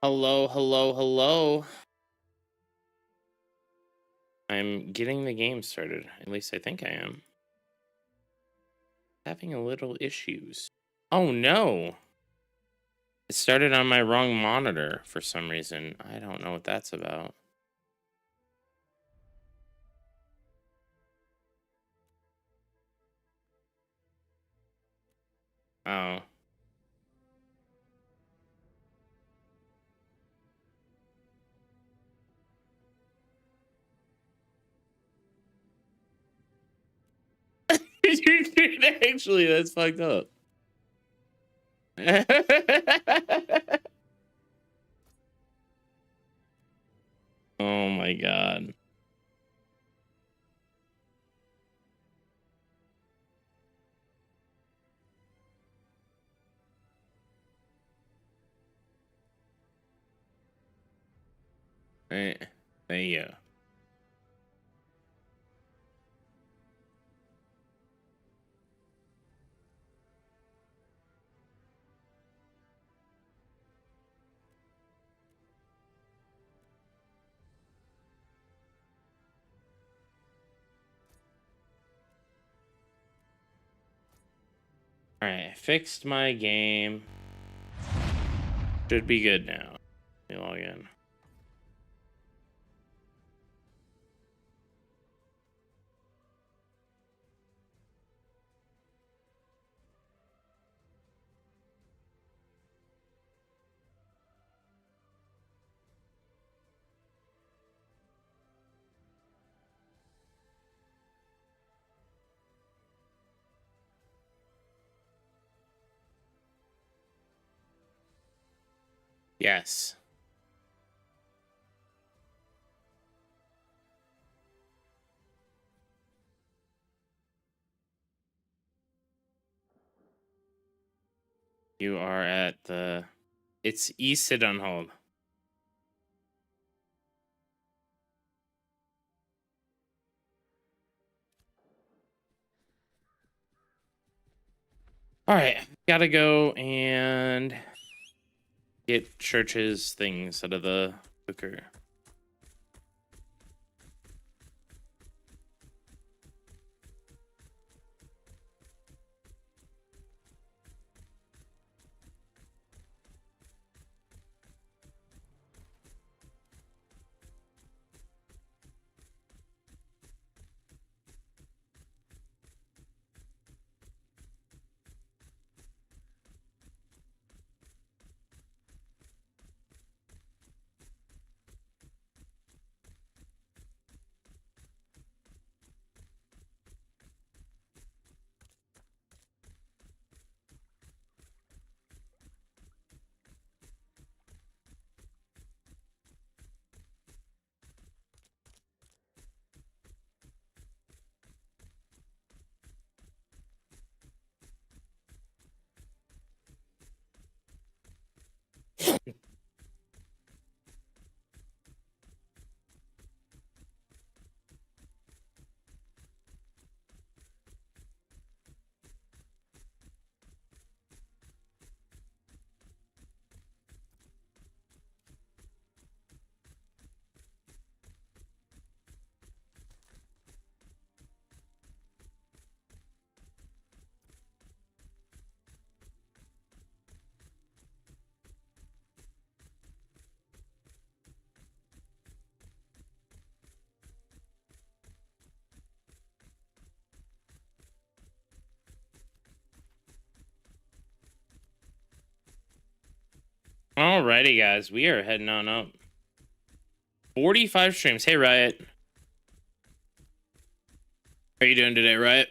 Hello, hello, hello. I'm getting the game started. At least I think I am. Having a little issues. Oh no! It started on my wrong monitor for some reason. I don't know what that's about. Oh. Actually, that's fucked up. Oh my god. There you go. Alright, I fixed my game. Should be good now. Let me log in. Yes. You are at the... It's sit on hold. Alright, gotta go and get Church's things out of the cooker. Alrighty, guys, we are heading on up. 45 streams. Hey, Riot. How are you doing today, Riot?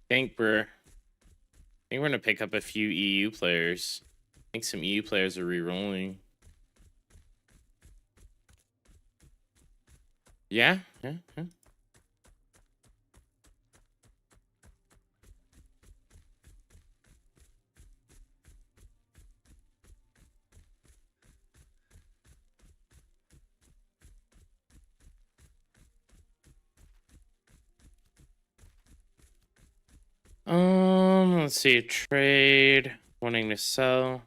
think we're gonna pick up a few EU players. I think some EU players are re-rolling. Yeah. Let's see. Trade. Wanting to sell.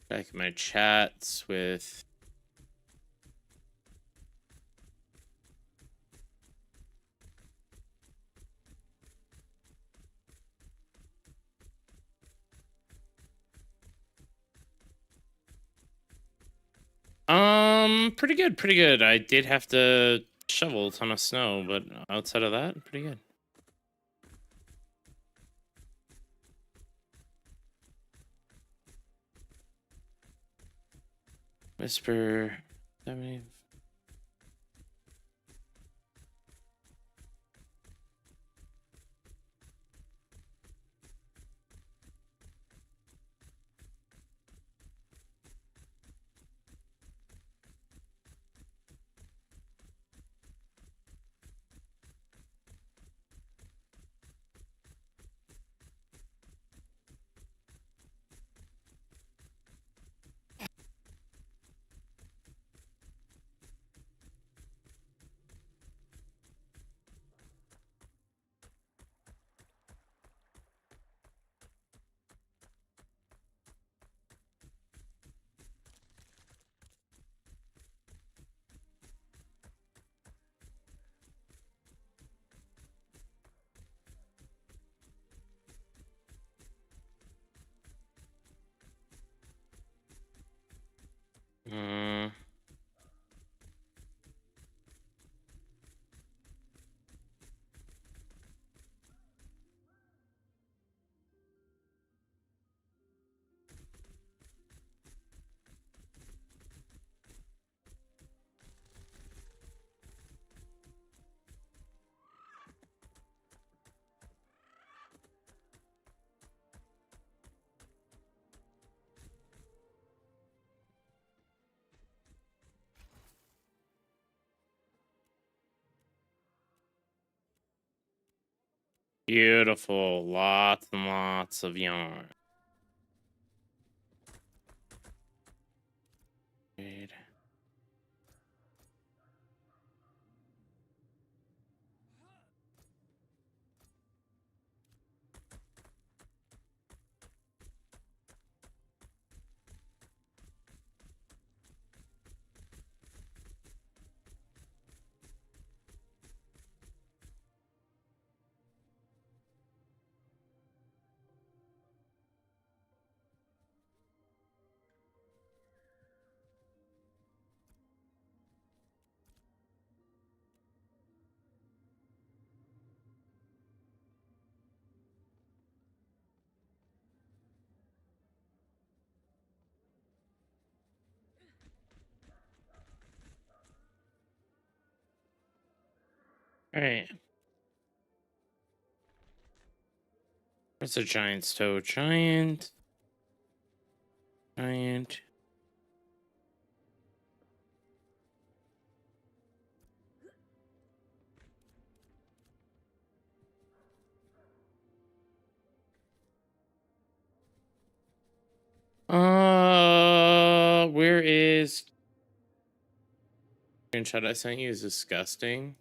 Back in my chats with. Pretty good, pretty good. I did have to shovel a ton of snow, but outside of that, pretty good. Whisper 70. Beautiful. Lots and lots of yarn. Trade. All right. Where's a giant's toe? Giant. Where is screenshot I sent you is disgusting.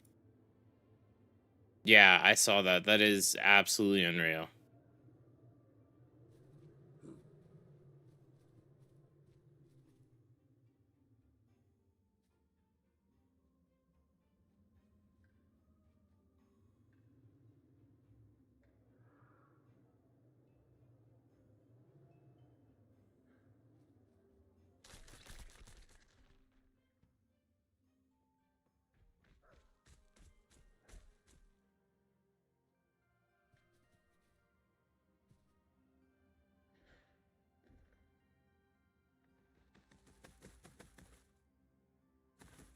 Yeah, I saw that. That is absolutely unreal.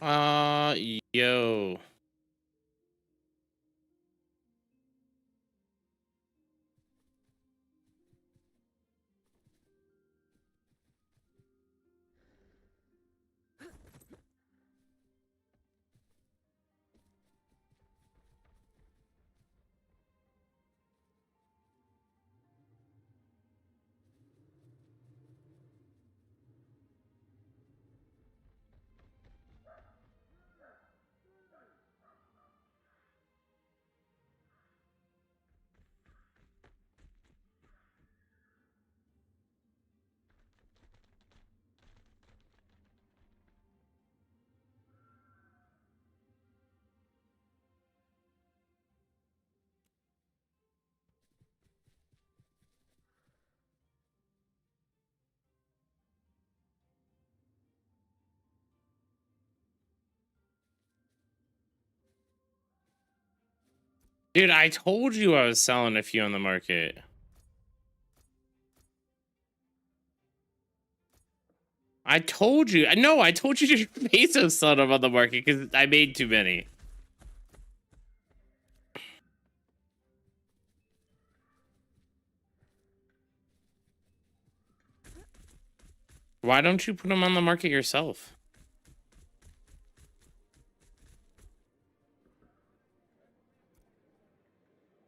Yo. Dude, I told you I was selling a few on the market. I told you. No, I told you to peso sell them on the market because I made too many. Why don't you put them on the market yourself?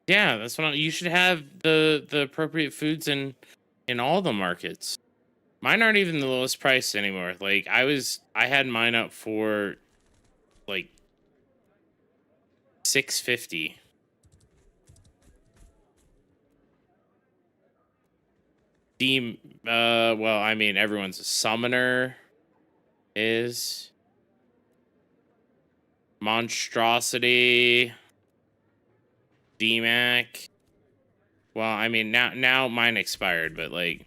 Yeah, that's what you should have the appropriate foods in all the markets. Mine aren't even the lowest price anymore. Like I had mine up for like 650. Well, I mean everyone's a summoner is monstrosity, DMAC. Well, I mean now mine expired, but like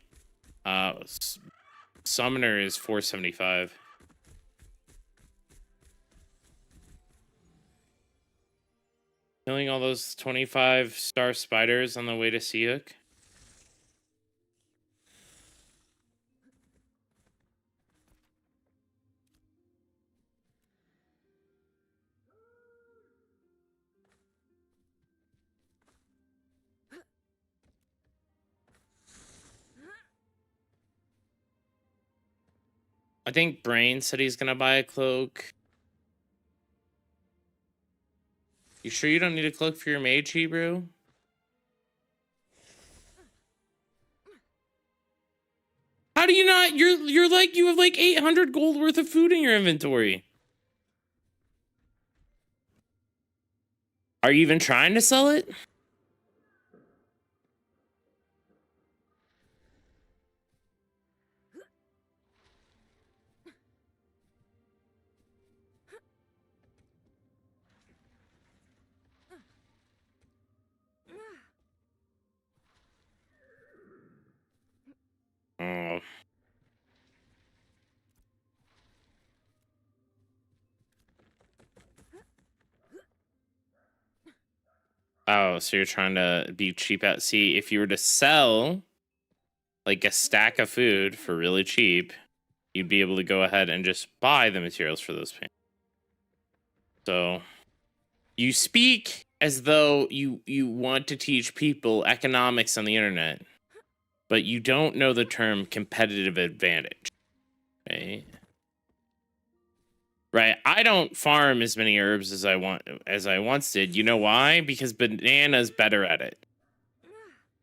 summoner is 475. Killing all those 25-star spiders on the way to Seahook. I think Brain said he's gonna buy a cloak. You sure you don't need a cloak for your mage, Hebrew? How do you not? You're like you have like 800 gold worth of food in your inventory. Are you even trying to sell it? Oh. Oh, so you're trying to be cheap out. See, if you were to sell like a stack of food for really cheap, you'd be able to go ahead and just buy the materials for those paints. So you speak as though you want to teach people economics on the internet, but you don't know the term competitive advantage, right? Right. I don't farm as many herbs as I once did. You know why? Because Banana's better at it.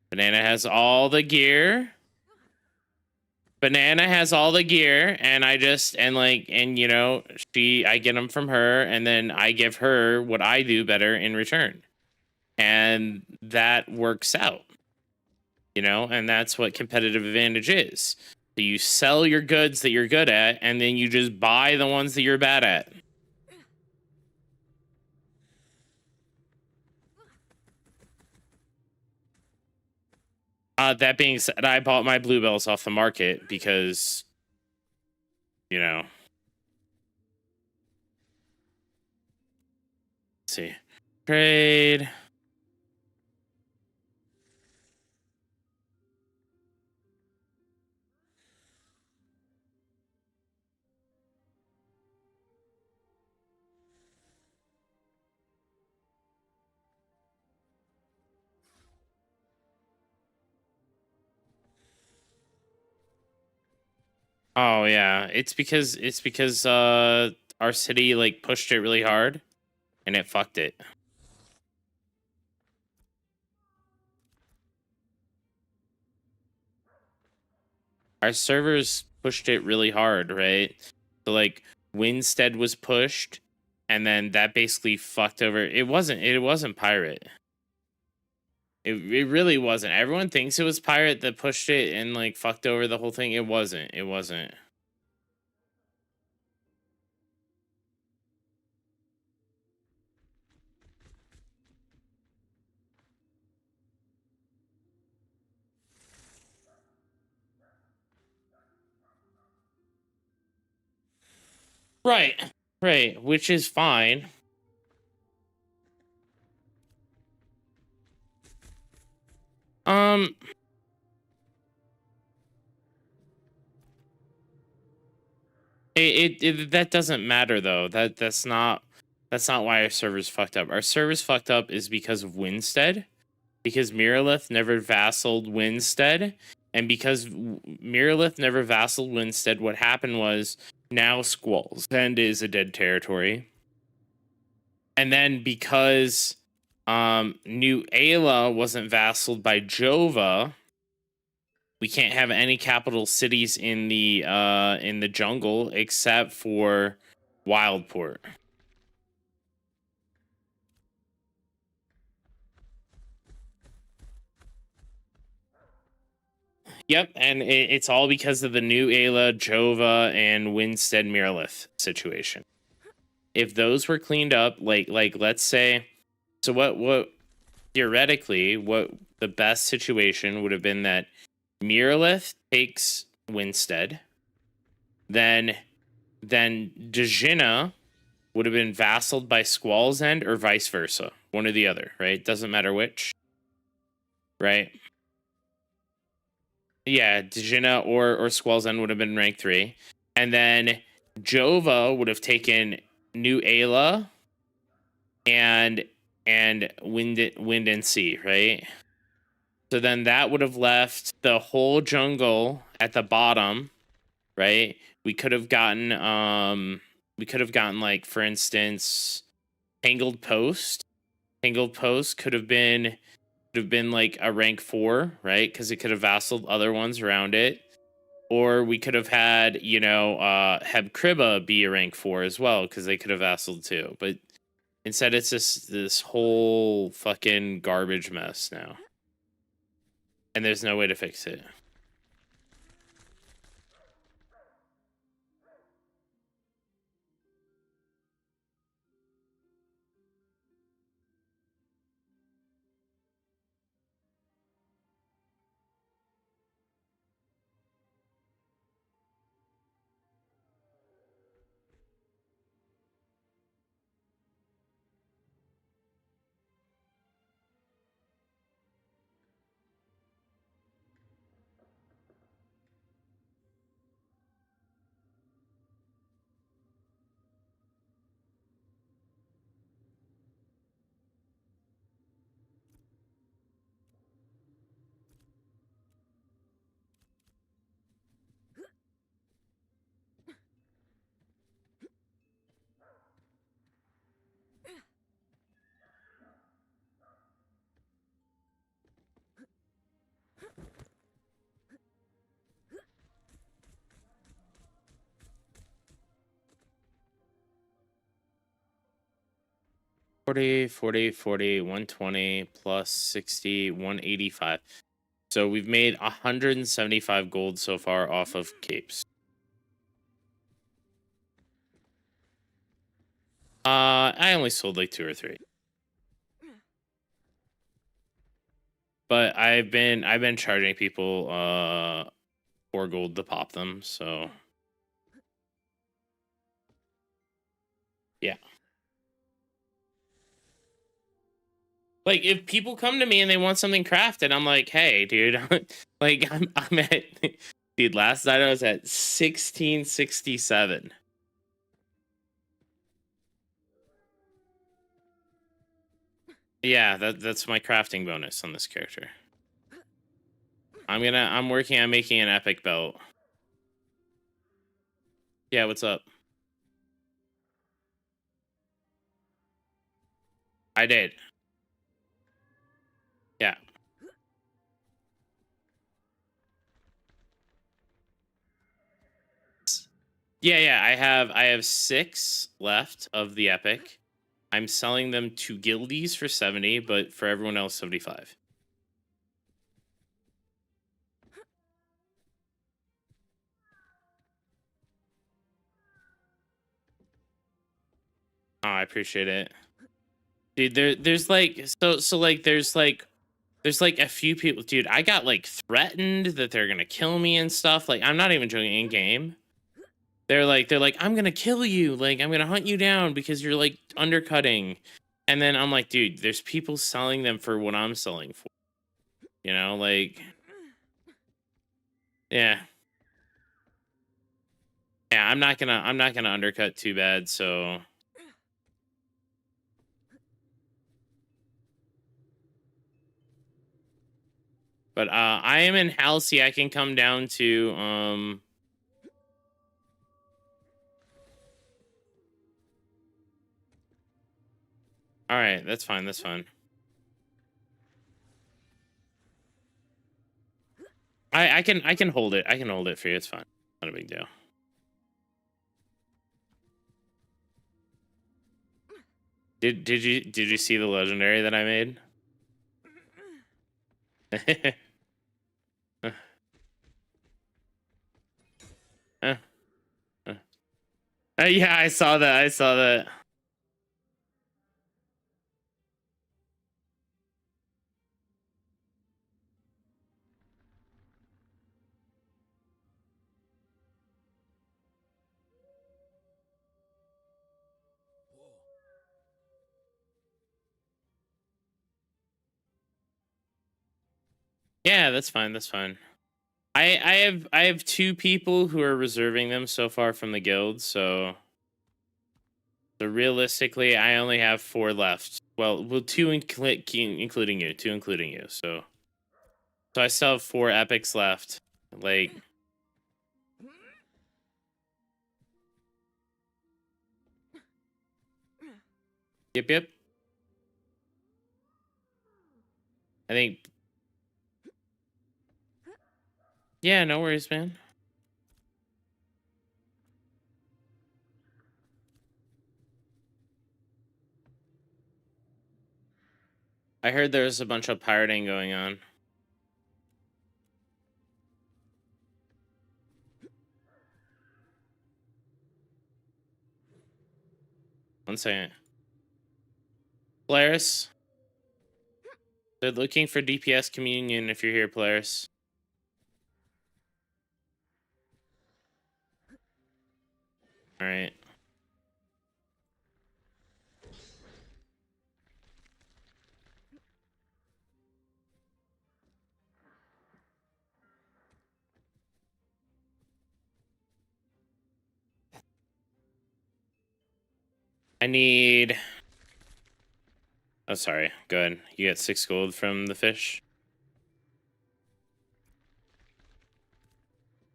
Banana has all the gear. Banana has all the gear, and I get them from her, and then I give her what I do better in return, and that works out. And that's what competitive advantage is. So you sell your goods that you're good at, and then you just buy the ones that you're bad at. That being said, I bought my bluebells off the market because, let's see, trade. Oh yeah, it's because our city like pushed it really hard and it fucked it. Our servers pushed it really hard, right? So like Winstead was pushed, and then that basically fucked over. It wasn't pirate. It really wasn't. Everyone thinks it was pirate that pushed it and like fucked over the whole thing. It wasn't. It wasn't. Right. Right. Which is fine. Um. It that doesn't matter though. That's not why our servers fucked up. Our servers fucked up is because of Winstead, because Miralith never vassaled Winstead, and because Miralith never vassaled Winstead, what happened was now Squall's End is a dead territory, and then because New Ayla wasn't vassaled by Jova, we can't have any capital cities in the jungle except for Wildport. Yep, and it's all because of the New Ayla, Jova, and Winstead Miralith situation. If those were cleaned up, like let's say, so what theoretically what the best situation would have been that Miralith takes Winstead, then Dejina would have been vassaled by Squall's End or vice versa, one or the other, right? Doesn't matter which, right? Yeah, Dejina or Squall's End would have been rank 3, and then Jova would have taken New Ayla and Wind and Sea, right? So then that would have left the whole jungle at the bottom, right? We could have gotten like, for instance, Tangled Post. Tangled Post could have been like a rank 4, right? Because it could have vassaled other ones around it. Or we could have had, Heb Kriba be a rank 4 as well, because they could have vassaled too. But instead, it's just this whole fucking garbage mess now. And there's no way to fix it. Forty, 120 plus 60, 185. So we've made 175 gold so far off of capes. I only sold like 2 or 3. But I've been charging people 4 gold to pop them, so yeah. Like, if people come to me and they want something crafted, I'm like, hey, dude, like I'm at, dude. Last night I was at 1667. Yeah, that's my crafting bonus on this character. I'm working on making an epic belt. Yeah, what's up? I did. Yeah. Yeah. I have 6 left of the epic. I'm selling them to guildies for 70, but for everyone else 75. Oh, I appreciate it. Dude, there's like there's like a few people, dude. I got like threatened that they're gonna kill me and stuff. Like, I'm not even joking. In game, they're like, I'm gonna kill you. Like, I'm gonna hunt you down because you're like undercutting. And then I'm like, dude, there's people selling them for what I'm selling for. You know, like, yeah, yeah. I'm not gonna undercut too bad. So, but I am in Halsey. I can come down to All right, that's fine. That's fine. I can hold it. I can hold it for you. It's fine. Not a big deal. Did you see the legendary that I made? Uh, uh, uh. Yeah, I saw that. I saw that. Yeah, that's fine. That's fine. I have 2 people who are reserving them so far from the guild, so realistically I only have 4 left. Well, 2 including you, 2 including you. So I still have 4 epics left. Like, yep. I think, yeah, no worries, man. I heard there's a bunch of pirating going on. One second. Polaris, they're looking for DPS communion if you're here, Polaris. All right. I need. Oh, sorry. Go ahead. You get 6 gold from the fish.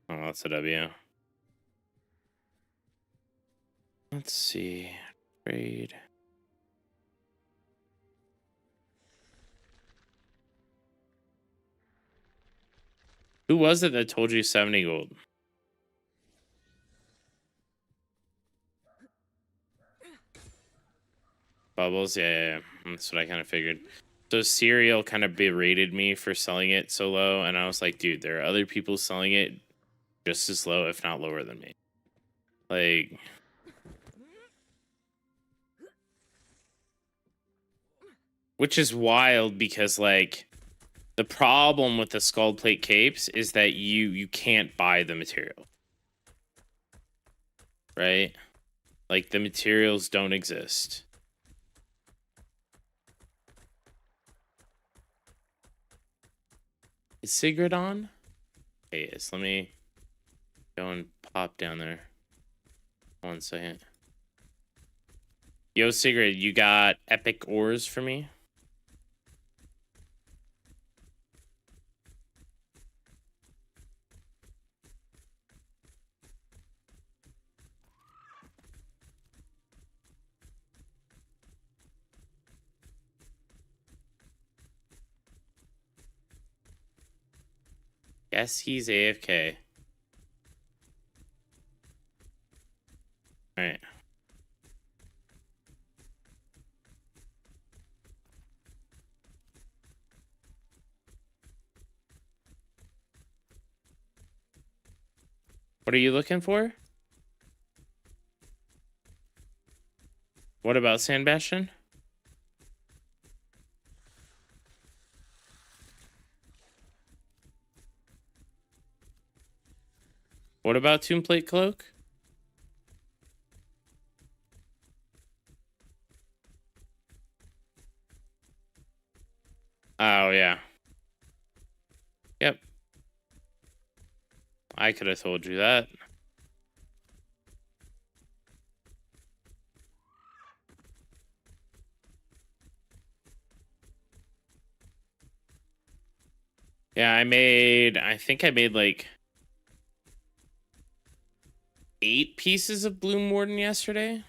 Oh, that's a W. Let's see. Trade. Who was it that told you 70 gold? Bubbles? Yeah. That's what I kind of figured. So Serial kind of berated me for selling it so low, and I was like, dude, there are other people selling it just as low, if not lower than me. Like, which is wild because, like, the problem with the skull plate capes is that you can't buy the material. Right? Like, the materials don't exist. Is Sigrid on? Okay, yes. Let me go and pop down there. 1 second. Yo, Sigrid, you got epic ores for me? Guess he's AFK. All right. What are you looking for? What about Sand Bastion? What about Tomb Plate Cloak? Oh, yeah. Yep. I could have told you that. Yeah, I think I made like 8 pieces of Bloom Warden yesterday.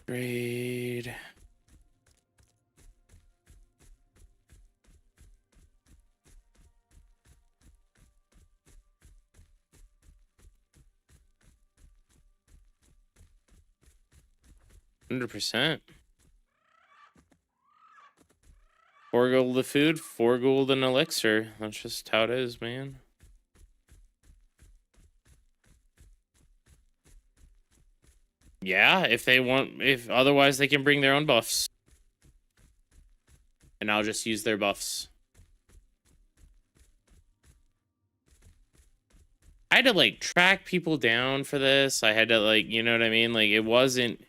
Grade. $100%. 4 gold of food, 4 gold an elixir. That's just how it is, man. Yeah, if they want, if otherwise they can bring their own buffs. And I'll just use their buffs. I had to like track people down for this. I had to like, you know what I mean? Like it wasn't.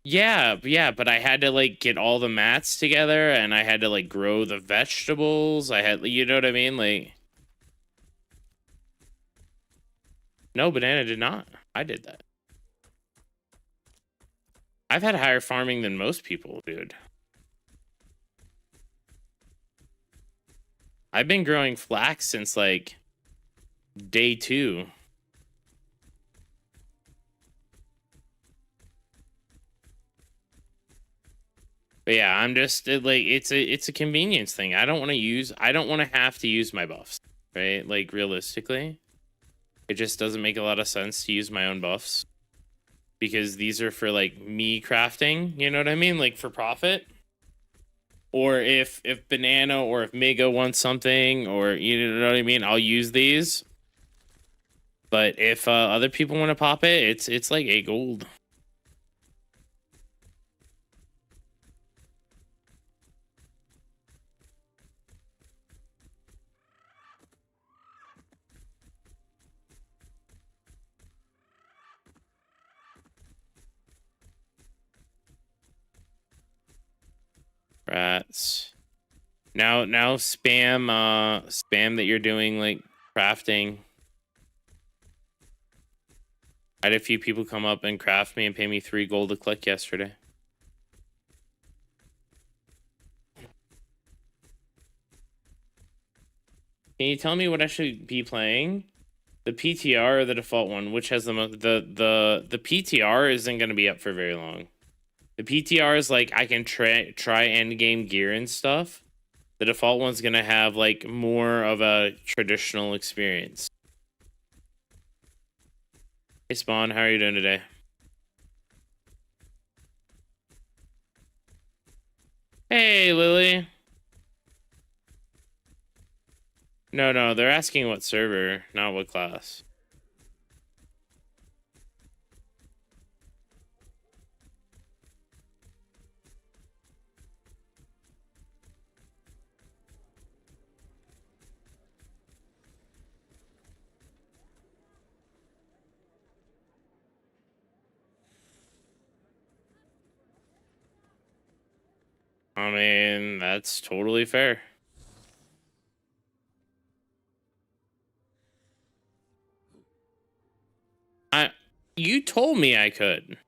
Yeah, but I had to like get all the mats together and I had to like grow the vegetables. I had, you know what I mean? Like, no, Banana did not. I did that. I've had higher farming than most people, dude. I've been growing flax since like day 2. But yeah, I'm just like it's a convenience thing. I don't want to have to use my buffs, right? Like realistically, it just doesn't make a lot of sense to use my own buffs because these are for like me crafting, you know what I mean? Like for profit. Or if Banana or if Mega wants something or you know what I mean, I'll use these. But if other people want to pop it, it's like 8 gold. Rats. Now spam that you're doing like crafting. I had a few people come up and craft me and pay me 3 gold to click yesterday. Can you tell me what I should be playing? The PTR or the default one? Which has the most? The PTR isn't going to be up for very long. The PTR is like I can try end game gear and stuff. The default one's going to have like more of a traditional experience. Hey Spawn, how are you doing today? Hey Lily. No, they're asking what server, not what class. I mean, that's totally fair. You told me I could.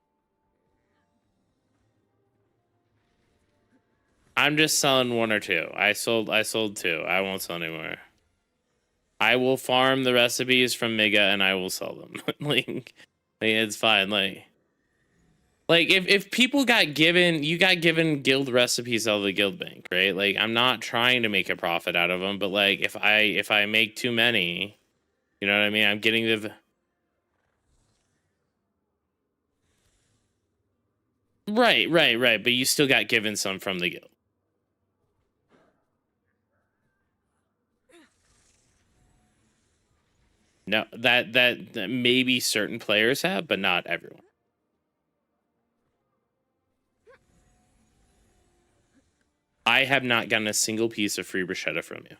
I'm just selling 1 or 2. I sold 2. I won't sell anymore. I will farm the recipes from Miga and I will sell them. like it's fine. Like if people got given, you got given guild recipes out of the guild bank, right? Like I'm not trying to make a profit out of them, but like if I make too many, you know what I mean? I'm getting the right. But you still got given some from the guild. No, that maybe certain players have, but not everyone. I have not gotten a single piece of free bruschetta from you.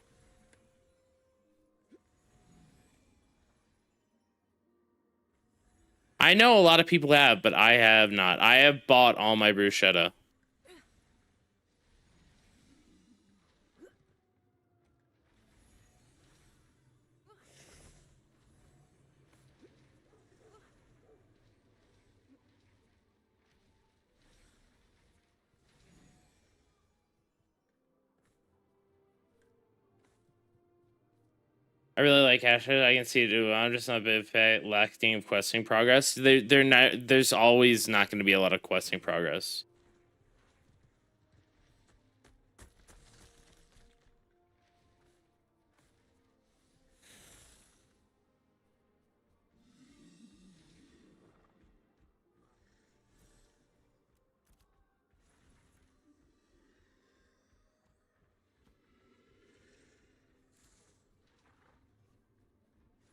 I know a lot of people have, but I have not. I have bought all my bruschetta. I really like Asher. I can see it too. I'm just not a bit lacking of questing progress. They're not. There's always not going to be a lot of questing progress.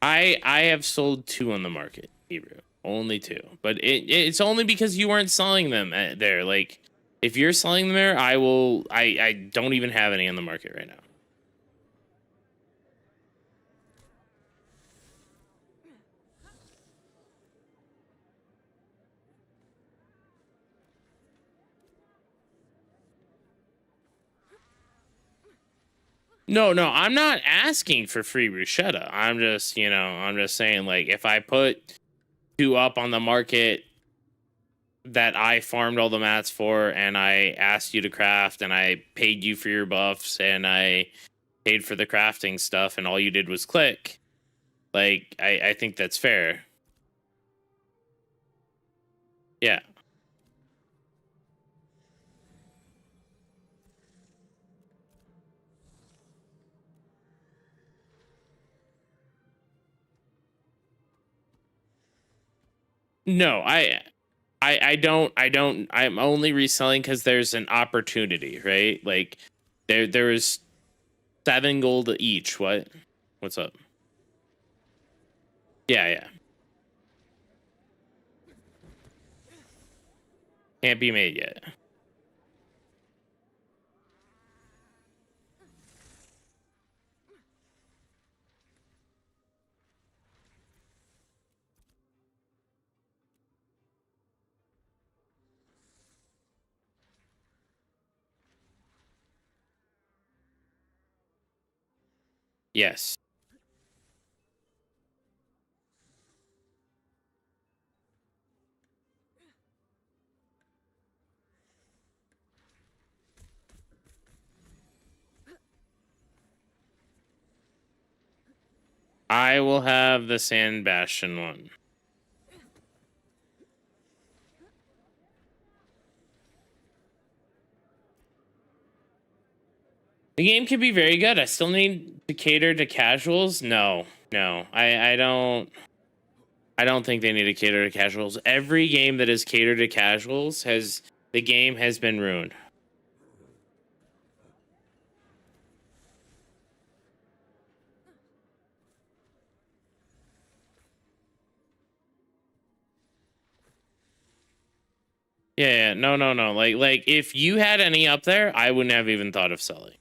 I have sold 2 on the market, Hebrew. Only 2, but it's only because you weren't selling them there. Like, if you're selling them there, I will. I don't even have any on the market right now. No, I'm not asking for free bruschetta. I'm just, I'm just saying, like, if I put 2 up on the market that I farmed all the mats for, and I asked you to craft, and I paid you for your buffs, and I paid for the crafting stuff, and all you did was click, like, I think that's fair. Yeah. No, I'm only reselling because there's an opportunity, right? Like there's 7 gold each. What's up? Yeah. Can't be made yet. Yes. I will have the Sand Bastion one. The game can be very good. I still need to cater to casuals. No. I don't think they need to cater to casuals. Every game that is catered to casuals the game has been ruined. Yeah, no. Like if you had any up there, I wouldn't have even thought of selling.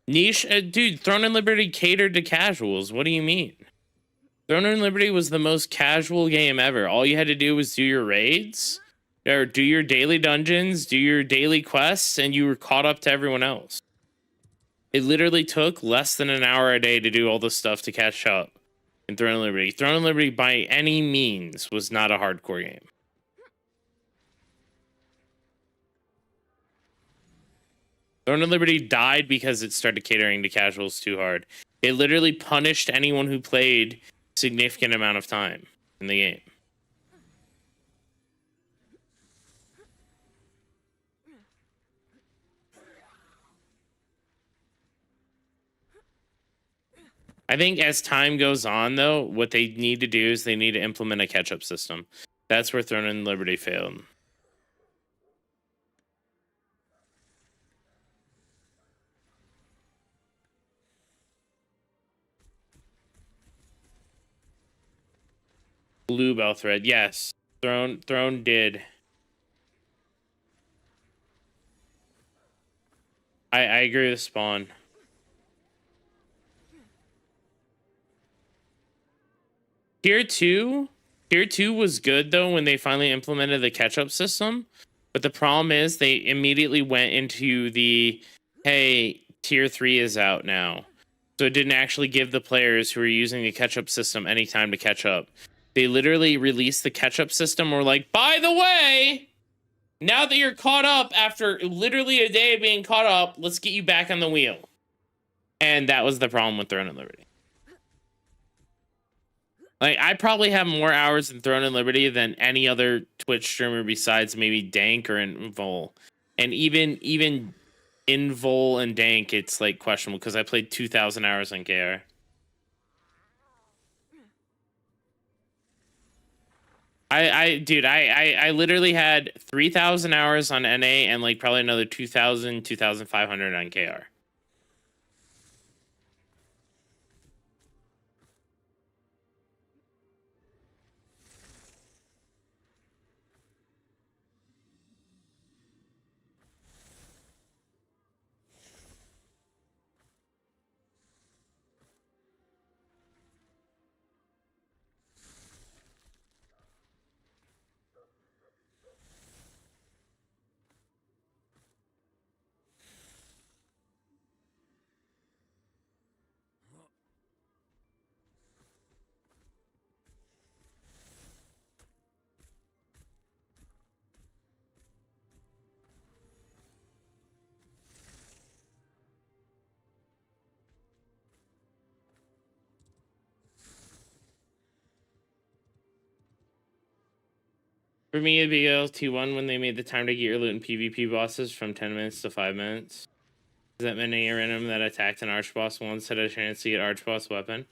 Niche, dude, Throne and Liberty catered to casuals. What do you mean? Throne and Liberty was the most casual game ever. All you had to do was do your raids, or do your daily dungeons, do your daily quests, and you were caught up to everyone else. It literally took less than an hour a day to do all this stuff to catch up in Throne and Liberty. Throne and Liberty, by any means, was not a hardcore game. Throne and Liberty died because it started catering to casuals too hard. It literally punished anyone who played significant amount of time in the game. I think as time goes on, though, what they need to do is they need to implement a catch-up system. That's where Throne and Liberty failed. Blue Bell Thread, yes. Throne did. I agree with Spawn. Tier 2 was good, though, when they finally implemented the catch-up system. But the problem is they immediately went into the, hey, Tier 3 is out now. So it didn't actually give the players who were using the catch-up system any time to catch up. They literally released the catch-up system. We're like, by the way, now that you're caught up after literally a day of being caught up, let's get you back on the wheel. And that was the problem with Throne and Liberty. Like, I probably have more hours in Throne and Liberty than any other Twitch streamer besides maybe Dank or Invol. And even Invol and Dank, it's like questionable because I played 2,000 hours on KR. I literally had 3,000 hours on NA and like probably another 2,000, 2,500 on KR. For me, it'd be LT1 when they made the time to get your loot and PvP bosses from 10 minutes to 5 minutes. Is that many a random that attacked an arch boss once had a chance to get arch boss weapon?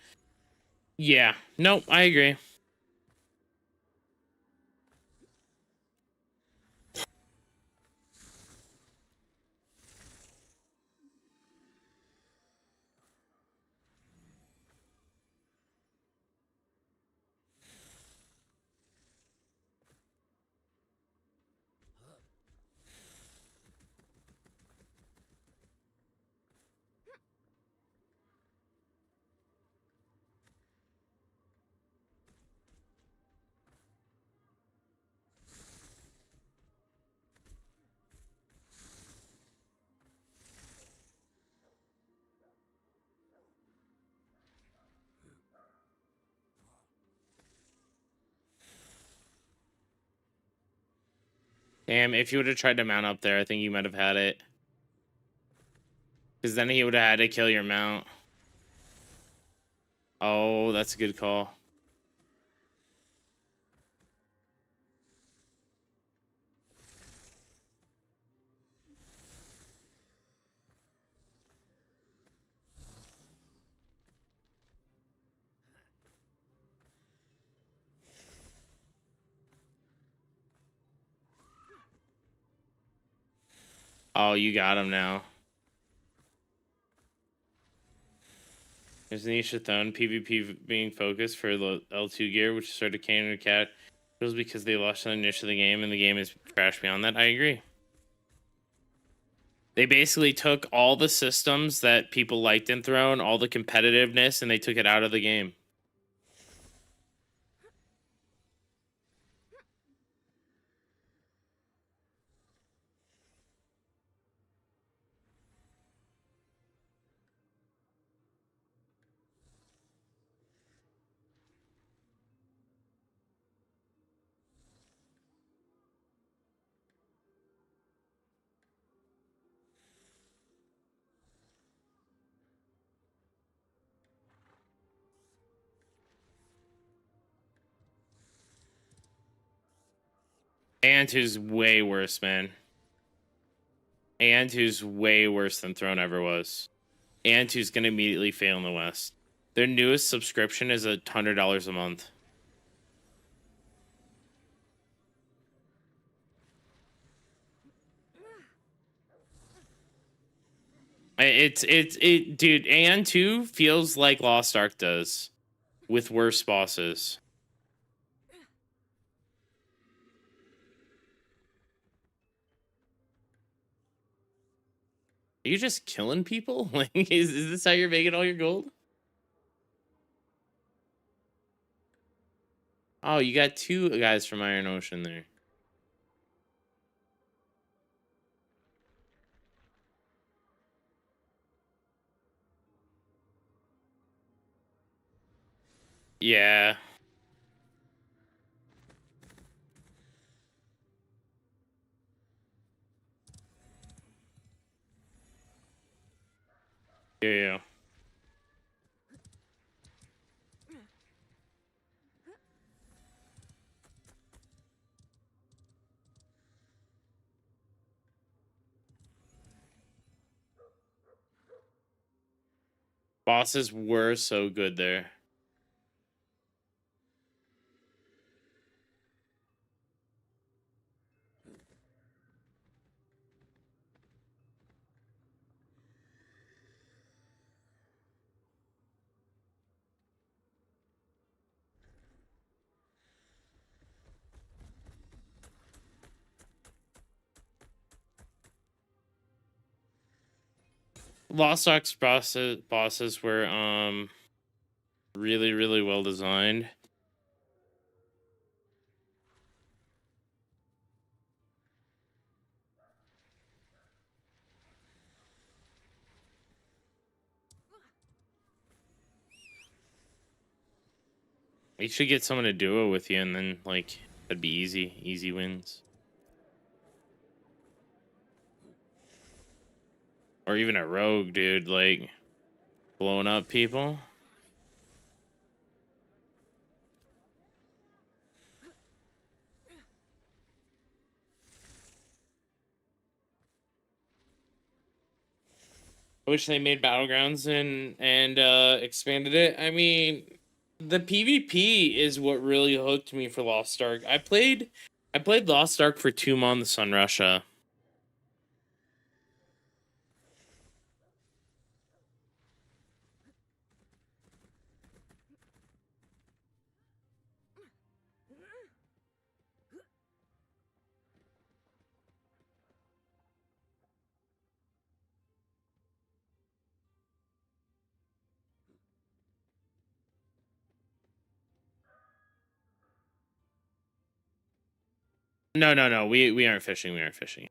Yeah. Nope, I agree. Damn, if you would have tried to mount up there, I think you might have had it. Because then he would have had to kill your mount. Oh, that's a good call. Oh, you got him now. There's Nisha Thone, PvP being focused for the L2 gear, which started catering to cat. It was because they lost on the niche of the game, and the game is trash beyond that. I agree. They basically took all the systems that people liked in Throne, all the competitiveness, and they took it out of the game. And who's way worse, man. And who's way worse than Throne ever was. And who's gonna immediately fail in the West. Their newest subscription is $100 a month. Dude, Aion 2 feels like Lost Ark does, with worse bosses. Are you just killing people? Like, is this how you're making all your gold? Oh, you got two guys from Iron Ocean there. Yeah. Yeah. Bosses were so good there. Lost Ark's bosses were really well designed. You should get someone to duo with you, and then like that'd be easy wins. Or even a rogue, dude, like blowing up people. I wish they made Battlegrounds and expanded it. I mean, the PvP is what really hooked me for Lost Ark. I played Lost Ark for 2 months on Russia. No. We aren't fishing. We aren't fishing.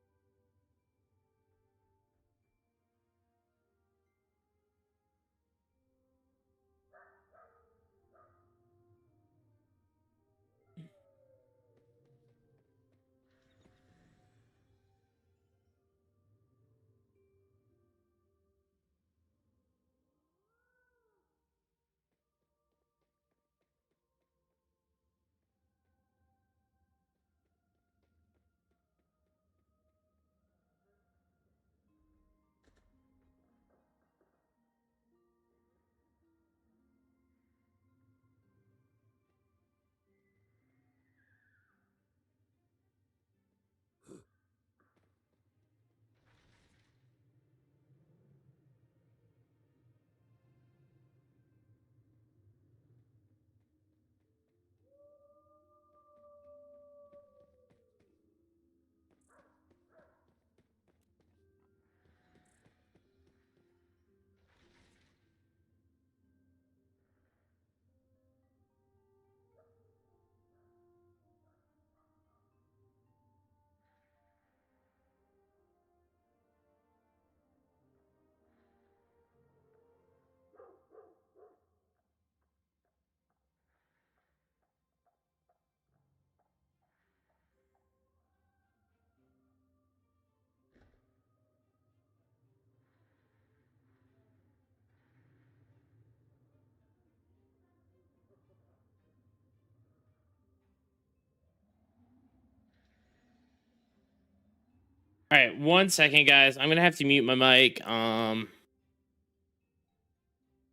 All right, 1 second, guys. I'm gonna have to mute my mic.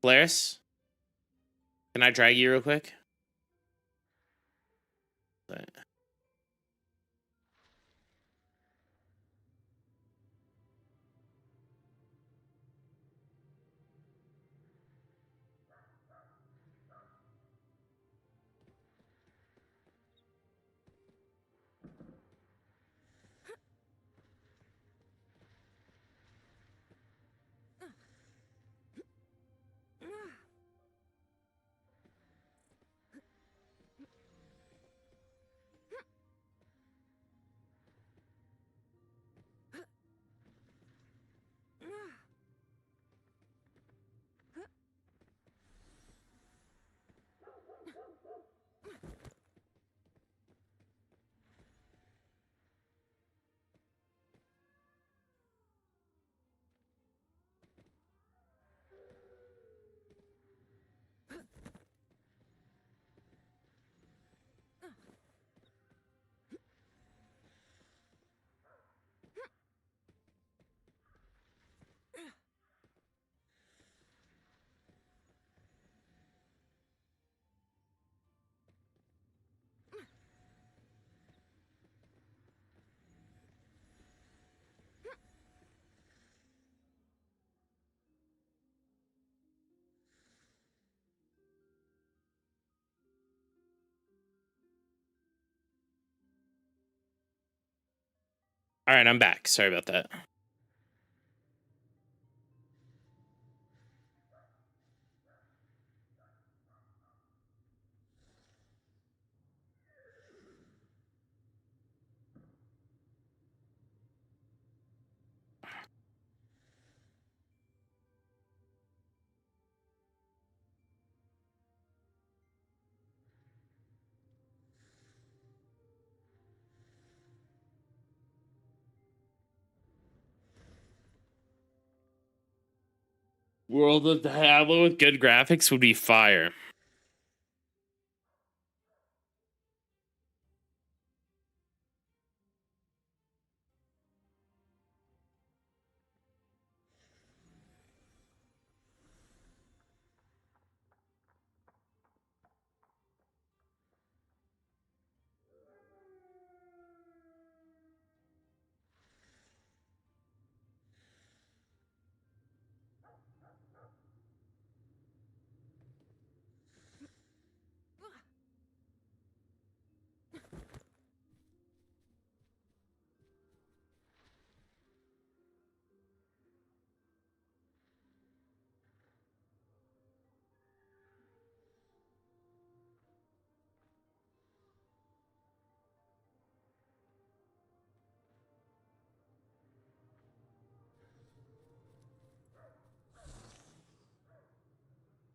Polaris, can I drag you real quick? All right, I'm back. Sorry about that. World of Diablo with good graphics would be fire.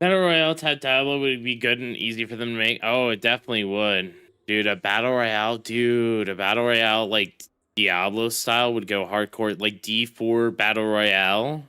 Battle Royale type Diablo would be good and easy for them to make. Oh, it definitely would. Dude, a Battle Royale like Diablo style would go hardcore, like D4 Battle Royale.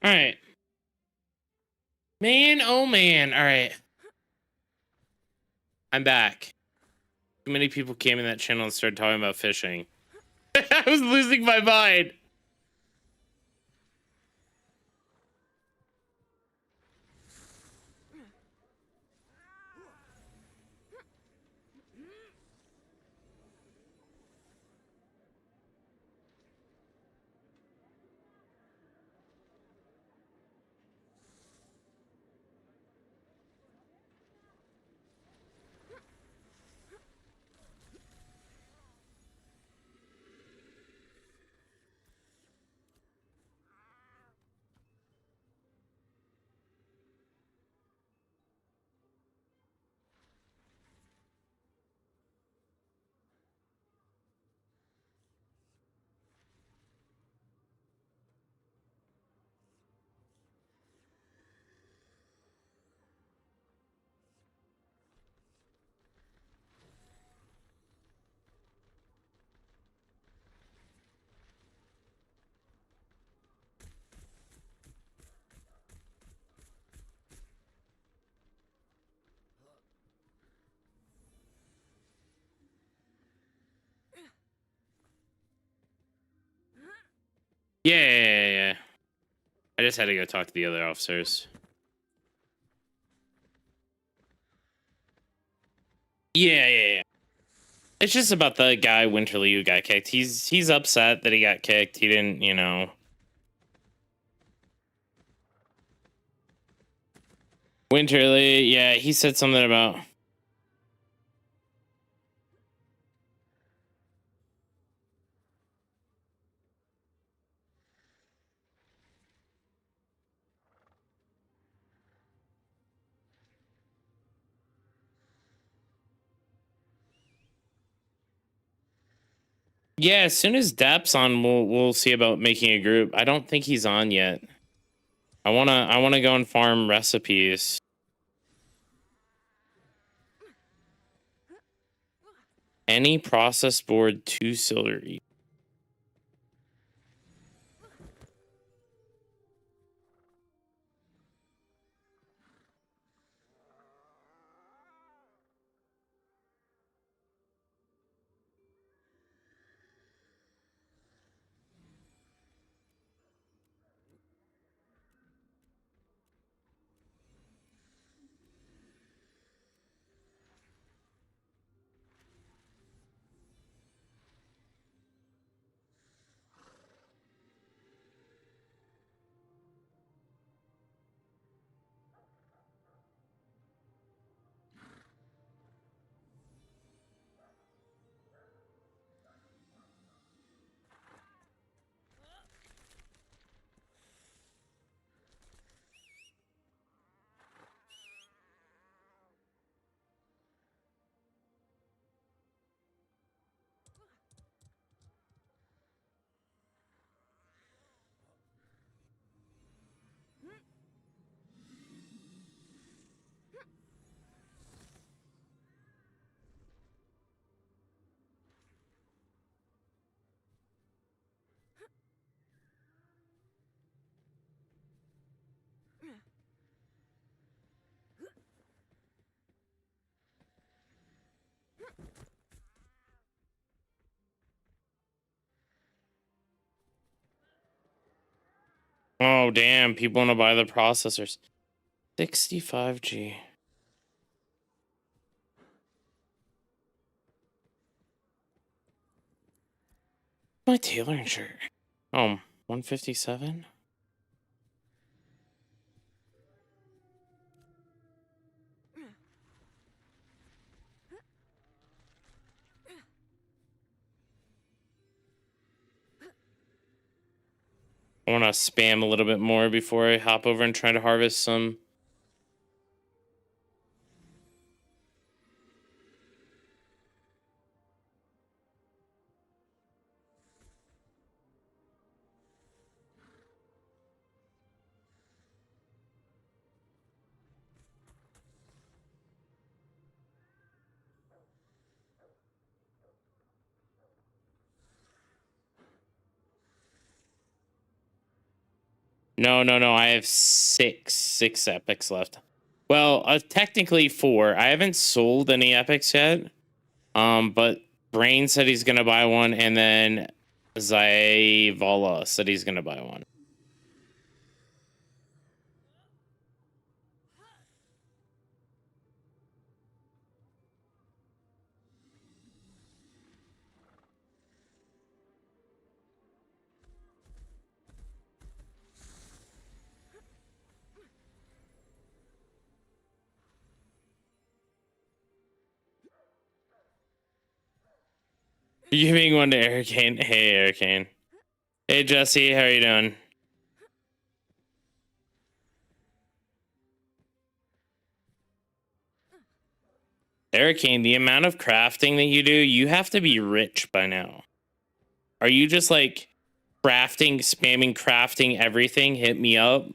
All right. Man, oh man. All right. I'm back. Too many people came in that channel and started talking about fishing. I was losing my mind. Yeah. I just had to go talk to the other officers. Yeah. It's just about the guy Winterly who got kicked. He's upset that he got kicked. He didn't, you know. Winterly, yeah, he said something about. Yeah, as soon as Dap's on, we'll see about making a group. I don't think he's on yet. I wanna go and farm recipes. Any process board 2 silver. Oh damn, people want to buy the processors. 65G. My tailoring shirt. Oh, 157? I want to spam a little bit more before I hop over and try to harvest some. No. I have six epics left. Well, technically 4. I haven't sold any epics yet. But Brain said he's gonna buy one, and then Zyvala said he's gonna buy one. You're giving one to Arcane. Hey, Arcane. Hey, Jesse. How are you doing? Arcane, the amount of crafting that you do, you have to be rich by now. Are you just like crafting, spamming crafting everything? Hit me up.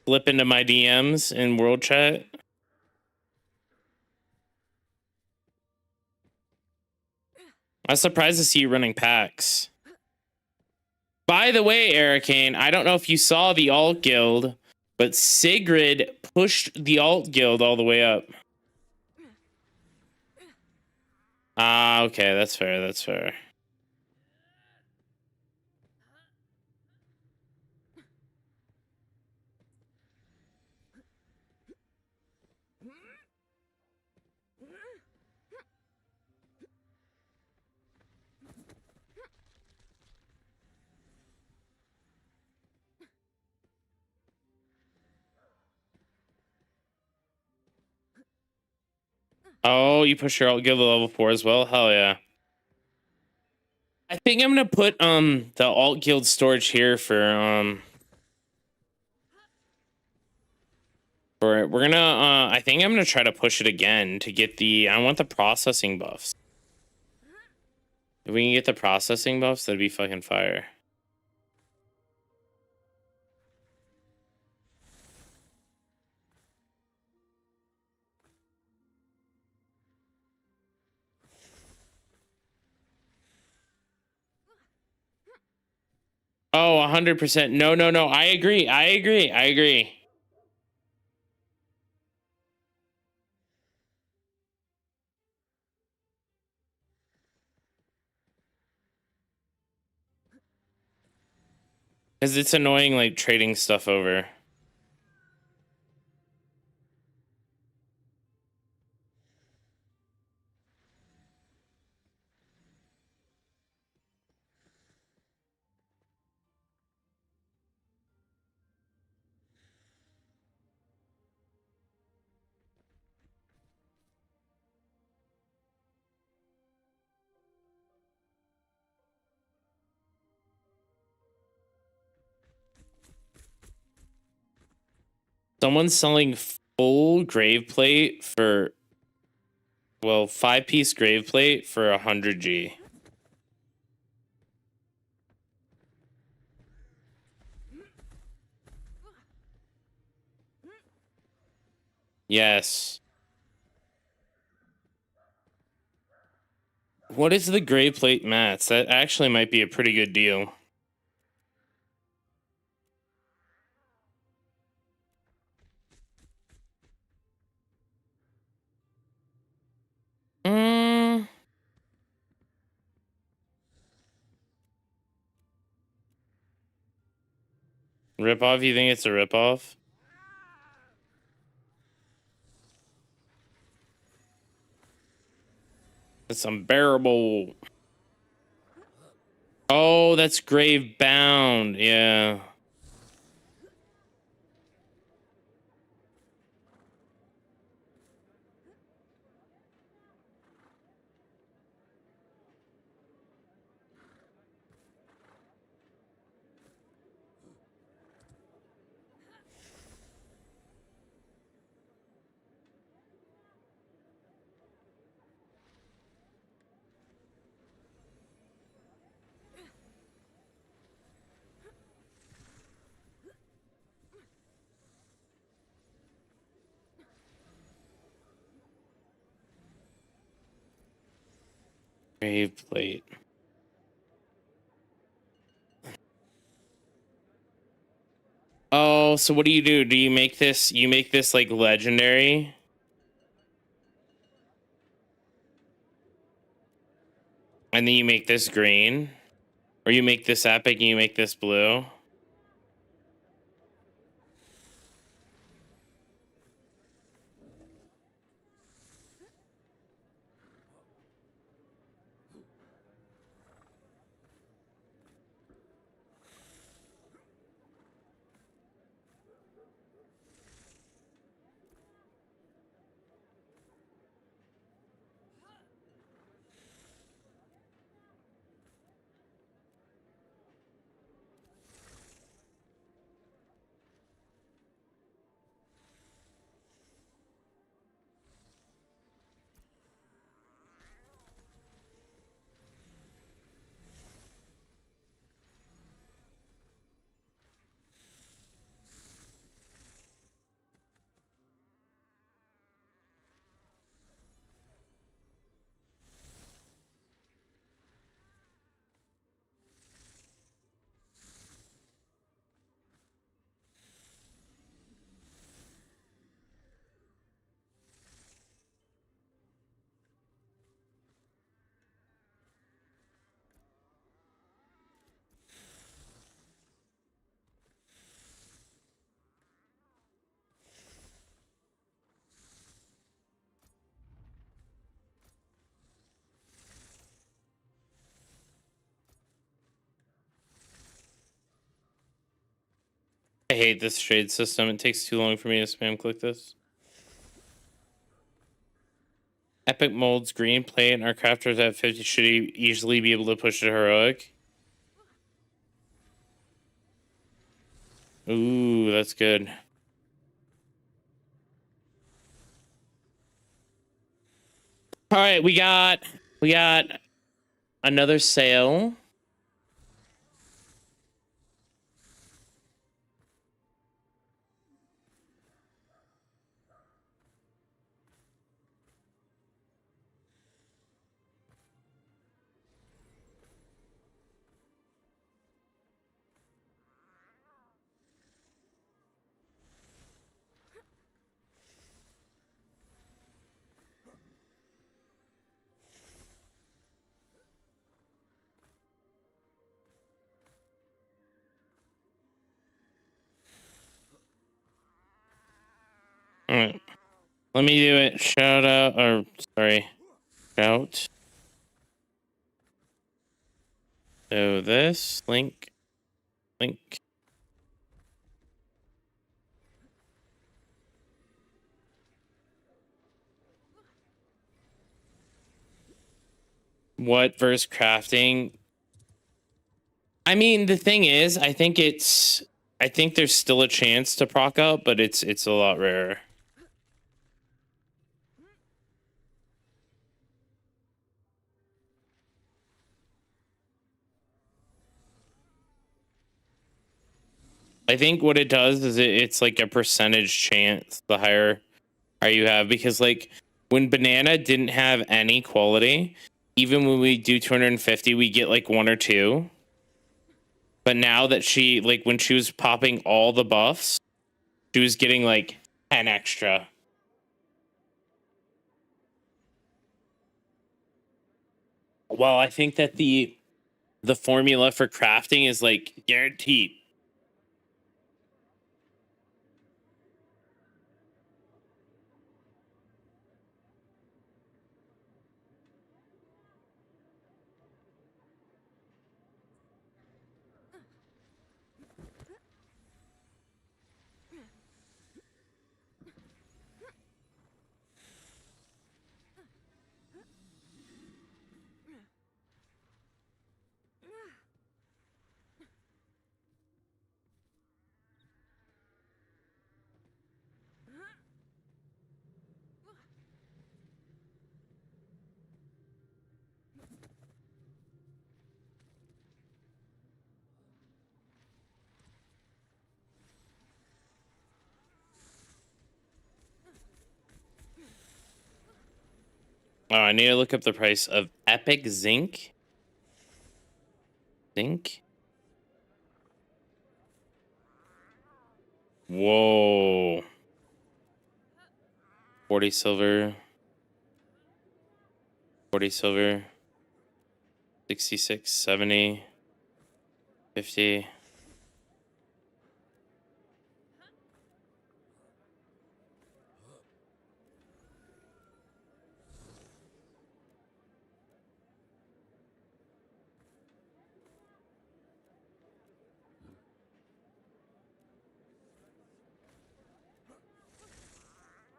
Flip into my DMs in world chat. I'm surprised to see you running packs. By the way, Arcane, I don't know if you saw the alt guild, but Sigrid pushed the alt guild all the way up. Ah, okay, that's fair. That's fair. Oh, you push your alt guild to level 4 as well? Hell yeah. I think I'm gonna put the alt guild storage here for we're gonna I think I'm gonna try to push it again to get the I want the processing buffs. If we can get the processing buffs, that'd be fucking fire. Oh, 100%. No. I agree. Because it's annoying, like, trading stuff over. Someone's selling full grave plate for, well, 5-piece grave plate for 100G. Yes. What is the grave plate mats? That actually might be a pretty good deal. Rip off? You think it's a rip off? It's unbearable. Oh, that's grave bound. Yeah. Grave plate. Oh, so what do? Do you make this? You make this like legendary, and then you make this green, or you make this epic and you make this blue. I hate this trade system. It takes too long for me to spam click this. Epic molds green. Play it, and our crafters at 50 should easily be able to push to heroic. Ooh, that's good. All right, we got another sale. All right, let me do it. Shout out, or sorry, shout. So this link. What versus crafting? I mean, the thing is, I think there's still a chance to proc up, but it's a lot rarer. I think what it does is it's like a percentage chance the higher you have, because like when Banana didn't have any quality, even when we do 250, we get like 1 or 2. But now that she, like, when she was popping all the buffs, she was getting like 10 extra. Well, I think that the formula for crafting is like guaranteed. Oh, I need to look up the price of Epic Zinc. Zinc? Whoa. 40 silver. 40 silver. 66, 70, 50.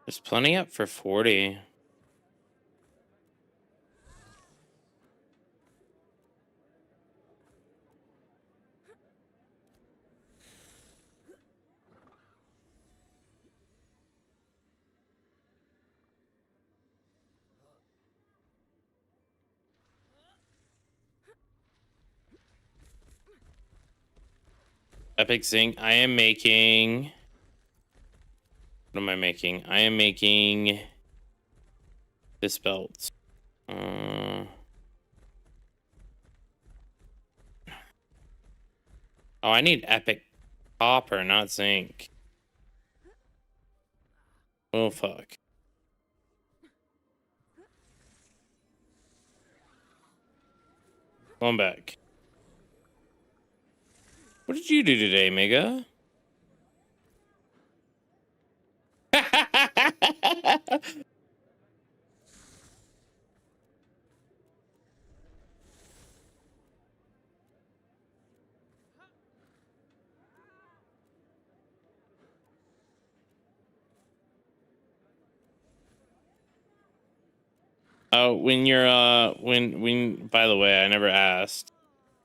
There's plenty up for 40. Epic zinc. I am making. What am I making? I am making this belt. Oh, I need epic copper, not zinc. Oh, fuck. Going back. What did you do today, Mega? Oh, when you're when by the way, I never asked.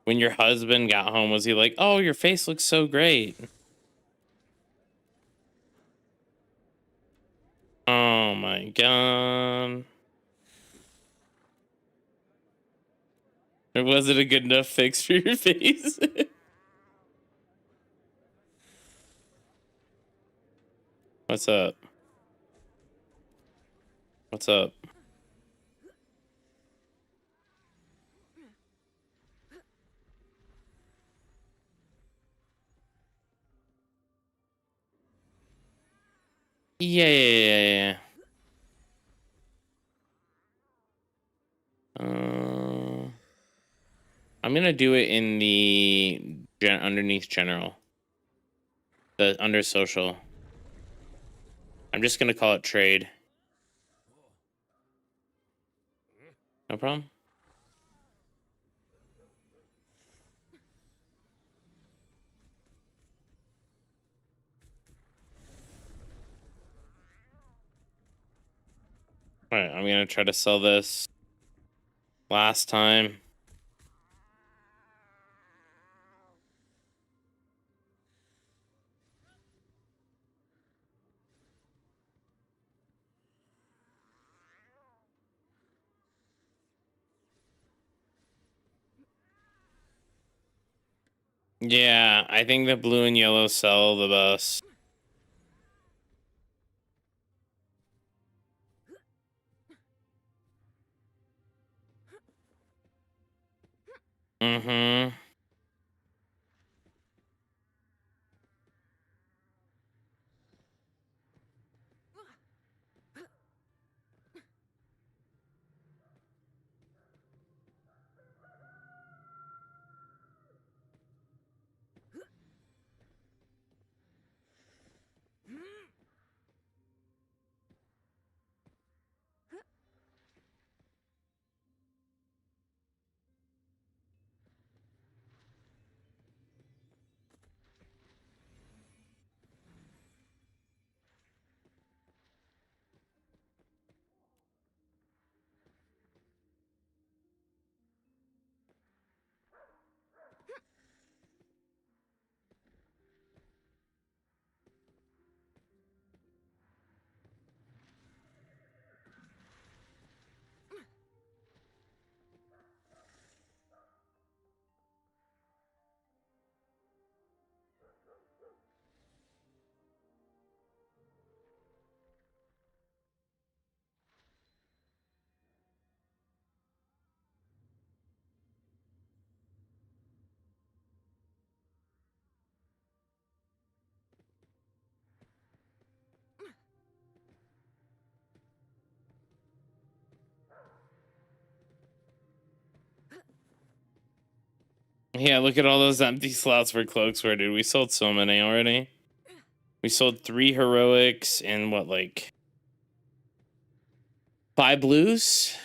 When your husband got home, was he like, "Oh, your face looks so great"? Oh my god. Was it a good enough fix for your face? What's up? What's up? Yeah. I'm gonna do it in the underneath general, the under social. I'm just gonna call it trade. No problem. All right, I'm gonna try to sell this last time. Yeah, I think the blue and yellow sell the best. Mm-hmm. Yeah, look at all those empty slots for Cloaksword, dude. We sold so many already. We sold 3 heroics and what, like 5 blues?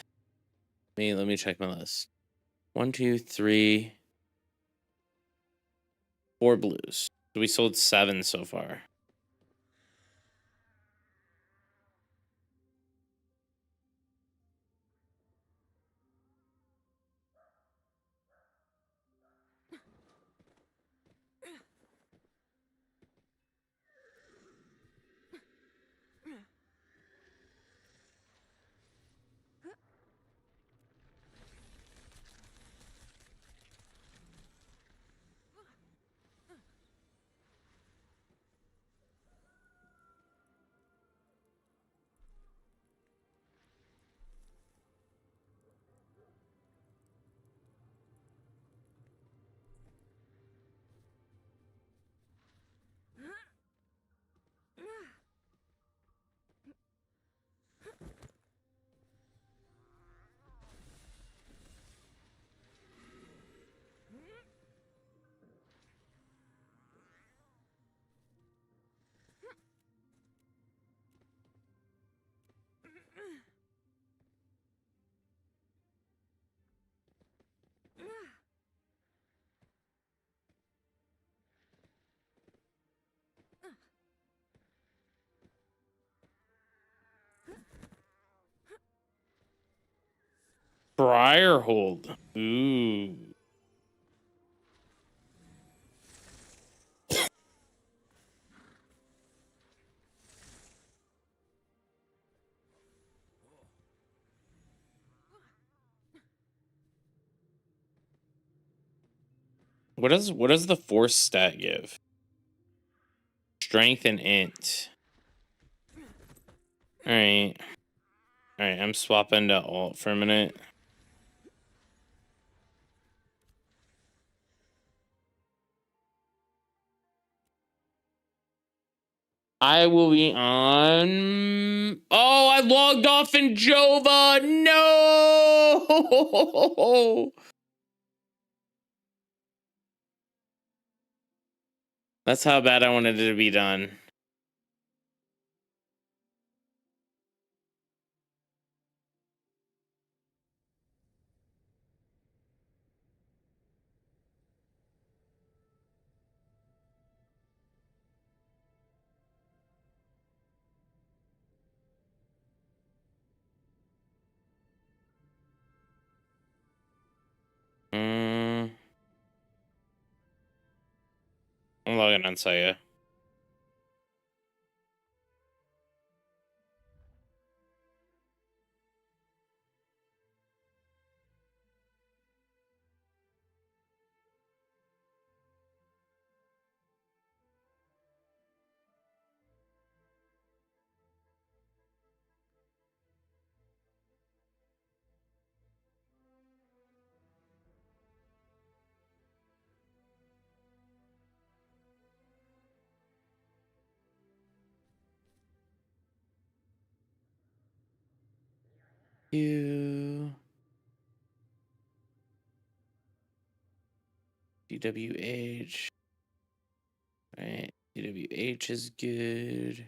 Let me check my list. 1, 2, 3, 4 blues. We sold 7 so far. Briarhold. Ooh. What does the force stat give? Strength and int. Alright. Alright, I'm swapping to alt for a minute. I will be on. Oh, I logged off in Jova. No. That's how bad I wanted it to be done. I'm logging on Saya. DWH. Right. DWH is good.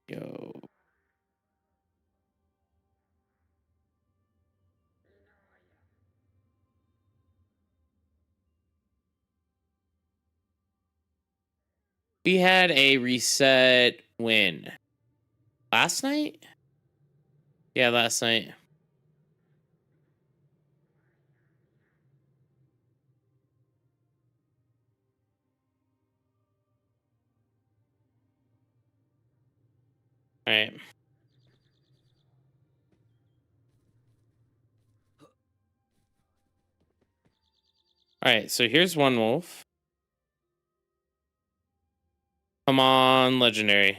Yo. We had a reset win. Last night? Yeah, last night. All right. All right, so here's one wolf. Come on, legendary.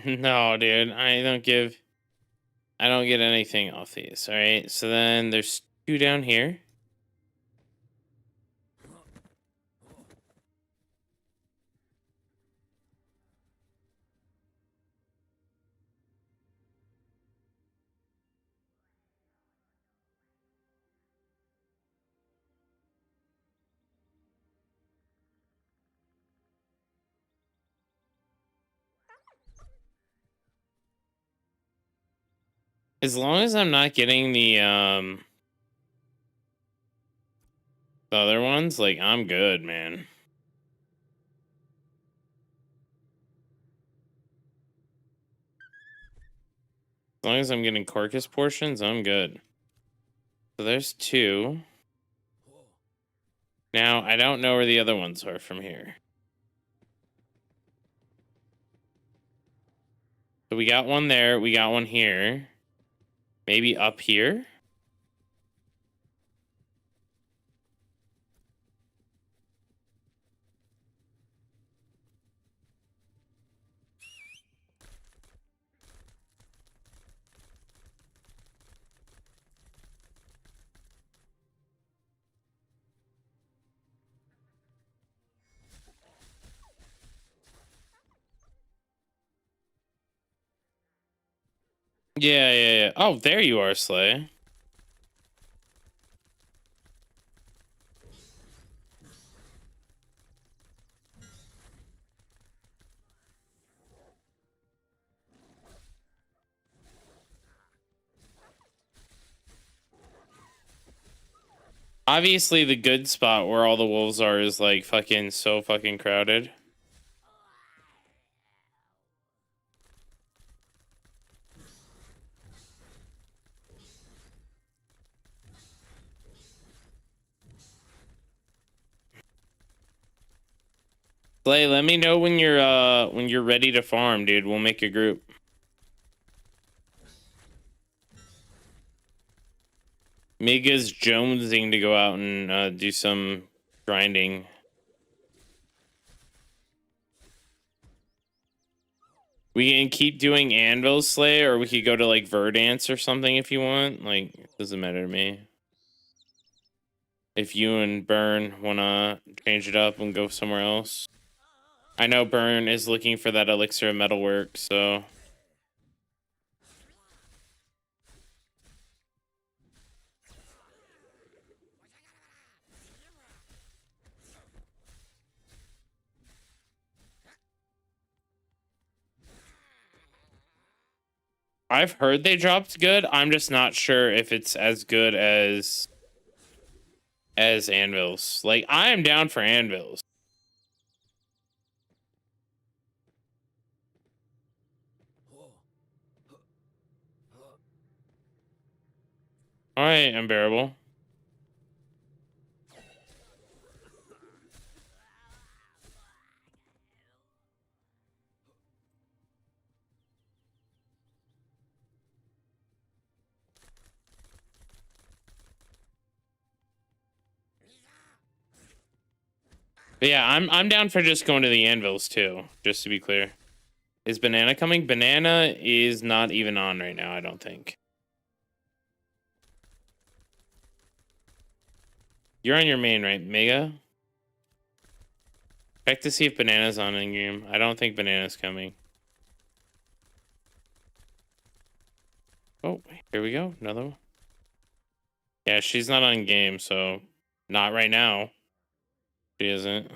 No, dude. I don't get anything off these. All right. So then there's 2 down here. As long as I'm not getting the other ones, like, I'm good, man. As long as I'm getting carcass portions, I'm good. So there's 2. Now, I don't know where the other ones are from here. So we got one there. We got one here. Maybe up here? Yeah. Oh, there you are, Slay. Obviously, the good spot where all the wolves are is, like, fucking so fucking crowded. Slay, let me know when you're ready to farm, dude. We'll make a group. Miga's jonesing to go out and do some grinding. We can keep doing Anvil Slay, or we could go to, like, Verdance or something if you want. Like, it doesn't matter to me. If you and Burn wanna change it up and go somewhere else. I know Burn is looking for that elixir of metalwork, so... I've heard they dropped good. I'm just not sure if it's as good as anvils. Like, I am down for anvils. All right, unbearable. But yeah, I'm down for just going to the anvils too. Just to be clear, is Banana coming? Banana is not even on right now. I don't think. You're on your main, right, Mega? Check to see if Banana's on in game. I don't think Banana's coming. Oh, here we go. Another one. Yeah, she's not on game, so not right now. She isn't.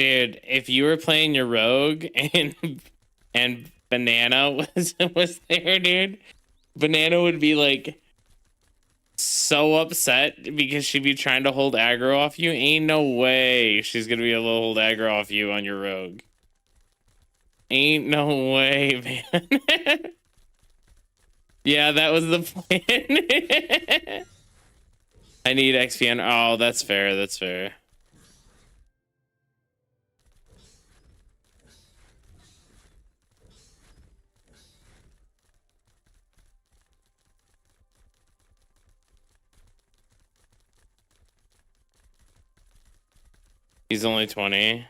Dude, if you were playing your rogue and Banana was there, dude, Banana would be like so upset because she'd be trying to hold aggro off you. Ain't no way she's gonna be able to hold aggro off you on your rogue. Ain't no way, man. Yeah, that was the plan. I need XP on. Oh, that's fair. That's fair. He's only 20.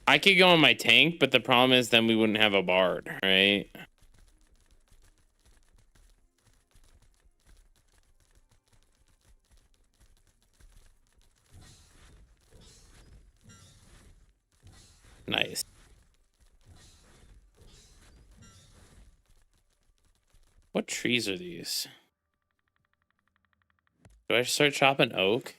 I could go on my tank, but the problem is then we wouldn't have a bard, right? Nice. What trees are these? Do I start chopping oak?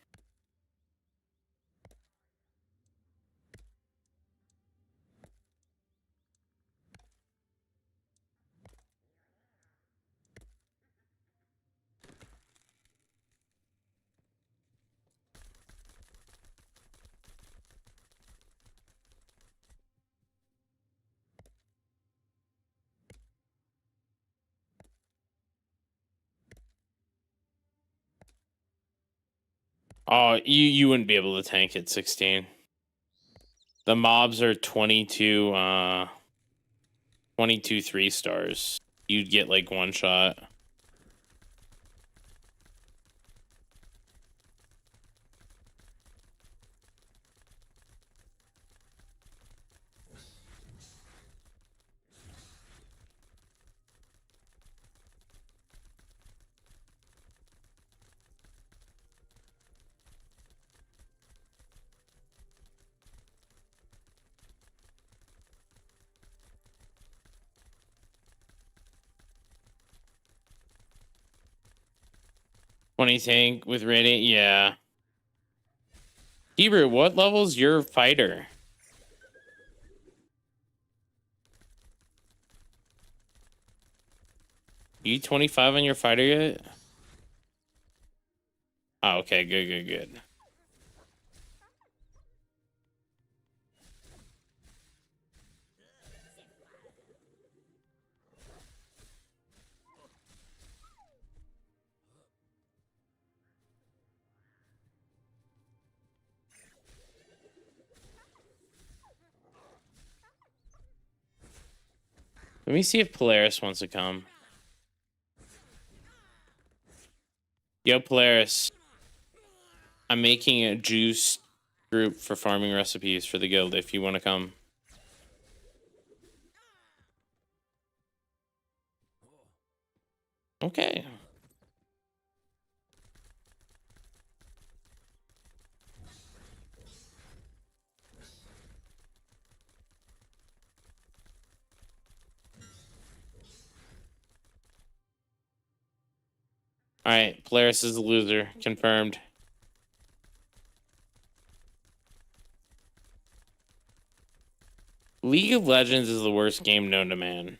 Oh, you wouldn't be able to tank at 16. The mobs are 22 22 3-stars. You'd get like one shot. Twenty tank with radiant, yeah. Hebrew, what level's your fighter? You 25 on your fighter yet? Oh, okay, good. Let me see if Polaris wants to come. Yo, Polaris. I'm making a juice group for farming recipes for the guild if you want to come. Okay. All right, Polaris is a loser. Confirmed. League of Legends is the worst game known to man.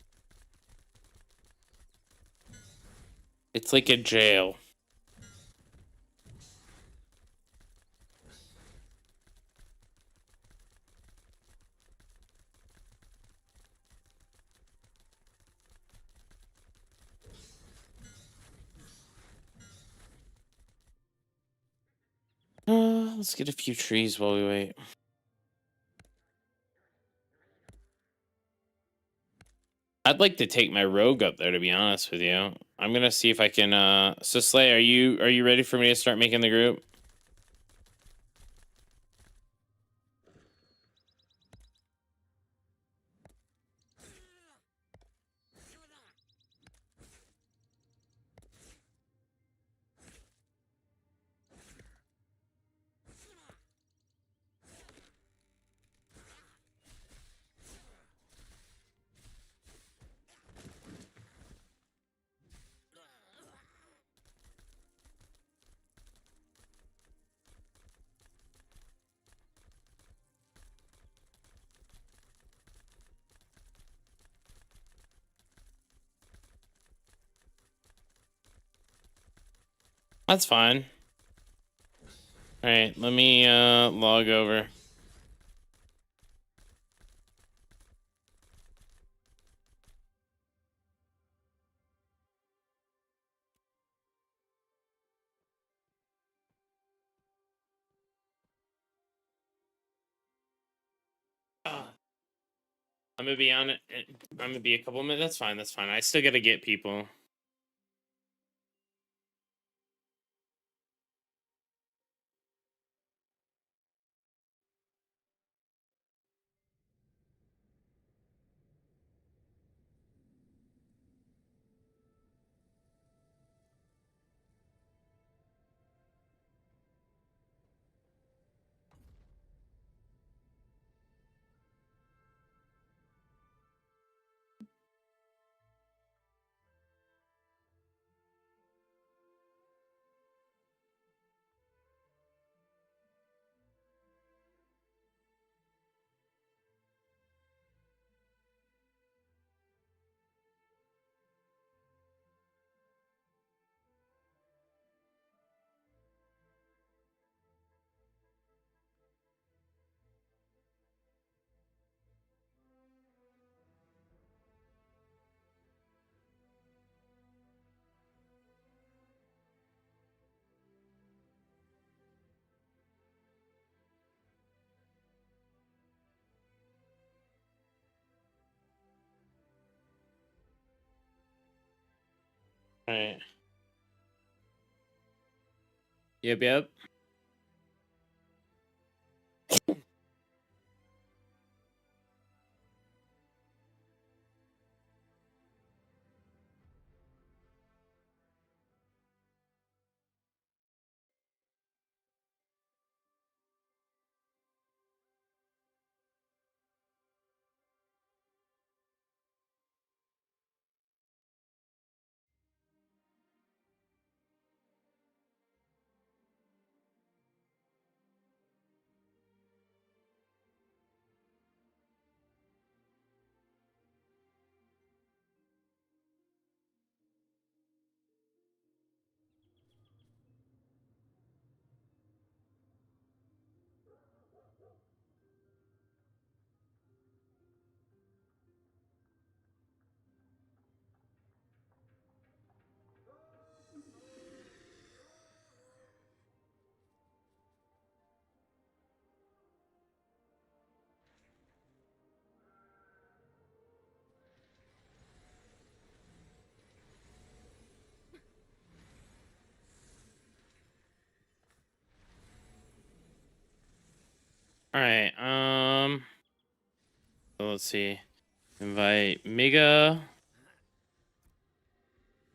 It's like a jail. Let's get a few trees while we wait. I'd like to take my rogue up there, to be honest with you. I'm gonna see if I can so Slay, are you ready for me to start making the group? That's fine. All right, let me log over. I'm gonna be on it. I'm gonna be a couple minutes. That's fine. That's fine. I still gotta get people. All right. Yep. All right. So let's see. Invite Mega.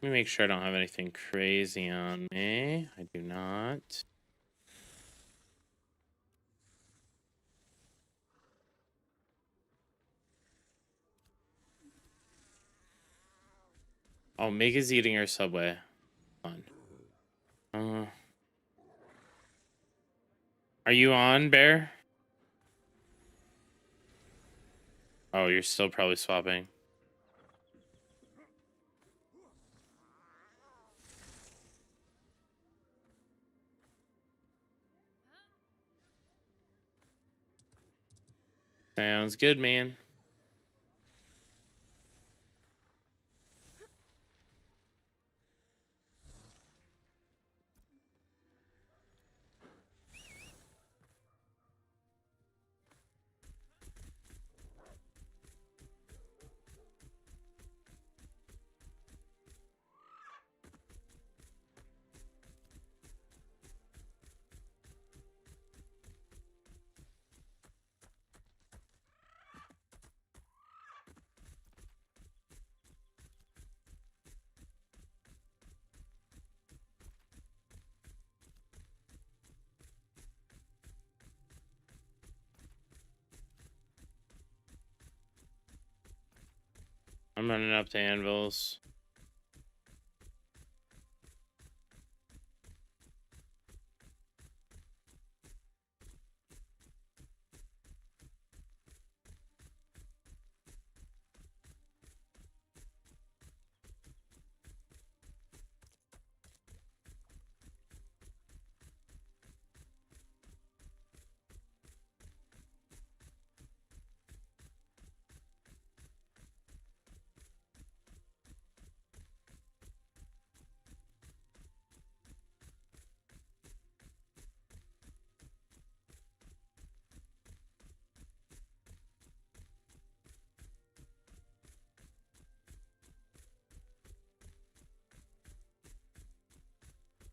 Let me make sure I don't have anything crazy on me. I do not. Oh, Mega's eating her Subway. Fun. Are you on, Bear? Oh, you're still probably swapping. Sounds good, man. I'm running up to anvils.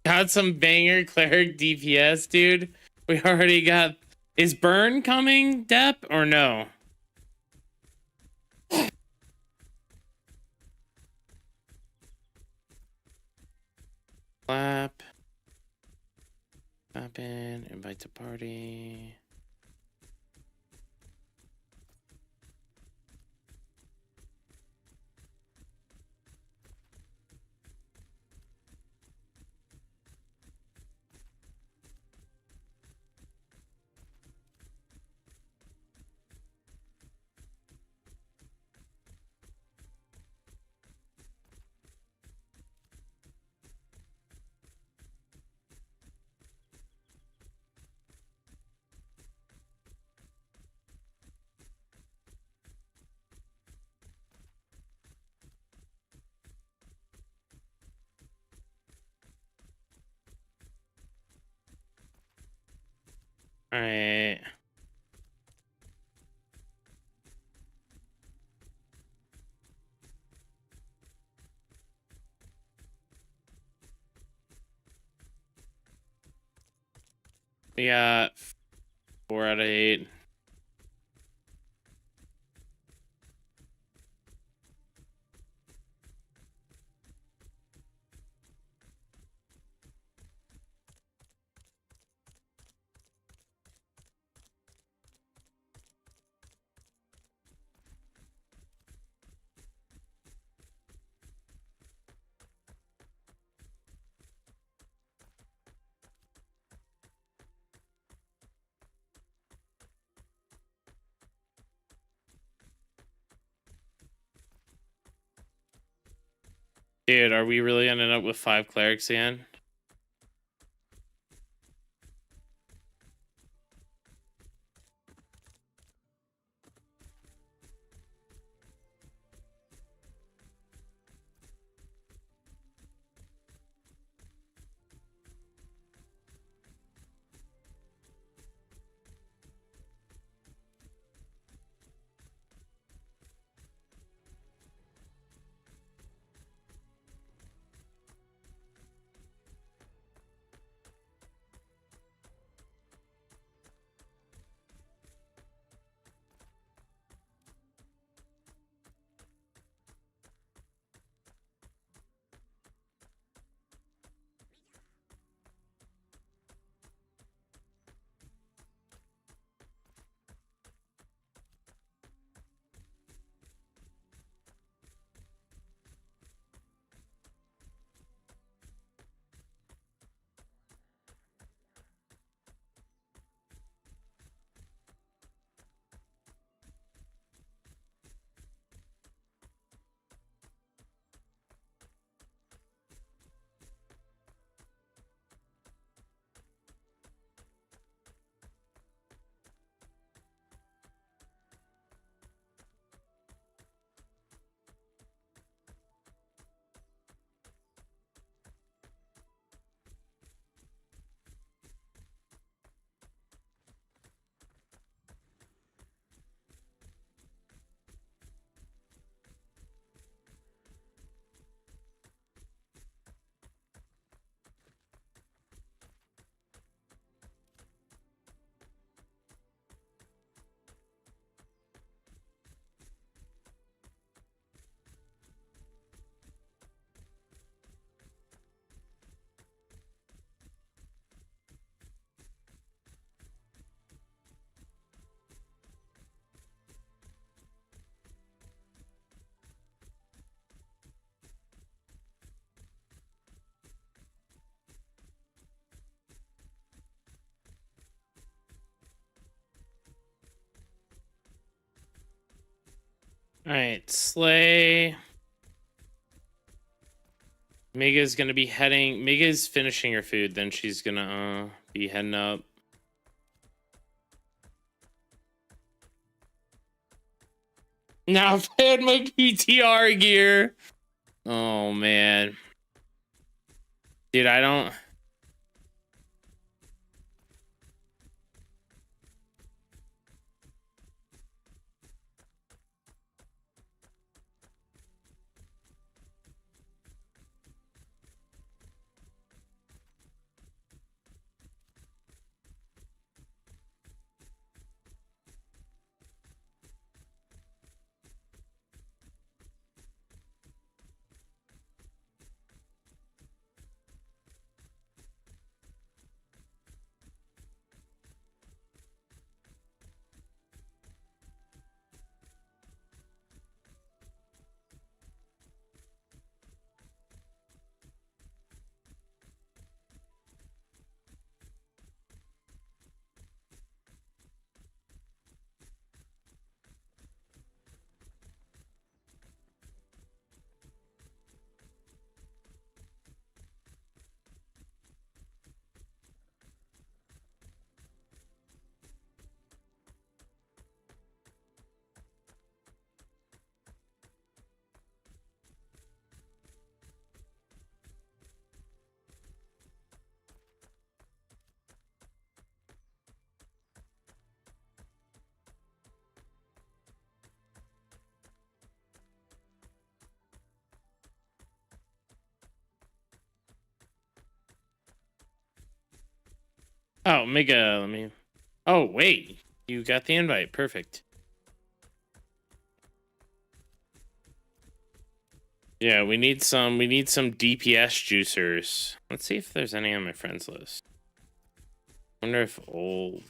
Got some banger cleric DPS, dude. We already got. Is burn coming, Dep, or no? Clap. Clap in. Invite to party. All right. We got 4 out of 8. Dude, are we really ending up with 5 clerics again? All right, Slay. Mega's gonna be heading. Mega's finishing her food, then she's gonna be heading up. Now I've had my PTR gear. Oh man, dude, I don't. Oh, Mega, let me. Oh, wait. You got the invite. Perfect. Yeah, we need some DPS juicers. Let's see if there's any on my friends list. Wonder if old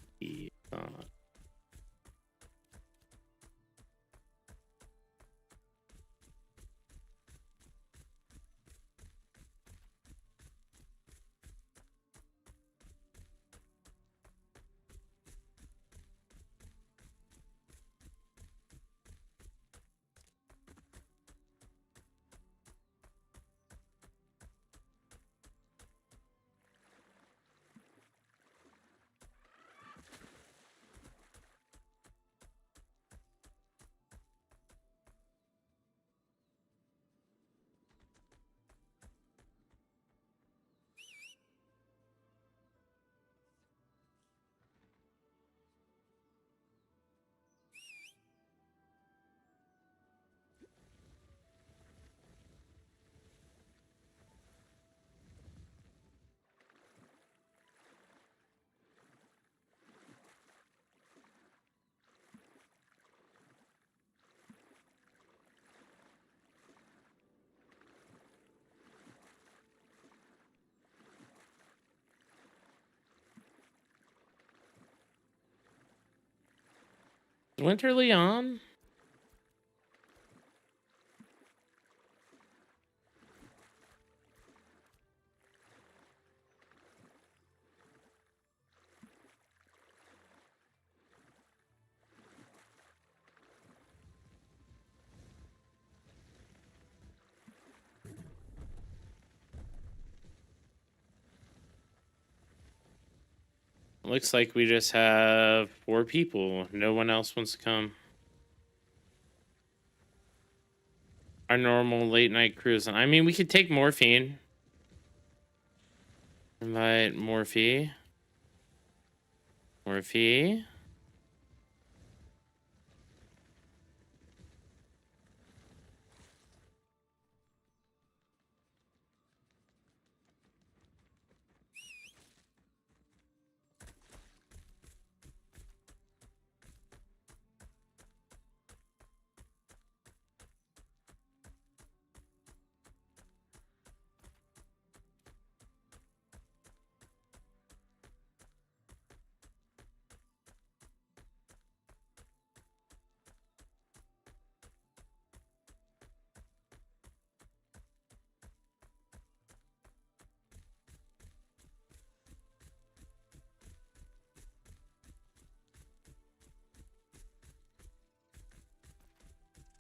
Winterly on? Looks like we just have 4 people. No one else wants to come. Our normal late night cruise. I mean, we could take morphine. Invite Morphe. Morphe.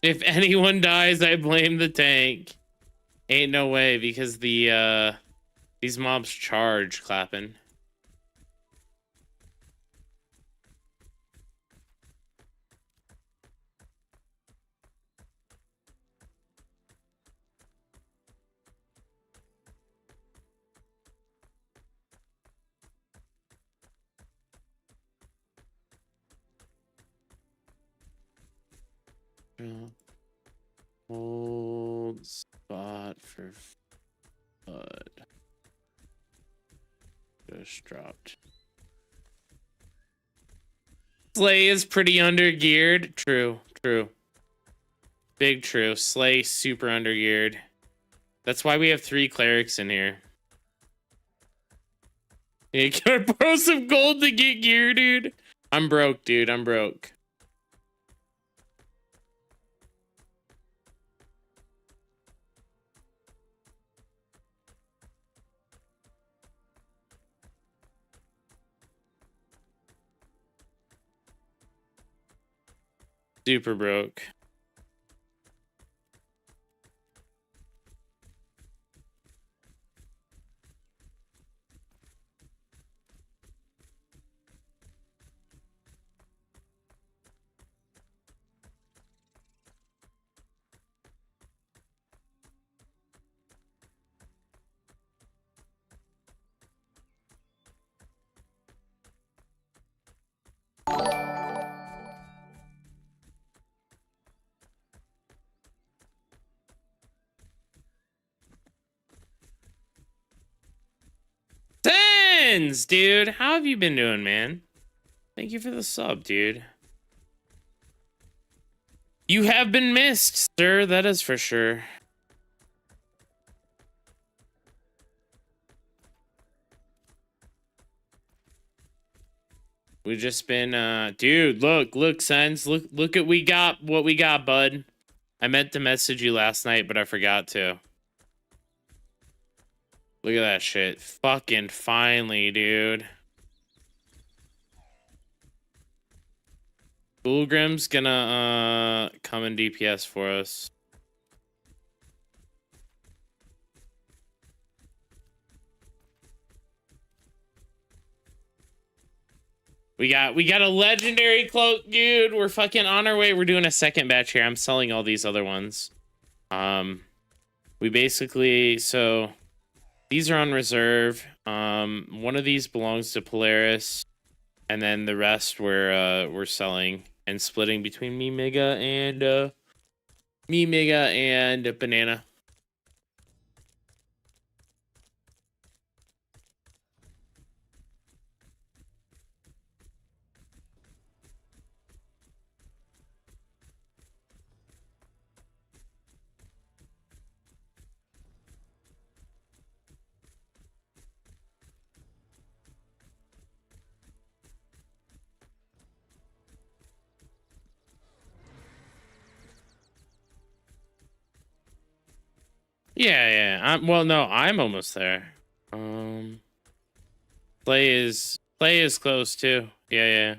If anyone dies, I blame the tank. Ain't no way, because the these mobs charge clapping. Hold spot for FUD. Just dropped. Slay is pretty undergeared. True, true. Big true. Slay super undergeared. That's why we have 3 clerics in here. Yeah, can I borrow some gold to get gear, dude? I'm broke, dude. I'm broke. Super broke. Sens, dude. How have you been doing, man? Thank you for the sub, dude. You have been missed, sir. That is for sure. We've just been, dude, look, Sens. Look at what we got, bud. I meant to message you last night, but I forgot to. Look at that shit. Fucking finally, dude. Ulgrim's gonna come in DPS for us. We got a legendary cloak, dude. We're fucking on our way. We're doing a second batch here. I'm selling all these other ones. We basically, so these are on reserve. One of these belongs to Polaris, and then the rest we're selling and splitting between me, Mega, and Banana. Yeah. Well, no, I'm almost there. Play is close too. Yeah.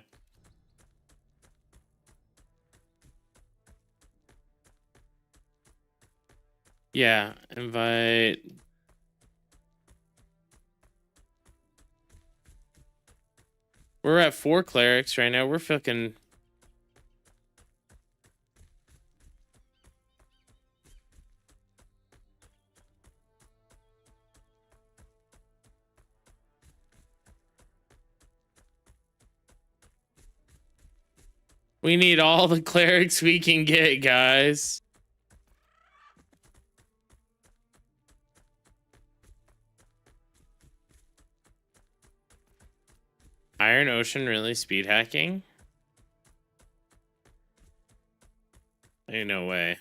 Yeah, invite. We're at 4 clerics right now. We're fucking. We need all the clerics we can get, guys. Iron Ocean really speed hacking? Ain't no way.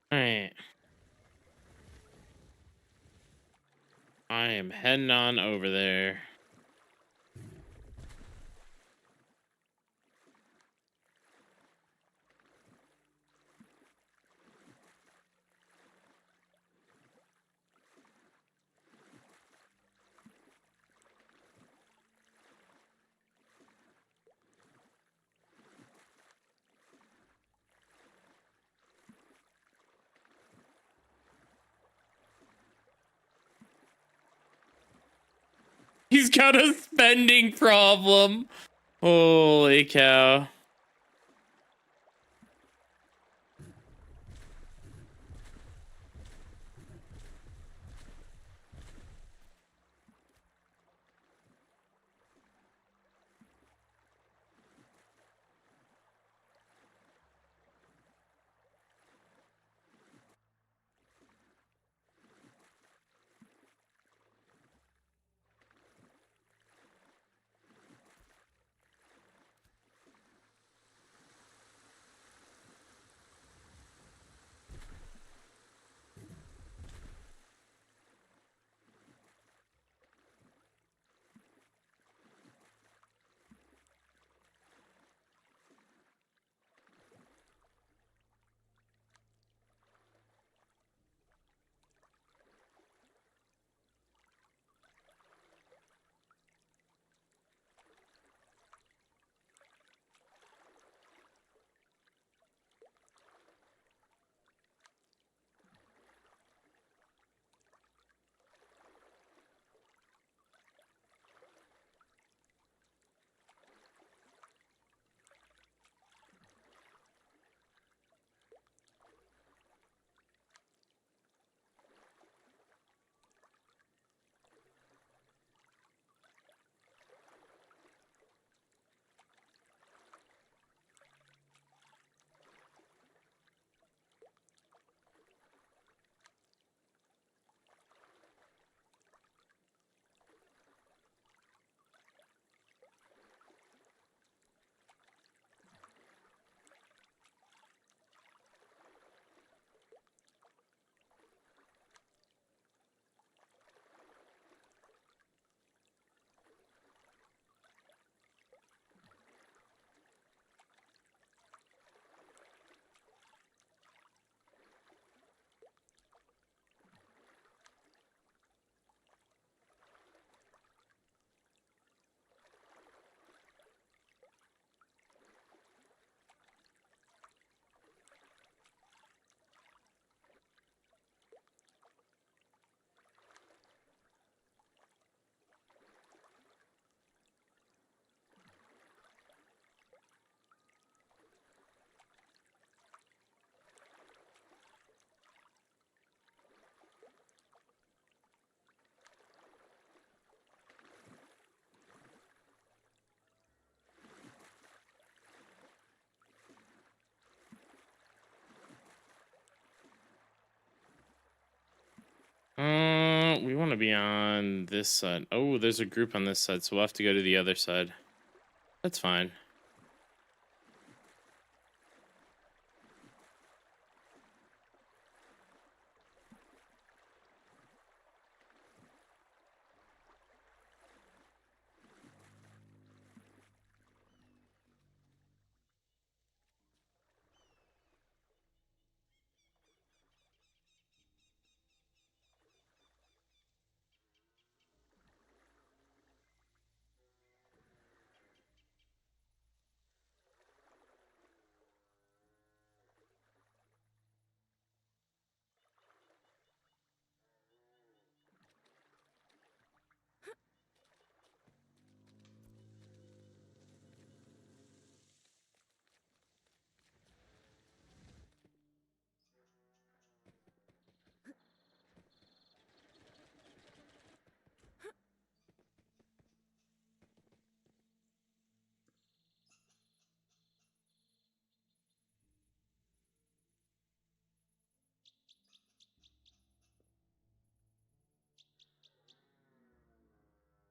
Alright. I am heading on over there. He's got a spending problem. Holy cow. We want to be on this side. Oh, there's a group on this side, so we'll have to go to the other side. That's fine.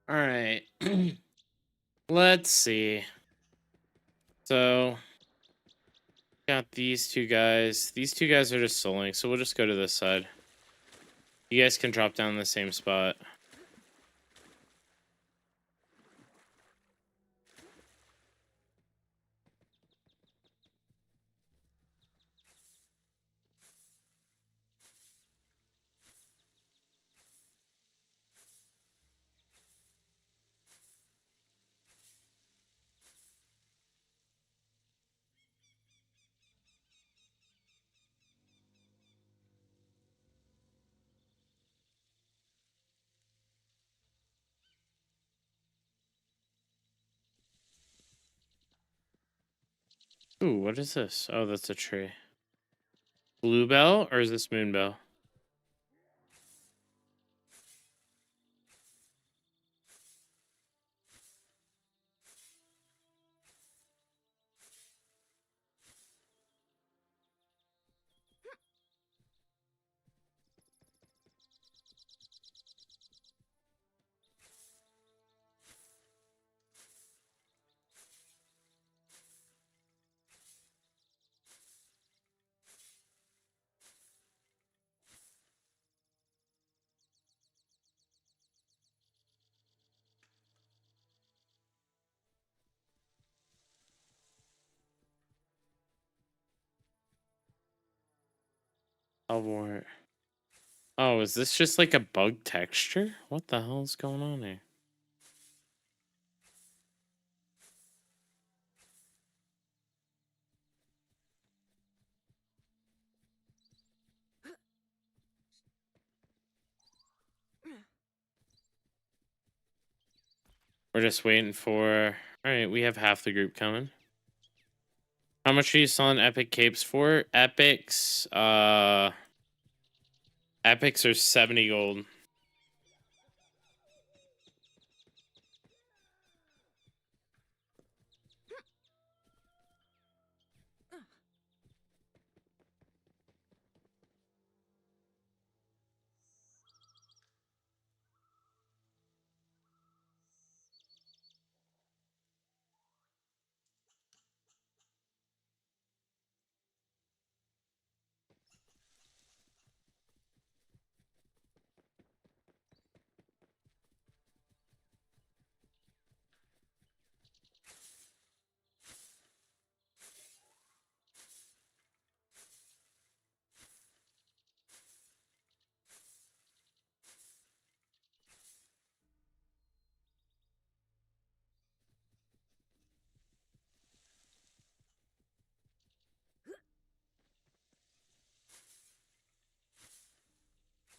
All right. Let's see. So, got these two guys. These two guys are just souling, so we'll just go to this side. You guys can drop down in the same spot. Ooh, what is this? Oh, that's a tree. Bluebell, or is this Moonbell? Salvor. Oh, is this just like a bug texture? What the hell is going on here? We're just waiting for... Alright, we have half the group coming. How much are you selling epic capes for? Epics, epics are 70 gold.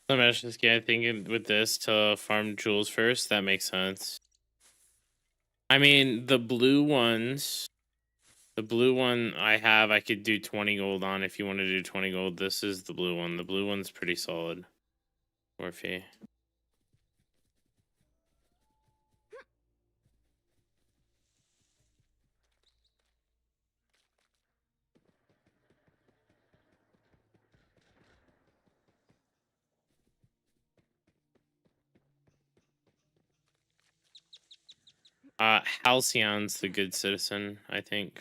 Let me ask this guy thinking with this to farm jewels first. That makes sense. I mean, the blue ones, the blue one I have, I could do 20 gold on if you want to do 20 gold. This is the blue one. The blue one's pretty solid. Morphe. Halcyon's the good citizen, I think.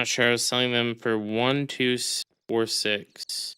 not sure. I was selling them for 1, 2, 4, 6.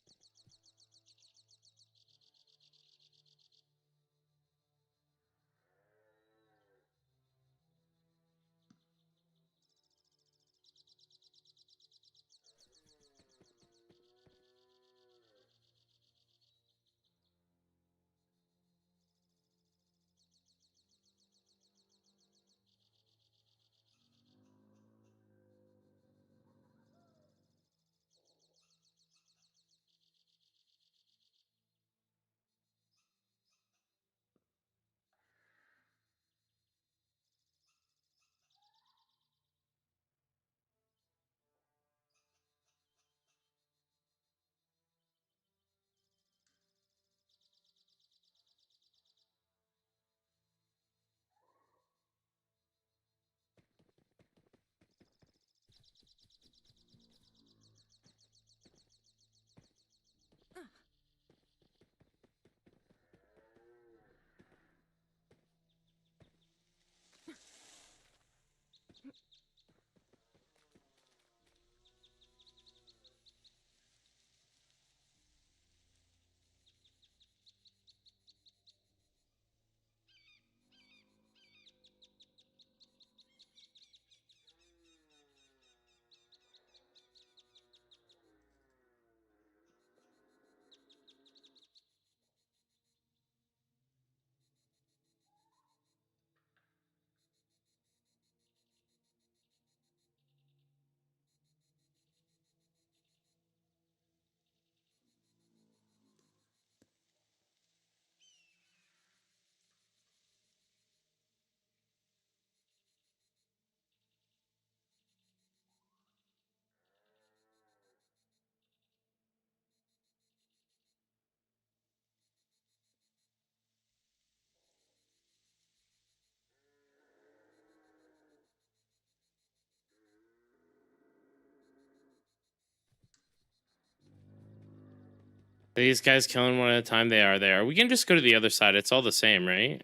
These guys killing one at a time. They are there. We can just go to the other side. It's all the same, right?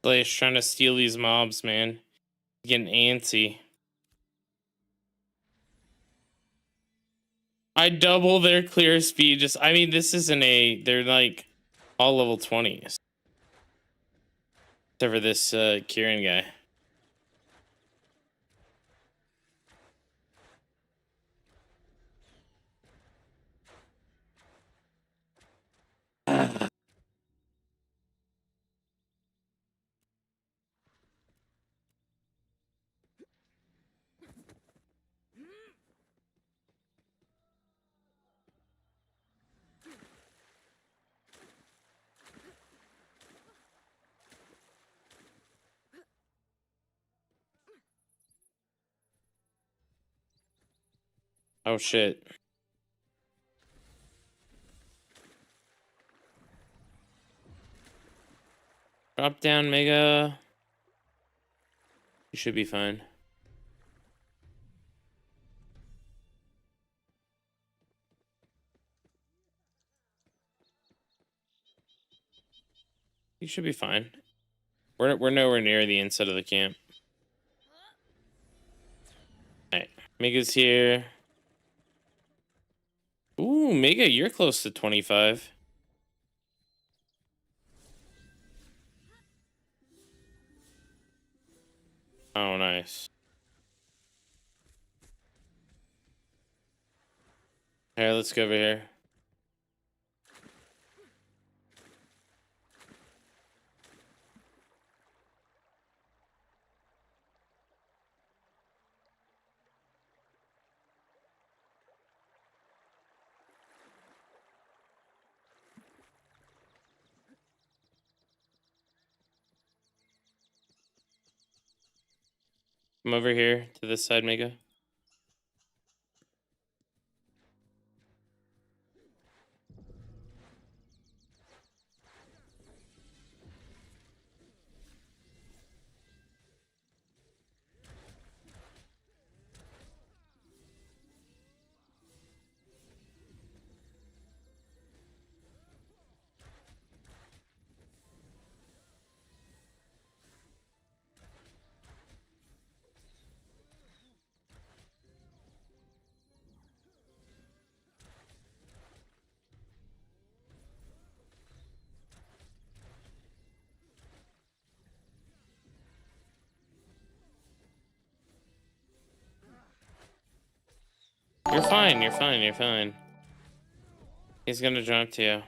Blaze trying to steal these mobs, man. Getting antsy. I double their clear speed. I mean, this isn't they're like all level 20s. Except for this Kieran guy. Oh shit. Drop down, Mega. You should be fine. You should be fine. We're nowhere near the inside of the camp. Alright. Mega's here. Ooh, Mega, you're close to 25. Oh, nice. Alright, let's go over here. Come over here to this side, Mega. You're fine, you're fine, you're fine. He's gonna jump to you.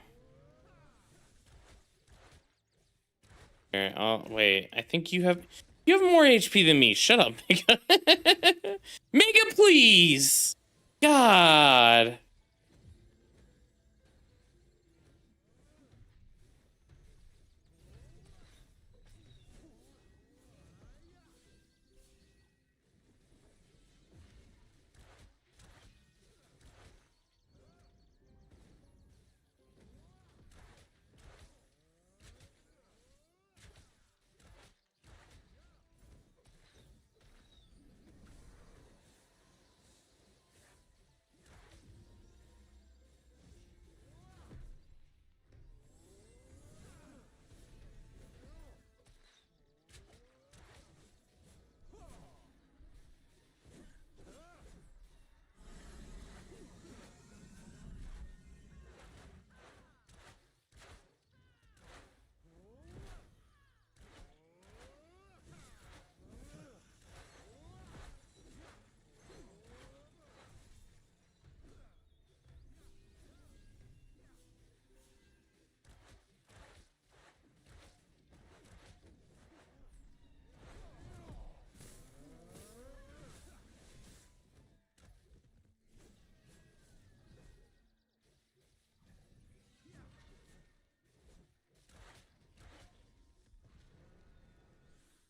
Here, wait. I think you have more HP than me. Shut up, Mega. Mega, please. God.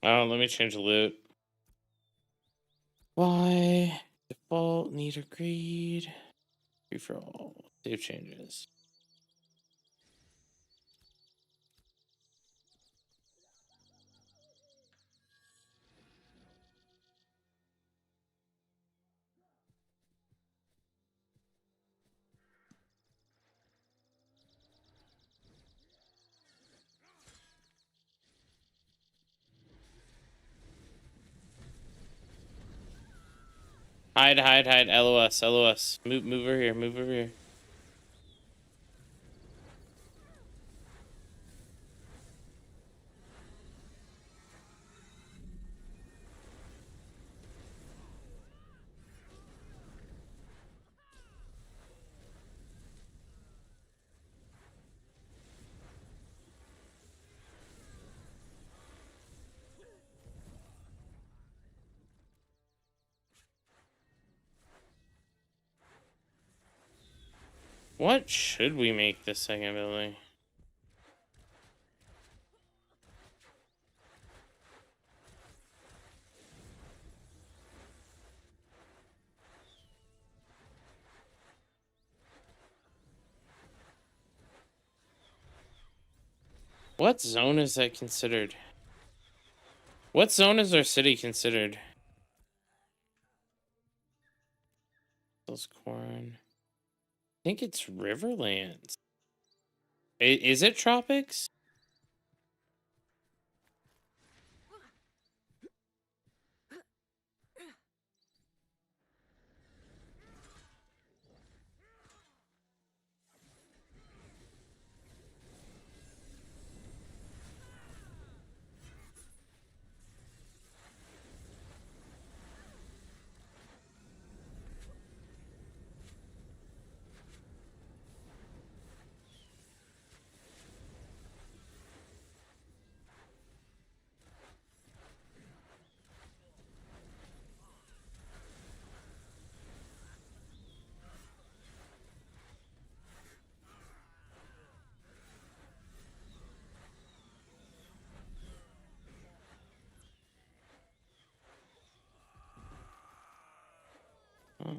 Oh, let me change the loot. Why? Default, need agreed. Free for all. Save changes. Hide, hide, hide. LOS, LOS. Move over here, move over here. What should we make this second building? What zone is that considered? What zone is our city considered? Those corn. I think it's Riverlands. Is it tropics? Oh.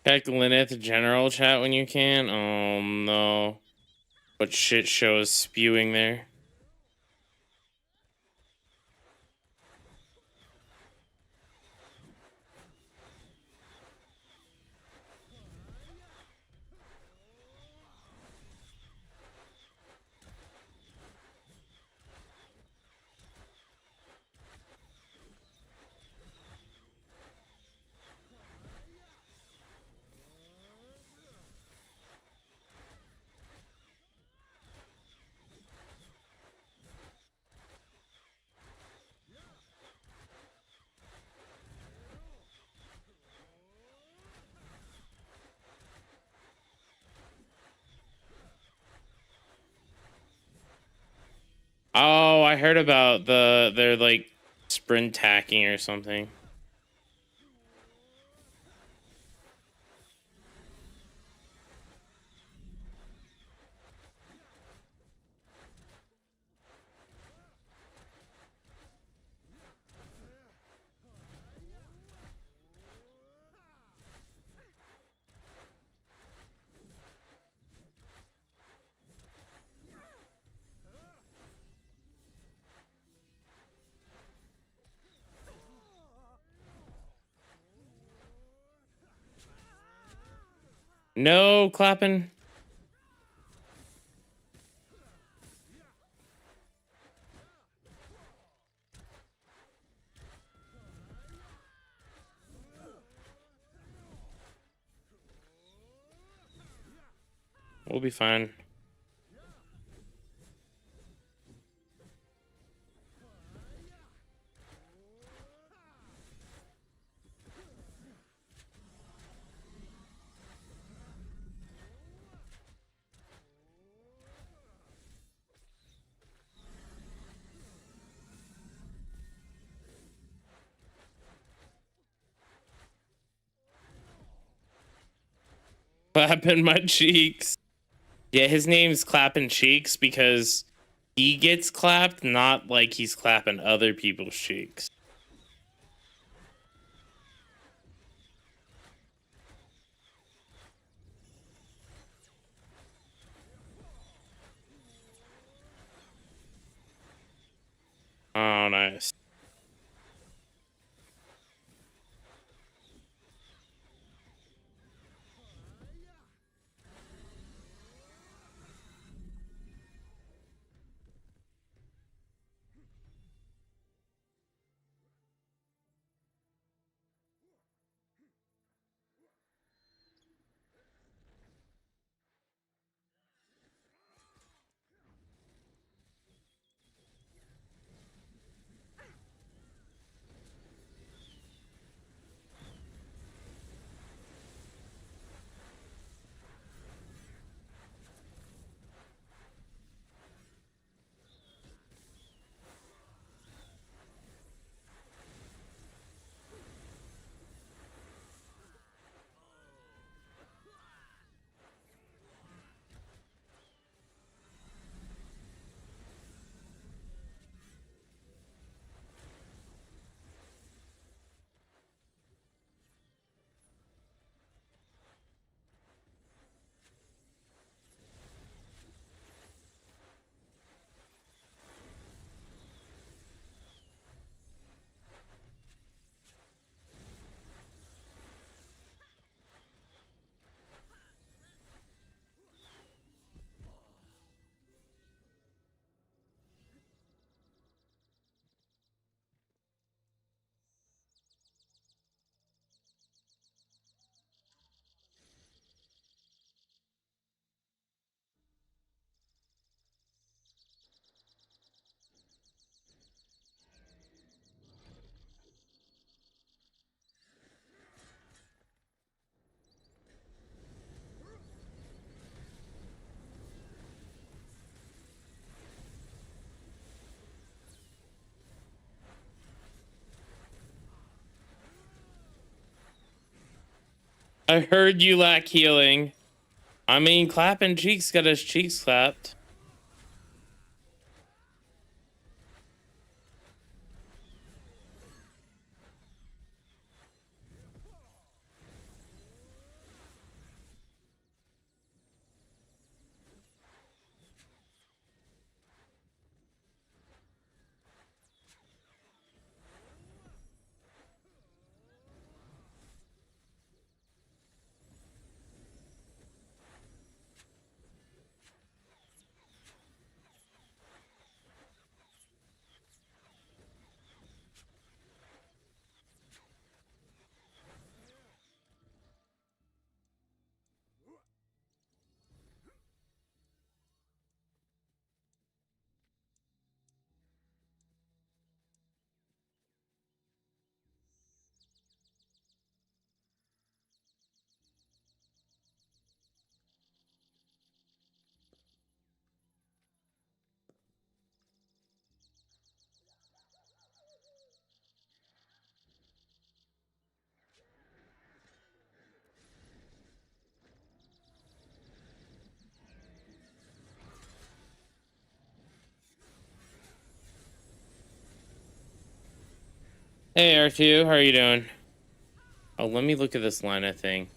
Check Lineth general chat when you can. Oh no. What shit show is spewing there? Oh, I heard about they're like sprint tacking or something. No clapping. We'll be fine. Clapping my cheeks. Yeah, his name's Clapping Cheeks because he gets clapped, not like he's clapping other people's cheeks. Oh, nice. I heard you lack healing. I mean, clapping cheeks got his cheeks clapped. Hey, R2, how are you doing? Oh, let me look at this line of thing.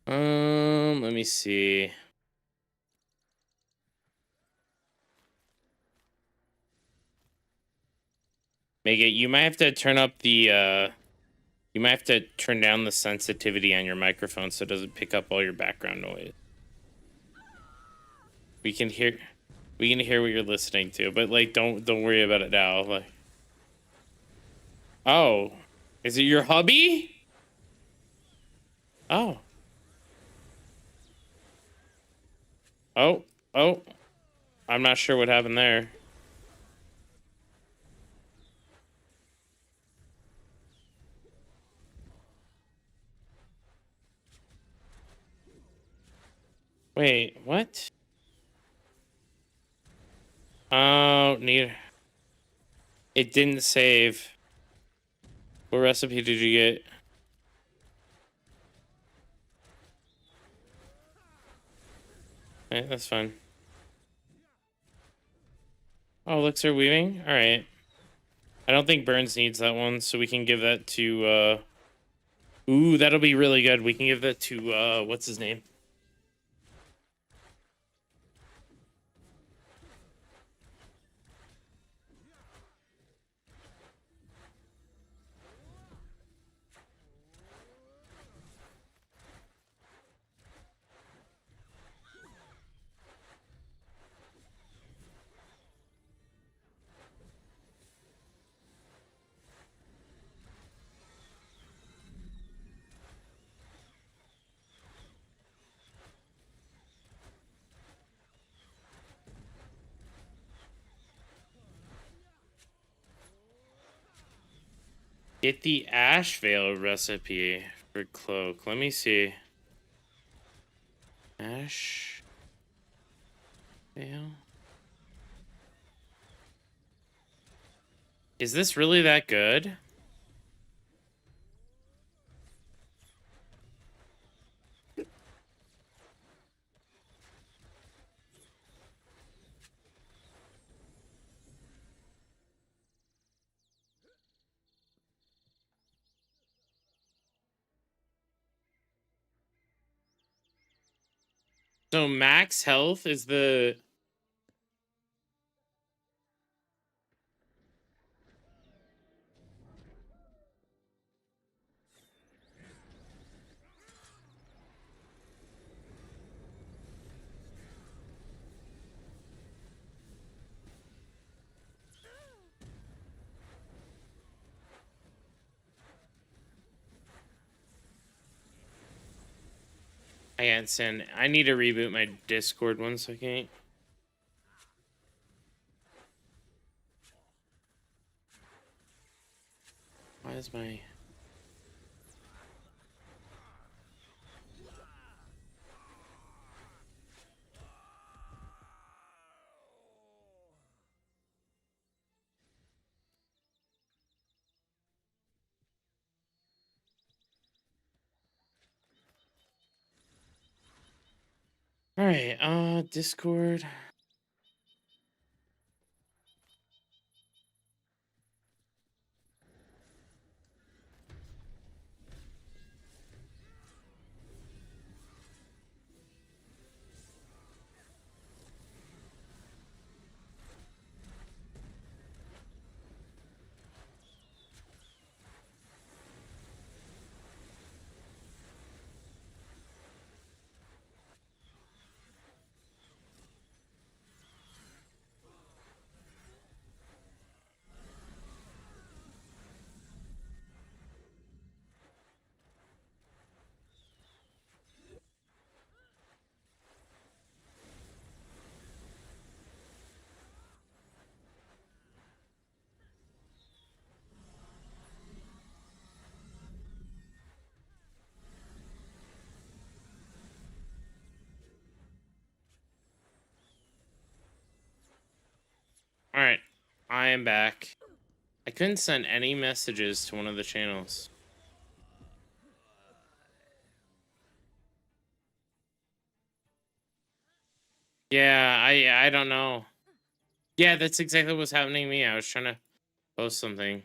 Let me see. Make it. You might have to turn up the. You might have to turn down the sensitivity on your microphone so it doesn't pick up all your background noise. We can hear. We can hear what you're listening to, but like, don't worry about it now. Like, oh, is it your hubby? Oh. Oh. Oh. I'm not sure what happened there. Wait, what? Oh, neither. It didn't save. What recipe did you get? Alright, that's fine. Oh, elixir weaving? Alright. I don't think Burns needs that one, so we can give that to, Ooh, that'll be really good. We can give that to, what's his name? Get the Ash Veil recipe for cloak. Let me see. Ash Veil. Is this really that good? So max health is the... I can't send. I need to reboot my Discord 1 second. Why is my... All right, Discord. All right, I am back. I couldn't send any messages to one of the channels. Yeah, I don't know. Yeah, that's exactly what's happening to me. I was trying to post something.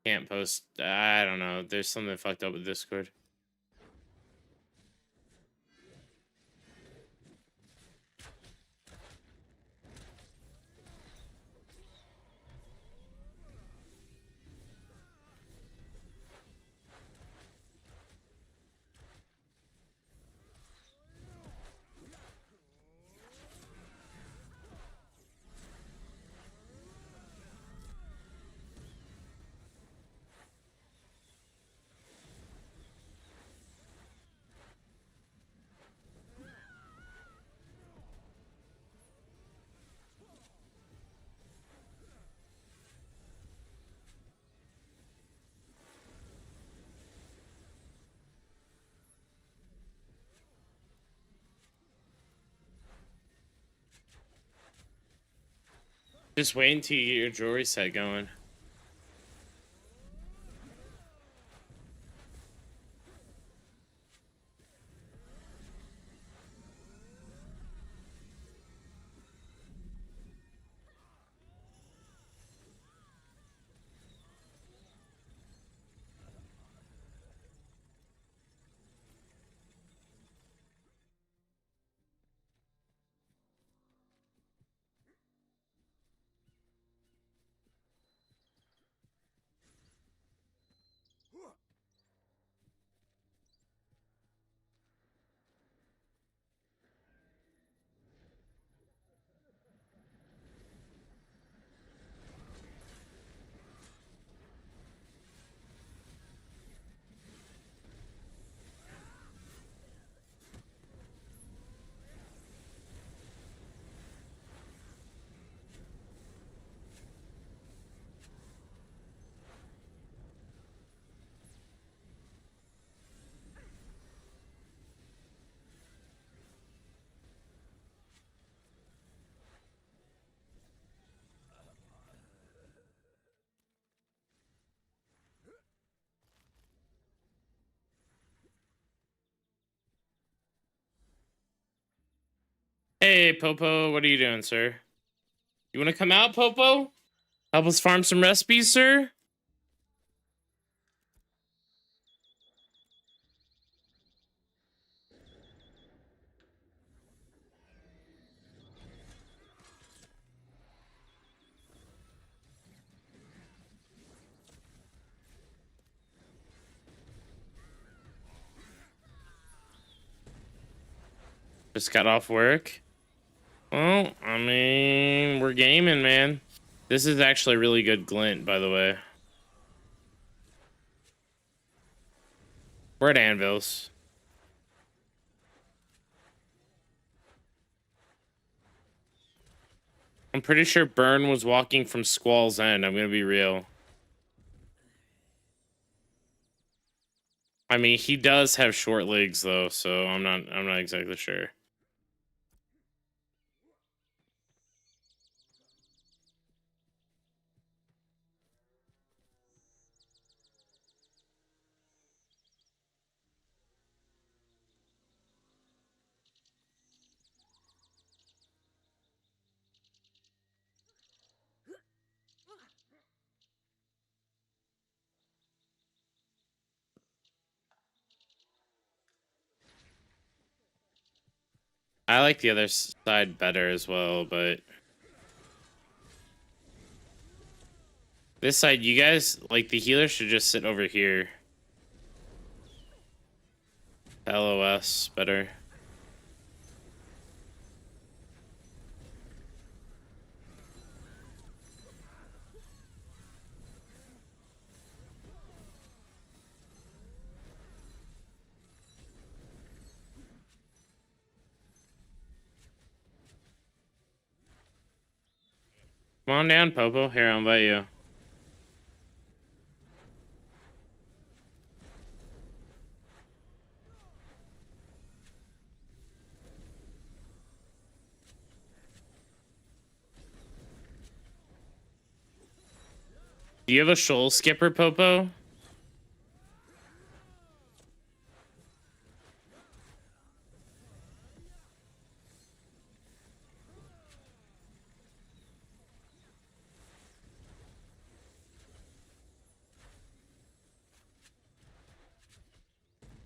Can't post. I don't know. There's something fucked up with Discord. Just wait until you get your jewelry set going. Hey, Popo, what are you doing, sir? You want to come out, Popo? Help us farm some recipes, sir? Just got off work. Well, I mean, we're gaming, man. This is actually a really good glint, by the way. We're at Anvils. I'm pretty sure Burn was walking from Squall's End. I'm gonna be real. I mean, he does have short legs though, so I'm not exactly sure. I like the other side better as well, but this side, you guys, like, the healer should just sit over here. LOS better. Come on down, Popo. Here, I'll invite you. Do you have a shoal skipper, Popo?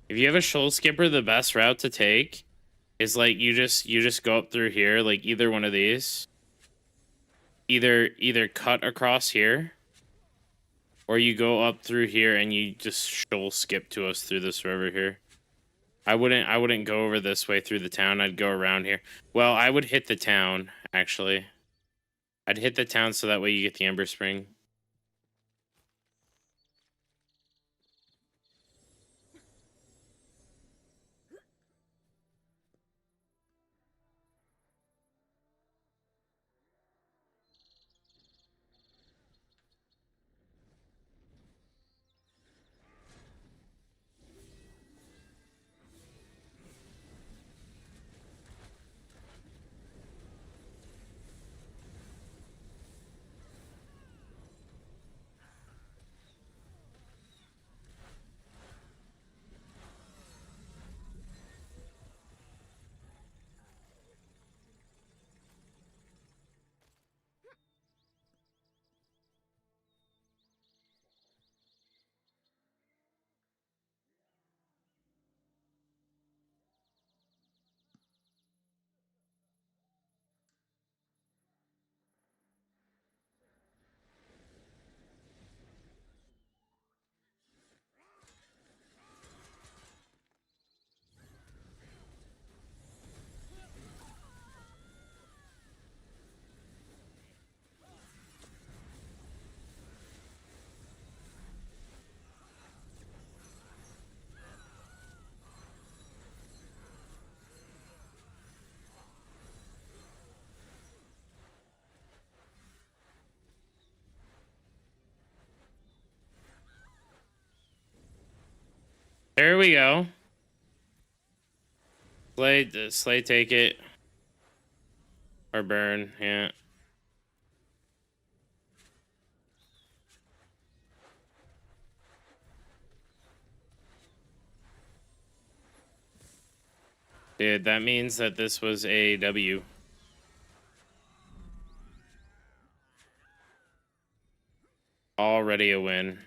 If you have a shoal skipper, the best route to take is like you just go up through here, like either one of these. Either cut across here, or you go up through here and you just shoal skip to us through this river here. I wouldn't go over this way through the town. I'd go around here. Well, I would hit the town, actually. I'd hit the town so that way you get the Ember Spring. There we go. Slay, take it. Or burn, yeah. Dude, that means that this was a W. Already a win.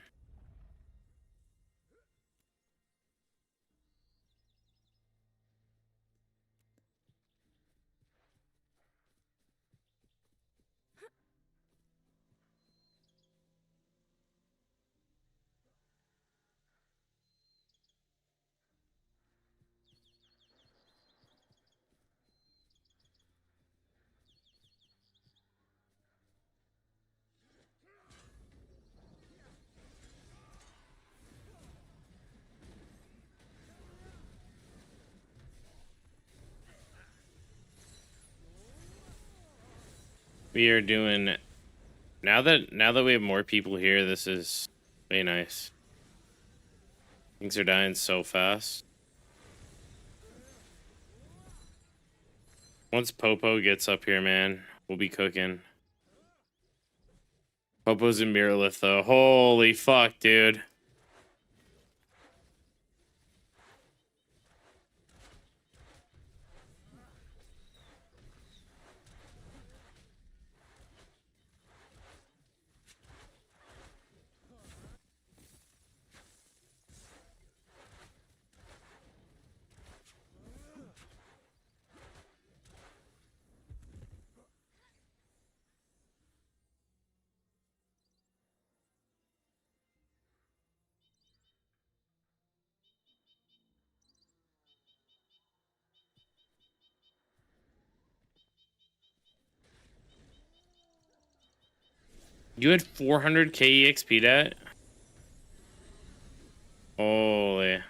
We are doing now that we have more people here, this is way nice. Things are dying so fast. Once Popo gets up here, man, we'll be cooking. Popo's in Mirrorlith though. Holy fuck, dude. You had 400k EXP dat? Holy.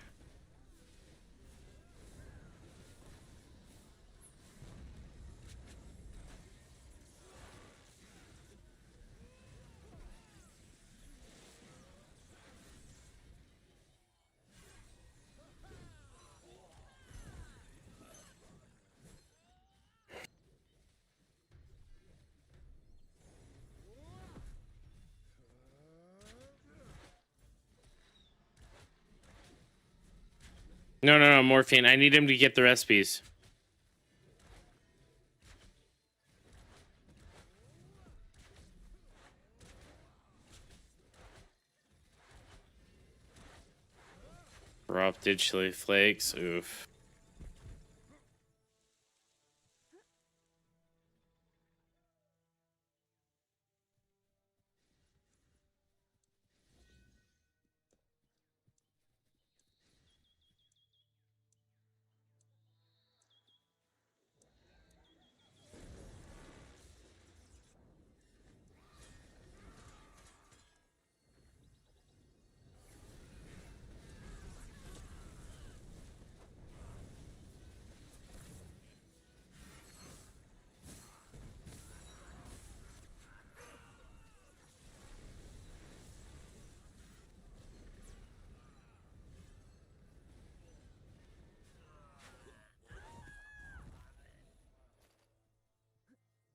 No, Morphine. I need him to get the recipes. Drop chili flakes. Oof.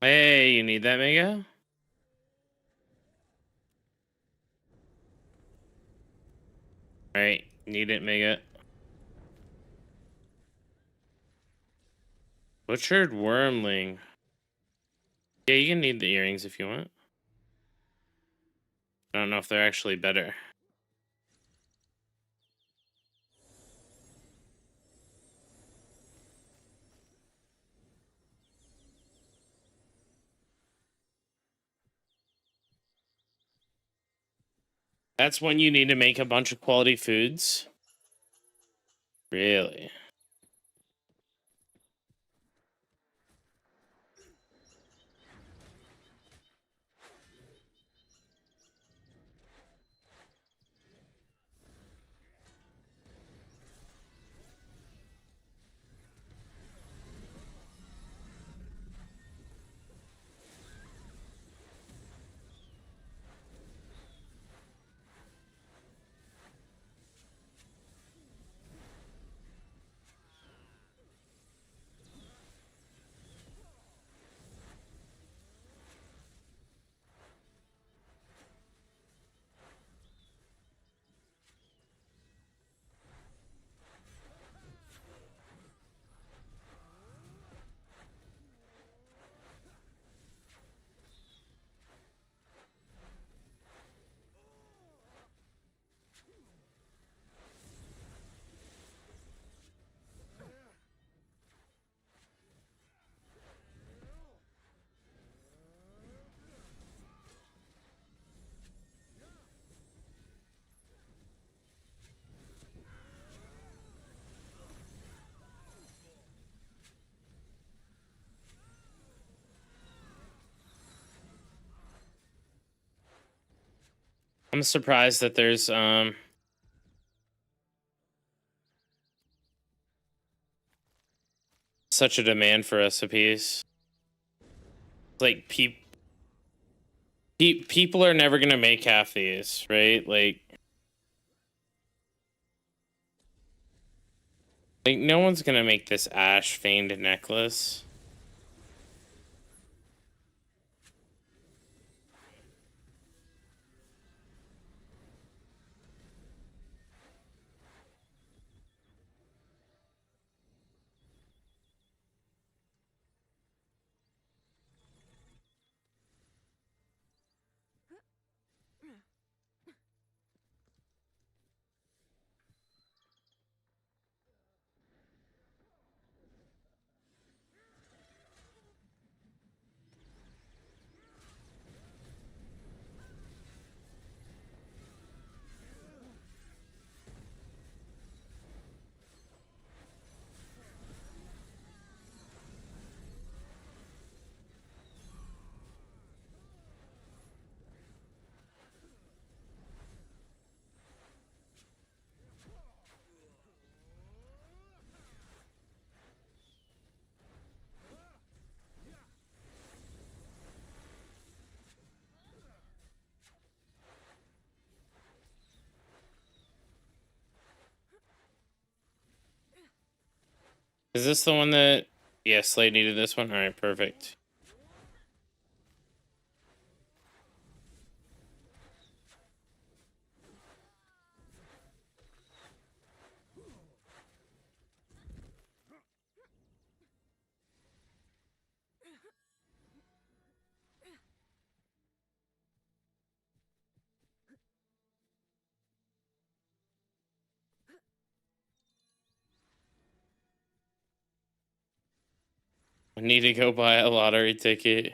Hey, you need that, Mega? Alright, need it, Mega. Butchered Wormling. Yeah, you can need the earrings if you want. I don't know if they're actually better. That's when you need to make a bunch of quality foods. Really? I'm surprised that there's such a demand for recipes. Like People are never gonna make half these, right? Like no one's gonna make this ash veined necklace. Is this the one that... Yeah, Slade needed this one? Alright, perfect. I need to go buy a lottery ticket.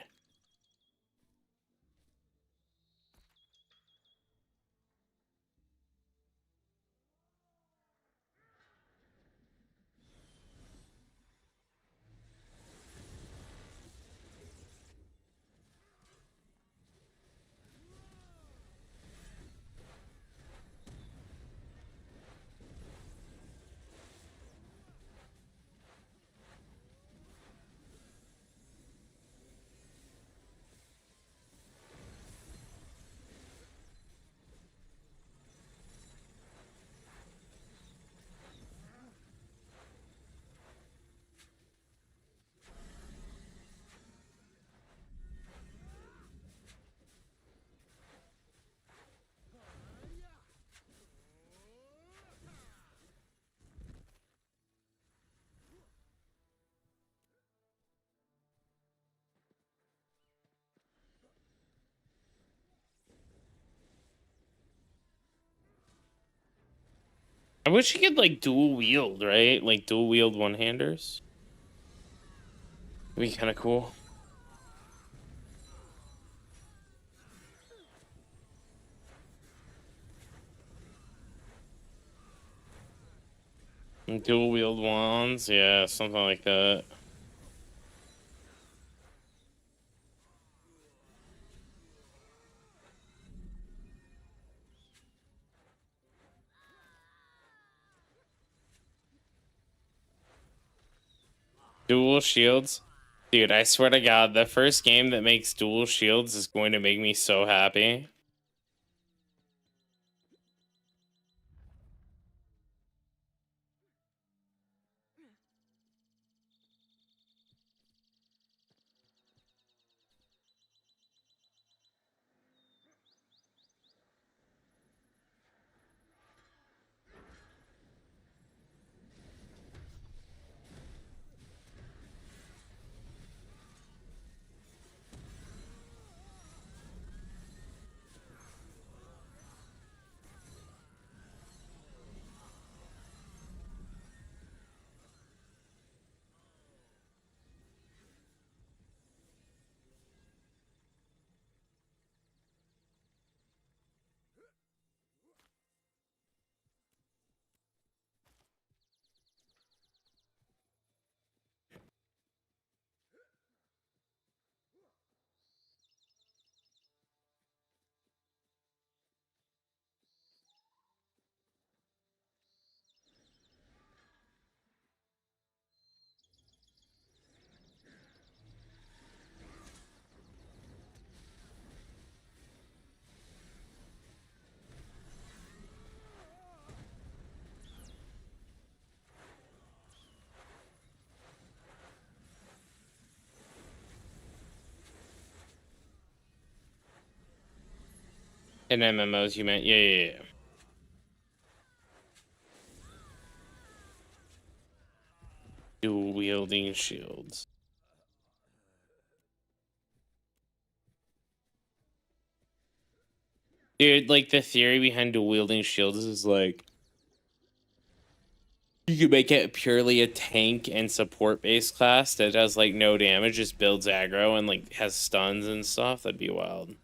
I wish you could, like, dual wield, right? Like, dual wield one-handers. Would be kind of cool. Dual wield wands, yeah, something like that. Dual shields. Dude, I swear to God, the first game that makes dual shields is going to make me so happy. In MMOs, you meant? Yeah. Dual wielding shields. Dude, like the theory behind dual wielding shields is like you could make it purely a tank and support based class that does like no damage, just builds aggro and like has stuns and stuff. That'd be wild.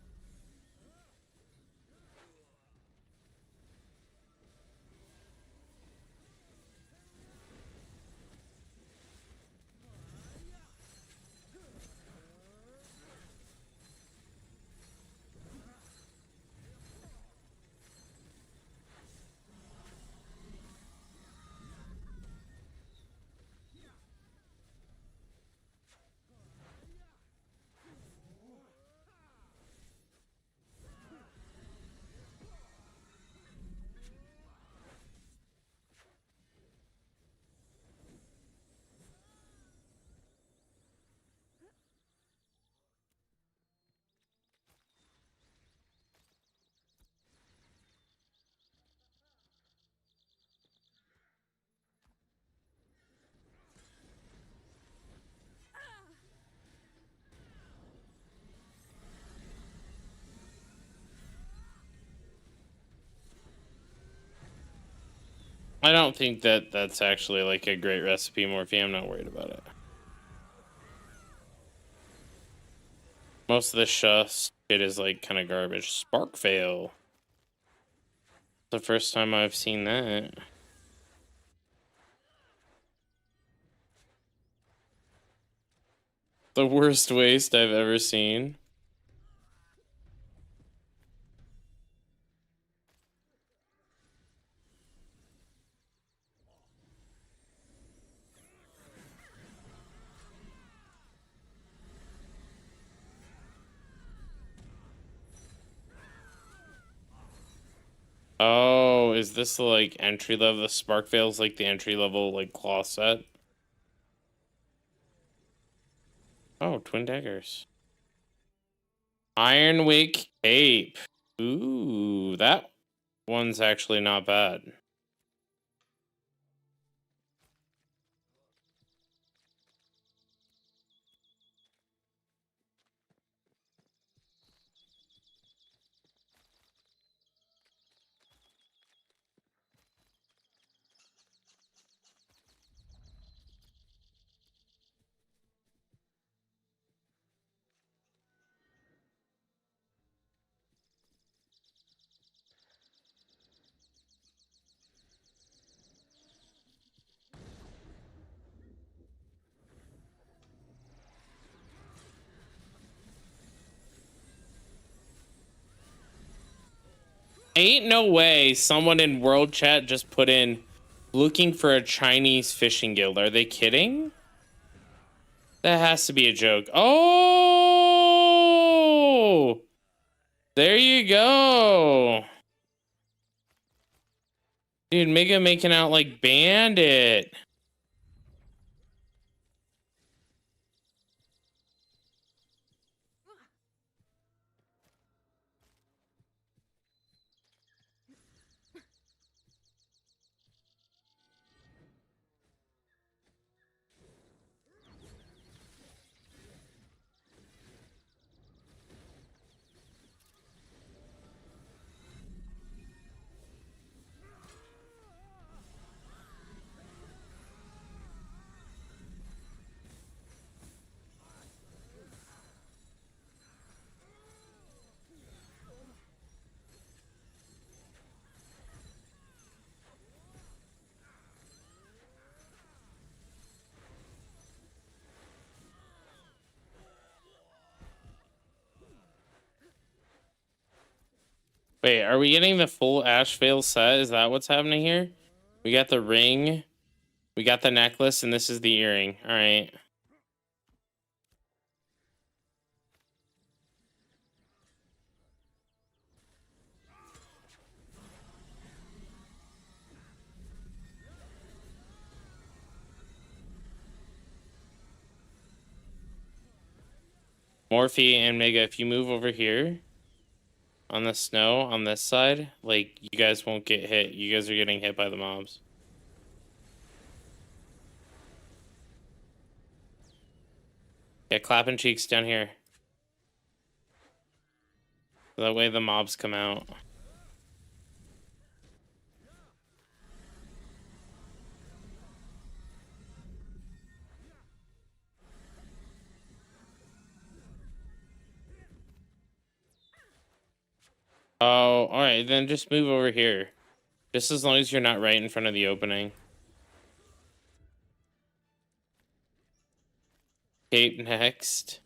I don't think that that's actually like a great recipe, Morphe. I'm not worried about it. Most of the shit is like kind of garbage. Spark fail. The first time I've seen that. The worst waste I've ever seen. Oh, is this the like entry level? The Spark Veil's like the entry level like claw set. Oh, twin daggers. Iron Wake Cape. Ooh, that one's actually not bad. Ain't no way someone in world chat just put in looking for a Chinese fishing guild. Are they kidding? That has to be a joke. Oh, there you go. Dude, Mega making out like Bandit. Wait, are we getting the full Ash Veil set? Is that what's happening here? We got the ring, we got the necklace, and this is the earring. All right. Morphe and Mega, if you move over here, on the snow on this side, like, you guys won't get hit. You guys are getting hit by the mobs. Yeah, clapping cheeks down here. That way the mobs come out. Oh, alright, then just move over here. Just as long as you're not right in front of the opening. Cape next.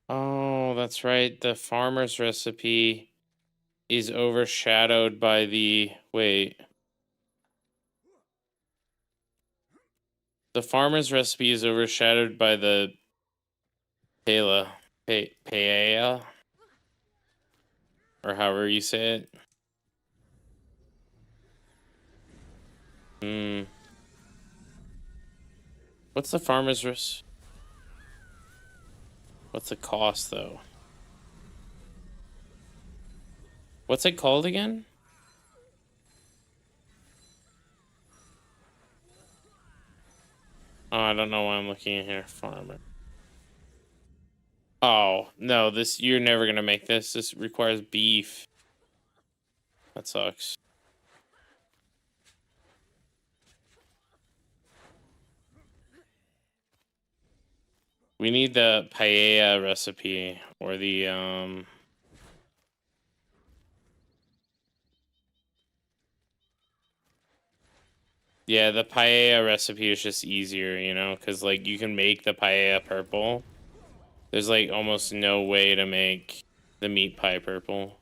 Oh, that's right. The farmer's recipe is overshadowed by the... Wait. The farmer's recipe is overshadowed by the... Paella? Or however you say it. Hmm. What's the farmer's recipe? What's the cost, though? What's it called again? Oh, I don't know why I'm looking in here. Farmer. Oh, no, this... You're never gonna make this. This requires beef. That sucks. We need the paella recipe. Or the, Yeah, the paella recipe is just easier, you know? Because, like, you can make the paella purple. There's, like, almost no way to make the meat pie purple.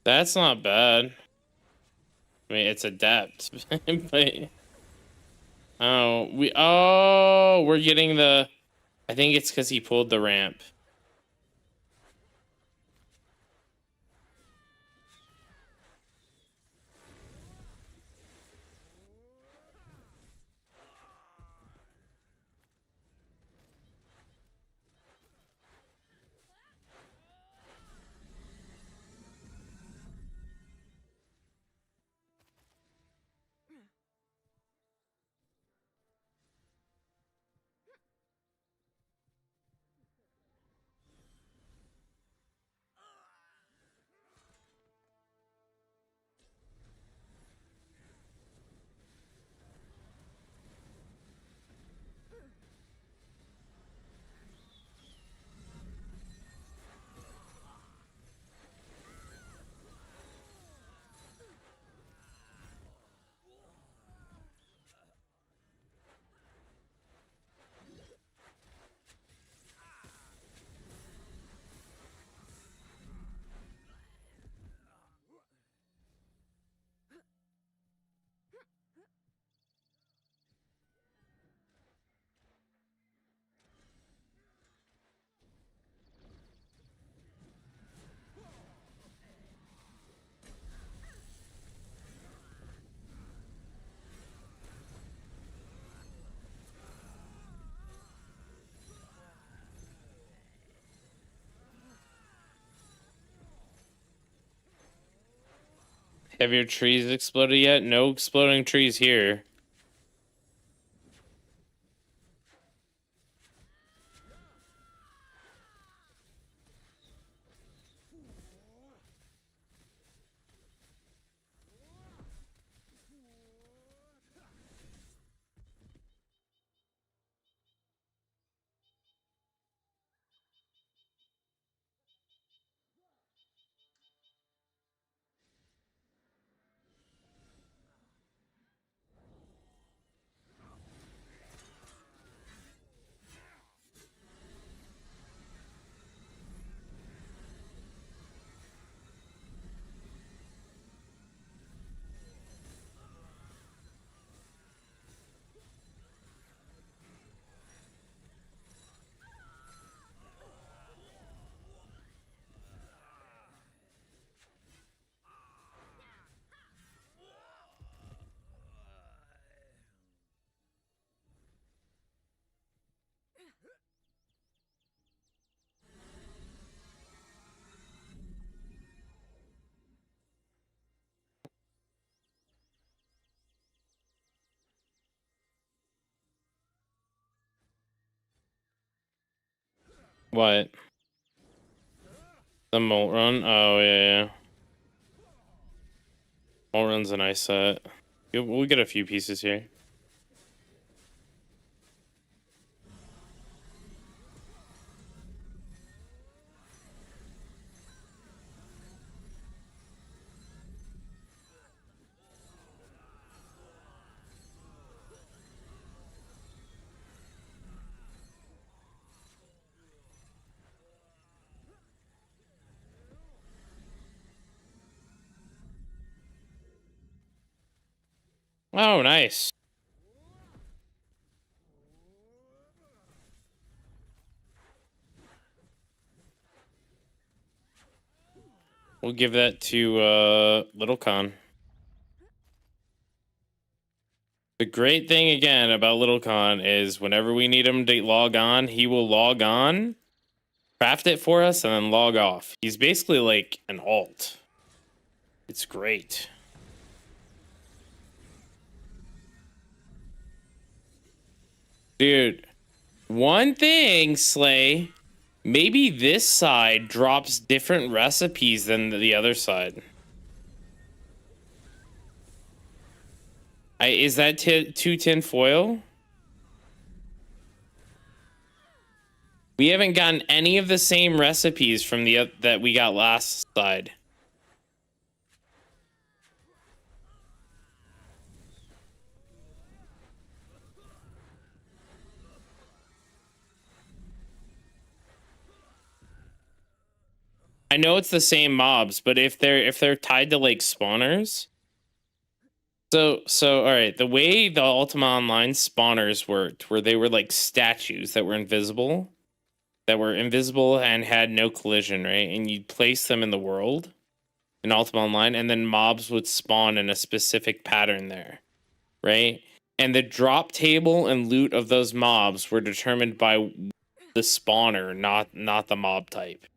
That's not bad. I mean, it's adept. But... Oh, we're getting the... I think it's because he pulled the ramp. Have your trees exploded yet? No exploding trees here. What? The Molt Run? Oh, yeah. Molt Run's a nice set. We'll get a few pieces here. Oh, nice. We'll give that to Little Con. The great thing again about Little Con is whenever we need him to log on, he will log on, craft it for us, and then log off. He's basically like an alt. It's great. Dude, one thing, Slay, maybe this side drops different recipes than the other side. Is that 2 tin foil? We haven't gotten any of the same recipes from the that we got last side. I know it's the same mobs, but if they're tied to like spawners. So all right, the way the Ultima Online spawners worked, where they were like statues that were invisible and had no collision, right? And you'd place them in the world in Ultima Online, and then mobs would spawn in a specific pattern there, right? And the drop table and loot of those mobs were determined by the spawner, not the mob type.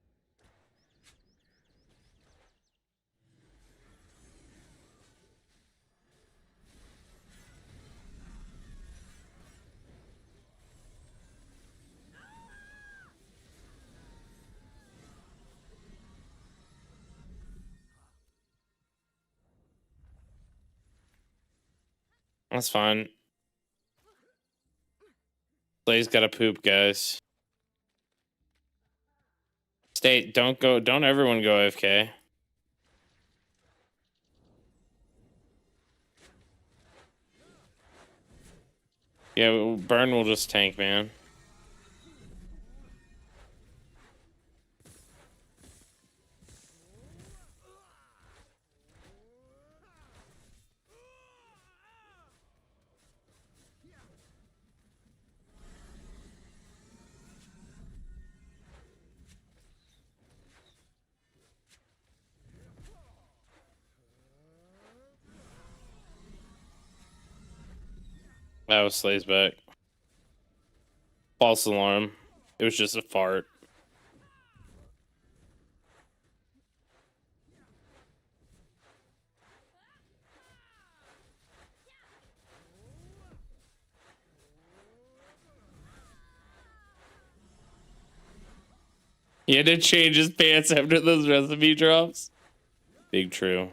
That's fine. Slay's gotta poop, guys. Don't everyone go AFK. Yeah, Burn will just tank, man. That was Slay's back. False alarm. It was just a fart. He had to change his pants after those recipe drops. Big true.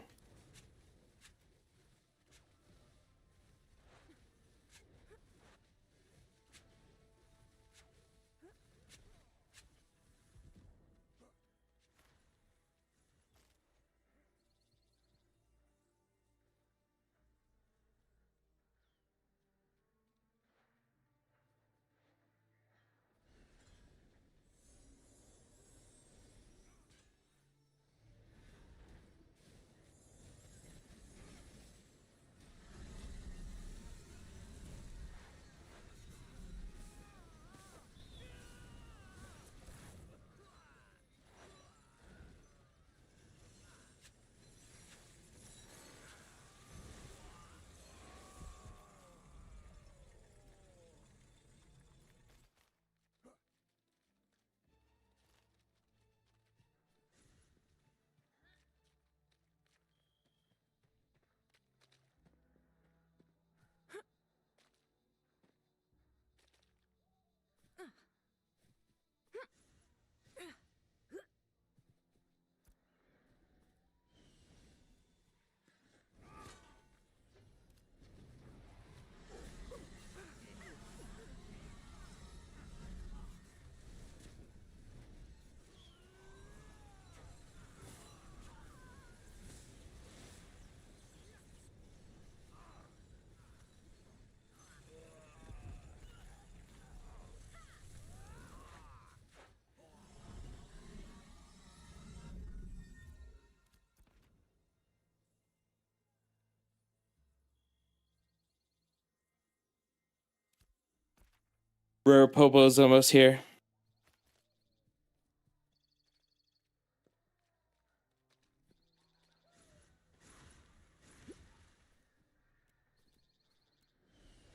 Rare Popo's almost here.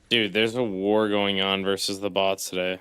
Dude, there's a war going on versus the bots today.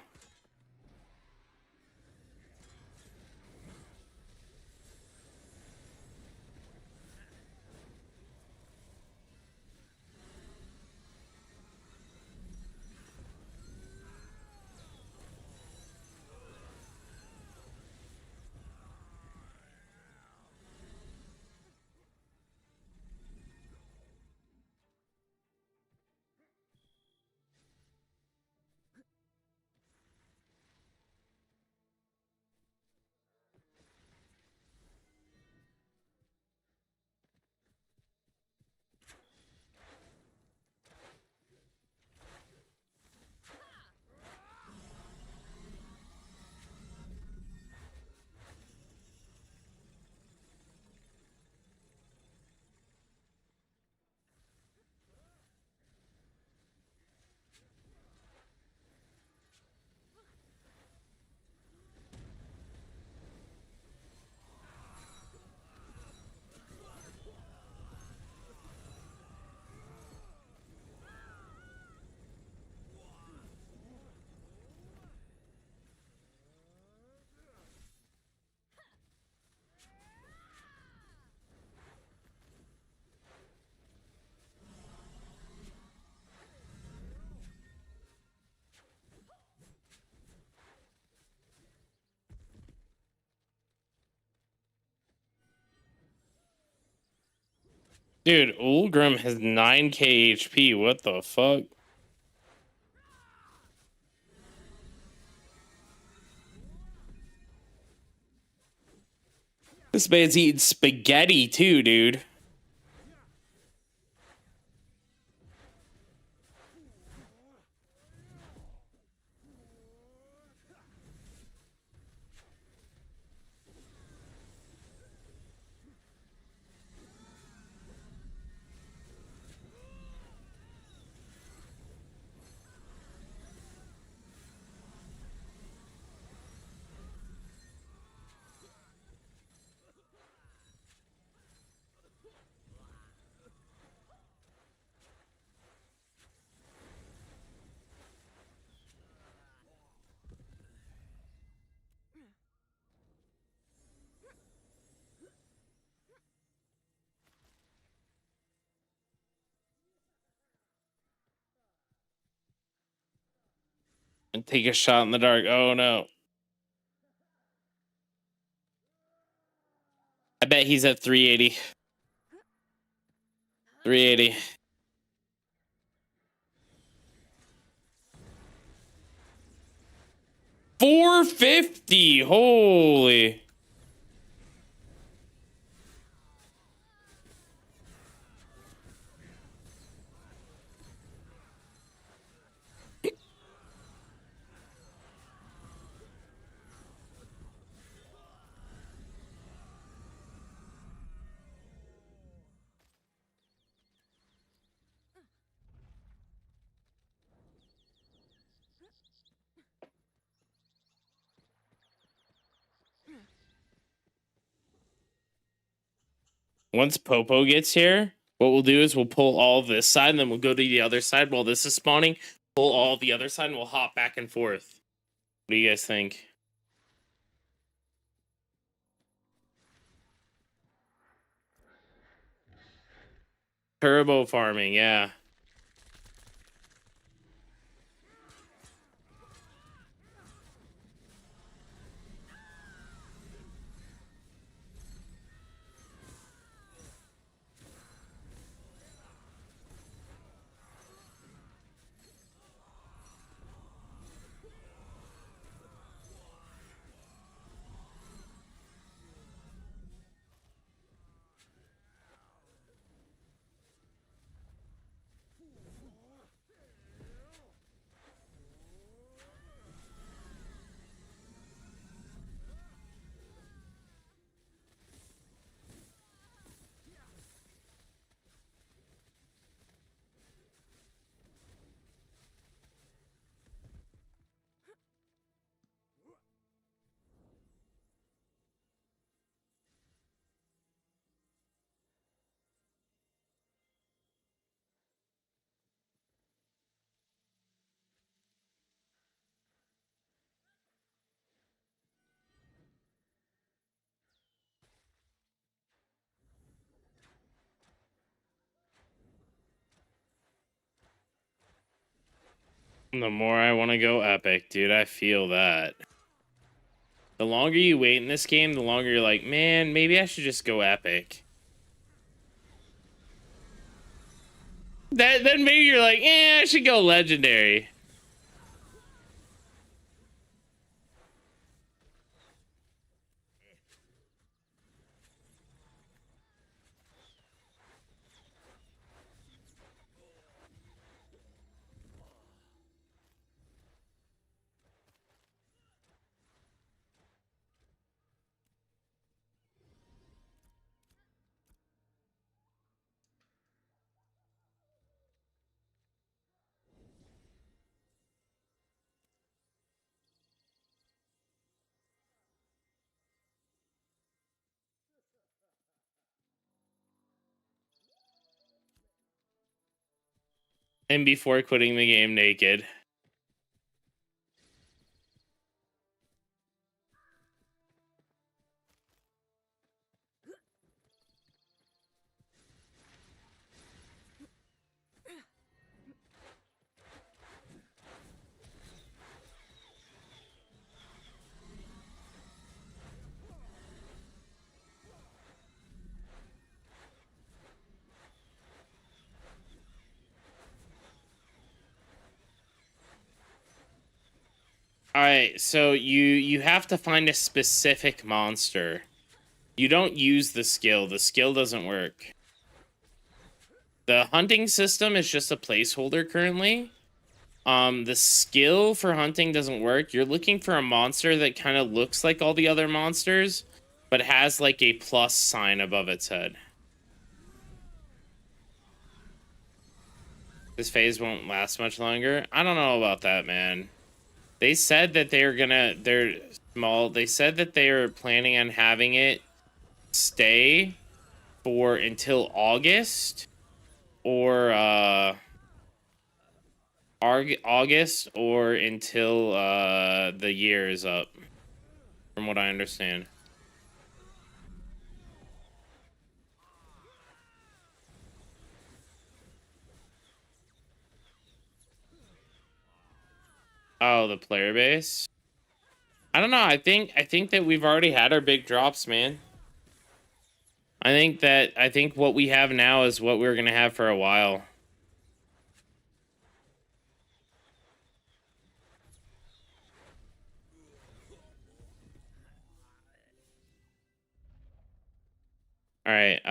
Dude, Ulgrim has 9k HP. What the fuck? This man's eating spaghetti too, dude. And take a shot in the dark. Oh no. I bet he's at 380. 380. 450. Holy. Once Popo gets here, what we'll do is we'll pull all this side and then we'll go to the other side while this is spawning. Pull all the other side and we'll hop back and forth. What do you guys think? Turbo farming, yeah. The more I want to go epic, dude. I feel that. The longer you wait in this game, the longer you're like, man, maybe I should just go epic. Then maybe you're like, I should go legendary. And before quitting the game naked. All right, so you have to find a specific monster. You don't use the skill. The skill doesn't work. The hunting system is just a placeholder currently. The skill for hunting doesn't work. You're looking for a monster that kind of looks like all the other monsters, but has like a plus sign above its head. This phase won't last much longer. I don't know about that, man. They said that they're small. They said that they are planning on having it stay for until August or August or until the year is up, from what I understand. Oh, the player base. I don't know. I think that we've already had our big drops, man. I think what we have now is what we're gonna have for a while. All right,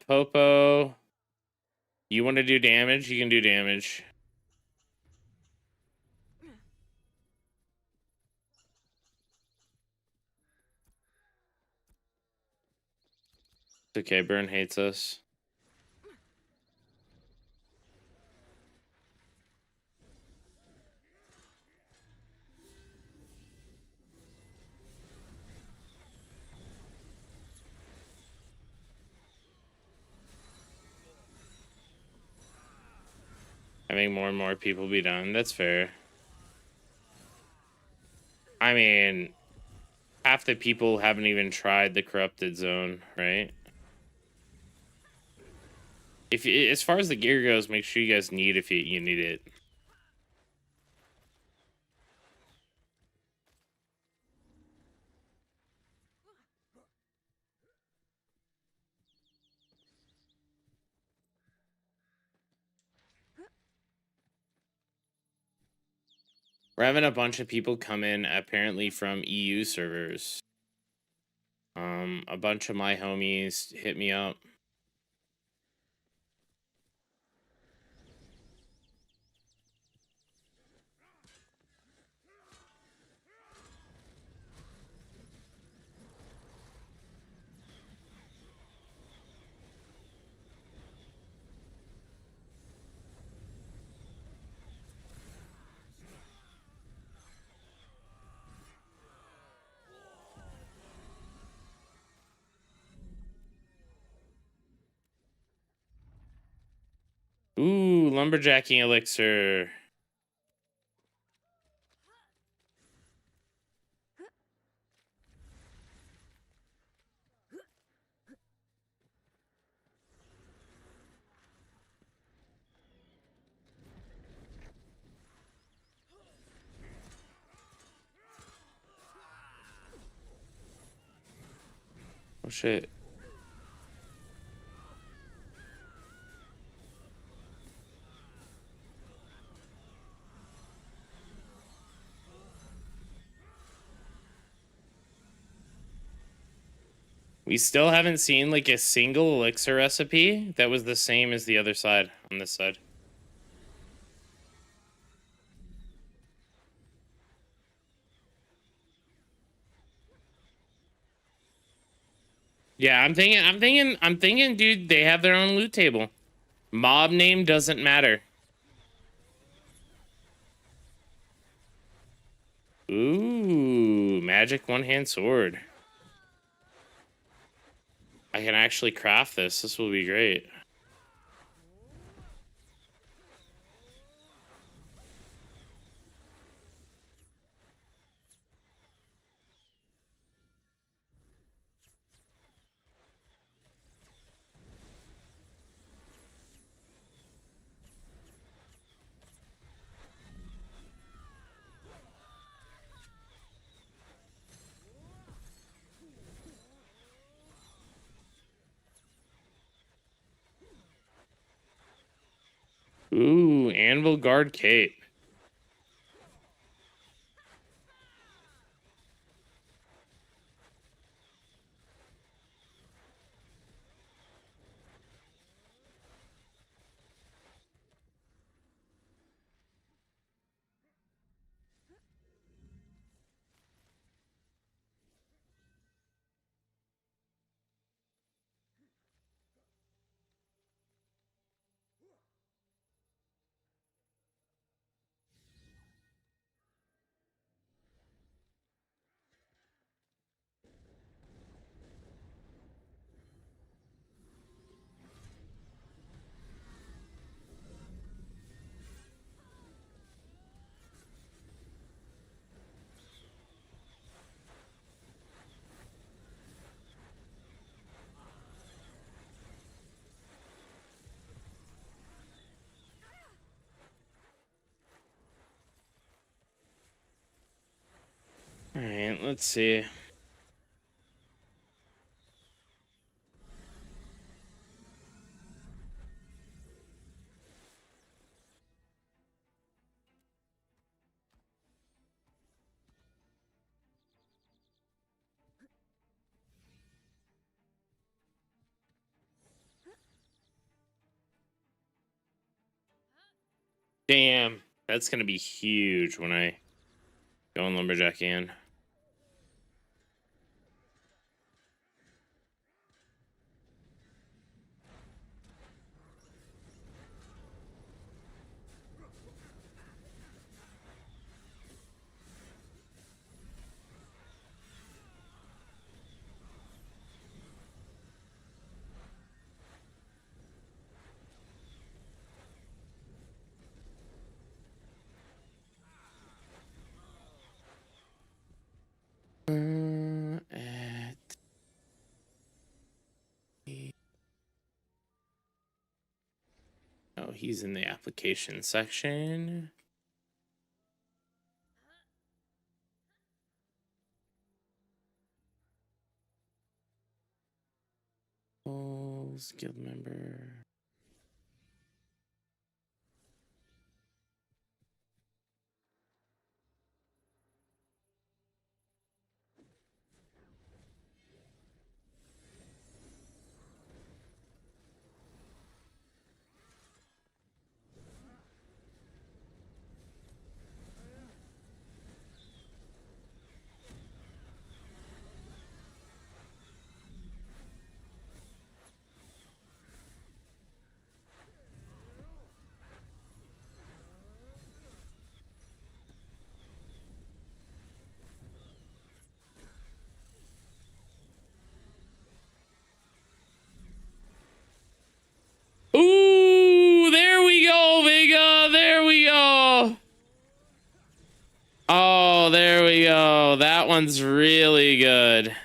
Popo, you want to do damage? You can do damage. It's okay, Burn hates us. Having more and more people be done. That's fair. I mean, half the people haven't even tried the corrupted zone, right? If as far as the gear goes, make sure you guys need if you need it. We're having a bunch of people come in apparently from EU servers. A bunch of my homies hit me up. Ooh, lumberjacking elixir. Oh shit. We still haven't seen like a single elixir recipe that was the same as the other side on this side. Yeah, I'm thinking, dude, they have their own loot table. Mob name doesn't matter. Ooh, magic one-hand sword. I can actually craft this. This will be great. Ooh, anvil guard cape. All right, let's see. Damn, that's gonna be huge when I go on lumberjack in. Oh, he's in the application section. Guild member. Ooh, there we go, Vega. There we go. Oh, there we go. That one's really good.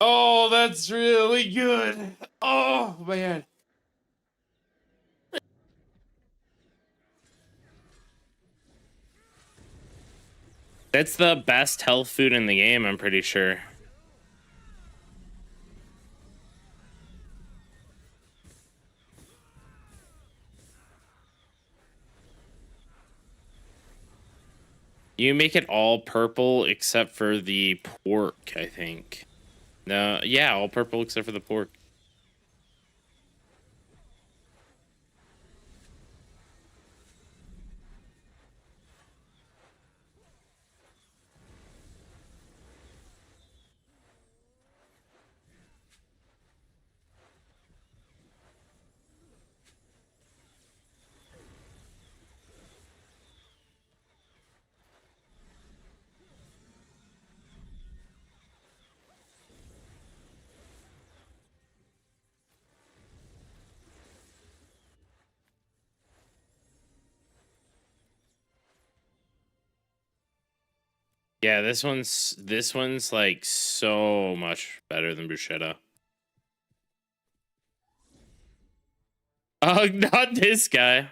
Oh, that's really good. Oh man. That's the best health food in the game, I'm pretty sure. You make it all purple except for the pork, I think. No, yeah, all purple except for the pork. Yeah, this one's like so much better than bruschetta. Oh, not this guy.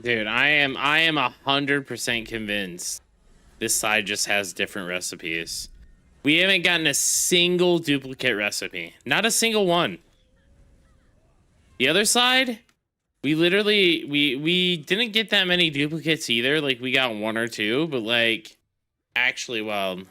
Dude, I am 100% convinced this side just has different recipes. We haven't gotten a single duplicate recipe. Not a single one. The other side, we literally we didn't get that many duplicates either. Like we got one or two, but like actually well.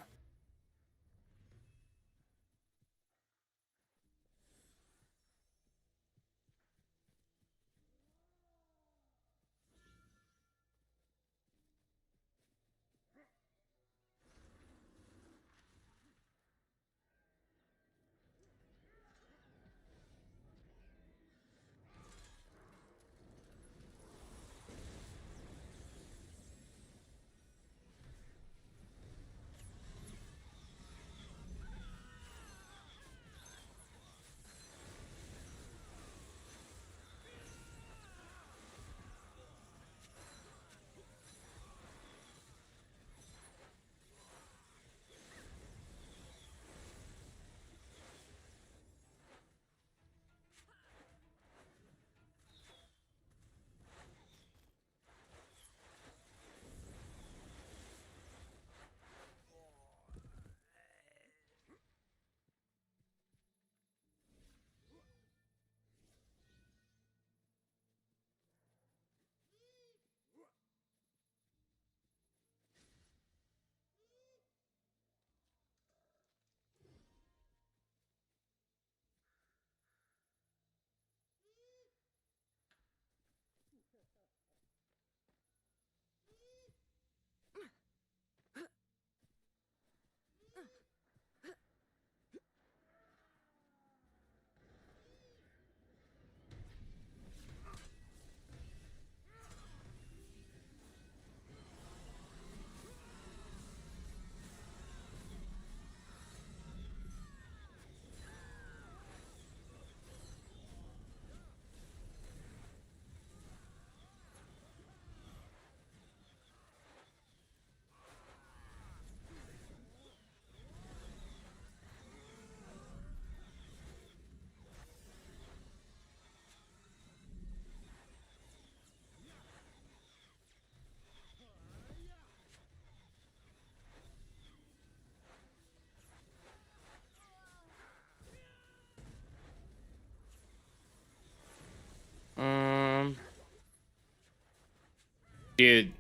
Dude,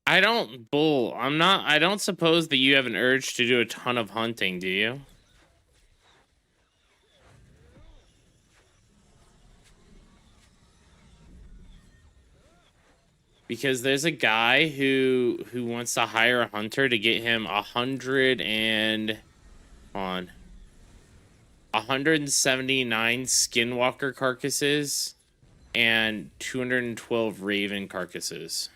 I don't suppose that you have an urge to do a ton of hunting, do you? Because there's a guy who wants to hire a hunter to get him 179 skinwalker carcasses and 212 raven carcasses.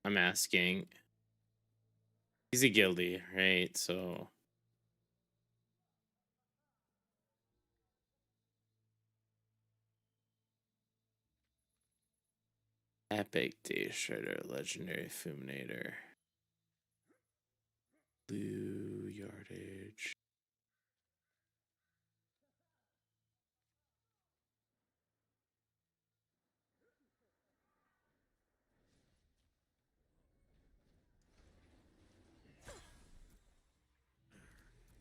I'm asking. He's a guildie, right? So epic day shredder, legendary fulminator, blue yardage.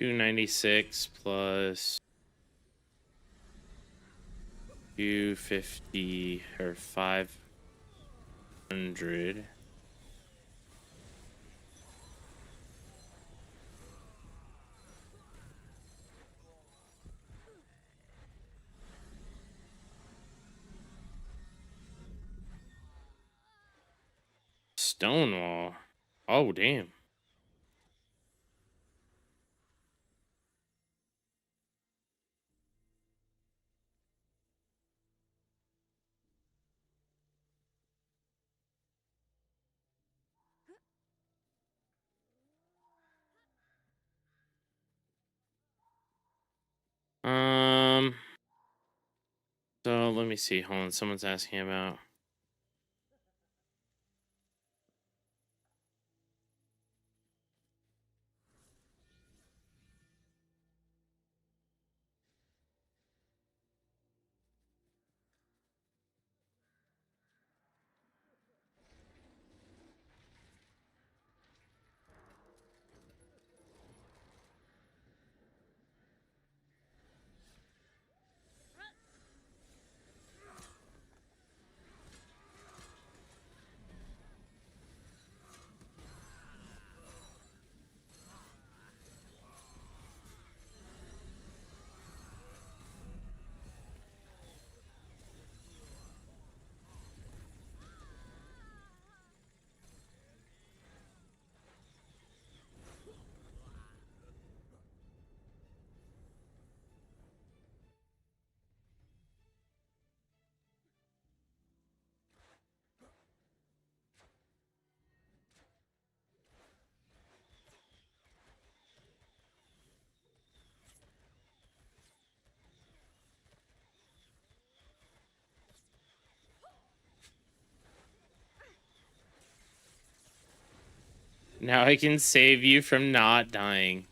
$296 plus 250 or 500. Stonewall. Oh damn. So let me see. Hold on. Someone's asking about. Now I can save you from not dying.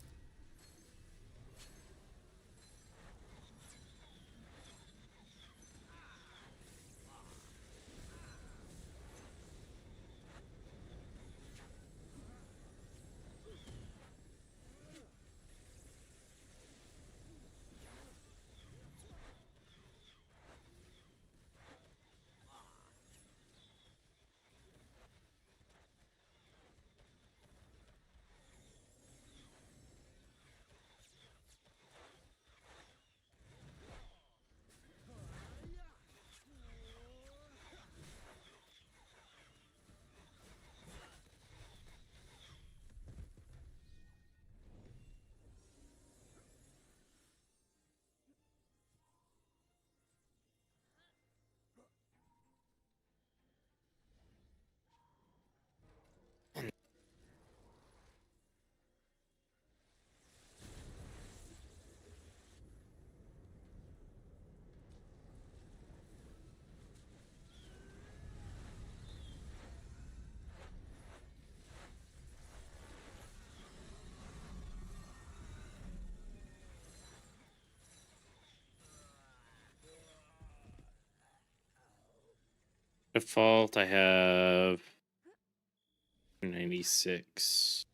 Default, I have 96.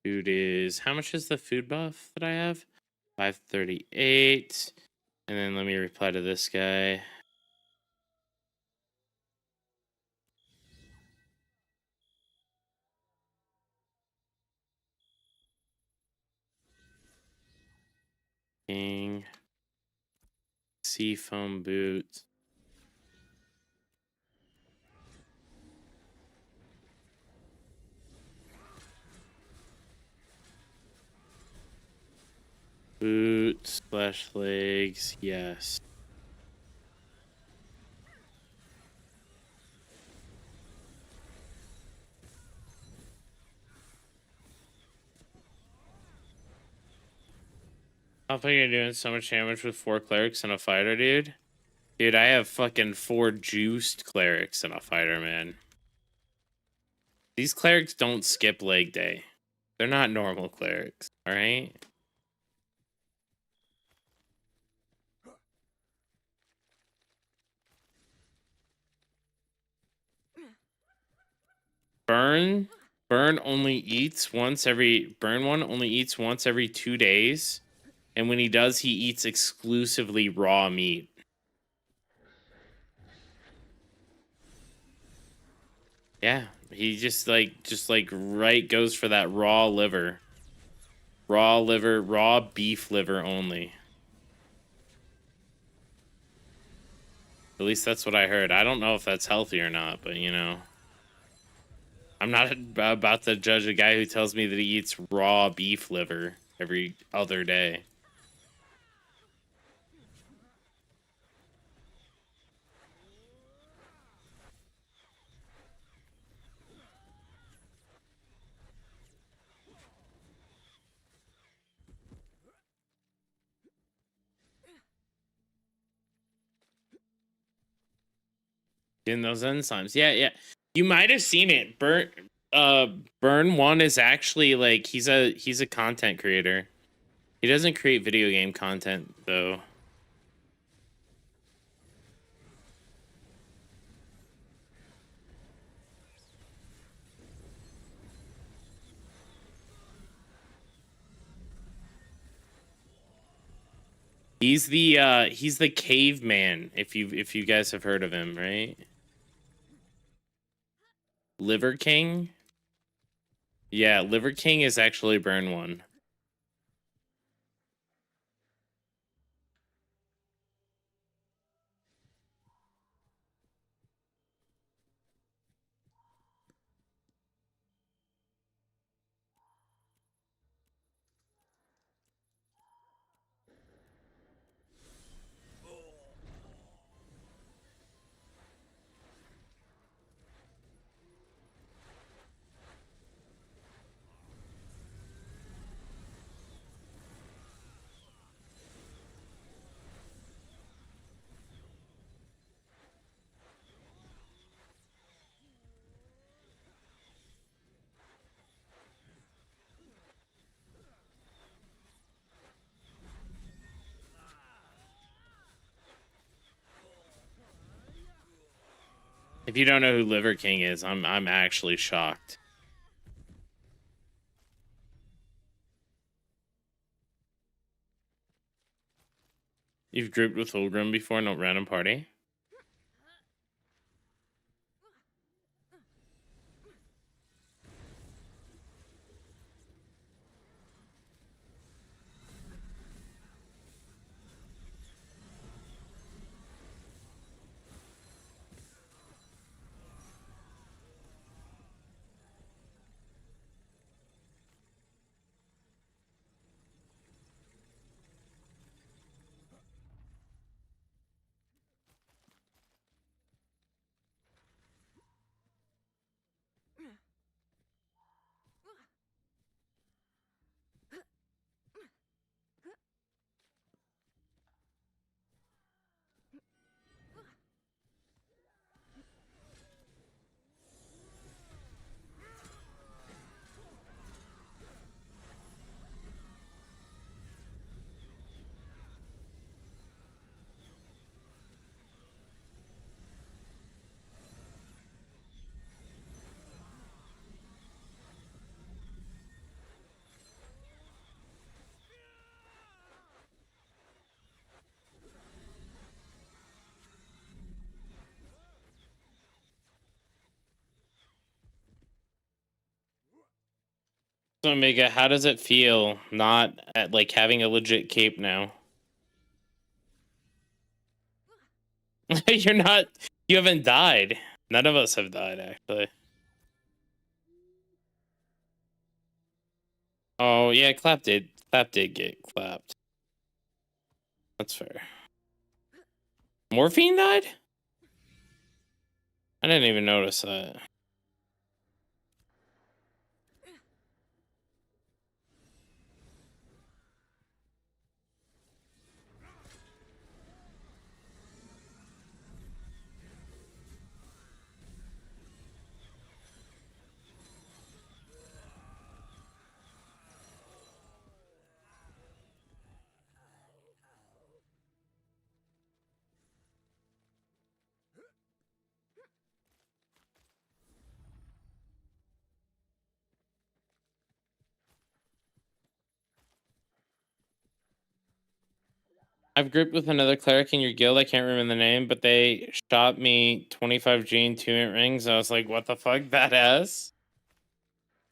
Food is, how much is the food buff that I have? 538. And then let me reply to this guy. King. Seafoam boots. Boots, slash legs, yes. I think you're doing so much damage with 4 clerics and a fighter, dude. Dude, I have fucking 4 juiced clerics and a fighter, man. These clerics don't skip leg day. They're not normal clerics, alright? Burn only eats once every, Burn one only eats once every 2 days. And when he does, he eats exclusively raw meat. Yeah, he just like right goes for that raw liver. Raw liver, raw beef liver only. At least that's what I heard. I don't know if that's healthy or not, but you know. I'm not about to judge a guy who tells me that he eats raw beef liver every other day. In those enzymes. Yeah, yeah. You might have seen it. Burn one is actually like he's a content creator. He doesn't create video game content though. He's the caveman, if you guys have heard of him, right? Liver King? Yeah, Liver King is actually Burn one. If you don't know who Liver King is, I'm actually shocked. You've grouped with Ulgrim before, no random party? So Omega, how does it feel not at, like having a legit cape now? You're not. You haven't died. None of us have died actually. Oh yeah, Clap did. Clap did get clapped. That's fair. Morphine died? I didn't even notice that. I've grouped with another cleric in your guild. I can't remember the name, but they shot me 25G and 2 rings. I was like, what the fuck, badass?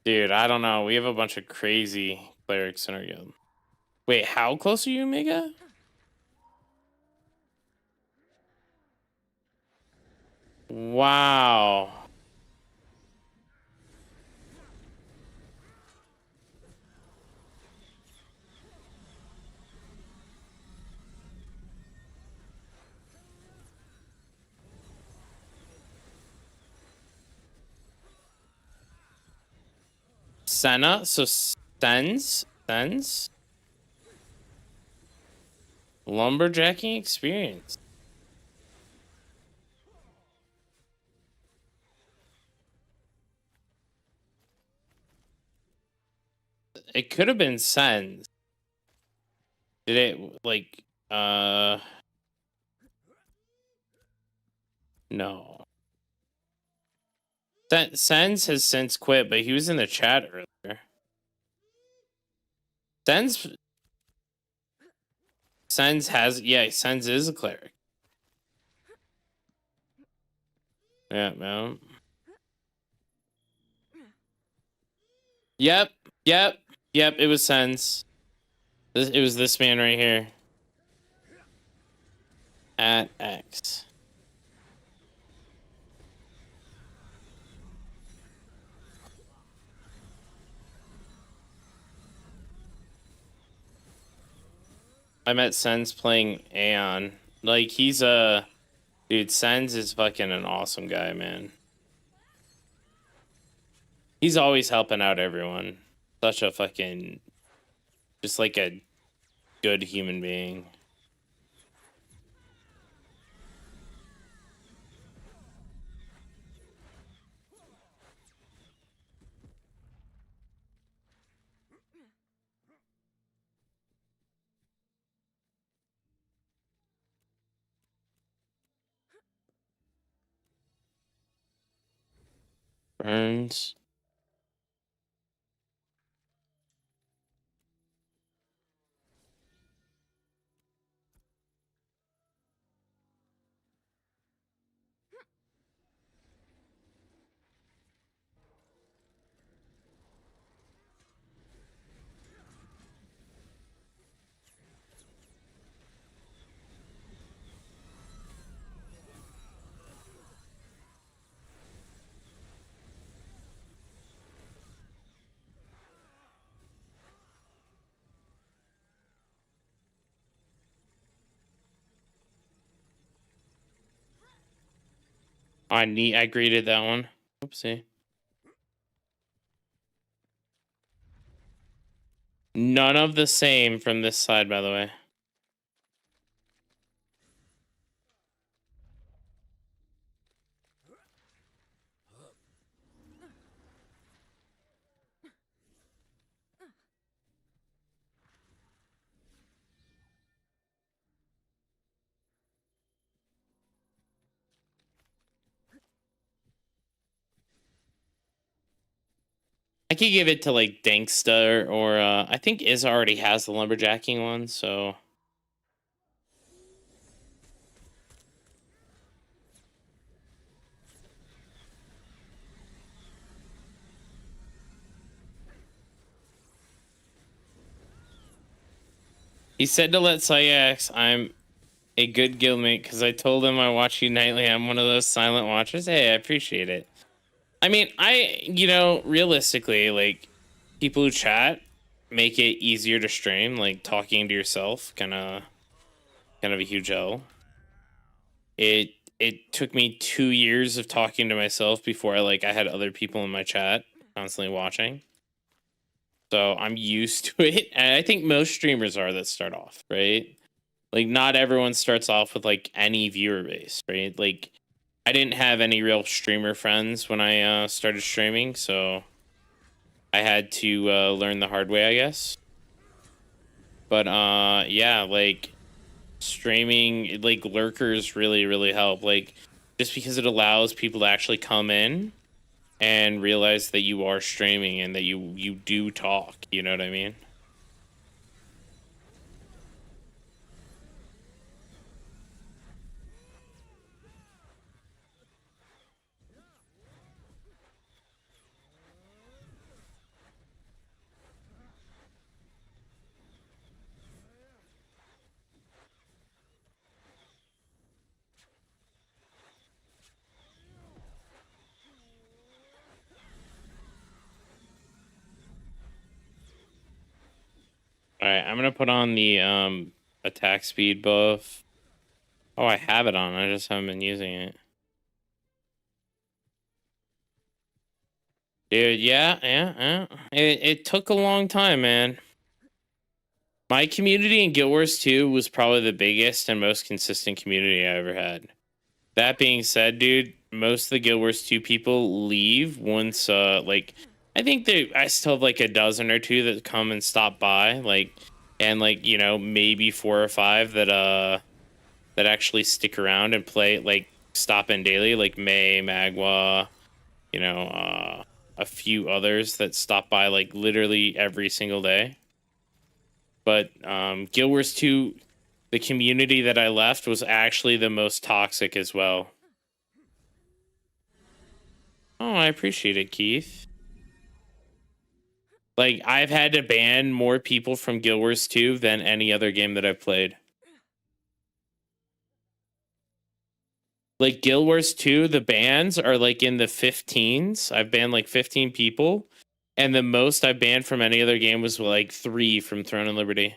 Dude, I don't know. We have a bunch of crazy clerics in our guild. Wait, how close are you, Omega? Wow. Senna? So Sense? Lumberjacking experience. It could have been Sense. Did it like no. Sense has since quit, but he was in the chat earlier. Sense has Sense is a cleric. Yeah, man. Yep. It was Sense. It was this man right here. At X. I met Sense playing Aion. Like, he's a... Dude, Sense is fucking an awesome guy, man. He's always helping out everyone. Such a fucking... Just like a good human being. Burns. I greeted that one. Oopsie. None of the same from this side, by the way. I could give it to like Dankster or I think Iz already has the lumberjacking one, so He said to let Sayax, I'm a good guildmate because I told him I watch you nightly. I'm one of those silent watchers. Hey, I appreciate it. I mean, realistically, like, people who chat make it easier to stream. Like, talking to yourself, kind of a huge L. It took me 2 years of talking to myself before I had other people in my chat constantly watching. So I'm used to it, and I think most streamers are that start off, right? Like, not everyone starts off with like any viewer base, right? Like, I didn't have any real streamer friends when I started streaming, so I had to learn the hard way, I guess. But yeah, like, streaming, like, lurkers really help. Like, just because it allows people to actually come in and realize that you are streaming and that you do talk. You know what I mean? All right, I'm gonna put on the attack speed buff. Oh, I have it on. I just haven't been using it. Dude, yeah. It took a long time, man. My community in Guild Wars 2 was probably the biggest and most consistent community I ever had. That being said, dude, most of the Guild Wars 2 people leave once I think I still have like a dozen or two that come and stop by, and maybe 4 or 5 that actually stick around and play, like, stop in daily, like May, Magua, a few others that stop by like literally every single day. But Guild Wars 2, the community that I left was actually the most toxic as well. Oh, I appreciate it, Keith. Like, I've had to ban more people from Guild Wars 2 than any other game that I've played. Like, Guild Wars 2, the bans are like in the 15s. I've banned like 15 people. And the most I banned from any other game was like 3 from Throne and Liberty.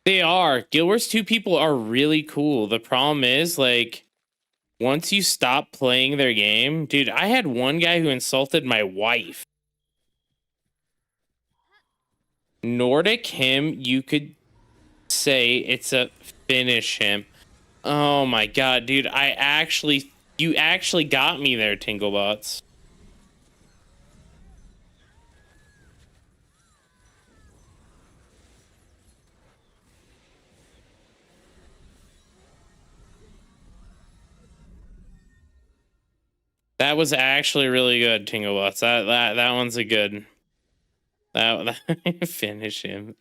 They are. Guild Wars 2 people are really cool. The problem is, like, once you stop playing their game, dude, I had one guy who insulted my wife. Nordic him, you could say it's a finish him. Oh my god, dude, you actually got me there, Tinglebots. That was actually really good, Tinglebots. That one's a good. That finish him.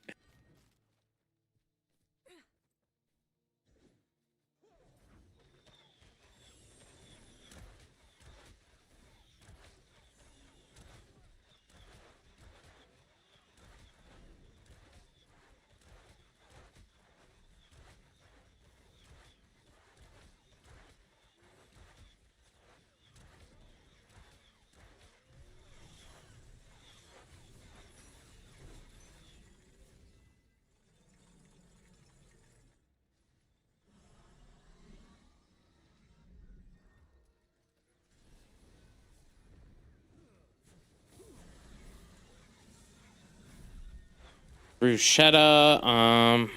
Bruschetta,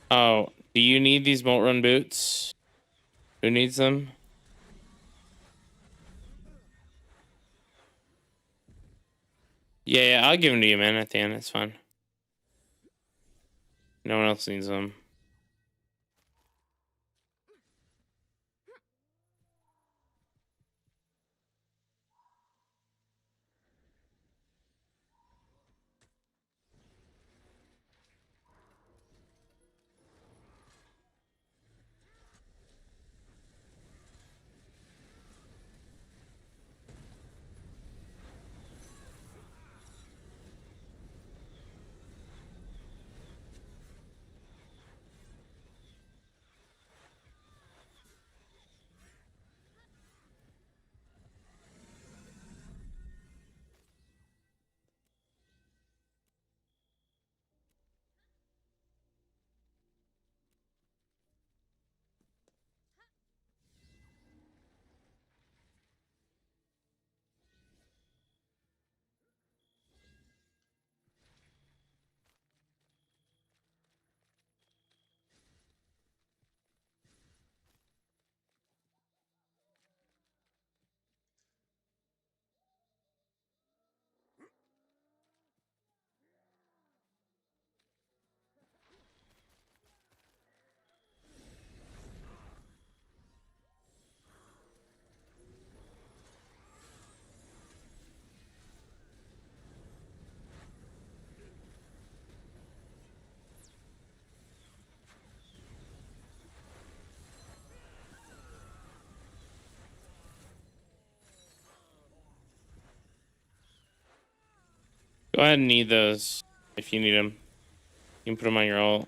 Oh, do you need these Molt Run boots? Who needs them? Yeah, I'll give them to you, man, at the end. It's fine. No one else needs them. Go ahead and need those if you need them. You can put them on your ult.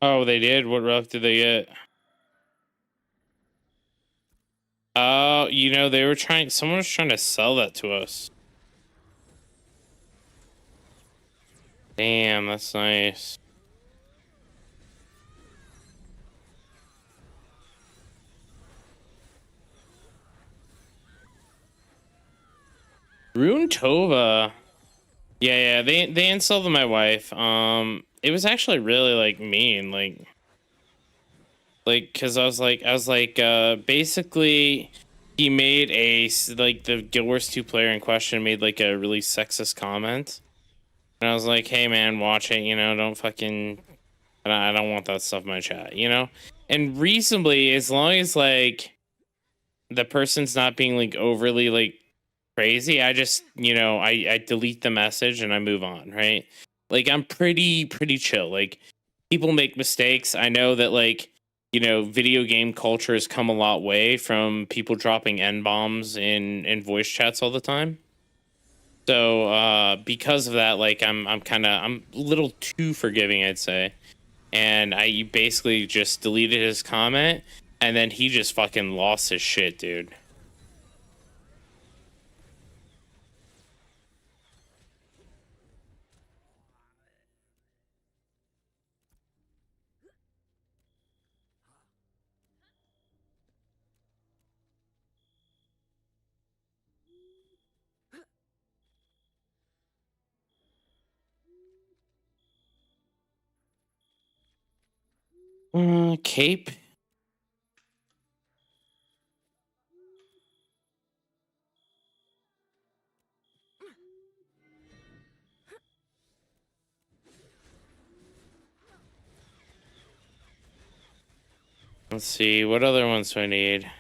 Oh, they did? What ref did they get? Oh, you know, they were trying, someone was trying to sell that to us. Damn, that's nice. Rune Tova. Yeah, they insulted my wife. It was actually really like mean, because I was like, basically, he made like the Guild Wars 2 player in question made like a really sexist comment, and I was like, hey man, watch it, don't fucking, I don't want that stuff in my chat, and reasonably, as long as like the person's not being like overly like crazy, I just, I delete the message and I move on, right? Like I'm pretty chill. Like people make mistakes. I know that like, video game culture has come a lot way from people dropping N bombs in voice chats all the time. So because of that, like I'm a little too forgiving, I'd say. And I basically just deleted his comment, and then he just fucking lost his shit, dude. Cape. Let's see, what other ones do I need?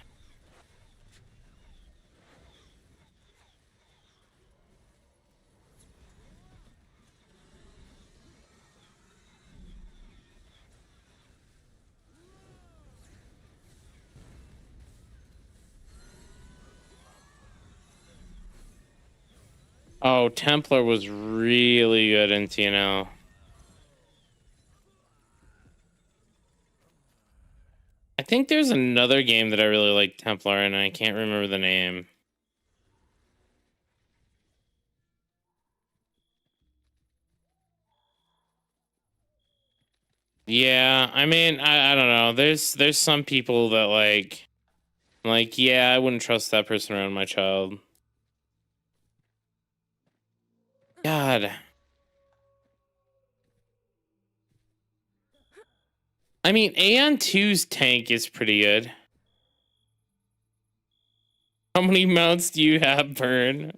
Oh, Templar was really good in TNL. I think there's another game that I really like Templar in, and I can't remember the name. Yeah, I mean, I don't know. There's some people that like, yeah, I wouldn't trust that person around my child. God. I mean, Aion 2's tank is pretty good. How many mounts do you have, Burn?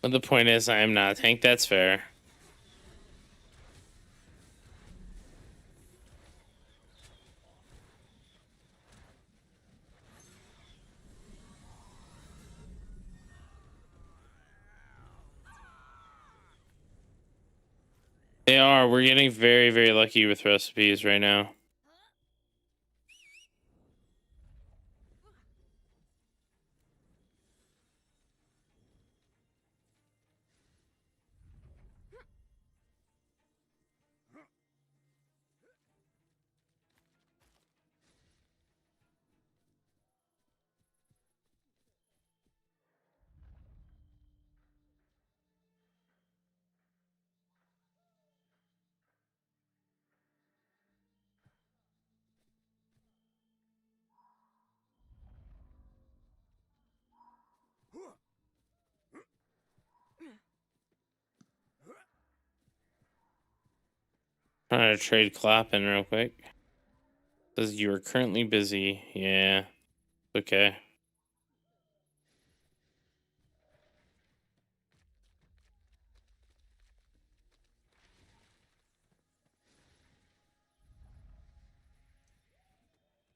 But the point is, I am not a tank. That's fair. They are. We're getting very, very lucky with recipes right now. Trying to trade clapping real quick. Says you are currently busy. Yeah. Okay.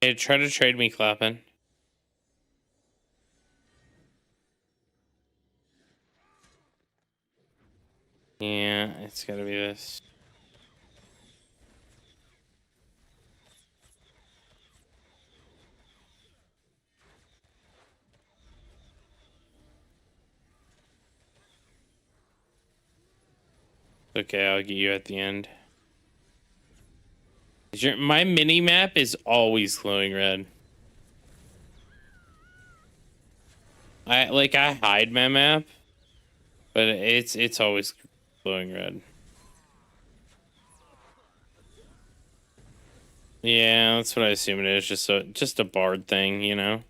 Hey, try to trade me clapping. Yeah, it's gotta be this. Okay, I'll get you at the end. My mini map is always glowing red. I hide my map, but it's always glowing red. Yeah, that's what I assume it is. Just a bard thing, you know.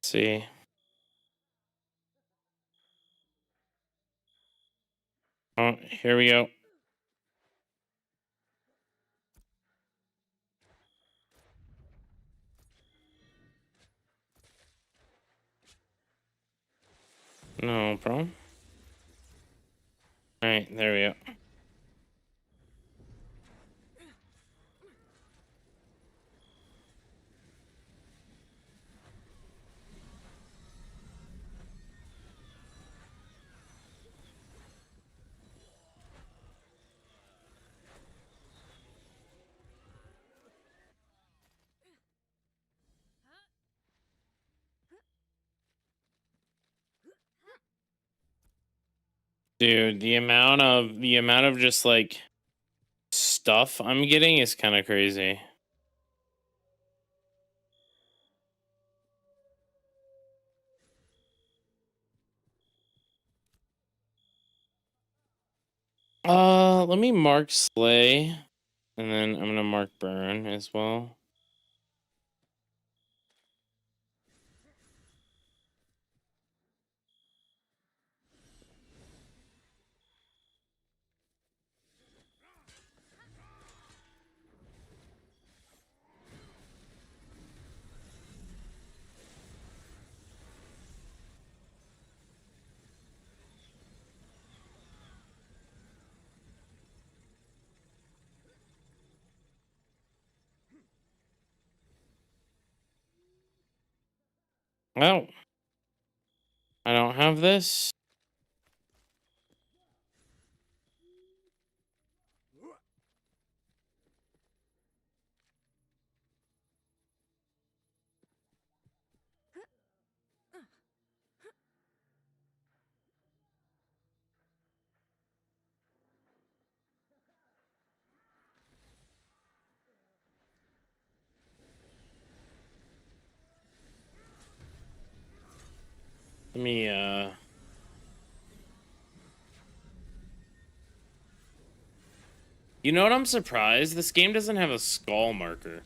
Let's see. Oh, here we go. No problem. All right, there we go. Dude, the amount of just like stuff I'm getting is kind of crazy. Let me mark Slay, and then I'm gonna mark Burn as well. Oh, I don't have this. Let me You know what? I'm surprised this game doesn't have a skull marker.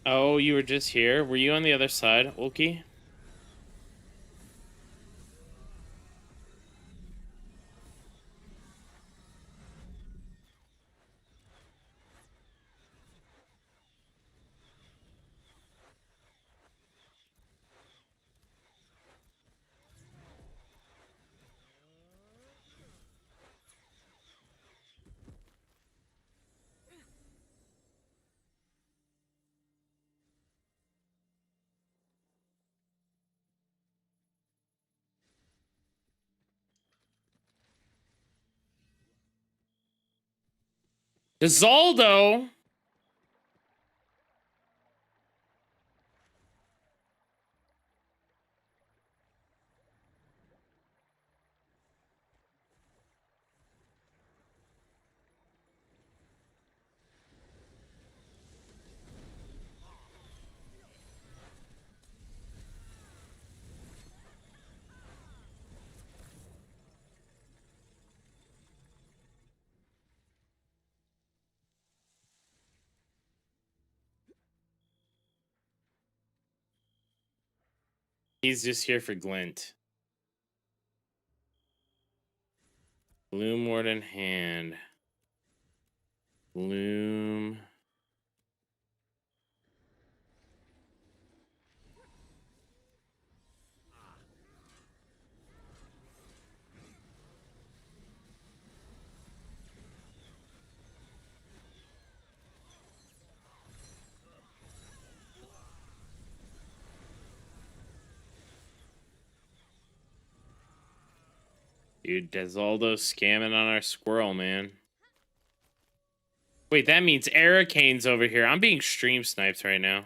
Oh, you were just here? Were you on the other side, Ulki? DeZaldo! He's just here for glint. Bloom Warden hand. Bloom. Dude, DeZaldo's scamming on our squirrel, man. Wait, that means Arcane's over here. I'm being stream sniped right now.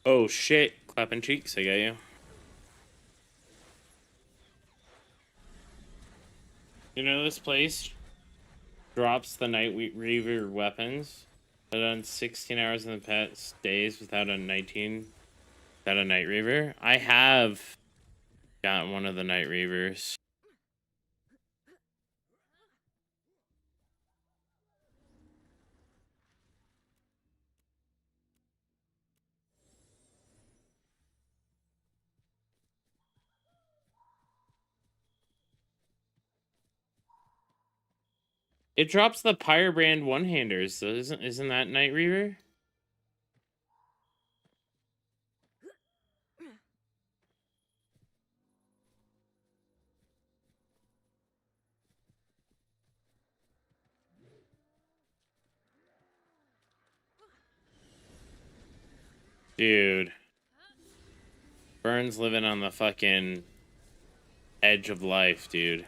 Oh shit, clapping cheeks, I got you. You know this place drops the Night Reaver weapons. I've done 16 hours in the past days without a 19, without a Night Reaver. I have got one of the Night Reavers. It drops the Pyrebrand one-handers, so isn't that Night Reaver? Dude. Burns living on the fucking edge of life, dude.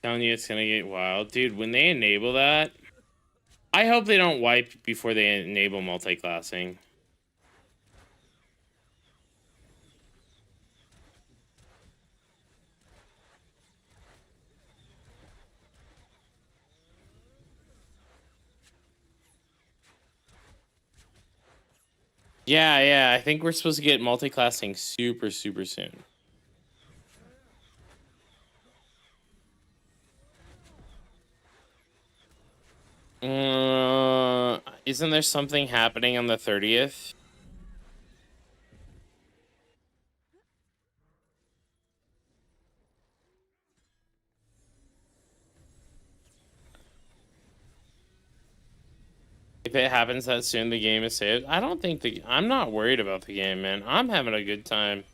Telling you it's gonna get wild. Dude, when they enable that, I hope they don't wipe before they enable multi-classing. Yeah, I think we're supposed to get multi-classing super soon. Isn't there something happening on the 30th? If it happens that soon, the game is saved. I don't think I'm not worried about the game, man. I'm having a good time.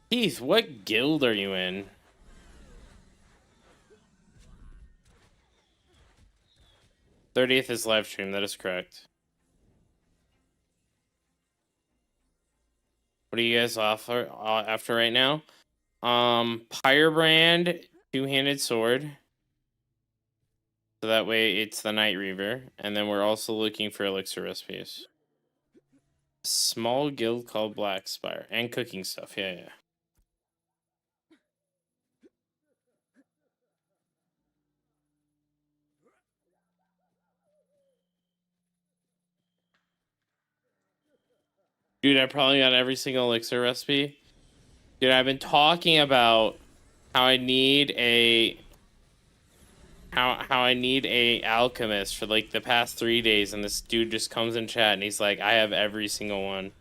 Keith, what guild are you in? 30th is live stream. That is correct. What are you guys after right now? Pyrebrand, two-handed sword. So that way it's the Night Reaver. And then we're also looking for elixir recipes. A small guild called Black Spire. And cooking stuff. Yeah. Dude, I probably got every single elixir recipe. Dude, I've been talking about how I need a how I need a alchemist for like the past 3 days, and this dude just comes in chat and he's like, I have every single one.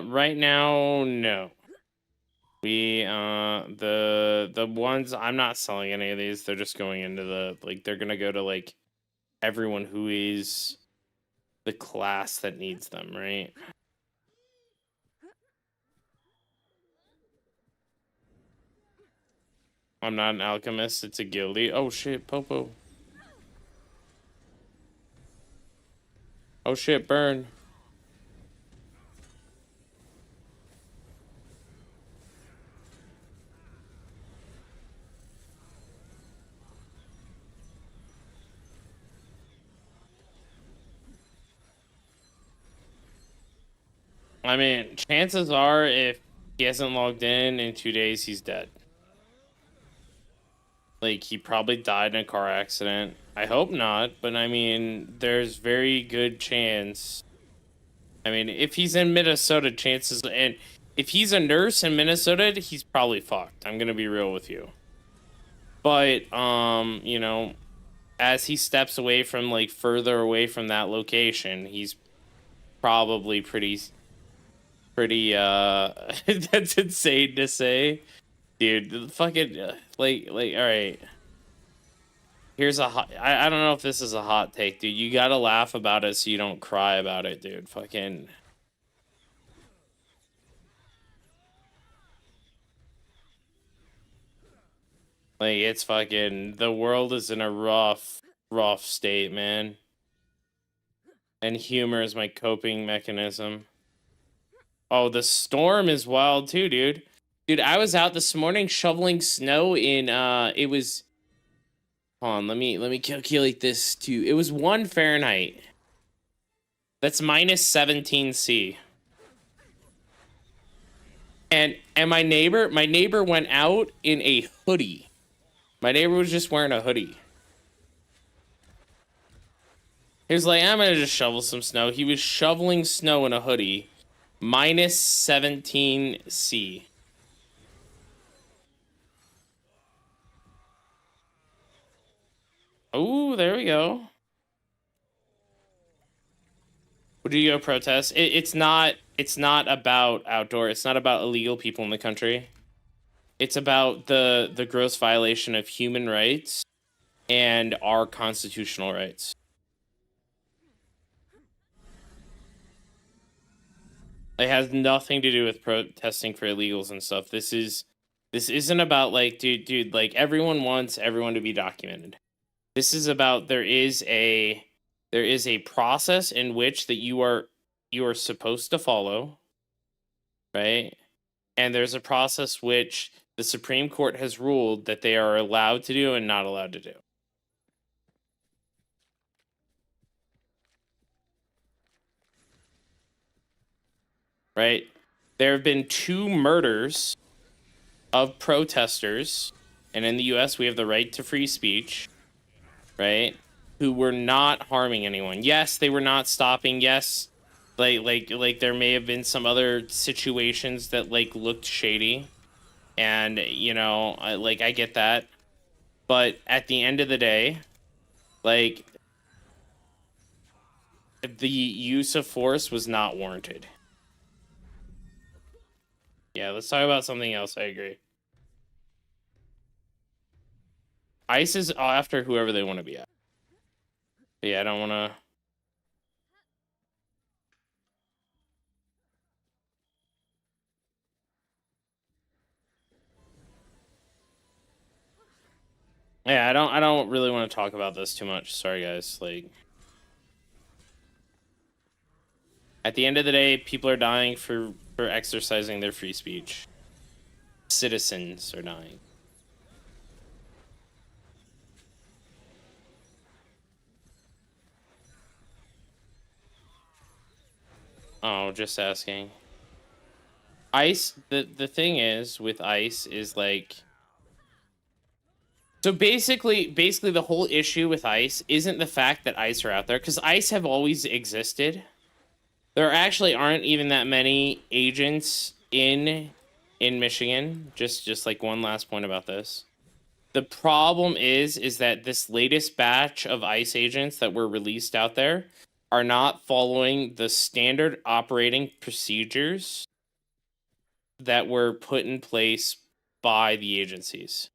Right now, no. We the ones, I'm not selling any of these. They're just going into the, like, they're gonna go to like everyone who is the class that needs them, right? I'm not an alchemist, it's a guildie. Oh shit, Popo. Oh shit, burn. I mean, chances are if he hasn't logged in 2 days, he's dead. Like, he probably died in a car accident. I hope not, but I mean, there's very good chance. I mean, if he's in Minnesota, chances, and if he's a nurse in Minnesota, he's probably fucked. I'm gonna be real with you. But, you know, as he steps away from, like, further away from that location, he's probably pretty, that's insane to say. Dude, fucking, all right. Here's a hot, I don't know if this is a hot take, dude. You gotta laugh about it so you don't cry about it, dude. Fucking. Like, it's fucking, the world is in a rough state, man. And humor is my coping mechanism. Oh, the storm is wild too, dude. Dude, I was out this morning shoveling snow in, it was, hold on, let me calculate this too. It was 1 Fahrenheit. That's minus 17 C. And my neighbor went out in a hoodie. My neighbor was just wearing a hoodie. He was like, I'm gonna just shovel some snow. He was shoveling snow in a hoodie. Minus 17 C. Oh, there we go. Would you go protest? It's not about outdoor. It's not about illegal people in the country. It's about the gross violation of human rights and our constitutional rights. It has nothing to do with protesting for illegals and stuff. This isn't about, like, dude, like, everyone wants everyone to be documented. This is about, there is a process in which that you are supposed to follow, right? And there's a process which the Supreme Court has ruled that they are allowed to do and not allowed to do. Right? There have been 2 murders of protesters, and in the US we have the right to free speech, right? Who were not harming anyone. Yes, they were not stopping. Yes, like there may have been some other situations that, like, looked shady, and, you know, I get that, but at the end of the day, like, the use of force was not warranted. Yeah, let's talk about something else. I agree. ICE is after whoever they want to be at. But yeah, I don't want to. Yeah, I don't really want to talk about this too much. Sorry, guys. Like, at the end of the day, people are dying for exercising their free speech. Citizens are dying. Oh, just asking. Ice, the thing is with ice is like, so basically the whole issue with ice isn't the fact that ice are out there, because ice have always existed. There actually aren't even that many agents in Michigan. Just like one last point about this. The problem is that this latest batch of ICE agents that were released out there are not following the standard operating procedures that were put in place by the agencies.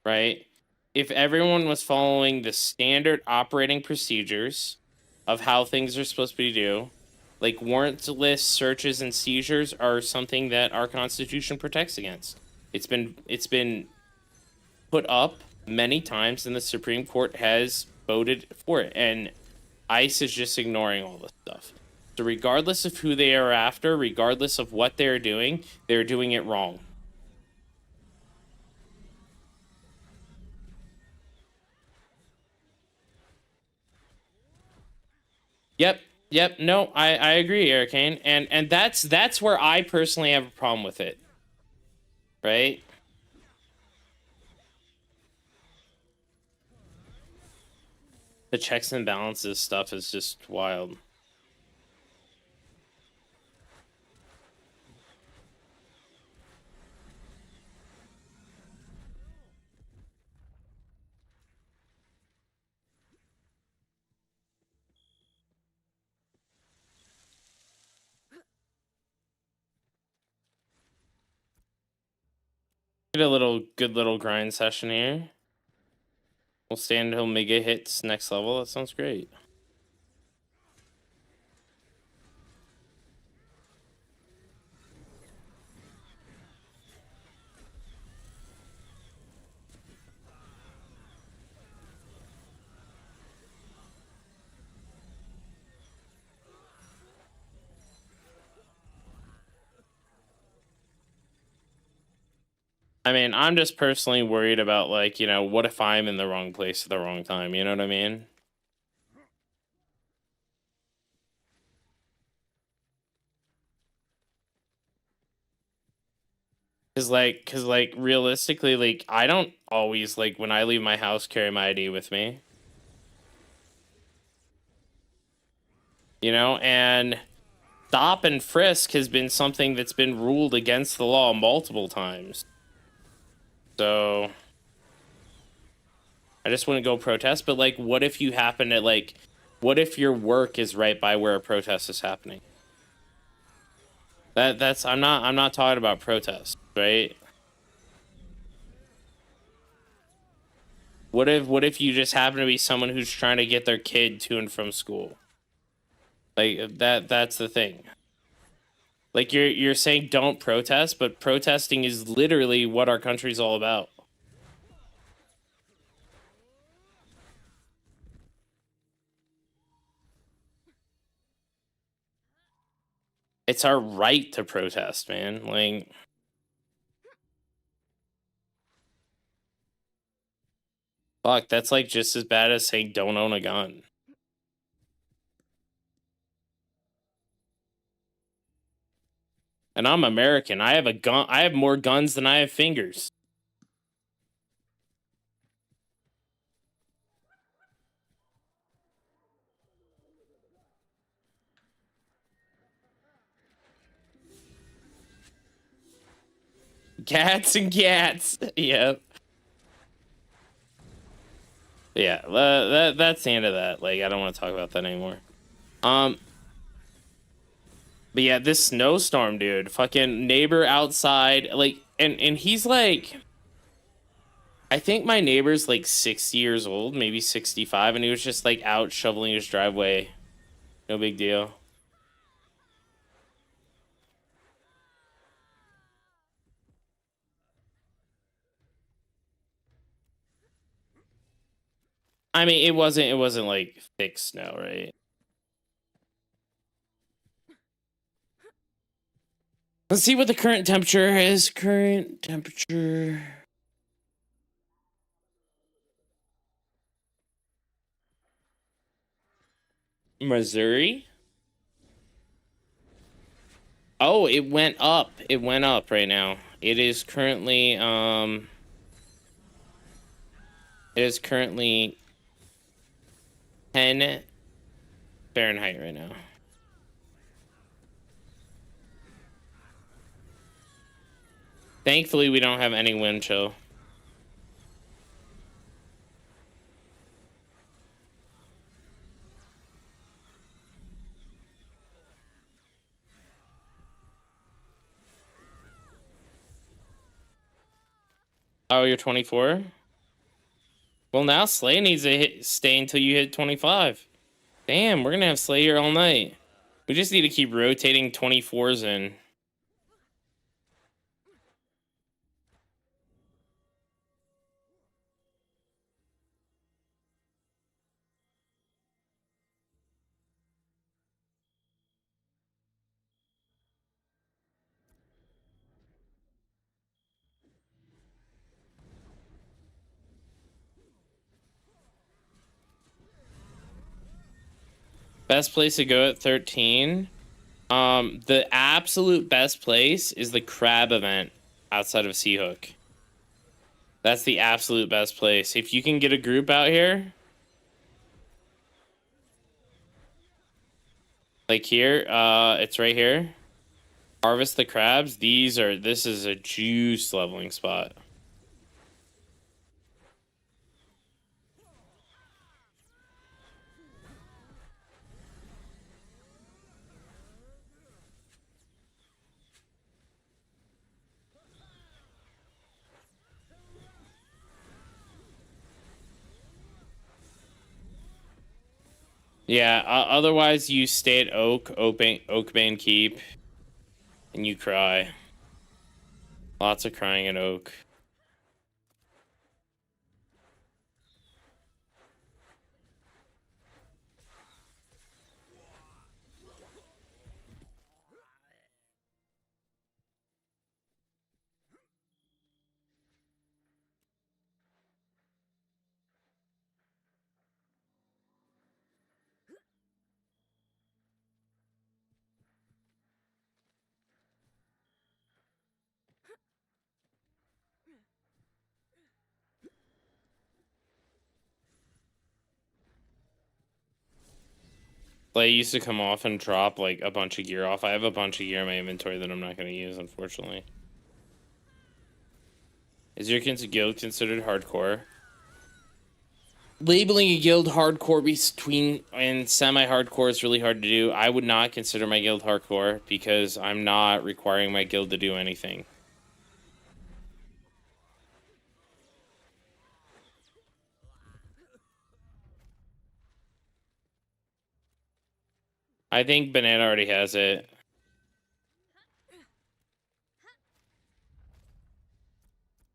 Right? If everyone was following the standard operating procedures of how things are supposed to be do, like warrantless searches and seizures are something that our Constitution protects against. It's been put up many times, and the Supreme Court has voted for it, and ICE is just ignoring all this stuff. So regardless of who they are after, regardless of what they're doing it wrong. Yep, no, I agree, Arcane, and that's where I personally have a problem with it. Right? The checks and balances stuff is just wild. Get a good little grind session here. We'll stay until Mega hits next level. That sounds great. I mean, I'm just personally worried about, like, you know, what if I'm in the wrong place at the wrong time? You know what I mean? Cause like realistically, like, I don't always, like, when I leave my house, carry my ID with me. You know, and stop and frisk has been something that's been ruled against the law multiple times. So I just wouldn't go protest, but like, what if you happen to, like, what if your work is right by where a protest is happening? That's I'm not talking about protests, right? What if you just happen to be someone who's trying to get their kid to and from school? Like, that's the thing. Like, you're saying don't protest, but protesting is literally what our country's all about. It's our right to protest, man. Like, fuck, that's like just as bad as saying don't own a gun. And I'm American. I have a gun. I have more guns than I have fingers. Cats and cats. Yep. Yeah, that's the end of that. Like, I don't want to talk about that anymore. But yeah, this snowstorm, dude. Fucking neighbor outside, like, and he's like, I think my neighbor's like 60 years old, maybe 65, and he was just like out shoveling his driveway. No big deal. I mean, it wasn't like thick snow, right? Let's see what the current temperature is. Current temperature. Missouri? Oh, it went up. It went up right now. It is currently it is currently 10 Fahrenheit right now. Thankfully, we don't have any wind chill. Oh, you're 24? Well, now Slay needs to stay until you hit 25. Damn, we're gonna have Slay here all night. We just need to keep rotating 24s in. Best place to go at 13. The absolute best place is the crab event outside of Seahook. That's the absolute best place. If you can get a group out here, like here, it's right here. Harvest the crabs. This is a juice leveling spot. Yeah, otherwise you stay at Oakbane Keep, and you cry. Lots of crying at Oak. Like, I used to come off and drop like a bunch of gear off. I have a bunch of gear in my inventory that I'm not going to use, unfortunately. Is your guild considered hardcore? Labeling a guild hardcore between and semi-hardcore is really hard to do. I would not consider my guild hardcore because I'm not requiring my guild to do anything. I think Banana already has it.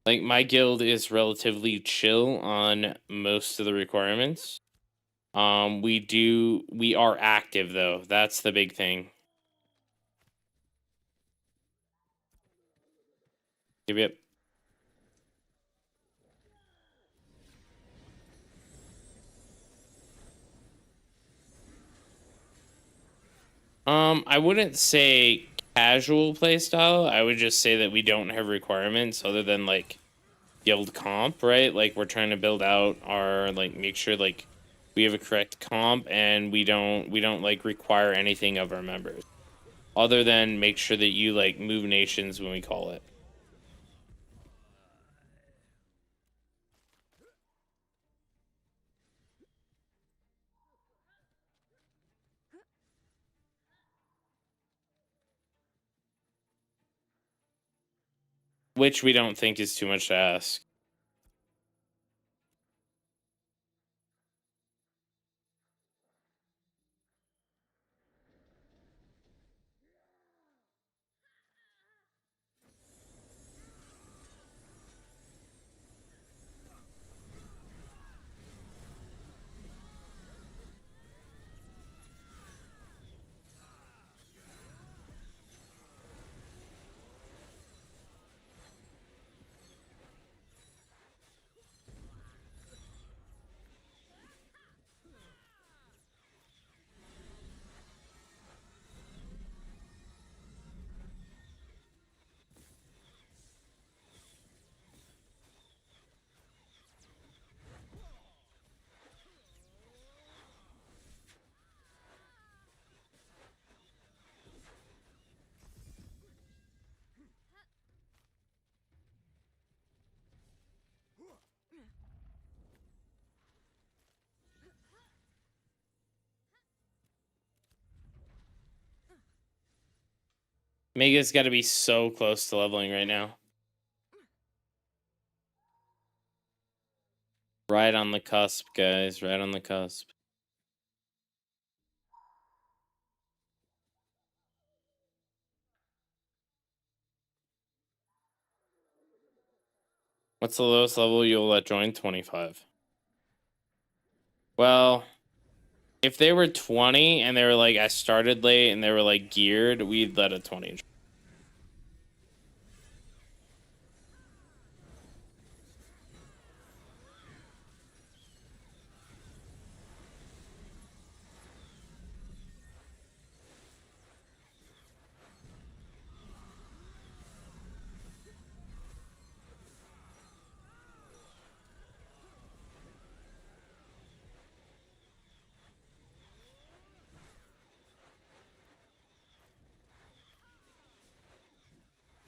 Like, my guild is relatively chill on most of the requirements. We are active though. That's the big thing. Yep. I wouldn't say casual playstyle. I would just say that we don't have requirements other than like guild comp, right? Like, we're trying to build out our, like, make sure like we have a correct comp, and we don't like require anything of our members other than make sure that you like move nations when we call it. Which we don't think is too much to ask. Mega's got to be so close to leveling right now. Right on the cusp, guys. Right on the cusp. What's the lowest level you'll let join? 25. Well, if they were 20 and they were like, I started late and they were like geared, we'd let a 20.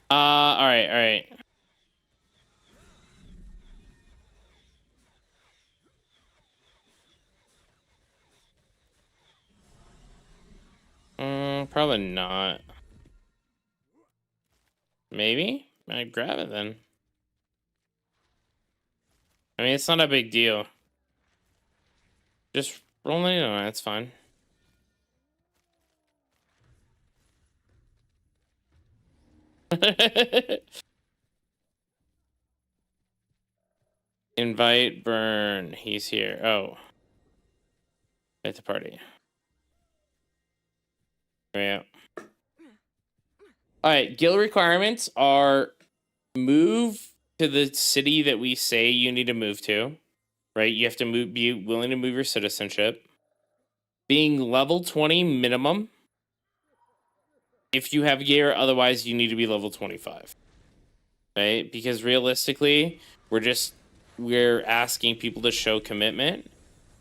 All right, all right. Probably not. Maybe? I'd grab it then. I mean, it's not a big deal. Just roll it, that's fine. Invite Burn. He's here. Oh. At the party. Yeah. Alright, guild requirements are move to the city that we say you need to move to. Right? You have to move, be willing to move your citizenship. Being level 20 minimum. If you have gear, otherwise you need to be level 25. Right? Because realistically, we're asking people to show commitment.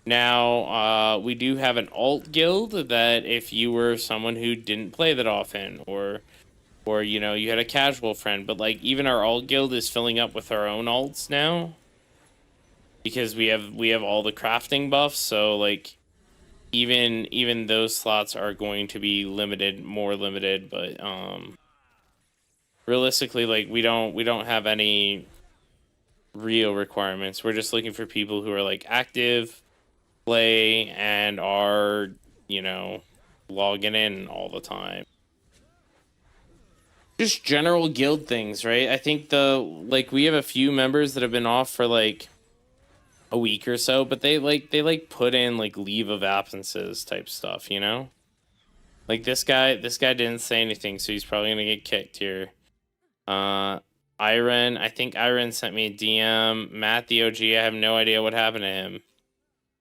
Now, we do have an alt guild that if you were someone who didn't play that often, or you know, you had a casual friend, but like even our alt guild is filling up with our own alts now because we have all the crafting buffs. So like even those slots are going to be more limited, but realistically, like we don't have any real requirements. We're just looking for people who are like active, play, and are, you know, logging in all the time. Just general guild things, right? I think we have a few members that have been off for like a week or so, but they put in like leave of absences type stuff, you know? Like this guy didn't say anything, so he's probably gonna get kicked here. Iron, I think Iron sent me a DM. Matt the OG, I have no idea what happened to him.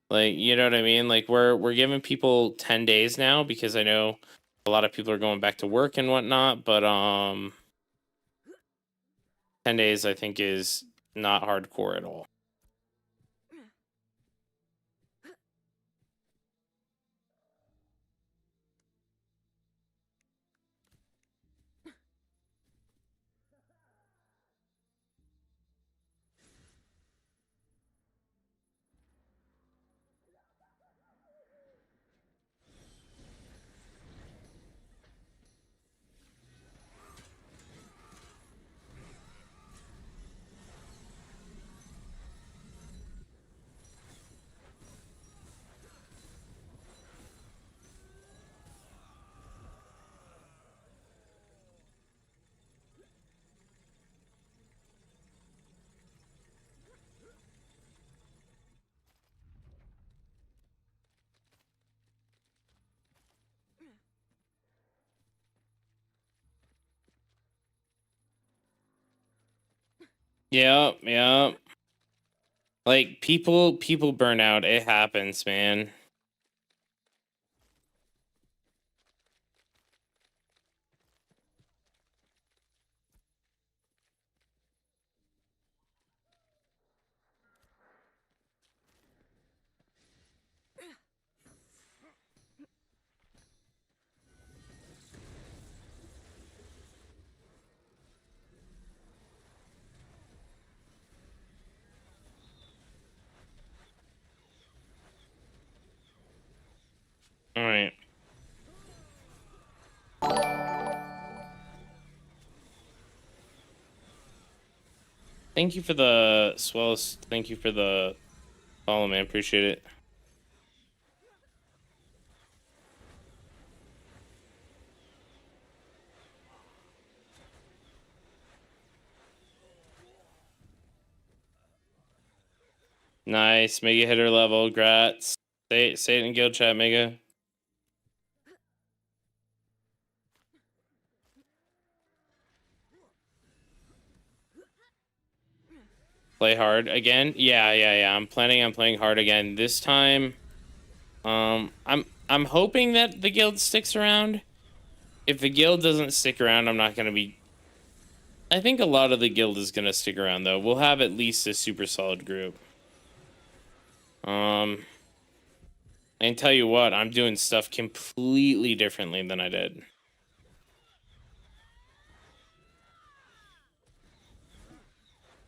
Like, you know what I mean? Like we're giving people 10 days now because I know a lot of people are going back to work and whatnot, but 10 days I think is not hardcore at all. Yep. Like people burn out. It happens, man. All right. Thank you for the swells. Thank you for the follow, man. Appreciate it. Nice. Mega hitter level. Grats. Say it in guild chat, Mega. Play hard again. Yeah. I'm planning on playing hard again. This time, I'm hoping that the guild sticks around. If the guild doesn't stick around, I'm not gonna be. I think a lot of the guild is gonna stick around though. We'll have at least a super solid group. And tell you what, I'm doing stuff completely differently than I did.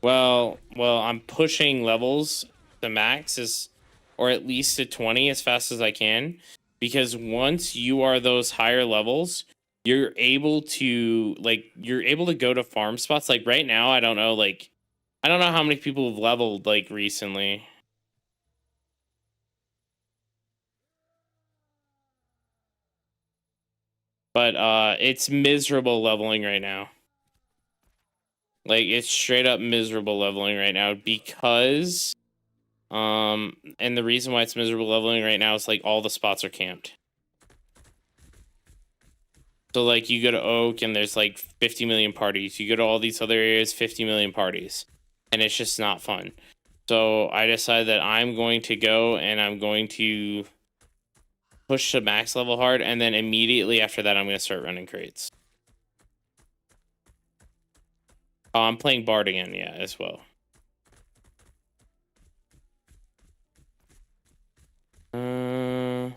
Well, I'm pushing levels to max or at least to 20 as fast as I can, because once you are those higher levels, you're able to go to farm spots. Like right now, I don't know how many people have leveled like recently. But it's miserable leveling right now. Like it's straight up miserable leveling right now because and the reason why it's miserable leveling right now is like all the spots are camped. So like you go to Oak and there's like 50 million parties. You go to all these other areas, 50 million parties. And it's just not fun. So I decided that I'm going to go and I'm going to push to max level hard, and then immediately after that I'm going to start running crates. Oh, I'm playing Bard again, yeah, as well. I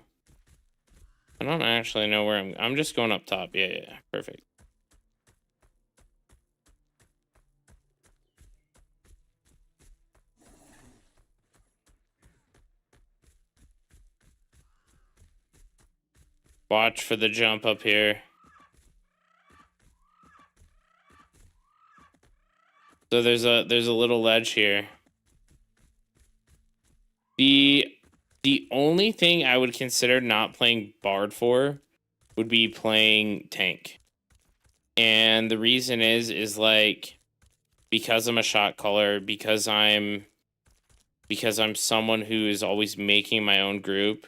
don't actually know where I'm just going up top. Yeah, perfect. Watch for the jump up here. So there's a little ledge here. The only thing I would consider not playing Bard for would be playing tank. And the reason is like because I'm a shot caller, because I'm someone who is always making my own group,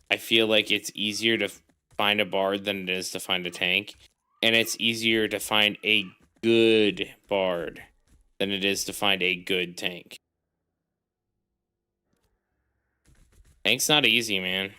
I feel like it's easier to find a Bard than it is to find a tank. And it's easier to find a good Bard than it is to find a good tank. Tank's not easy, man.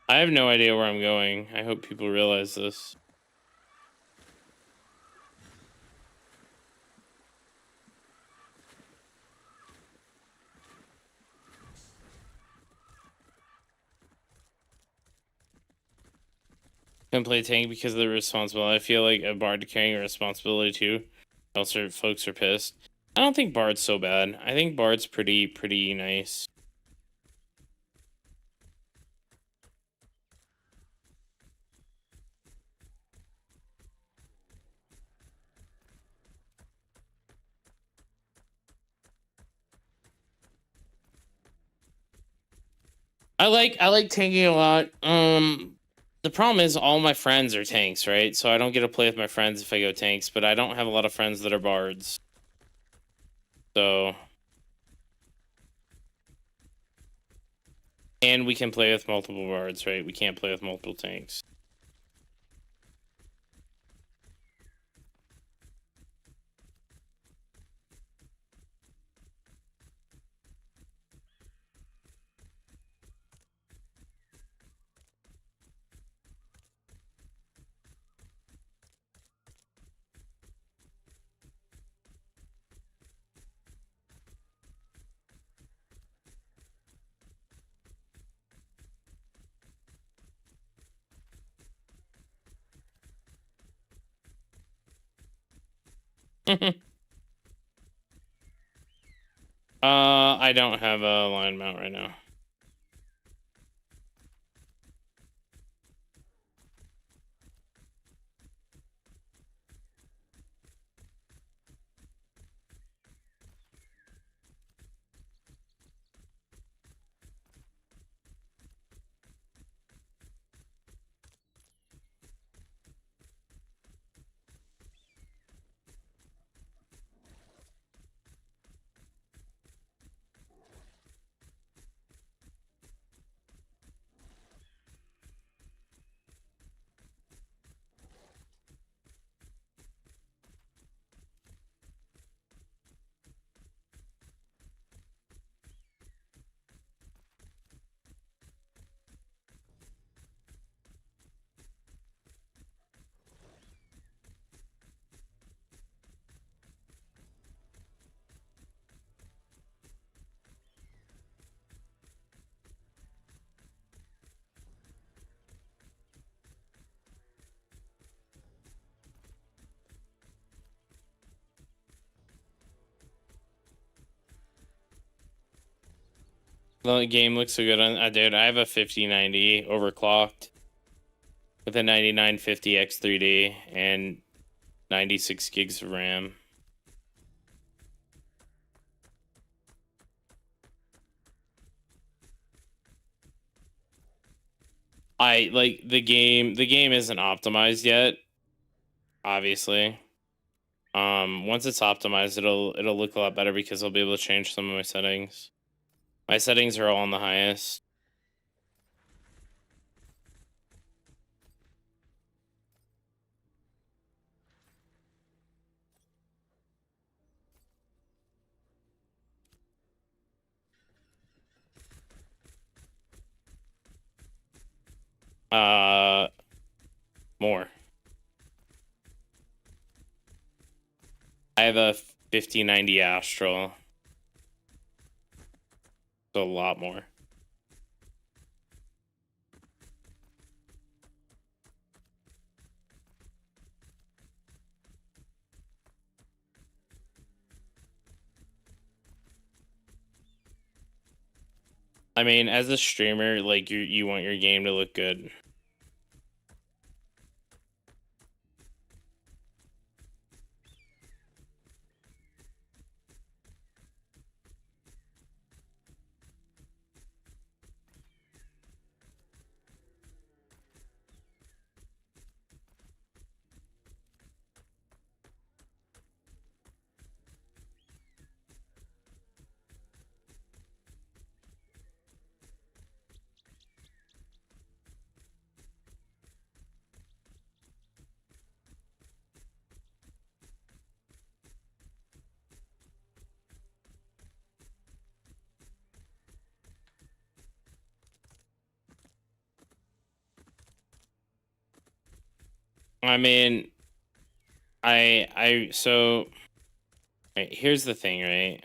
I have no idea where I'm going. I hope people realize this. Can play tank because they're responsible. I feel like a Bard carrying a responsibility too. Else folks are pissed. I don't think Bard's so bad. I think Bard's pretty nice. I like tanking a lot. The problem is all my friends are tanks, right? So I don't get to play with my friends if I go tanks, but I don't have a lot of friends that are Bards. So And we can play with multiple bards, right? We can't play with multiple tanks. I don't have a line mount right now. The game looks so good on. Dude, I have a 5090 overclocked with a 9950 X3D and 96 gigs of RAM. I like the game. The game isn't optimized yet, obviously. Once it's optimized, it'll look a lot better because I'll be able to change some of my settings. My settings are all on the highest. More. I have a 5090 Astral. So a lot more. I mean, as a streamer, like you want your game to look good. I mean, so right, here's the thing, right?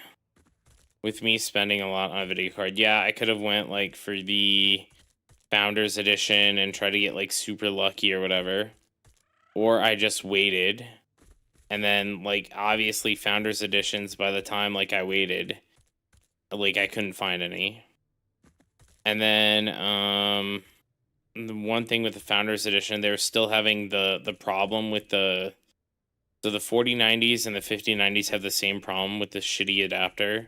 With me spending a lot on a video card, yeah, I could have went like for the Founders Edition and try to get like super lucky or whatever, or I just waited, and then like obviously Founders Editions by the time like I waited, like I couldn't find any, and then the one thing with the Founders Edition, they're still having the problem with the. So the 4090s and the 5090s have the same problem with the shitty adapter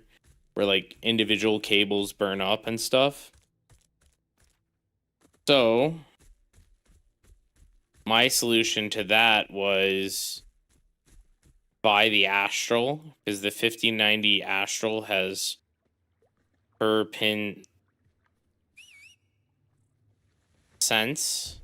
where like individual cables burn up and stuff. So my solution to that was buy the Astral, because the 5090 Astral has per pin sense.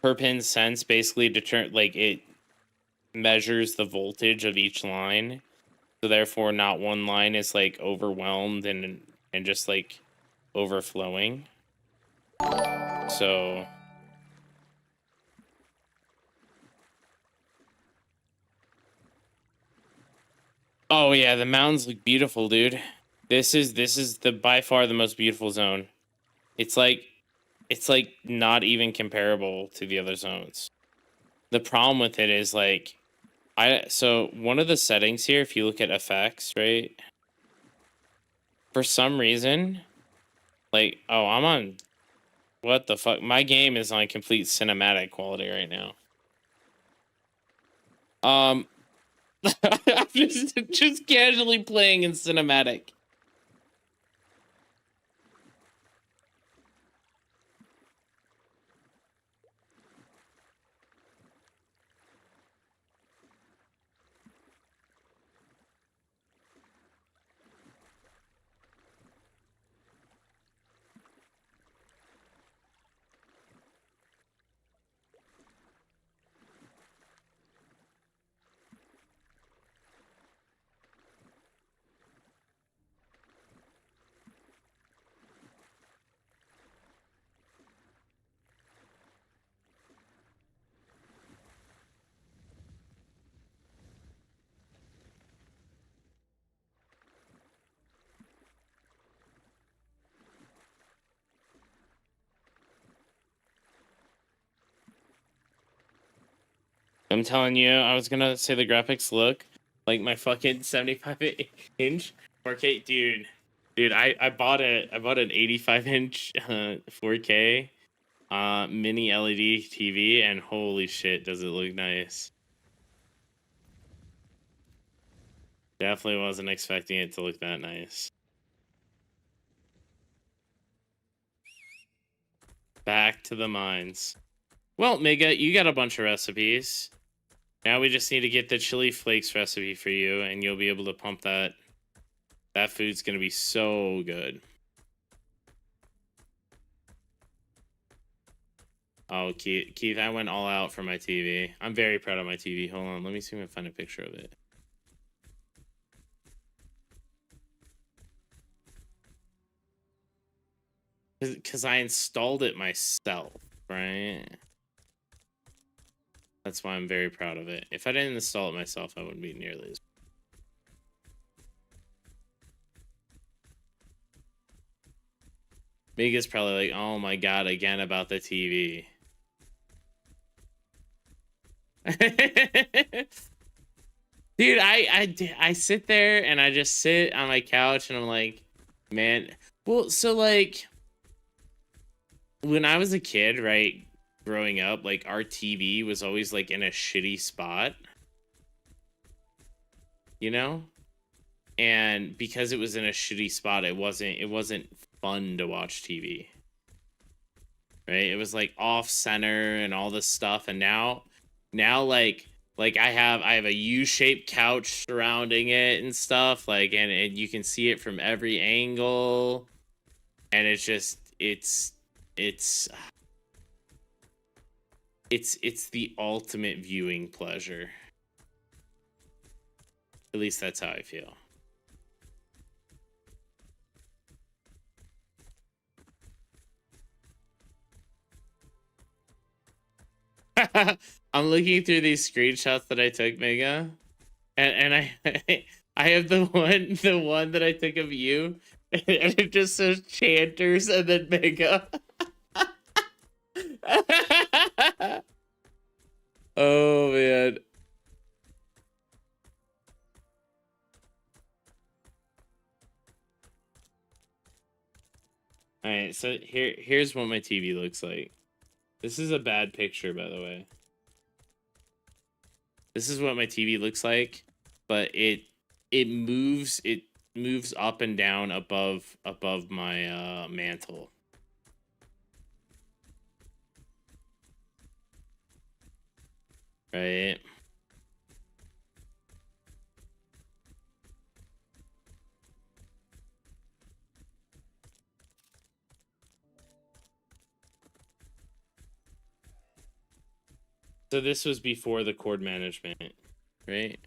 Per pin sense basically like it measures the voltage of each line, so therefore not one line is like overwhelmed and just like overflowing. So oh yeah, the mountains look beautiful, dude. This is the by far the most beautiful zone. It's like not even comparable to the other zones. The problem with it is like so one of the settings here, if you look at effects, right? For some reason, like I'm on what the fuck? My game is on complete cinematic quality right now. I'm just casually playing in cinematic. I'm telling you, I was gonna say the graphics look like my fucking 75-inch 4K, dude. Dude, I bought an 85-inch 4K mini LED TV, and holy shit, does it look nice. Definitely wasn't expecting it to look that nice. Back to the mines. Well, Mega, you got a bunch of recipes. Now we just need to get the chili flakes recipe for you, and you'll be able to pump that. That food's gonna be so good. Oh, Keith, I went all out for my TV. I'm very proud of my TV. Hold on, let me see if I can find a picture of it. Because I installed it myself, right? That's why I'm very proud of it. If I didn't install it myself, I wouldn't be nearly as... Mega's probably like, oh my god, again about the TV. Dude, I sit there and I just sit on my couch and I'm like, man. Well, so like when I was a kid, right, growing up, like our TV was always like in a shitty spot, you know? And because it was in a shitty spot, it wasn't fun to watch TV. Right? It was like off center and all this stuff, and now like I have a U-shaped couch surrounding it and stuff, like and you can see it from every angle, and it's just it's the ultimate viewing pleasure. At least that's how I feel. I'm looking through these screenshots that I took, Mega, and I have the one that I took of you, and it just says Chanters and then Mega. Oh man. All right, so here's what my TV looks like. This is a bad picture, by the way. This is what my TV looks like, but it moves up and down above my, uh, mantle. Right. So this was before the cord management, right?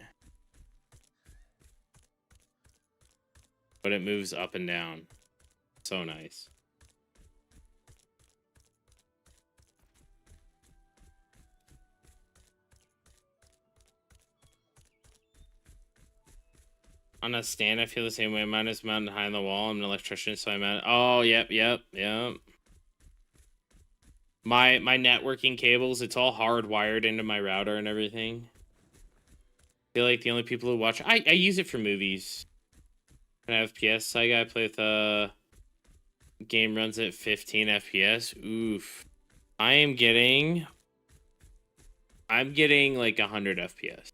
But it moves up and down. So nice. On a stand, I feel the same way. Mine is mounted high on the wall. I'm an electrician, so I'm at. Oh, yep. My networking cables, it's all hardwired into my router and everything. I feel like the only people who watch, I use it for movies. And FPS, I gotta play with game runs at 15 FPS. Oof. I'm getting like 100 FPS.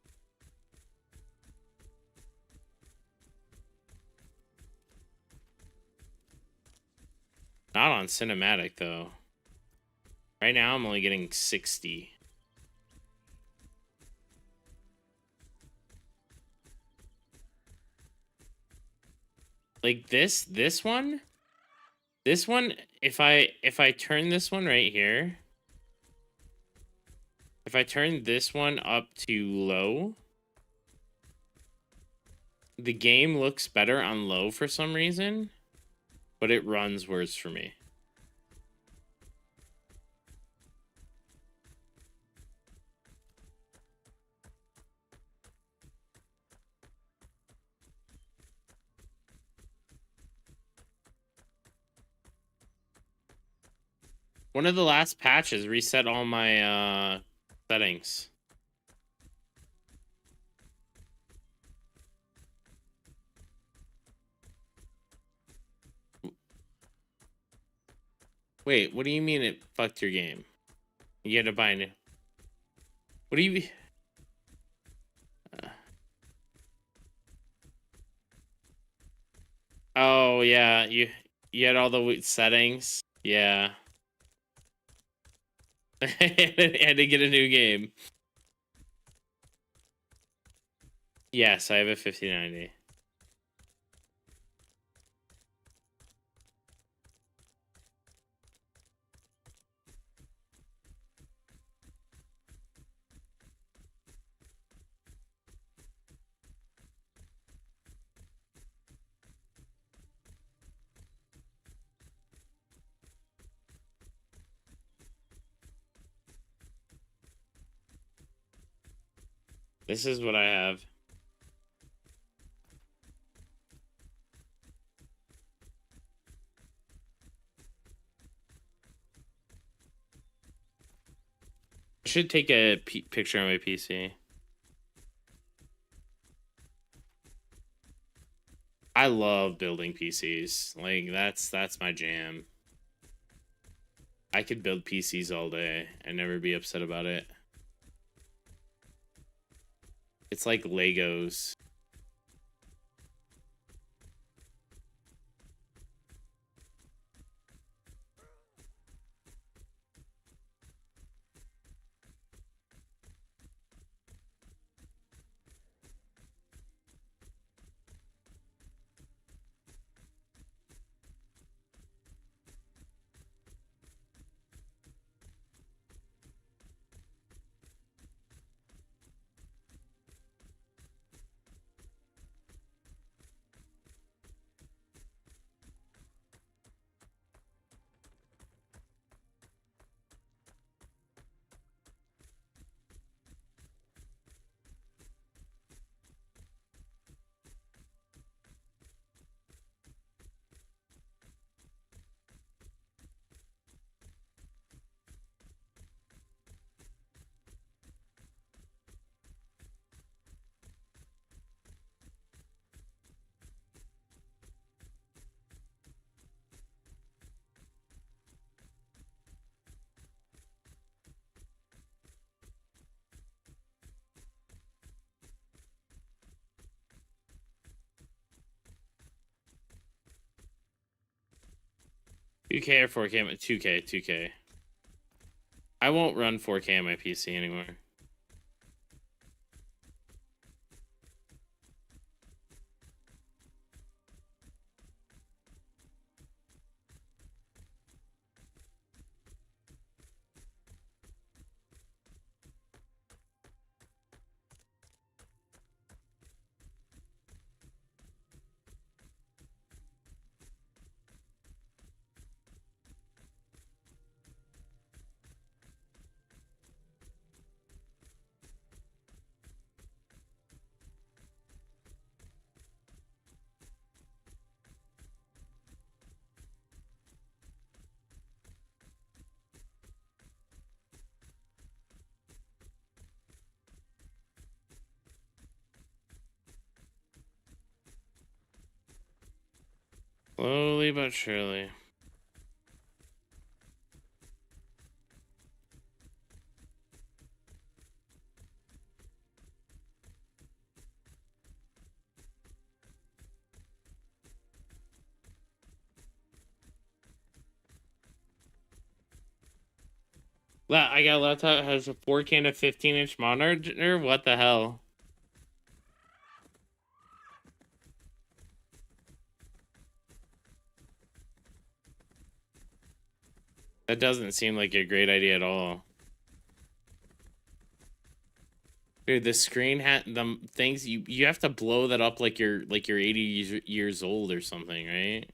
Not on cinematic though. Right now I'm only getting 60. Like this one, if I turn this one right here, if I turn this one up to low, the game looks better on low for some reason, but it runs worse for me. One of the last patches reset all my settings. Wait, what do you mean it fucked your game? You had to buy a new. What do you? Oh yeah, you had all the settings. Yeah. Had to get a new game. Yes, I have a 5090. This is what I have. I should take a picture on my PC. I love building PCs. Like that's my jam. I could build PCs all day and never be upset about it. It's like Legos. $2K or 4K? 2K. I won't run 4K on my PC anymore. Slowly but surely. I got a laptop that has a 4K to 15-inch monitor. What the hell? That doesn't seem like a great idea at all. Dude, the screen had the things you have to blow that up like you're 80 years old or something, right?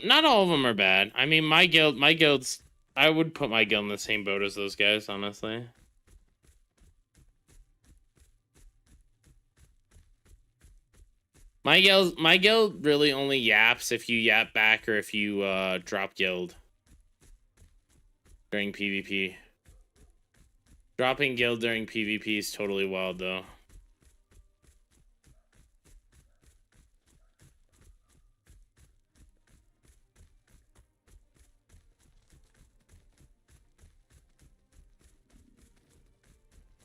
Not all of them are bad. I mean, my guild's, I would put my guild in the same boat as those guys, honestly. My guild really only yaps if you yap back or if you drop guild during PvP. Dropping guild during PvP is totally wild though.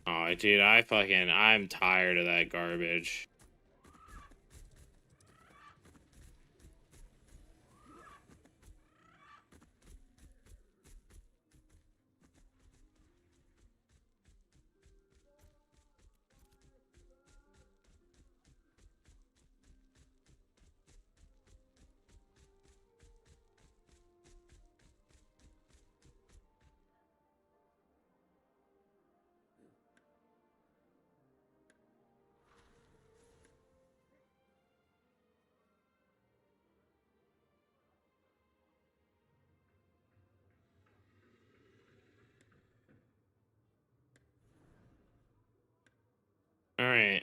Oh, dude, I'm tired of that garbage. All right.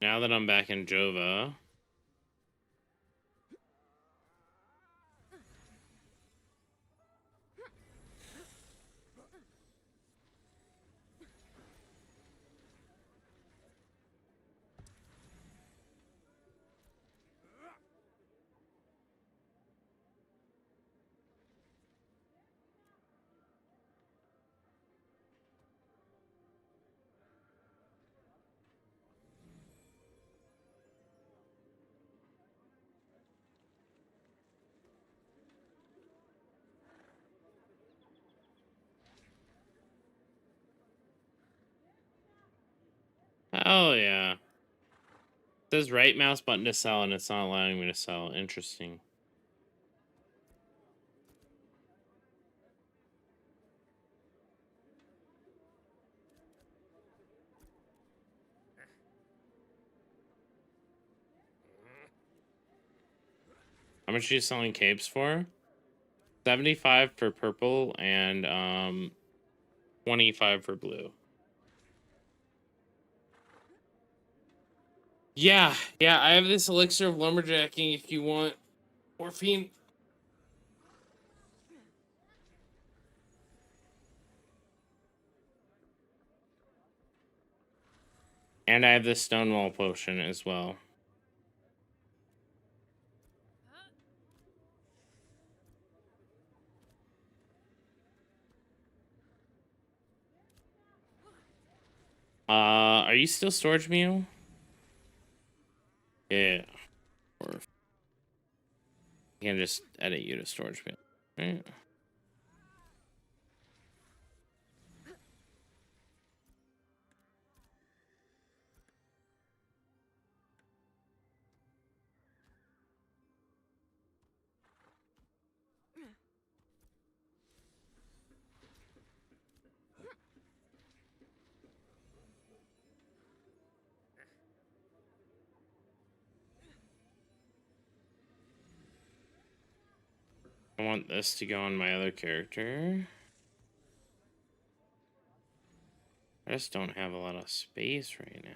Now that I'm back in Jova, hell yeah. It says right mouse button to sell and it's not allowing me to sell. Interesting. How much are you selling capes for? 75 for purple and 25 for blue. Yeah, I have this elixir of lumberjacking if you want morphine. And I have this stonewall potion as well. Are you still storage meal? Yeah. Or you can just edit you to storage meal, right? I want this to go on my other character. I just don't have a lot of space right now.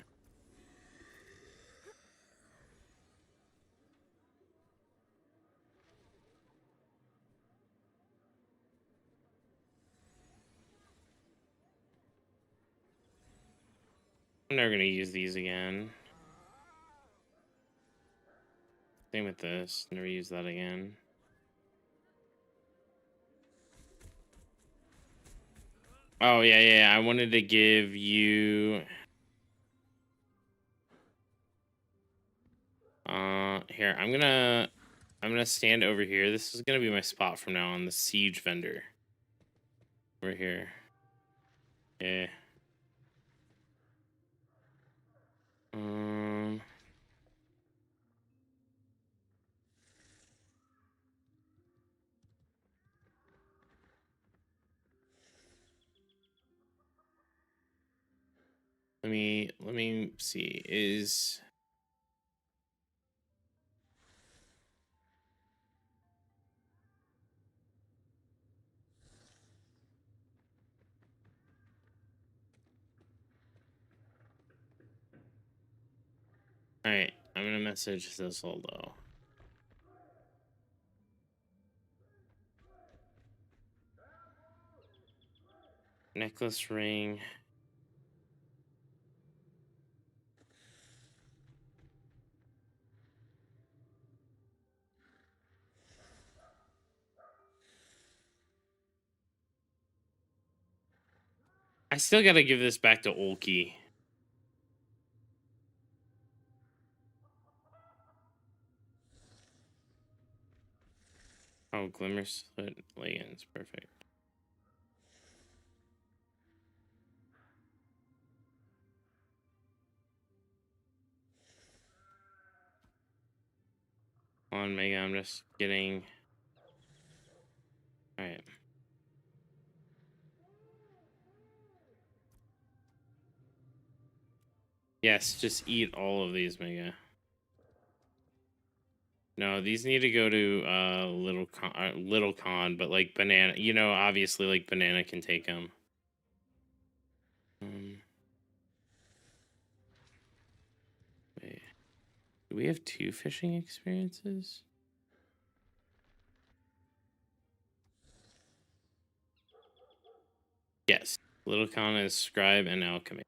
I'm never gonna use these again. Same with this. Never use that again. Oh yeah. I wanted to give you. Here I'm gonna stand over here. This is gonna be my spot from now on. The siege vendor. Over here. Yeah. Um. Let me see. Is all right. I'm gonna message this though. Necklace ring. I still gotta give this back to Olkey. Oh, glimmer slit leggings, perfect. On Mega, I'm just getting. All right. Yes, just eat all of these, Mega. No, these need to go to Little Con, but like Banana, you know, obviously like Banana can take them. Wait, do we have 2 fishing experiences? Yes, Little Con is Scribe and Alchemy.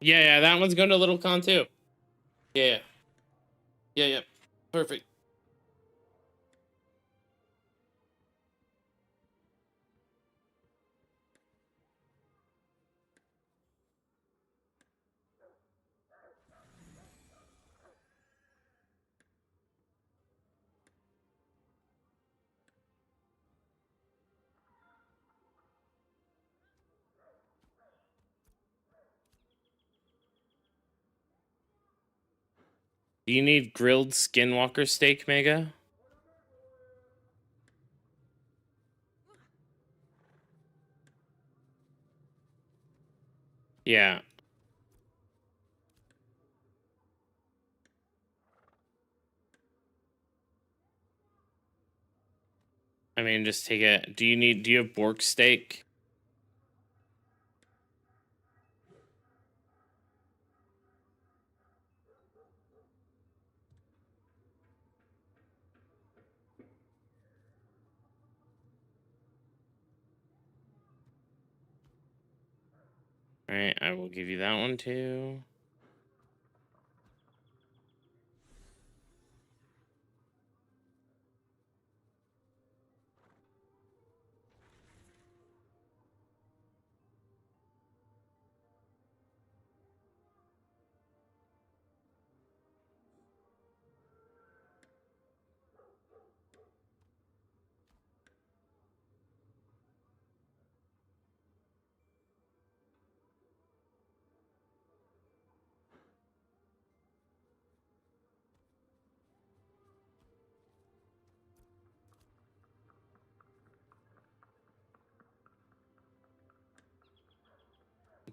Yeah, that one's going to Little Con too. Yeah. Perfect. Do you need grilled skinwalker steak, Mega? Yeah. I mean, just take it. Do you have Bork steak? All right, I will give you that one too.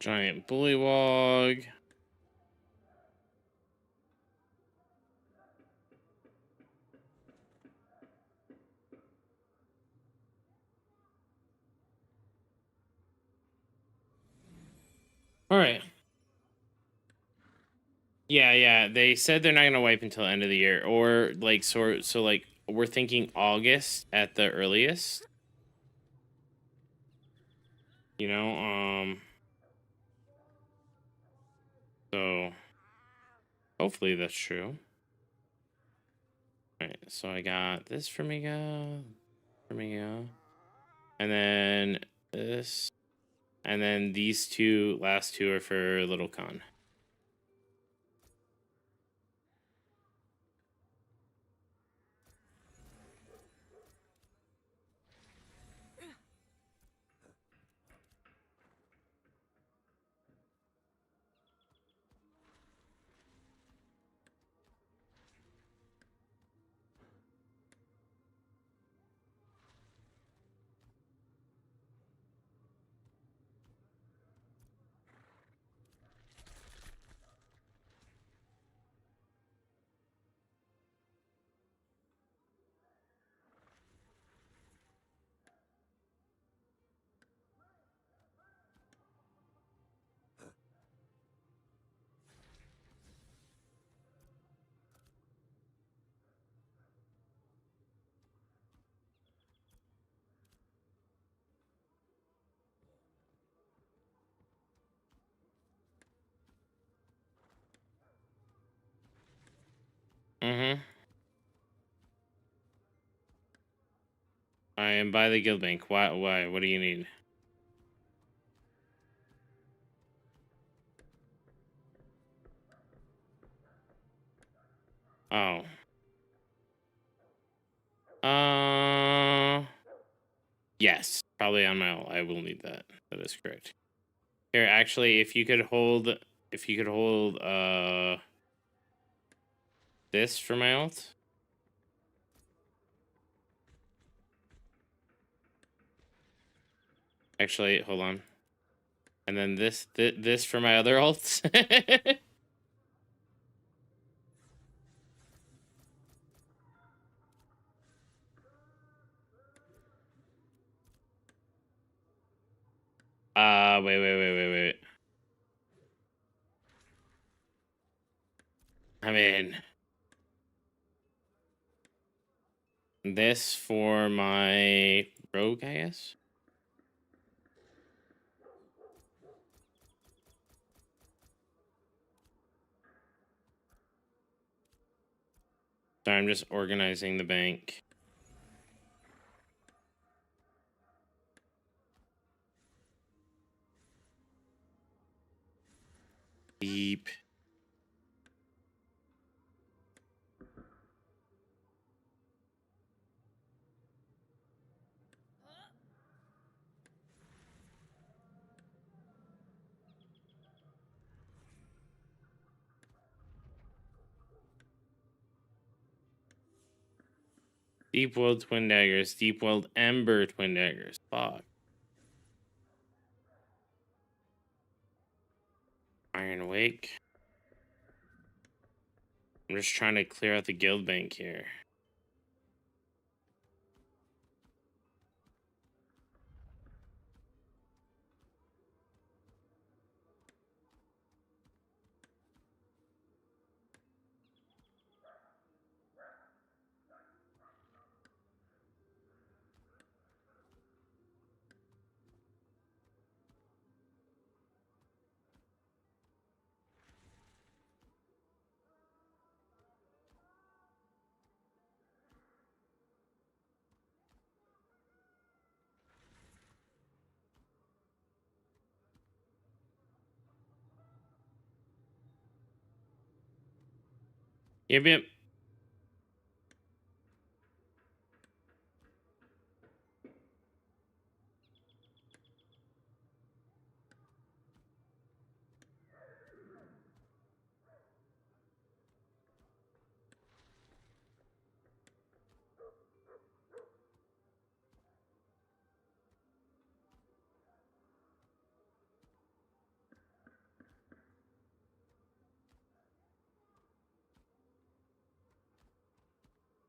Giant bullywog. All right. Yeah. They said they're not gonna wipe until end of the year, or like so like we're thinking August at the earliest. You know, so hopefully that's true. All right, so I got this for Migo, and then this, and then these last two are for Little Con. Mm-hmm. I am by the guild bank. Why? What do you need? Oh. Yes, probably on my ult. I will need that. That is correct. Here, actually, if you could hold, this for my ult. Actually, hold on. And then this for my other ults. Wait. I mean, this for my rogue, I guess. So I'm just organizing the bank. Deep. Deep World Twin Daggers. Deep World Ember Twin Daggers. Fuck. Iron Wake. I'm just trying to clear out the guild bank here. Yep.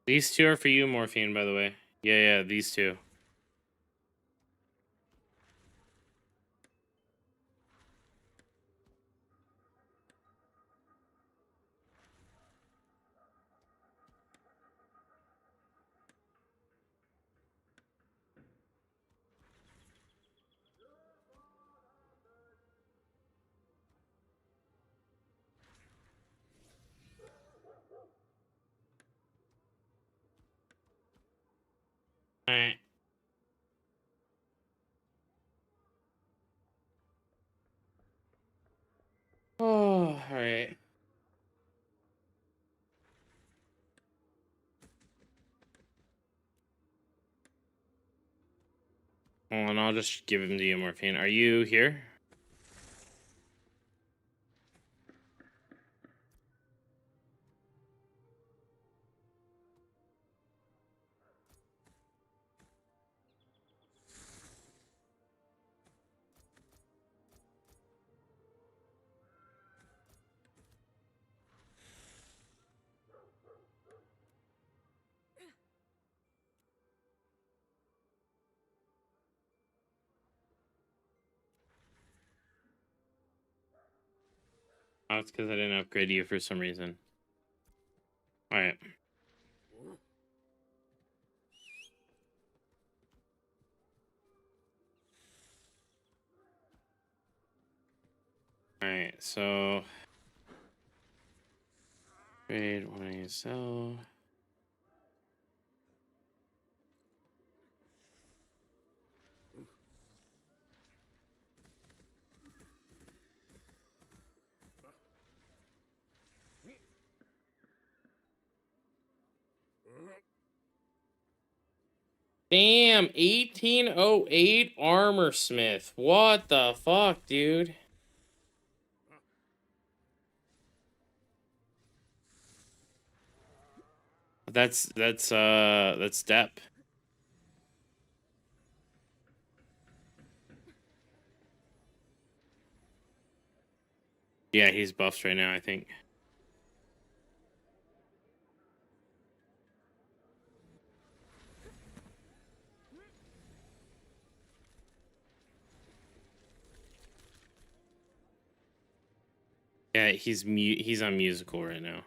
These two are for you, Morphine, by the way. Yeah, these two. Alright. Oh, alright. Hold on, I'll just give him the Morphine. Are you here? Oh, it's because I didn't upgrade you for some reason. Alright. Alright, so... Trade, when you sell... Damn, 1808 armor smith. What the fuck, dude? That's Dep. Yeah, he's buffed right now, I think. Yeah, he's on musical right now.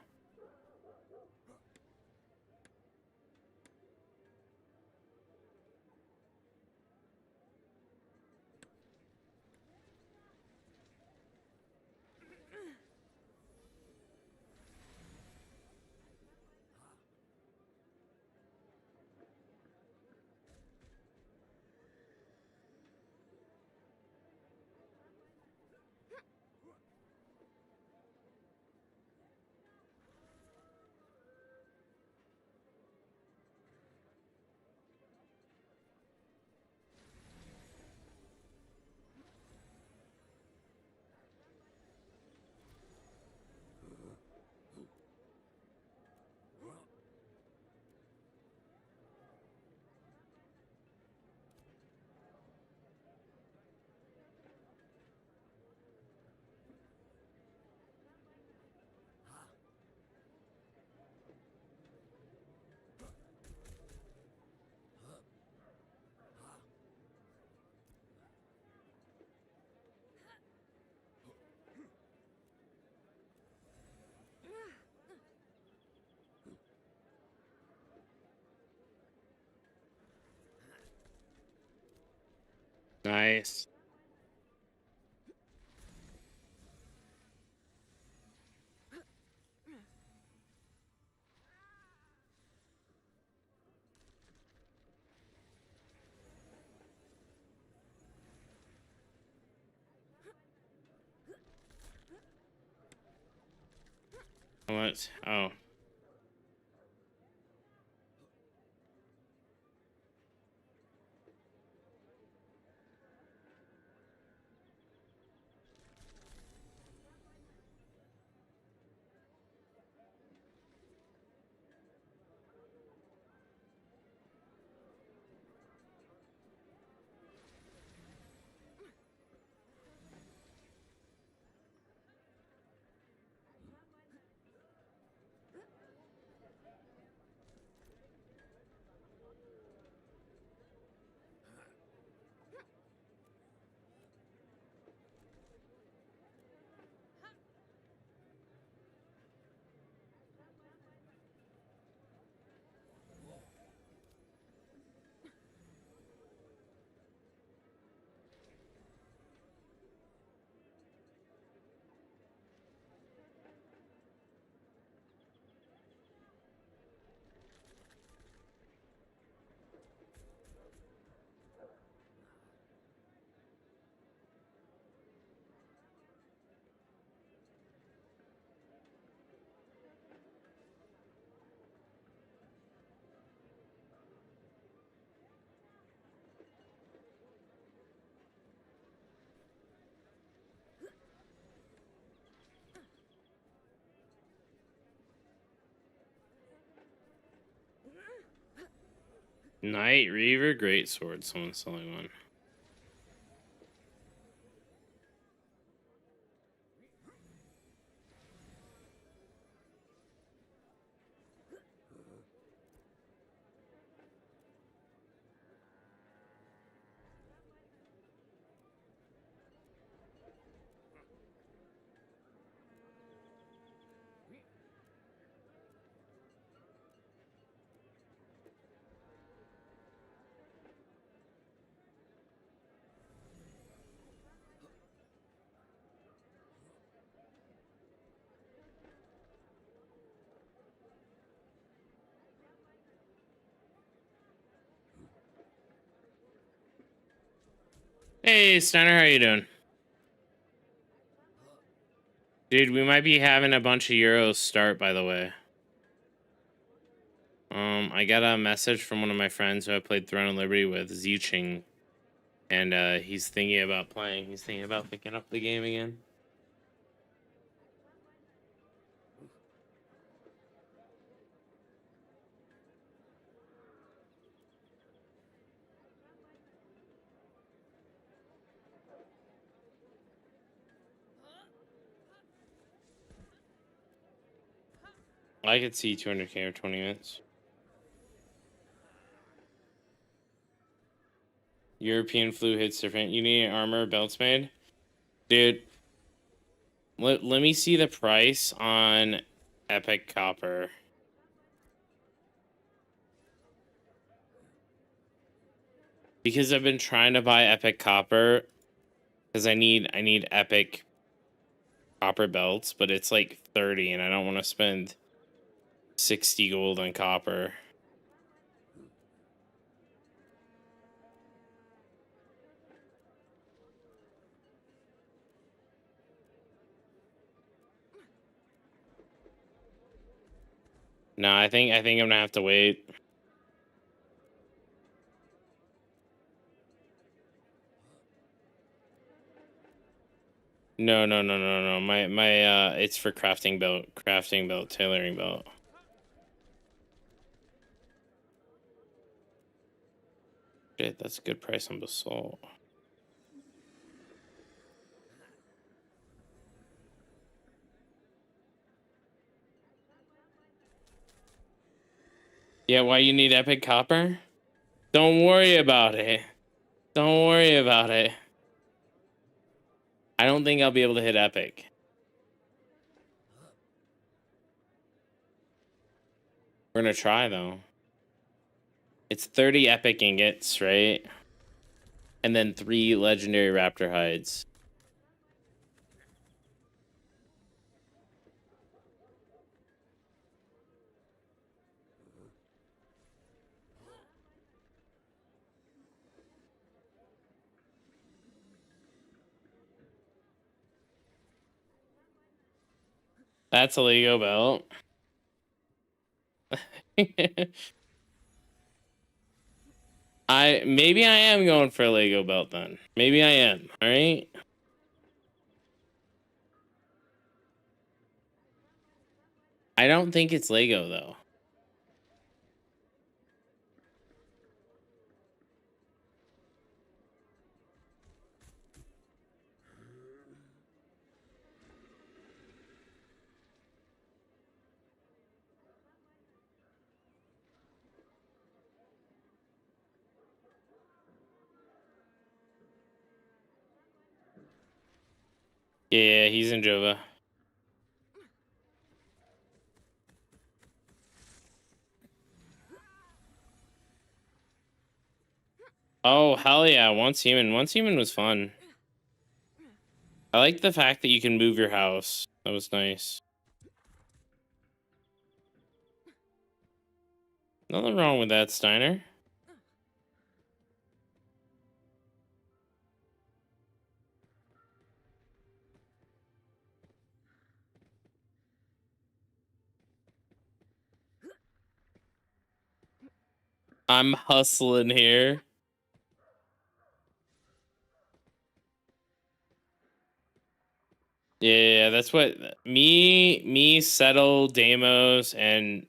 Nice. What? Oh. Night Reaver Greatsword. Someone's selling one. Hey, Steiner, how you doing? Dude, we might be having a bunch of Euros start, by the way. I got a message from one of my friends who I played Throne of Liberty with, Ziching, and he's thinking about playing. He's thinking about picking up the game again. I could see 200k or 20 minutes. European flu hits different. You need armor belts made? Dude, let me see the price on Epic Copper. Because I've been trying to buy Epic Copper because I need Epic Copper belts, but it's like 30 and I don't want to spend 60 gold on copper. No, I think I'm gonna have to wait. No. My it's for crafting belt, tailoring belt. Shit, that's a good price on basalt. Yeah, why you need Epic Copper? Don't worry about it. Don't worry about it. I don't think I'll be able to hit Epic. We're gonna try though. It's 30 Epic ingots, right? And then 3 legendary raptor hides. That's a Lego belt. Maybe I am going for a Lego belt then. Maybe I am. All right. I don't think it's Lego though. Yeah, he's in Jova. Oh, hell yeah. Once human was fun. I like the fact that you can move your house. That was nice. Nothing wrong with that, Steiner. I'm hustling here. Yeah, that's what me, Settle, Damos, and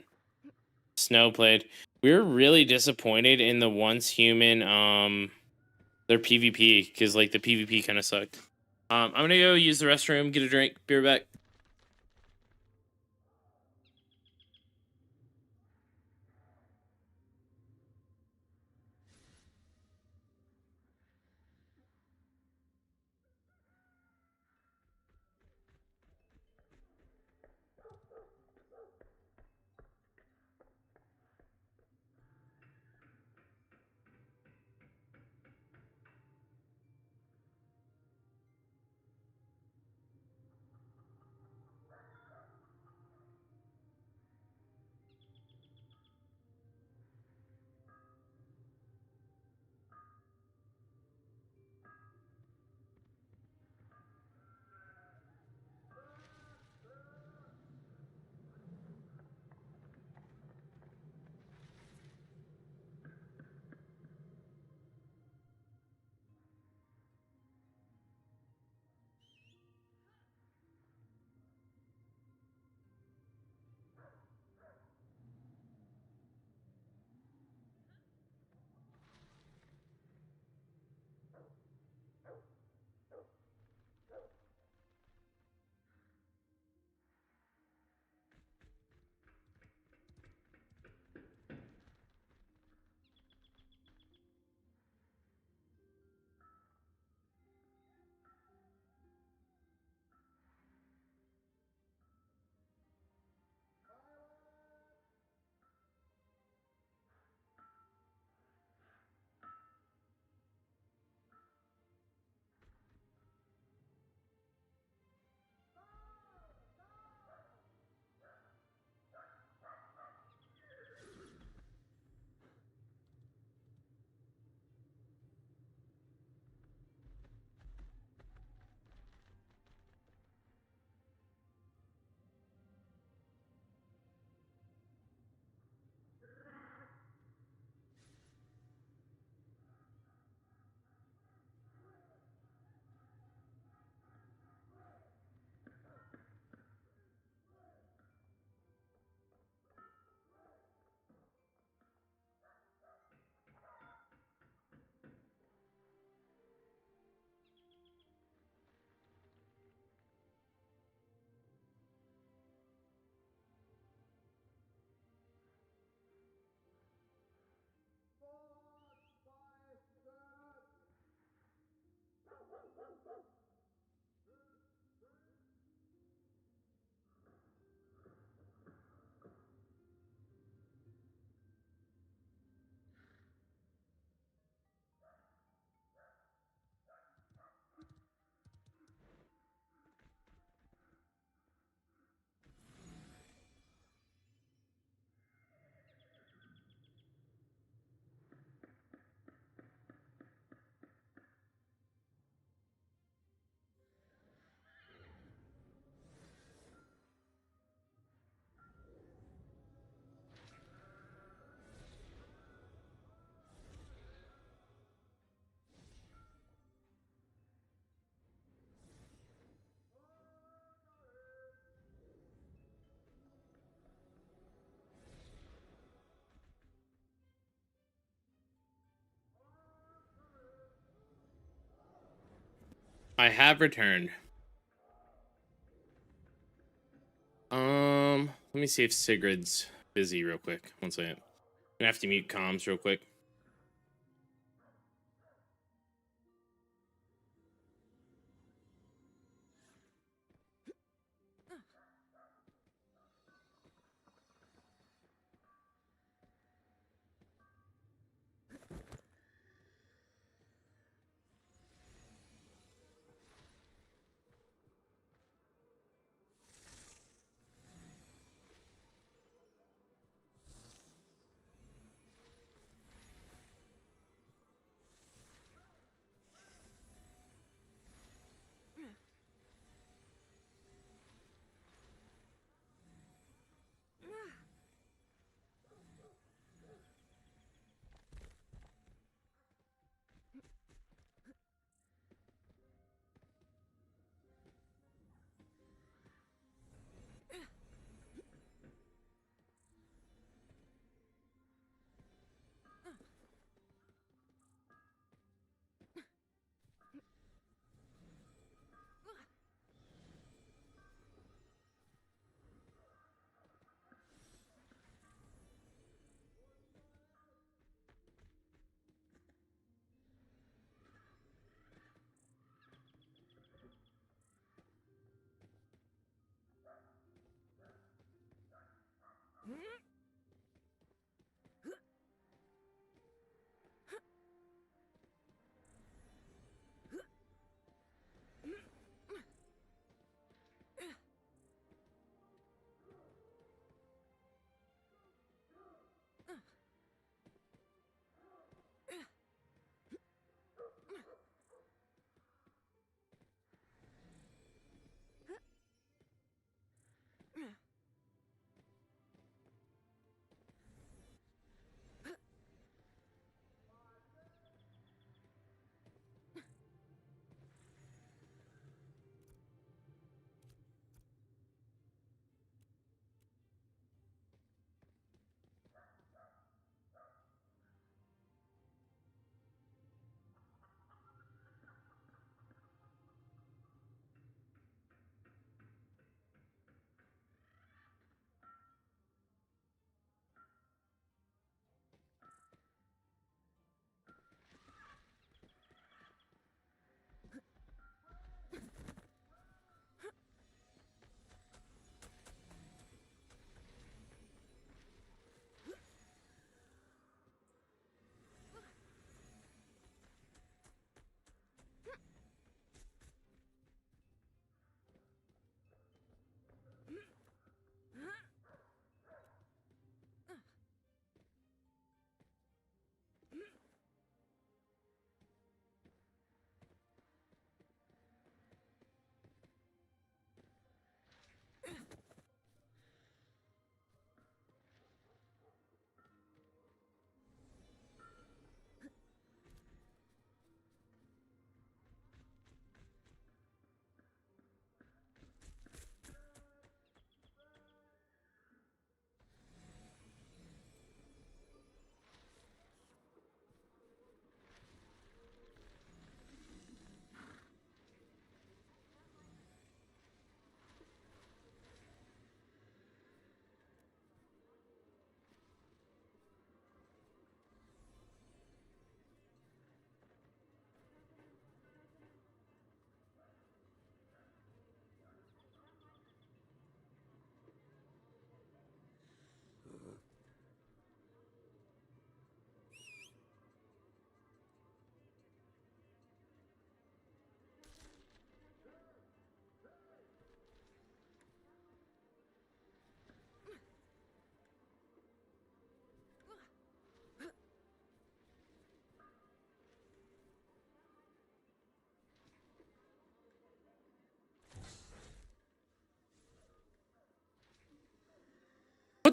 Snow played. We're really disappointed in the once human their PvP, because like the PvP kind of sucked. I'm gonna go use the restroom, get a drink, be right back. I have returned. Let me see if Sigrid's busy real quick. One second. I'm gonna have to mute comms real quick.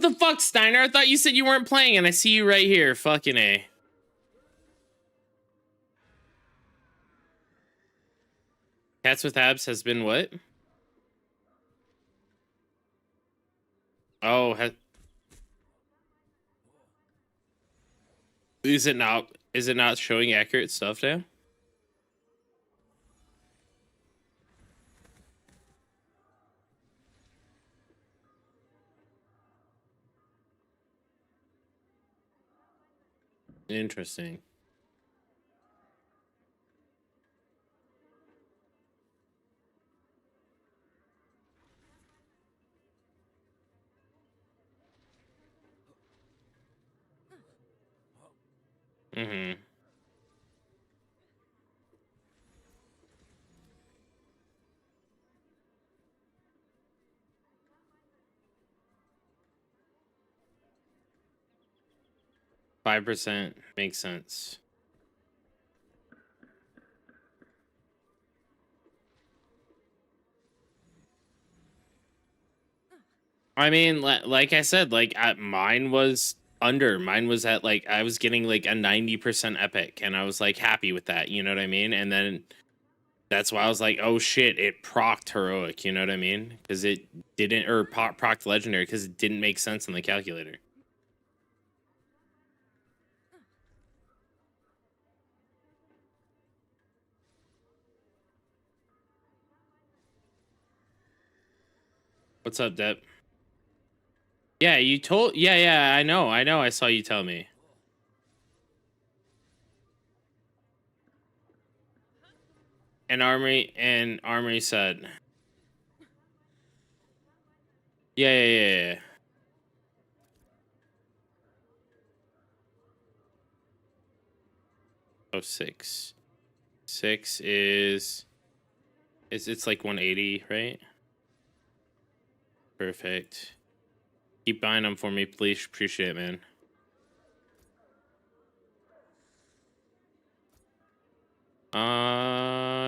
the fuck, Steiner? I thought you said you weren't playing, and I see you right here. Fucking A. Cats with Abs has been what? Oh, is it not? Is it not showing accurate stuff now? Interesting. Mm-hmm. %5 makes sense. I mean, like I said, like mine was under. Mine was at like I was getting like a 90% epic, and I was like happy with that. You know what I mean? And then that's why I was like, oh shit, it procced heroic. You know what I mean? Because it didn't, or procced legendary because it didn't make sense on the calculator. What's up, Dep? Yeah, you told. Yeah. I know. I saw you tell me. And Armory said, yeah. Oh, 6. 6 is it's like 180, right? Perfect. Keep buying them for me, please. Appreciate it, man.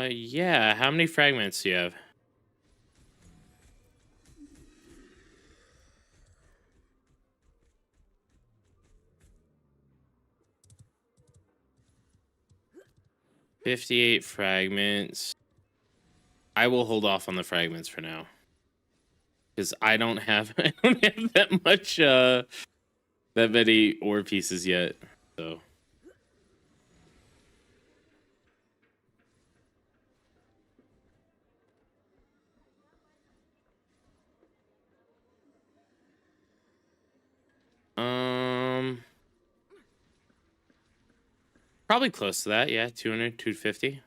Yeah. How many fragments do you have? $58 fragments. I will hold off on the fragments for now, because I don't have that much that many ore pieces yet. So probably close to that. Yeah, 200, 250.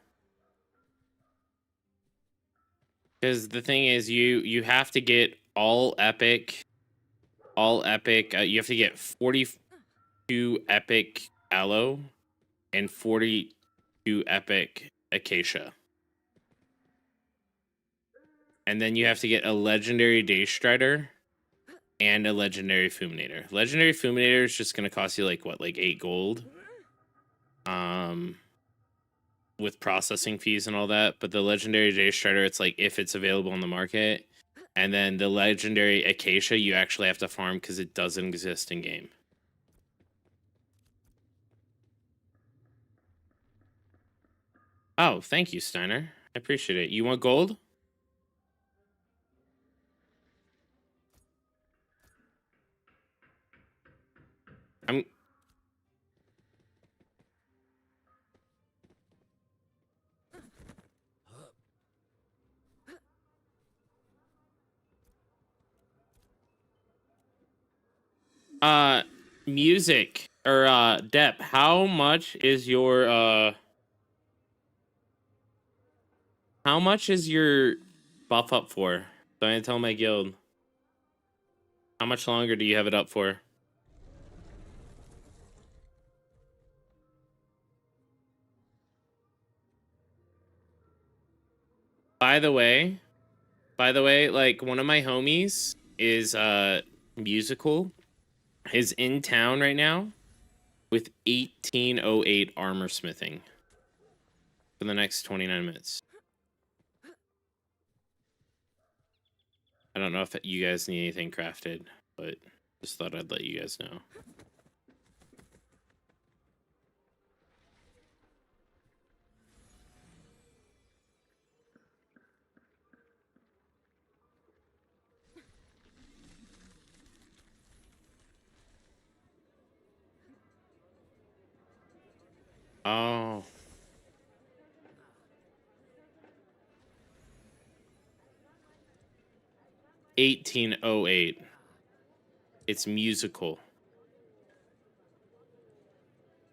Because the thing is, you have to get all epic. You have to get 42 epic aloe and 42 epic acacia, and then you have to get a legendary day strider and a legendary fulminator. Legendary fulminator is just gonna cost you like what, like 8 gold, with processing fees and all that. But the legendary day strider, it's like if it's available on the market. And then the legendary acacia, you actually have to farm because it doesn't exist in game. Oh, thank you, Steiner. I appreciate it. You want gold? I'm. Music or Dep, how much is your how much is your buff up for? So I tell my guild. How much longer do you have it up for? By the way, like one of my homies is musical, is in town right now with 1808 armor smithing for the next 29 minutes. I don't know if you guys need anything crafted, but Just thought I'd let you guys know. Oh. $18.08. It's musical.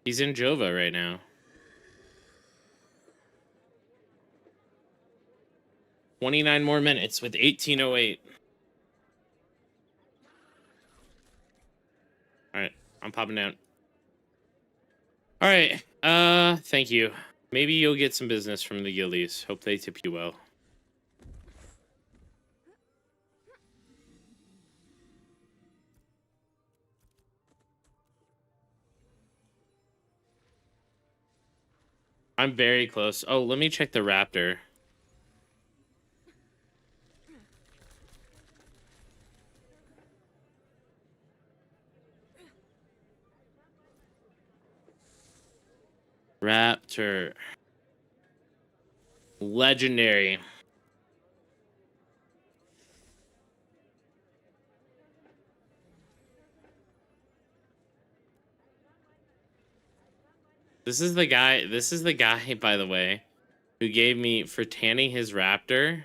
He's in Jova right now. 29 more minutes with 18.08. All right, I'm popping down. All right, thank you. Maybe you'll get some business from the guildies. Hope they tip you well. I'm very close. Oh, let me check the raptor. Raptor. Legendary. This is the guy, by the way, who gave me, for tanning his raptor,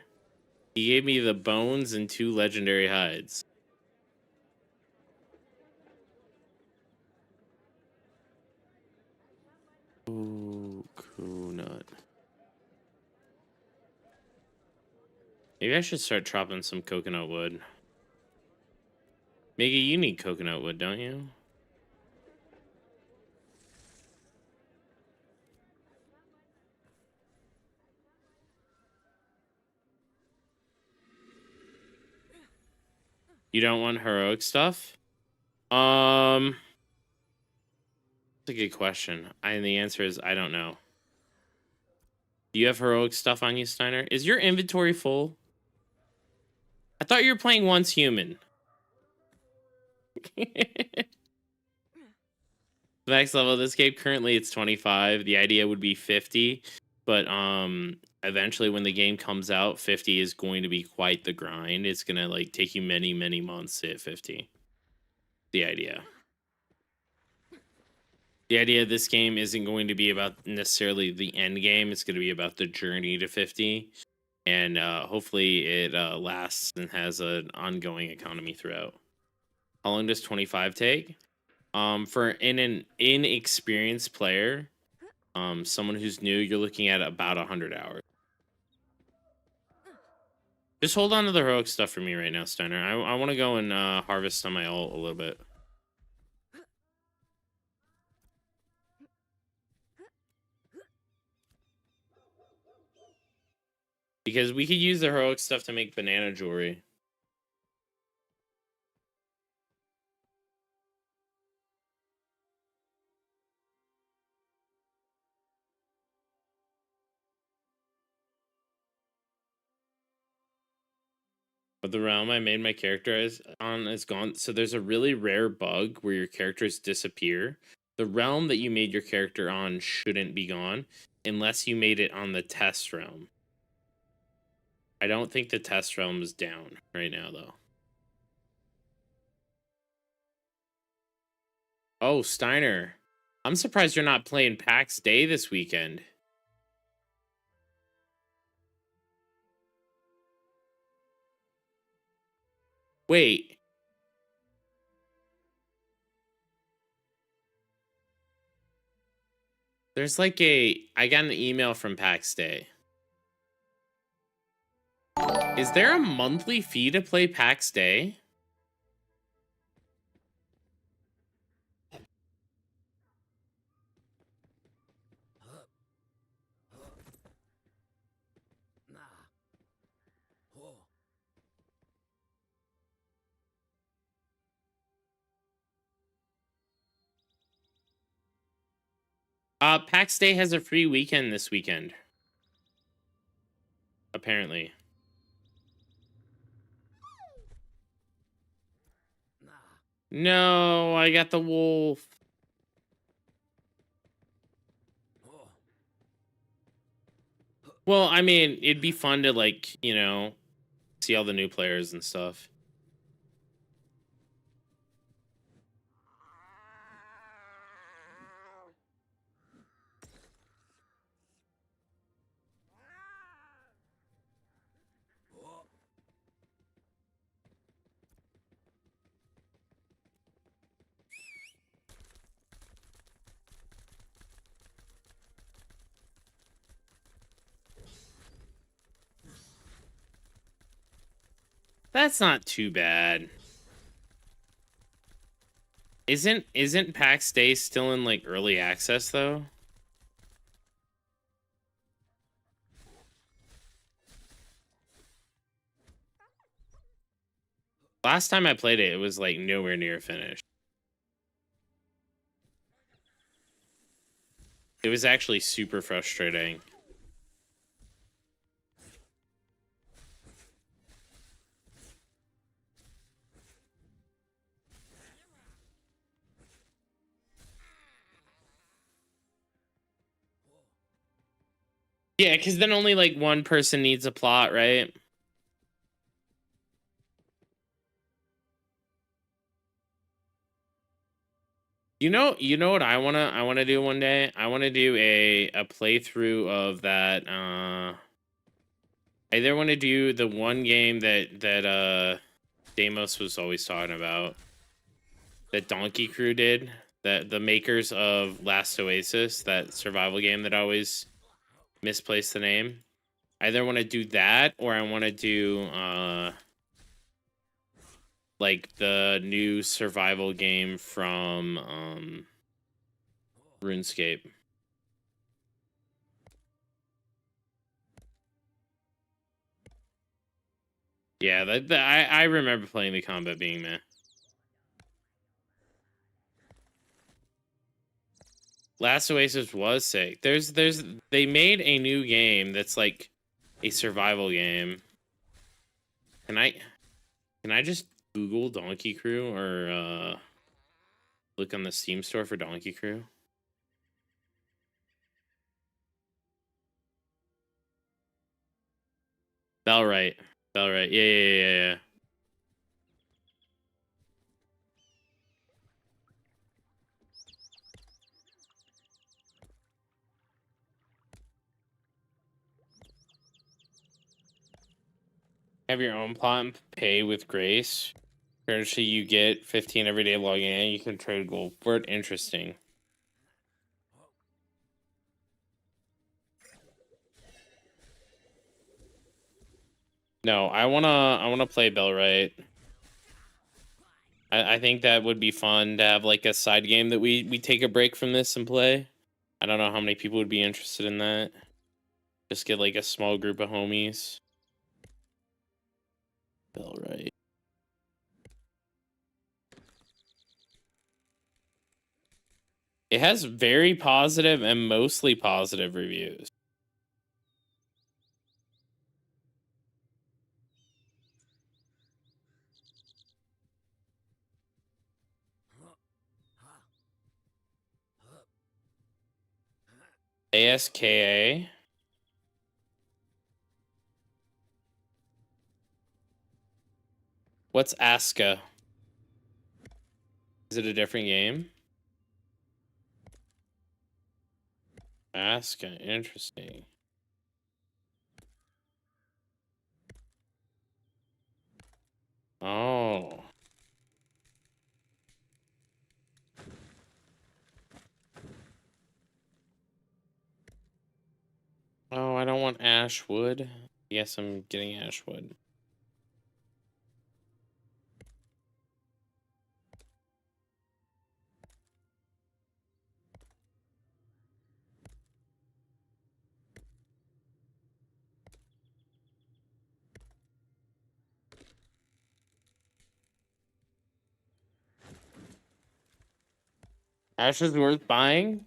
he gave me the bones and 2 legendary hides. Ooh, cool nut. Maybe I should start chopping some coconut wood. Miggy, you need coconut wood, don't you? You don't want heroic stuff? That's a good question. And the answer is I don't know. Do you have heroic stuff on you, Steiner? Is your inventory full? I thought you were playing once human. Max level of this game, currently it's 25. The idea would be 50. But eventually when the game comes out, 50 is going to be quite the grind. It's gonna like take you many, many months to hit 50. The idea. The idea of this game isn't going to be about necessarily the end game. It's going to be about the journey to 50. And hopefully it lasts and has an ongoing economy throughout. How long does 25 take? For an inexperienced player, someone who's new, you're looking at about 100 hours. Just hold on to the heroic stuff for me right now, Steiner. I want to go and harvest on my ult a little bit. Because we could use the heroic stuff to make banana jewelry. But the realm I made my character is gone. So there's a really rare bug where your characters disappear. The realm that you made your character on shouldn't be gone unless you made it on the test realm. I don't think the test realm is down right now, though. Oh, Steiner. I'm surprised you're not playing PAX Day this weekend. Wait. There's like I got an email from PAX Day. Is there a monthly fee to play PAX Day? PAX Day has a free weekend this weekend. Apparently. No, I got the wolf. Well, I mean, it'd be fun to, like, you know, see all the new players and stuff. That's not too bad. Isn't PAX Day still in, like, early access though? Last time I played it, it was like nowhere near finished. It was actually super frustrating. Yeah, because then only like one person needs a plot, right? You know what I wanna do one day? I wanna do a playthrough of that. I either want to do the one game that Deimos was always talking about, that Donkey Crew did, that the makers of Last Oasis, that survival game that I always misplaced the name. I either want to do that or I want to do like the new survival game from RuneScape. Yeah, I remember playing the combat being meh. Last Oasis was sick. They made a new game that's like a survival game. Can I just Google Donkey Crew or look on the Steam store for Donkey Crew? Bellright. Bellright. Yeah. Have your own plot and pay with grace. Currently, you get 15 every day logging in. You can trade gold for it. Interesting. No, I wanna play Bellright. I think that would be fun to have like a side game that we take a break from this and play. I don't know how many people would be interested in that. Just get like a small group of homies. Bellright. It has very positive and mostly positive reviews. ASKA. What's Aska? Is it a different game? Aska, interesting. Oh. Oh, I don't want Ashwood. Yes, I'm getting Ashwood. Ash is worth buying?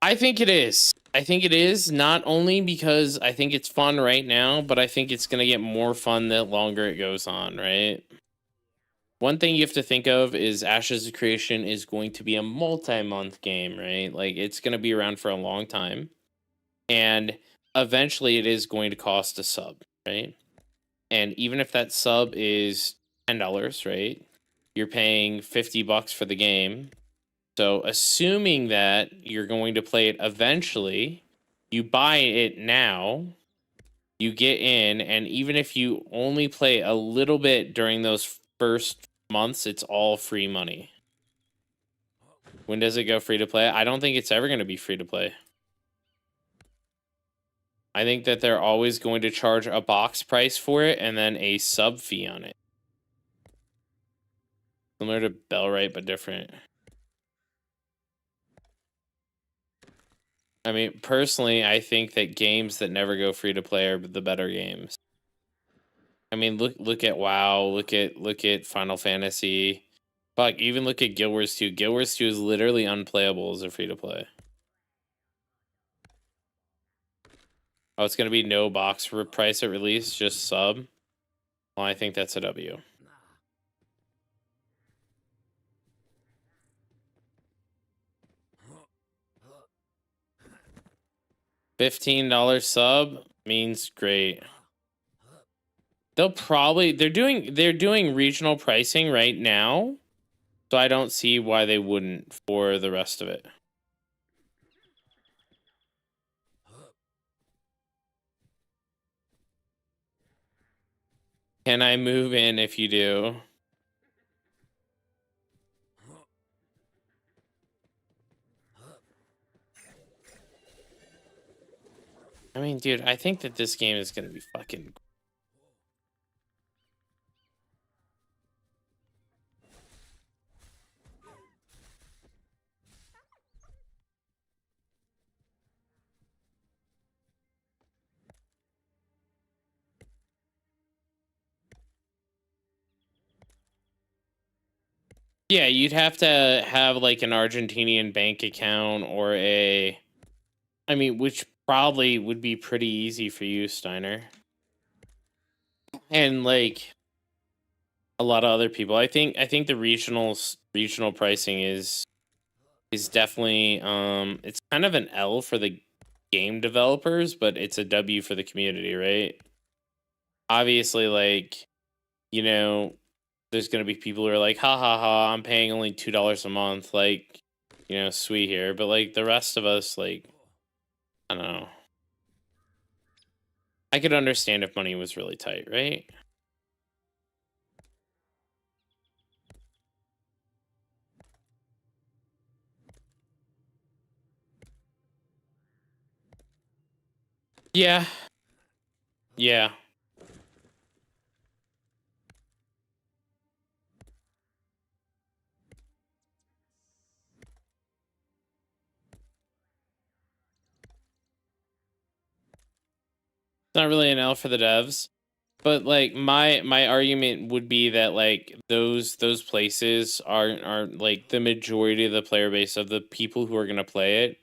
I think it is. I think it is, not only because I think it's fun right now, but I think it's going to get more fun the longer it goes on, right? one thing you have to think of is Ashes of Creation is going to be a multi-month game, right? Like it's going to be around for a long time, and eventually it is going to cost a sub, right? And even if that sub is $10, right? You're paying $50 for the game. So assuming that you're going to play it eventually, you buy it now, you get in, and even if you only play a little bit during those first months, it's all free money. When does it go free to play? I don't think it's ever going to be free to play. I think that they're always going to charge a box price for it and then a sub fee on it. Similar to Bellrite, but different. I mean, personally, I think that games that never go free to play are the better games. I mean, look at WoW, look at Final Fantasy. Fuck, even look at Guild Wars 2. Guild Wars 2 is literally unplayable as a free to play. Oh, it's gonna be no box price at release, just sub. Well, I think that's a W. $15 sub means great. They're doing regional pricing right now, so I don't see why they wouldn't for the rest of it. Can I move in if you do? I mean, dude, I think that this game is gonna be fucking. Yeah, you'd have to have like an Argentinian bank account or I mean, which probably would be pretty easy for you, Steiner. And like a lot of other people. I think the regional pricing is definitely it's kind of an L for the game developers, but it's a W for the community, right? Obviously, like, you know, there's gonna be people who are like, ha ha ha, I'm paying only $2 a month, like, sweet here. But like the rest of us, like, I don't know. I could understand if money was really tight, right? Yeah. Yeah. It's not really an L for the devs. But like my argument would be that like those places are like the majority of the player base of the people who are gonna play it.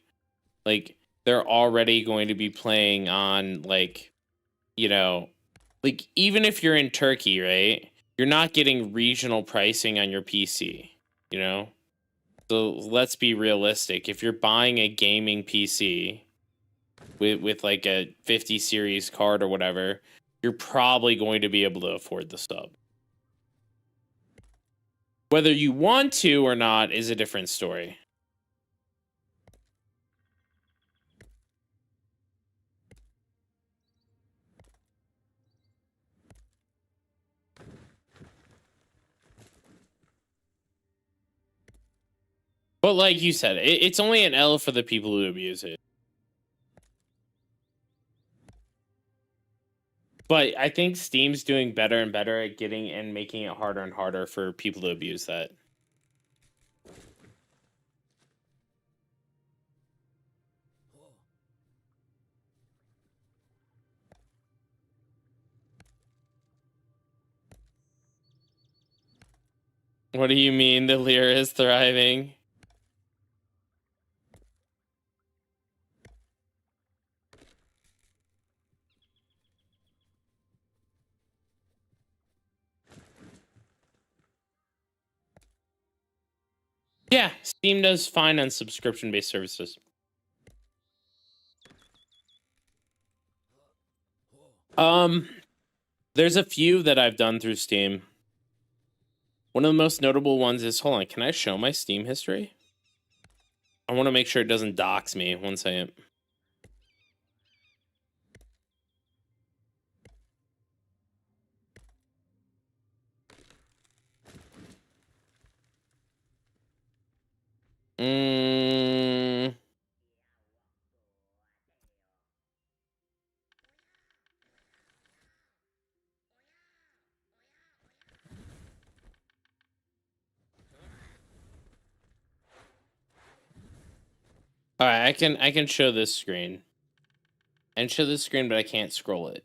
Like they're already going to be playing on like, you know, like even if you're in Turkey, right? You're not getting regional pricing on your PC, you know? So let's be realistic. If you're buying a gaming PC with like a 50 series card or whatever, you're probably going to be able to afford the sub. Whether you want to or not is a different story. But like you said, it's only an L for the people who abuse it. But I think Steam's doing better and better at getting and making it harder and harder for people to abuse that. What do you mean the lira is thriving? Yeah, Steam does fine on subscription-based services. There's a few that I've done through Steam. One of the most notable ones is, hold on, can I show my Steam history? I want to make sure it doesn't dox me. 1 second. All right, I can show this screen. And show this screen, but I can't scroll it.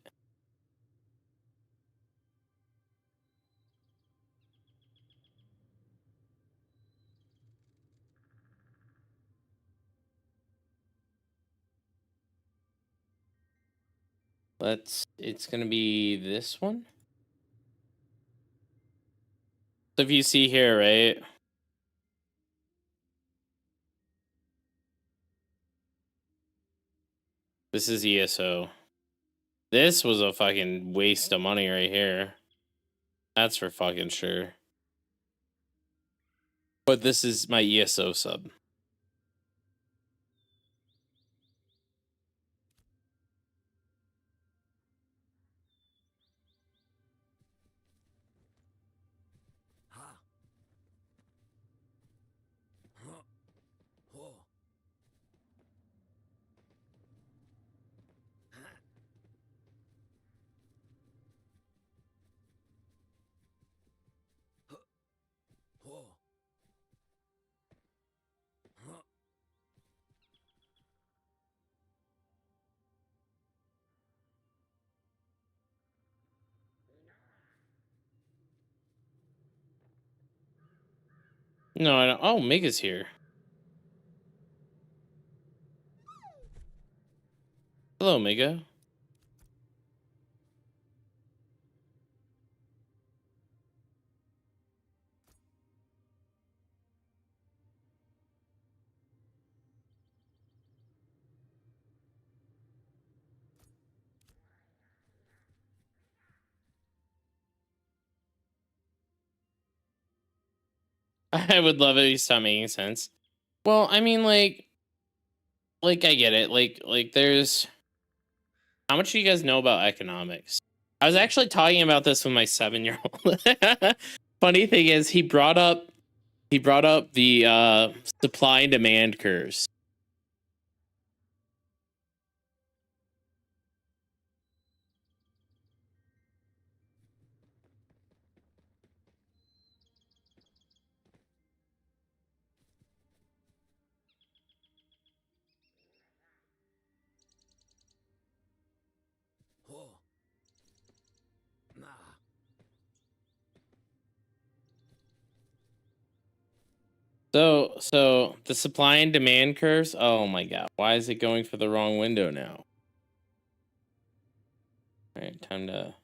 It's gonna be this one. So if you see here, right? This is ESO. This was a fucking waste of money right here. That's for fucking sure. But this is my ESO sub. No, I don't. Oh, Mega's here. Hello, Mega. I would love it if you stopped making sense. Well, I mean, like I get it. Like there's how much do you guys know about economics? I was actually talking about this with my 7-year-old. Funny thing is, he brought up the supply and demand curves. So the supply and demand curves. Oh my god, why is it going for the wrong window now? All right, time to.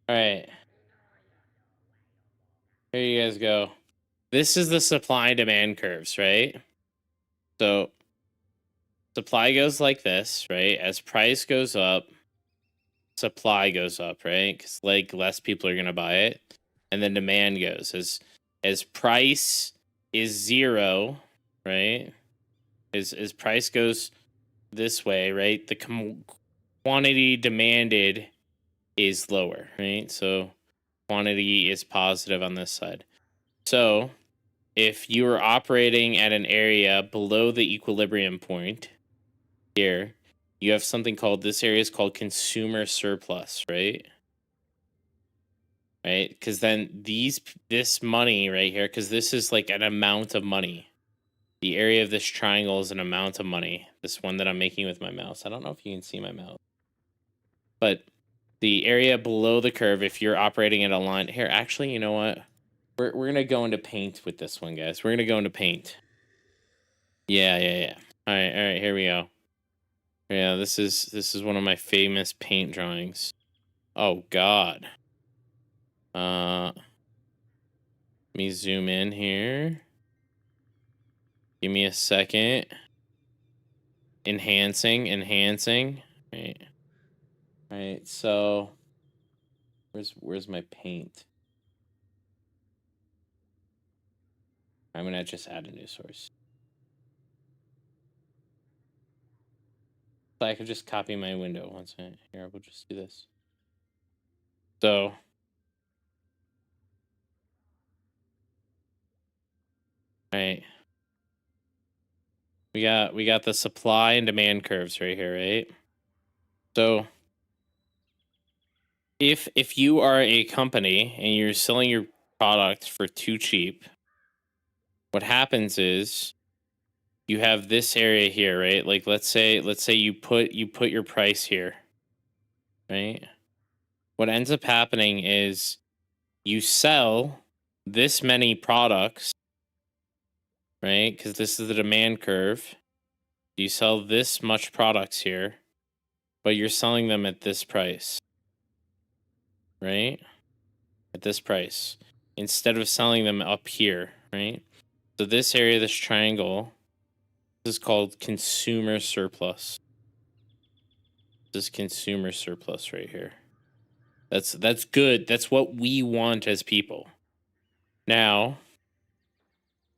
All right, here you guys go. This is the supply and demand curves, right? So supply goes like this, right? As price goes up, supply goes up, right? Because like less people are gonna buy it, and then demand goes as price is 0, right? As price goes this way, right? The quantity demanded is lower, right? So quantity is positive on this side. So if you are operating at an area below the equilibrium point here, you have something called, this area is called consumer surplus, right? Right? Because then this money right here, because this is like an amount of money. The area of this triangle is an amount of money. This one that I'm making with my mouse. I don't know if you can see my mouse. But the area below the curve, if you're operating at a line here, actually, you know what? We're gonna go into paint with this one, guys. We're gonna go into paint. Yeah. All right, here we go. Yeah, this is one of my famous paint drawings. Oh God. Let me zoom in here. Give me a second. Enhancing. Right. Right. So where's my paint? I'm gonna just add a new source. So I could just copy my window once. Here, we'll just do this. So right. We got the supply and demand curves right here, right? So if you are a company and you're selling your product for too cheap, what happens is you have this area here, right? Like let's say you put your price here, right? What ends up happening is you sell this many products, right? Because this is the demand curve. You sell this much products here, but you're selling them at this price, right? At this price instead of selling them up here, right? So this area, this triangle, this is called consumer surplus. This is consumer surplus right here. That's good. That's what we want as people. Now,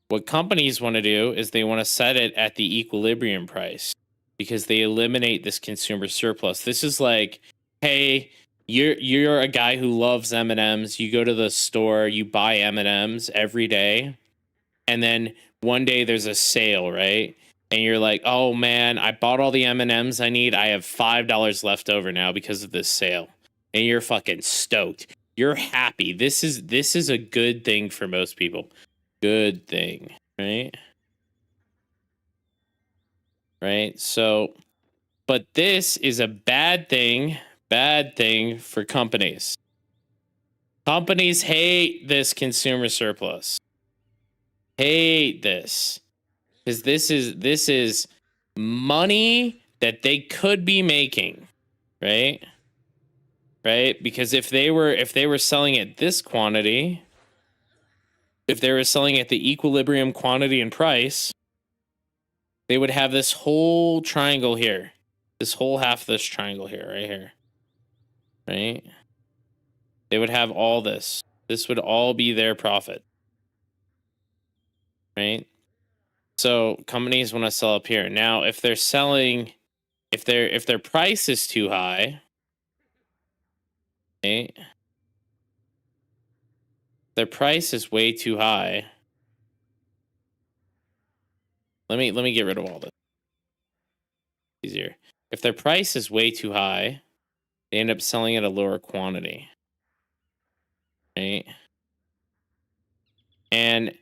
what companies want to do is they want to set it at the equilibrium price because they eliminate this consumer surplus. This is like, hey, you're a guy who loves M&Ms. You go to the store, you buy M&Ms every day, and then one day there's a sale, right? And you're like, oh man, I bought all the M&Ms I need. I have $5 left over now because of this sale. And you're fucking stoked. You're happy. This is a good thing for most people. Good thing, right? Right? So, but this is a bad thing for companies. Companies hate this consumer surplus. Hate this. Because this is money that they could be making, right? Right? Because if they were selling at this quantity, if they were selling at the equilibrium quantity and price, they would have this whole triangle here. This whole half of this triangle here, right here. Right? They would have all this. This would all be their profit. Right? So companies want to sell up here. Now, if they're selling, if their price is too high, right? Their price is way too high. Let me get rid of all this. Easier. If their price is way too high, they end up selling at a lower quantity. Right? And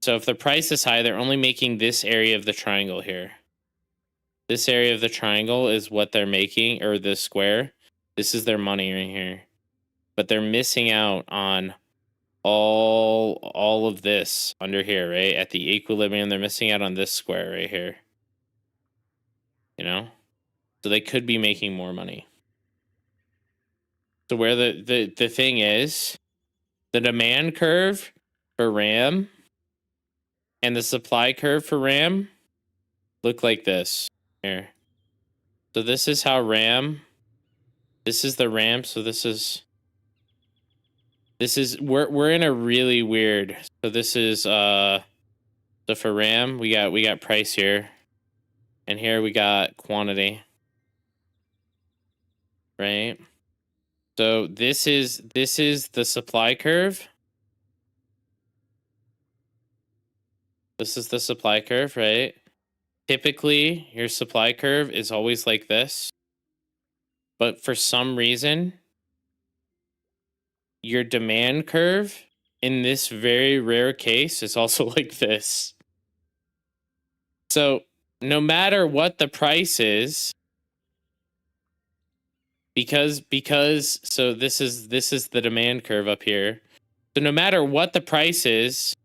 so if the price is high, they're only making this area of the triangle here. This area of the triangle is what they're making, or the square. This is their money right here. But they're missing out on all of this under here, right? At the equilibrium, they're missing out on this square right here. You know? So they could be making more money. So where the thing is, the demand curve for RAM and the supply curve for RAM look like this. Here. So this is how RAM, this is the RAM, so this is we're in a really weird, so this is so for RAM, we got price here. And here we got quantity. Right? So this is the supply curve. This is the supply curve, right? Typically, your supply curve is always like this. But for some reason, your demand curve in this very rare case is also like this. So no matter what the price is, because so this is the demand curve up here. So no matter what the price is,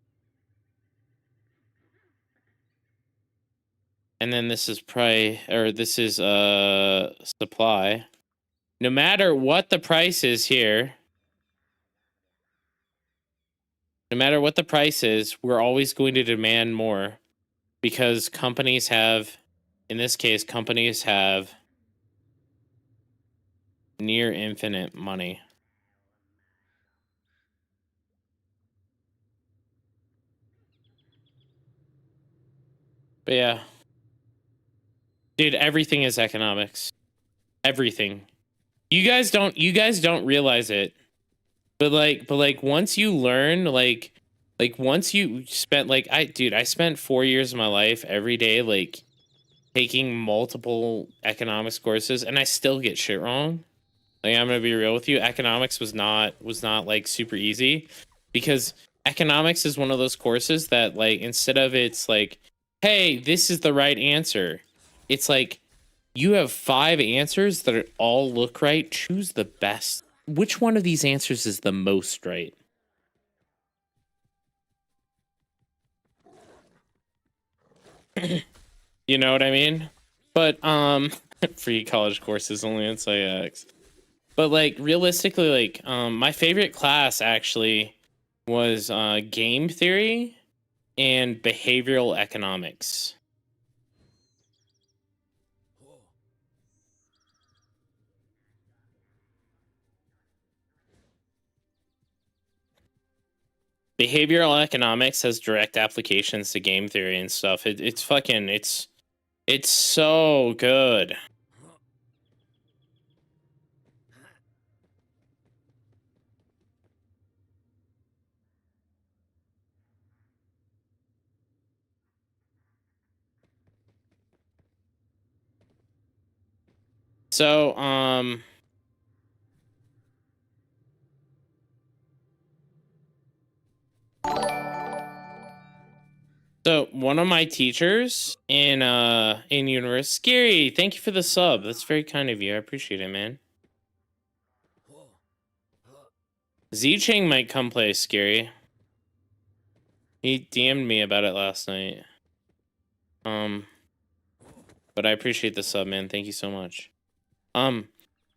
And then this is price, or this is supply. No matter what the price is here, no matter what the price is, we're always going to demand more because companies have, in this case, companies have near infinite money. But yeah. Dude, everything is economics. Everything. You guys don't realize it. But like once you learn, like once you spent like I spent 4 years of my life every day like taking multiple economics courses and I still get shit wrong. Like I'm gonna be real with you. Economics was not like super easy because economics is one of those courses that like instead of it's like, hey, this is the right answer, it's like you have 5 answers that all look right. Choose the best. Which one of these answers is the most right? You know what I mean? But free college courses only on SciX. But like realistically, like my favorite class actually was game theory and behavioral economics. Behavioral economics has direct applications to game theory and stuff. It's fucking it's so good. So so one of my teachers in university, Scary, thank you for the sub. That's very kind of you. I appreciate it, man. Z Ching might come play Scary. He DM'd me about it last night. But I appreciate the sub, man. Thank you so much.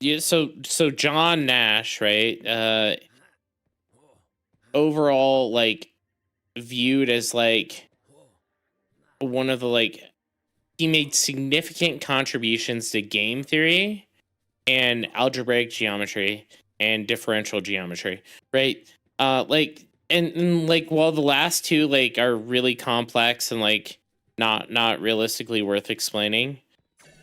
Yeah, so John Nash, right? Overall, like viewed as like one of the like he made significant contributions to game theory and algebraic geometry and differential geometry, right? Like and like while the last two like are really complex and like not realistically worth explaining,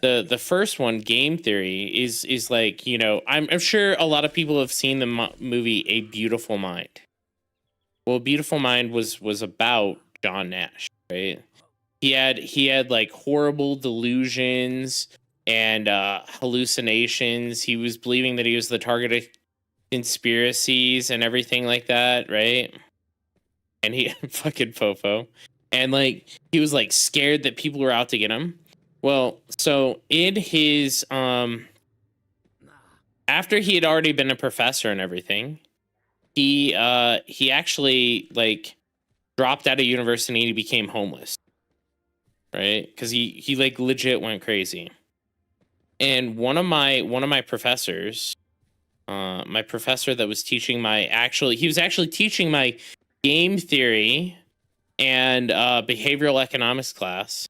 the first one, game theory, is like, you know, I'm sure a lot of people have seen the movie A Beautiful Mind. Well, Beautiful Mind was about John Nash, right? He had like horrible delusions and hallucinations. He was believing that he was the target of conspiracies and everything like that, right? And he fucking fofo. And like he was like scared that people were out to get him. Well, so in his after he had already been a professor and everything, he actually like dropped out of university and he became homeless, right? Because he like legit went crazy. And one of my professors, my professor that was teaching he was actually teaching my game theory and behavioral economics class.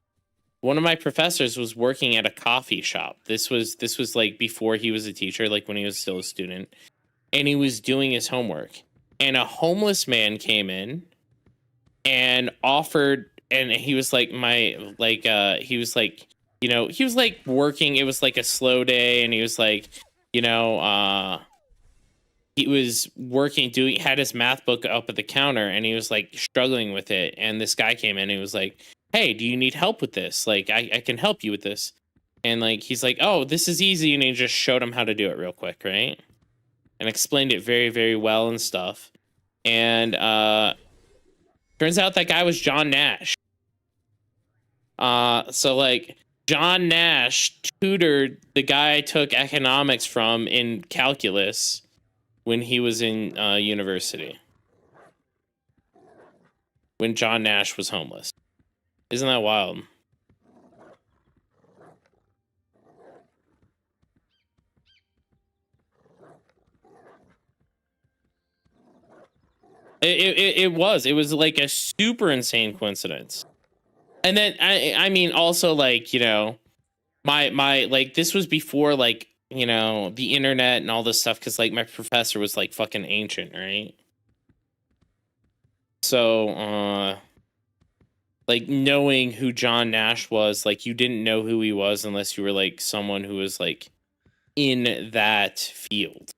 One of my professors was working at a coffee shop. This was like before he was a teacher, like when he was still a student, and he was doing his homework. And a homeless man came in and offered, and he was like he was like, you know, he was like working, it was like a slow day, and he was like, you know, he was working, doing, had his math book up at the counter, and he was like struggling with it. And this guy came in and he was like, hey, do you need help with this? Like, I can help you with this. And like, he's like, oh, this is easy. And he just showed him how to do it real quick, right? And explained it very, very well and stuff. And turns out that guy was John Nash. So like, John Nash tutored the guy I took economics from in calculus when he was in university, when John Nash was homeless. Isn't that wild? It was like a super insane coincidence. And then I mean also like, you know, my like this was before like, you know, the internet and all this stuff, because like my professor was like fucking ancient, right? So like knowing who John Nash was, like you didn't know who he was unless you were like someone who was like in that field.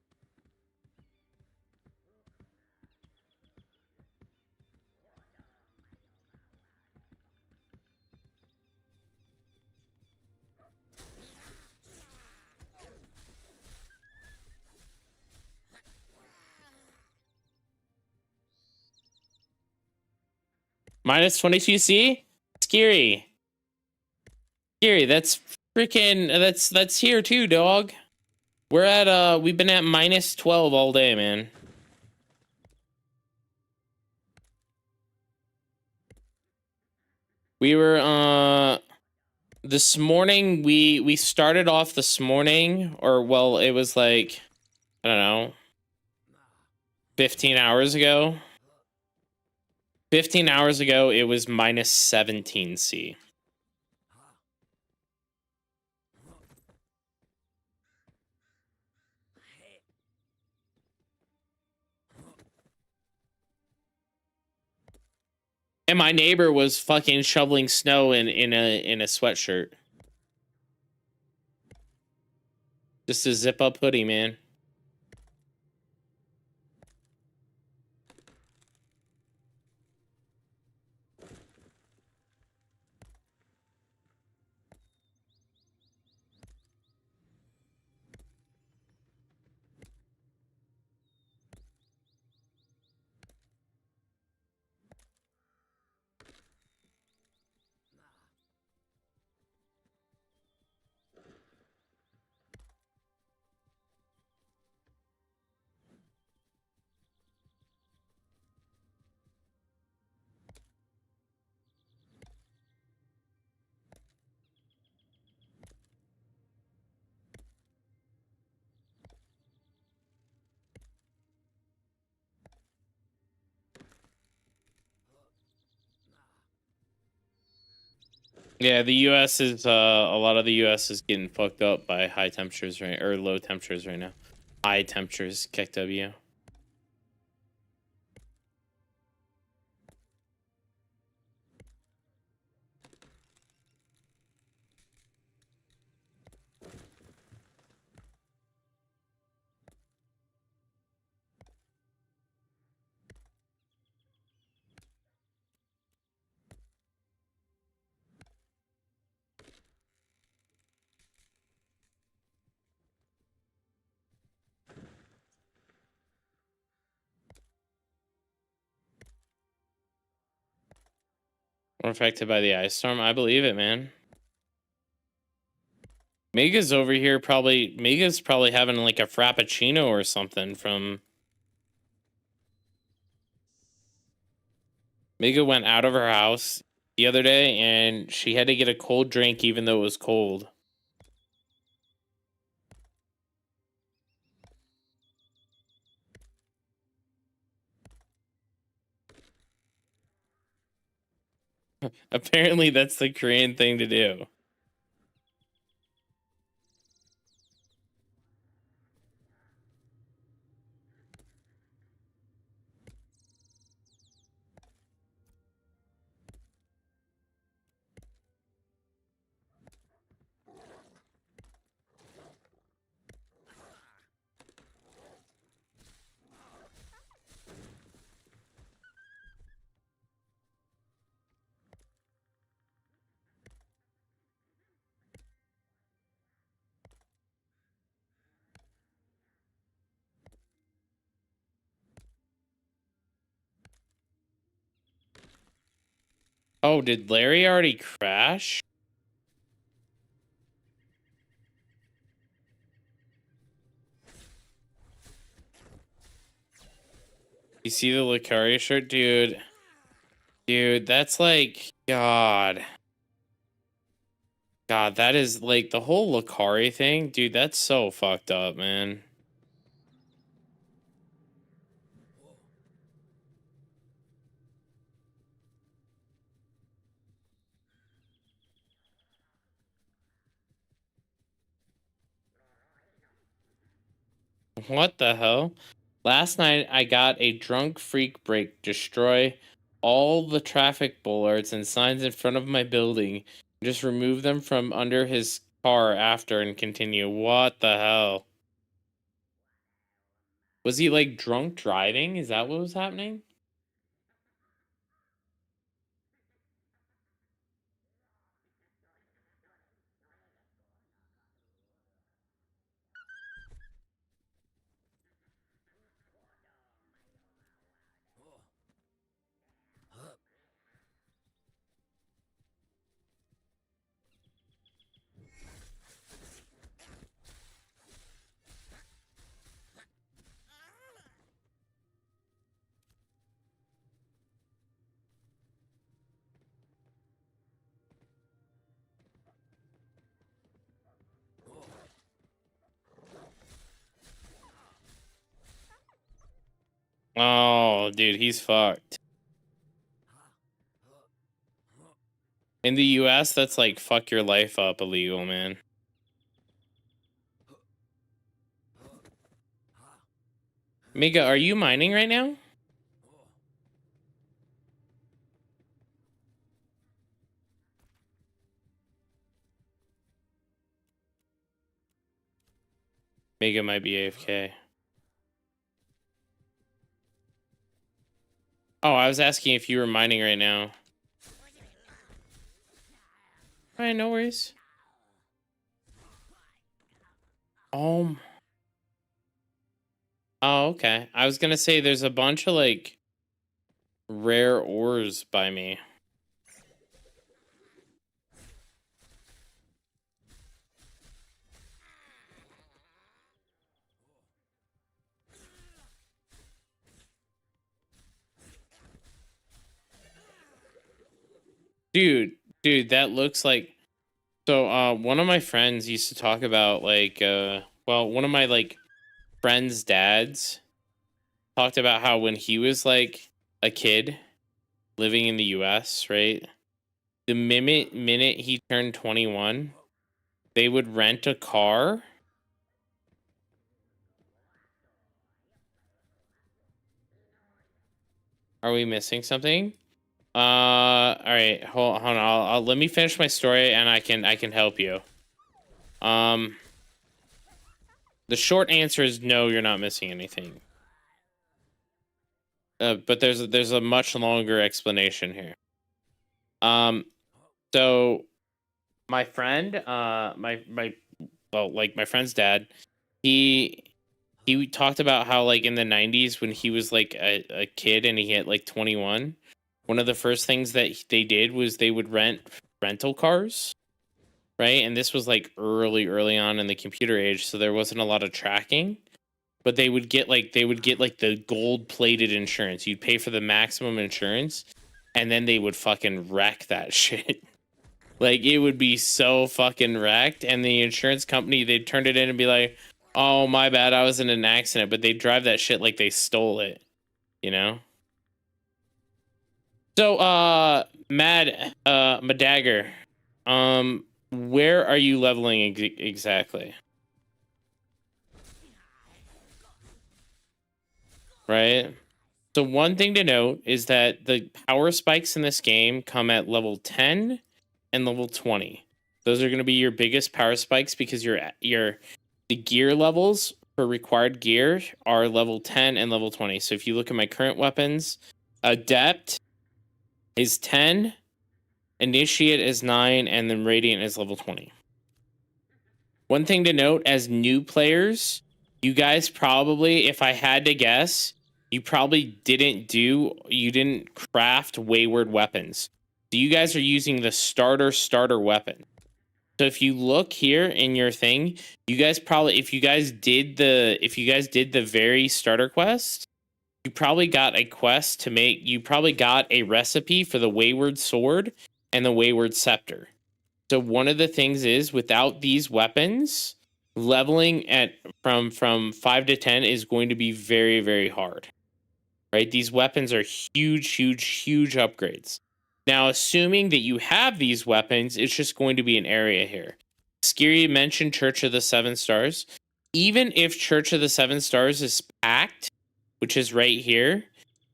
Minus 22C? Scary. Scary, that's freaking that's here too, dog. We're at we've been at minus 12 all day, man. We were this morning we started off this morning, or well, it was like I don't know, 15 hours ago. 15 hours ago it was minus 17C. And my neighbor was fucking shoveling snow in a sweatshirt. Just a zip up hoodie, man. Yeah, the US is a lot of the US is getting fucked up by high temperatures, right, or low temperatures right now. High temperatures, KW. We're affected by the ice storm. I believe it, man. Mega's over here probably. Mega's probably having like a frappuccino or something from. Mega went out of her house the other day and she had to get a cold drink even though it was cold. Apparently, that's the Korean thing to do. Oh, did Larry already crash? You see the Lucaria shirt? Dude. Dude, that's like... God. God, that is like the whole Lucaria thing. Dude, that's so fucked up, man. What the hell? Last night I got a drunk freak break destroy all the traffic bollards and signs in front of my building. Just remove them from under his car after and continue. What the hell? Was he like drunk driving? Is that what was happening? Oh, dude, he's fucked. In the US, that's like fuck your life up illegal, man. Mega, are you mining right now? Mega might be AFK. Oh, I was asking if you were mining right now. Alright, no worries. Oh, okay. I was gonna say there's a bunch of like rare ores by me. Dude, that looks like one of my friends used to talk about like one of my like friends' dads talked about how when he was like a kid living in the US, right? The minute he turned 21, they would rent a car. Are we missing something? All right, hold on. I'll let me finish my story and I can help you. The short answer is no, you're not missing anything. But there's a much longer explanation here. So my friend, my friend's dad, he talked about how like in the 90s when he was like a kid and he hit like 21, one of the first things that they did was they would rent rental cars, right? And this was like early on in the computer age, so there wasn't a lot of tracking. But they would get like the gold plated insurance. You'd pay for the maximum insurance, and then they would fucking wreck that shit. Like it would be so fucking wrecked, and the insurance company they'd turn it in and be like, "Oh my bad, I was in an accident," but they drive that shit like they stole it, you know. So, Madagger, where are you leveling exactly? Right. So one thing to note is that the power spikes in this game come at level 10 and level 20. Those are going to be your biggest power spikes because the gear levels for required gear are level 10 and level 20. So if you look at my current weapons, Adept is 10, Initiate is 9, and then Radiant is level 20. One thing to note as new players, you guys probably, if I had to guess, you probably you didn't craft wayward weapons. So you guys are using the starter weapon. So if you look here in your thing, you guys probably if you guys did the very starter quest, you probably got a quest to make you probably got a recipe for the wayward sword and the wayward scepter. So one of the things is without these weapons, leveling at from 5 to 10 is going to be very, very hard. Right? These weapons are huge upgrades. Now, assuming that you have these weapons, it's just going to be an area here. Skiri mentioned Church of the Seven Stars. even if Church of the Seven Stars is packed, which is right here,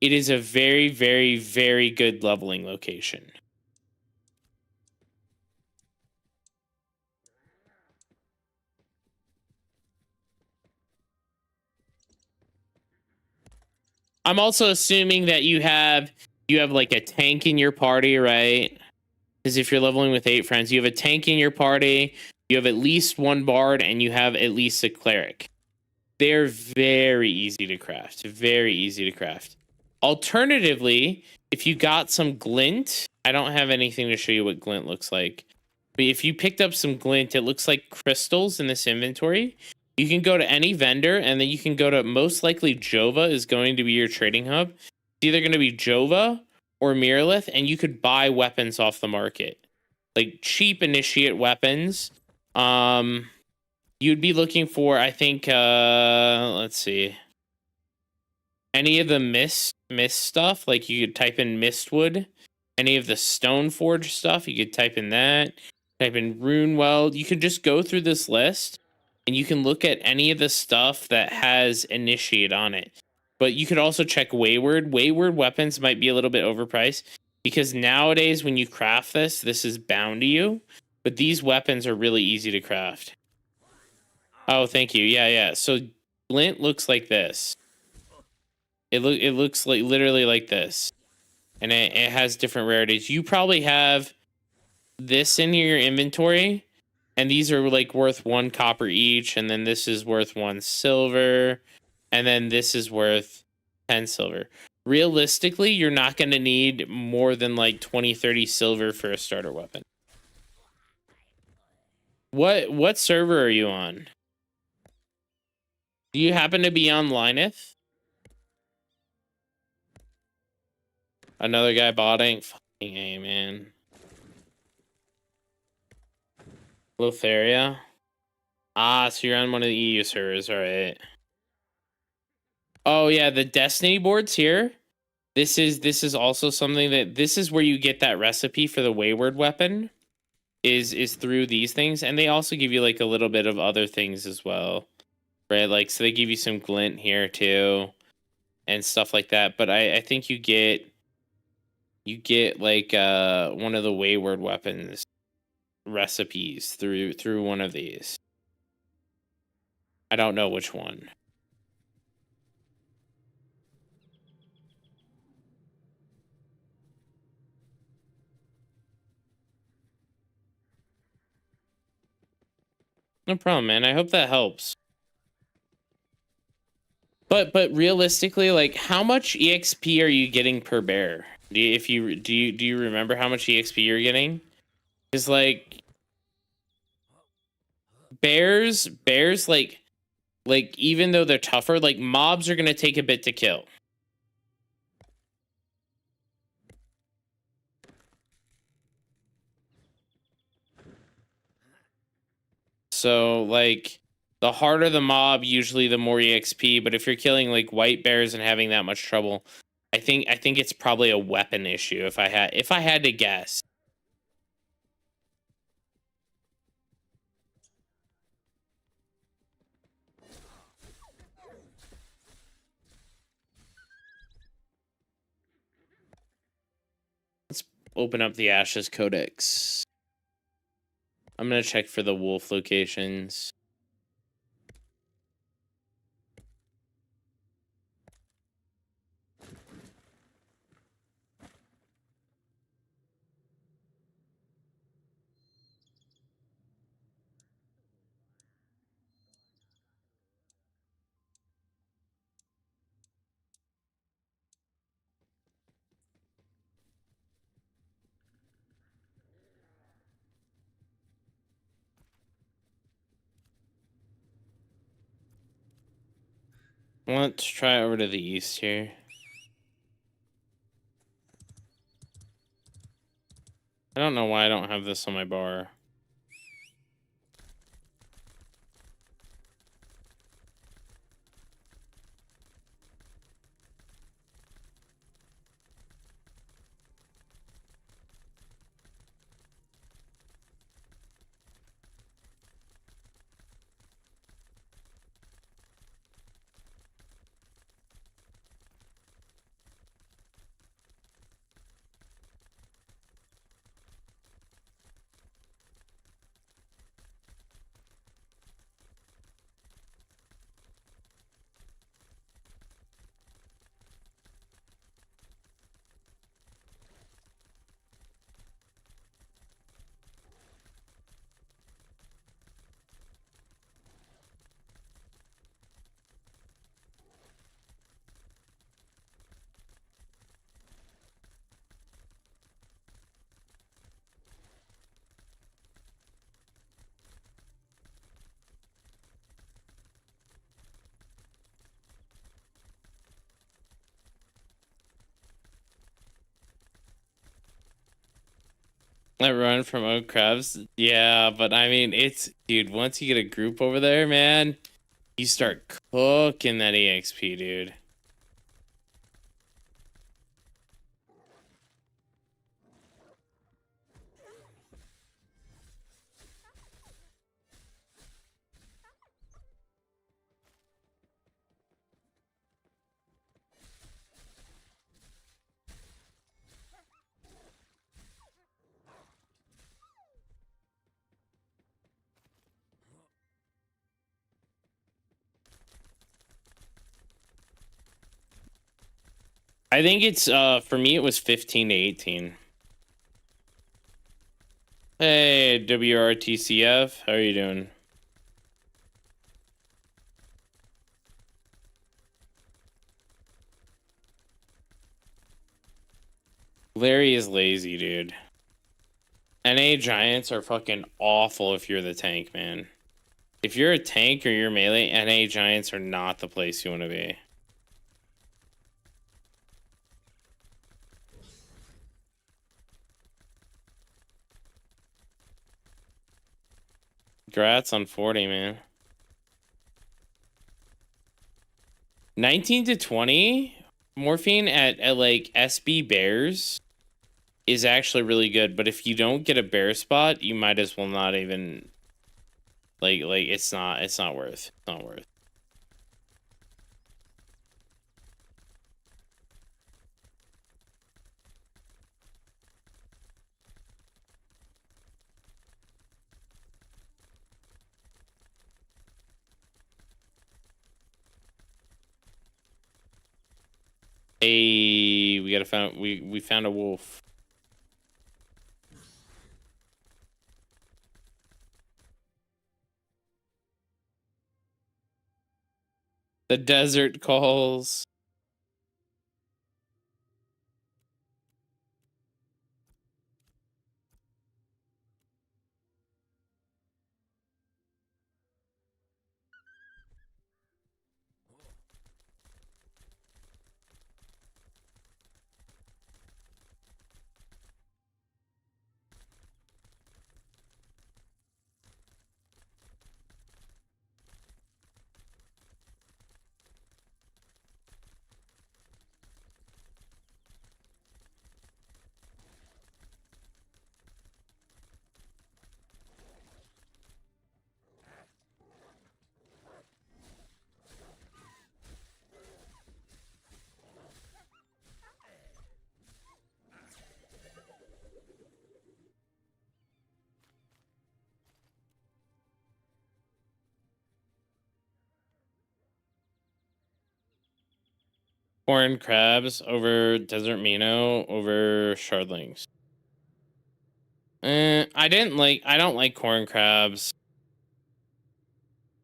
it is a very, very, very good leveling location. I'm also assuming that you have like a tank in your party, right? Because if you're leveling with 8 friends, you have a tank in your party, you have at least one bard, and you have at least a cleric. They're very easy to craft. Very easy to craft. Alternatively, if you got some glint, I don't have anything to show you what glint looks like. But if you picked up some glint, it looks like crystals in this inventory. You can go to any vendor, and then you can go to, most likely Jova is going to be your trading hub. It's either going to be Jova or Miralith, and you could buy weapons off the market. Like cheap initiate weapons. You'd be looking for, I think, let's see, any of the mist stuff. Like you could type in Mistwood. Any of the Stoneforge stuff, you could type in that. Type in Runeweld. You could just go through this list, and you can look at any of the stuff that has Initiate on it. But you could also check Wayward. Wayward weapons might be a little bit overpriced, because nowadays when you craft this is bound to you. But these weapons are really easy to craft. Oh, thank you. Yeah. So glint looks like this. It looks like literally like this, and it has different rarities. You probably have this in your inventory, and these are like worth 1 copper each, and then this is worth 1 silver, and then this is worth 10 silver. Realistically, you're not going to need more than like 20-30 silver for a starter weapon. What server are you on? Do you happen to be on Lineth? Another guy botting? Fucking A, man. Lotharia? Ah, so you're on one of the EU servers, alright. Oh yeah, the Destiny boards here. This is also something that, this is where you get that recipe for the Wayward weapon. Is through these things, and they also give you like a little bit of other things as well. Right? Like, so they give you some glint here too, and stuff like that. But I think you get like one of the Wayward weapons recipes through one of these. I don't know which one. No problem, man. I hope that helps. But realistically, like, how much EXP are you getting per bear? Do you remember how much EXP you're getting? Because like bears like even though they're tougher, like mobs are gonna take a bit to kill. So like the harder the mob, usually the more EXP. But if you're killing like white bears and having that much trouble, I think it's probably a weapon issue. If I had to guess. Let's open up the Ashes Codex. I'm gonna check for the wolf locations. Let's try over to the east here. I don't know why I don't have this on my bar. I run from oak crabs. Yeah, but I mean, it's dude. Once you get a group over there, man, you start cooking that EXP, dude. I think it's for me it was 15 to 18. Hey, WRTCF, how are you doing? Larry is lazy, dude. NA Giants are fucking awful if you're the tank, man. If you're a tank or you're melee, NA Giants are not the place you want to be. Congrats on 40, man. 19 to 20 morphine at like SB Bears is actually really good, but if you don't get a bear spot, you might as well not even like it's not worth. It's not worth. Hey, we found a wolf. The desert calls. Corn crabs over desert minnow over shardlings. I don't like corn crabs.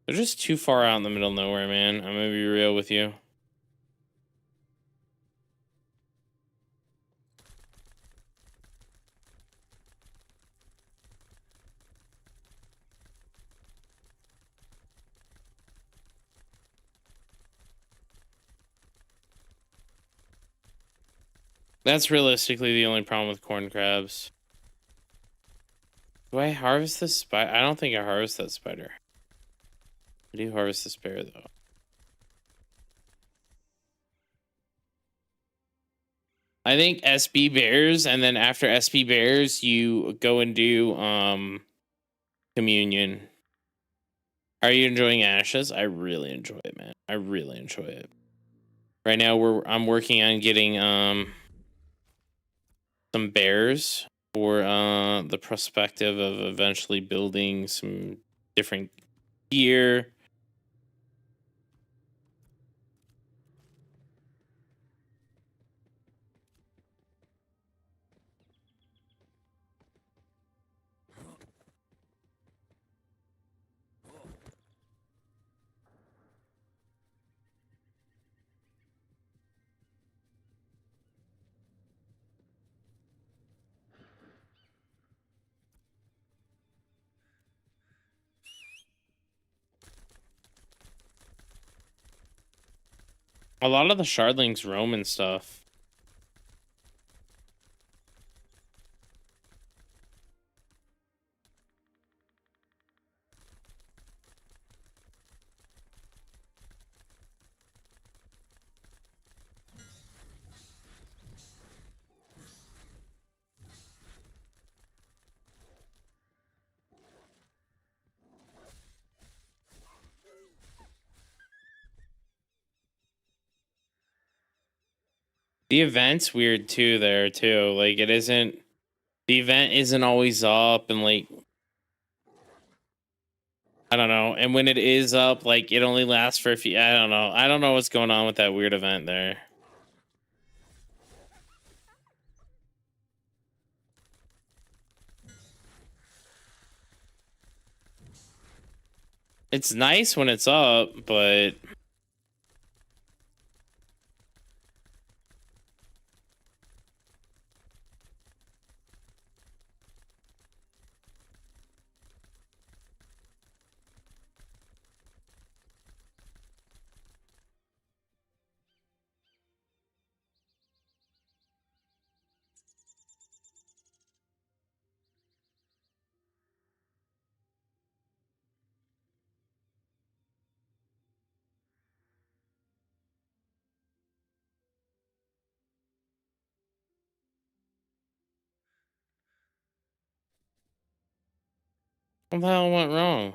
They're just too far out in the middle of nowhere, man. I'm gonna be real with you. That's realistically the only problem with corn crabs. Do I harvest this spider? I don't think I harvest that spider. I do harvest this bear, though. I think SB bears, and then after SB bears, you go and do communion. Are you enjoying Ashes? I really enjoy it, man. I really enjoy it. Right now, I'm working on getting some bears for the perspective of eventually building some different gear. A lot of the shardlings roam and stuff. The event's weird too there too. Like it isn't, the event isn't always up, and like I don't know. And when it is up, like it only lasts for a few. I don't know. I don't know what's going on with that weird event there. It's nice when it's up, but what the hell went wrong?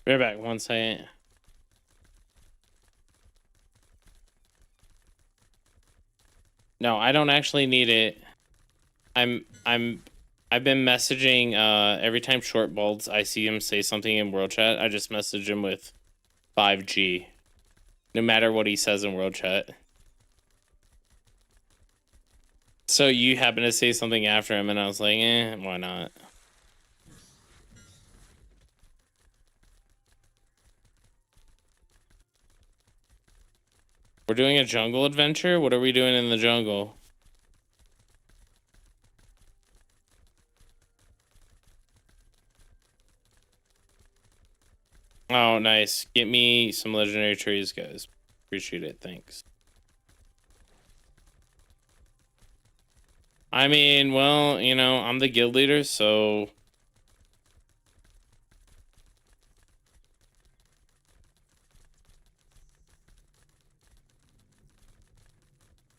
Be right back. 1 second. No, I don't actually need it. I've been messaging every time Short Balls I see him say something in world chat, I just message him with 5G. No matter what he says in world chat. So you happen to say something after him and I was like, why not? We're doing a jungle adventure? What are we doing in the jungle? Oh, nice. Get me some legendary trees, guys. Appreciate it. Thanks. I mean, well, you know, I'm the guild leader, so...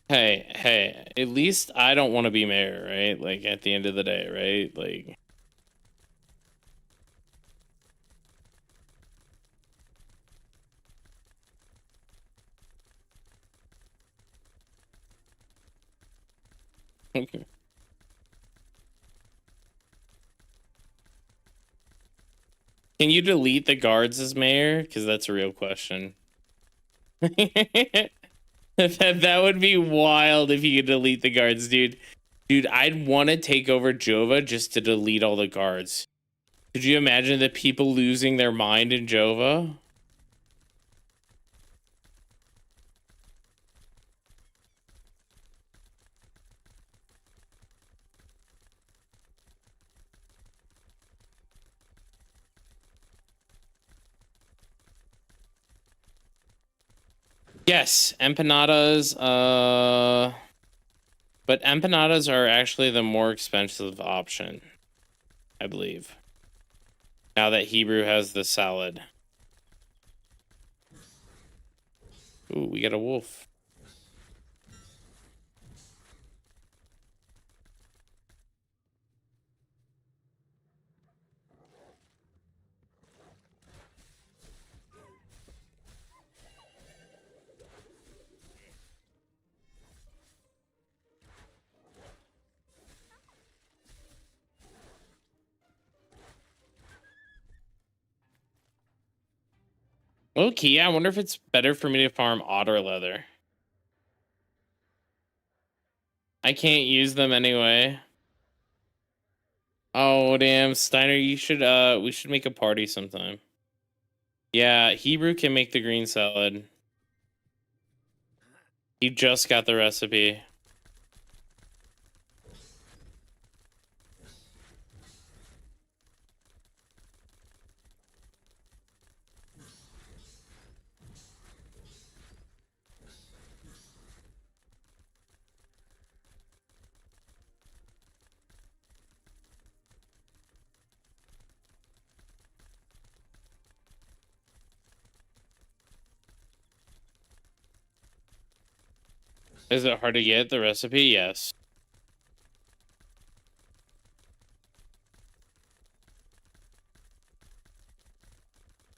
Hey, at least I don't want to be mayor, right? Like, at the end of the day, right? Like... Okay. Can you delete the guards as mayor? Because that's a real question. That would be wild if you could delete the guards, dude. Dude, I'd want to take over Jova just to delete all the guards. Could you imagine the people losing their mind in Jova? Yes, empanadas, but empanadas are actually the more expensive option, I believe. Now that Hebrew has the salad. Ooh, we got a wolf. Okay, I wonder if it's better for me to farm otter leather. I can't use them anyway. Oh damn, Steiner, you should we should make a party sometime. Yeah, Hebrew can make the green salad. He just got the recipe. Is it hard to get the recipe? Yes.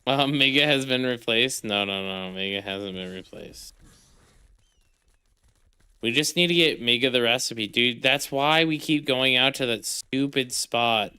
Mega has been replaced. No, Mega hasn't been replaced. We just need to get Mega the recipe, dude. That's why we keep going out to that stupid spot.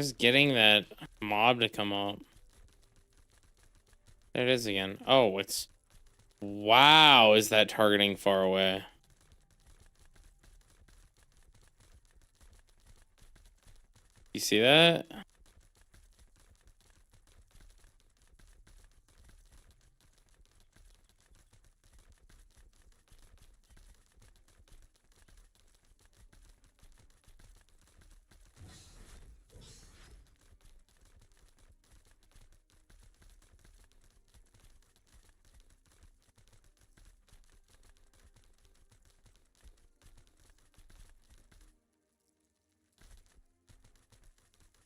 Just getting that mob to come up. There it is again. Oh, it's... Wow, is that targeting far away? You see that?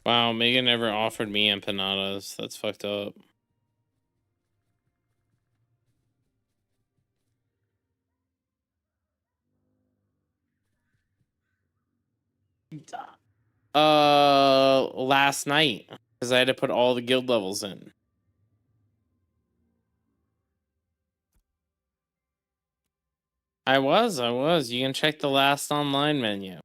Wow, Megan never offered me empanadas. That's fucked up. Last night, because I had to put all the guild levels in. I was. You can check the last online menu.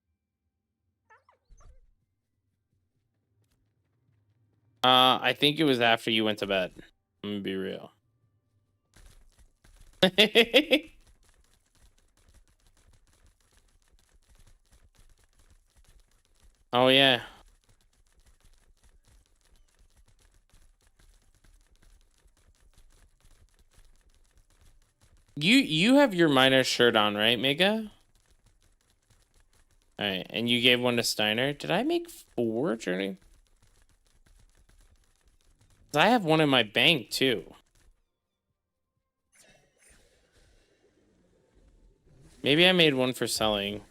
I think it was after you went to bed. I'm gonna be real. Oh yeah. You have your miner shirt on, right, Mega? All right, and you gave one to Steiner. Did I make 4 journey? I have one in my bank too. Maybe I made one for selling.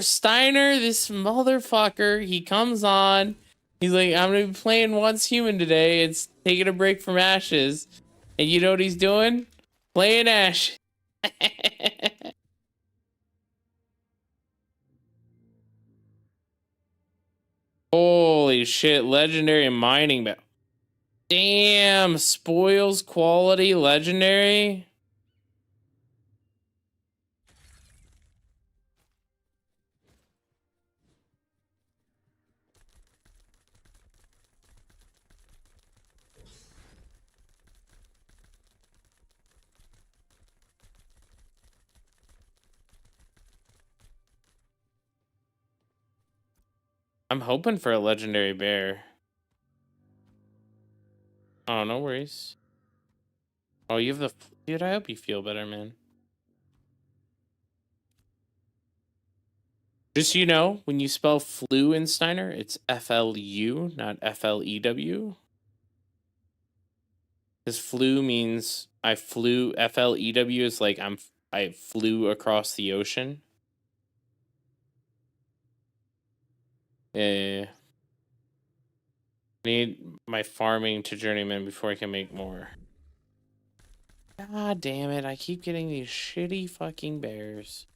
Steiner, this motherfucker, he comes on. He's like, I'm gonna be playing Once Human today. It's taking a break from Ashes. And you know what he's doing? Playing Ash. Holy shit, legendary mining. Damn, spoils quality legendary. I'm hoping for a legendary bear. Oh, no worries. Oh, you have the... Dude, I hope you feel better, man. Just so you know, when you spell flu in Steiner, it's F-L-U, not F-L-E-W. Because flu means I flew. F-L-E-W is like I flew across the ocean. I need my farming to journeyman before I can make more. God damn it, I keep getting these shitty fucking bears.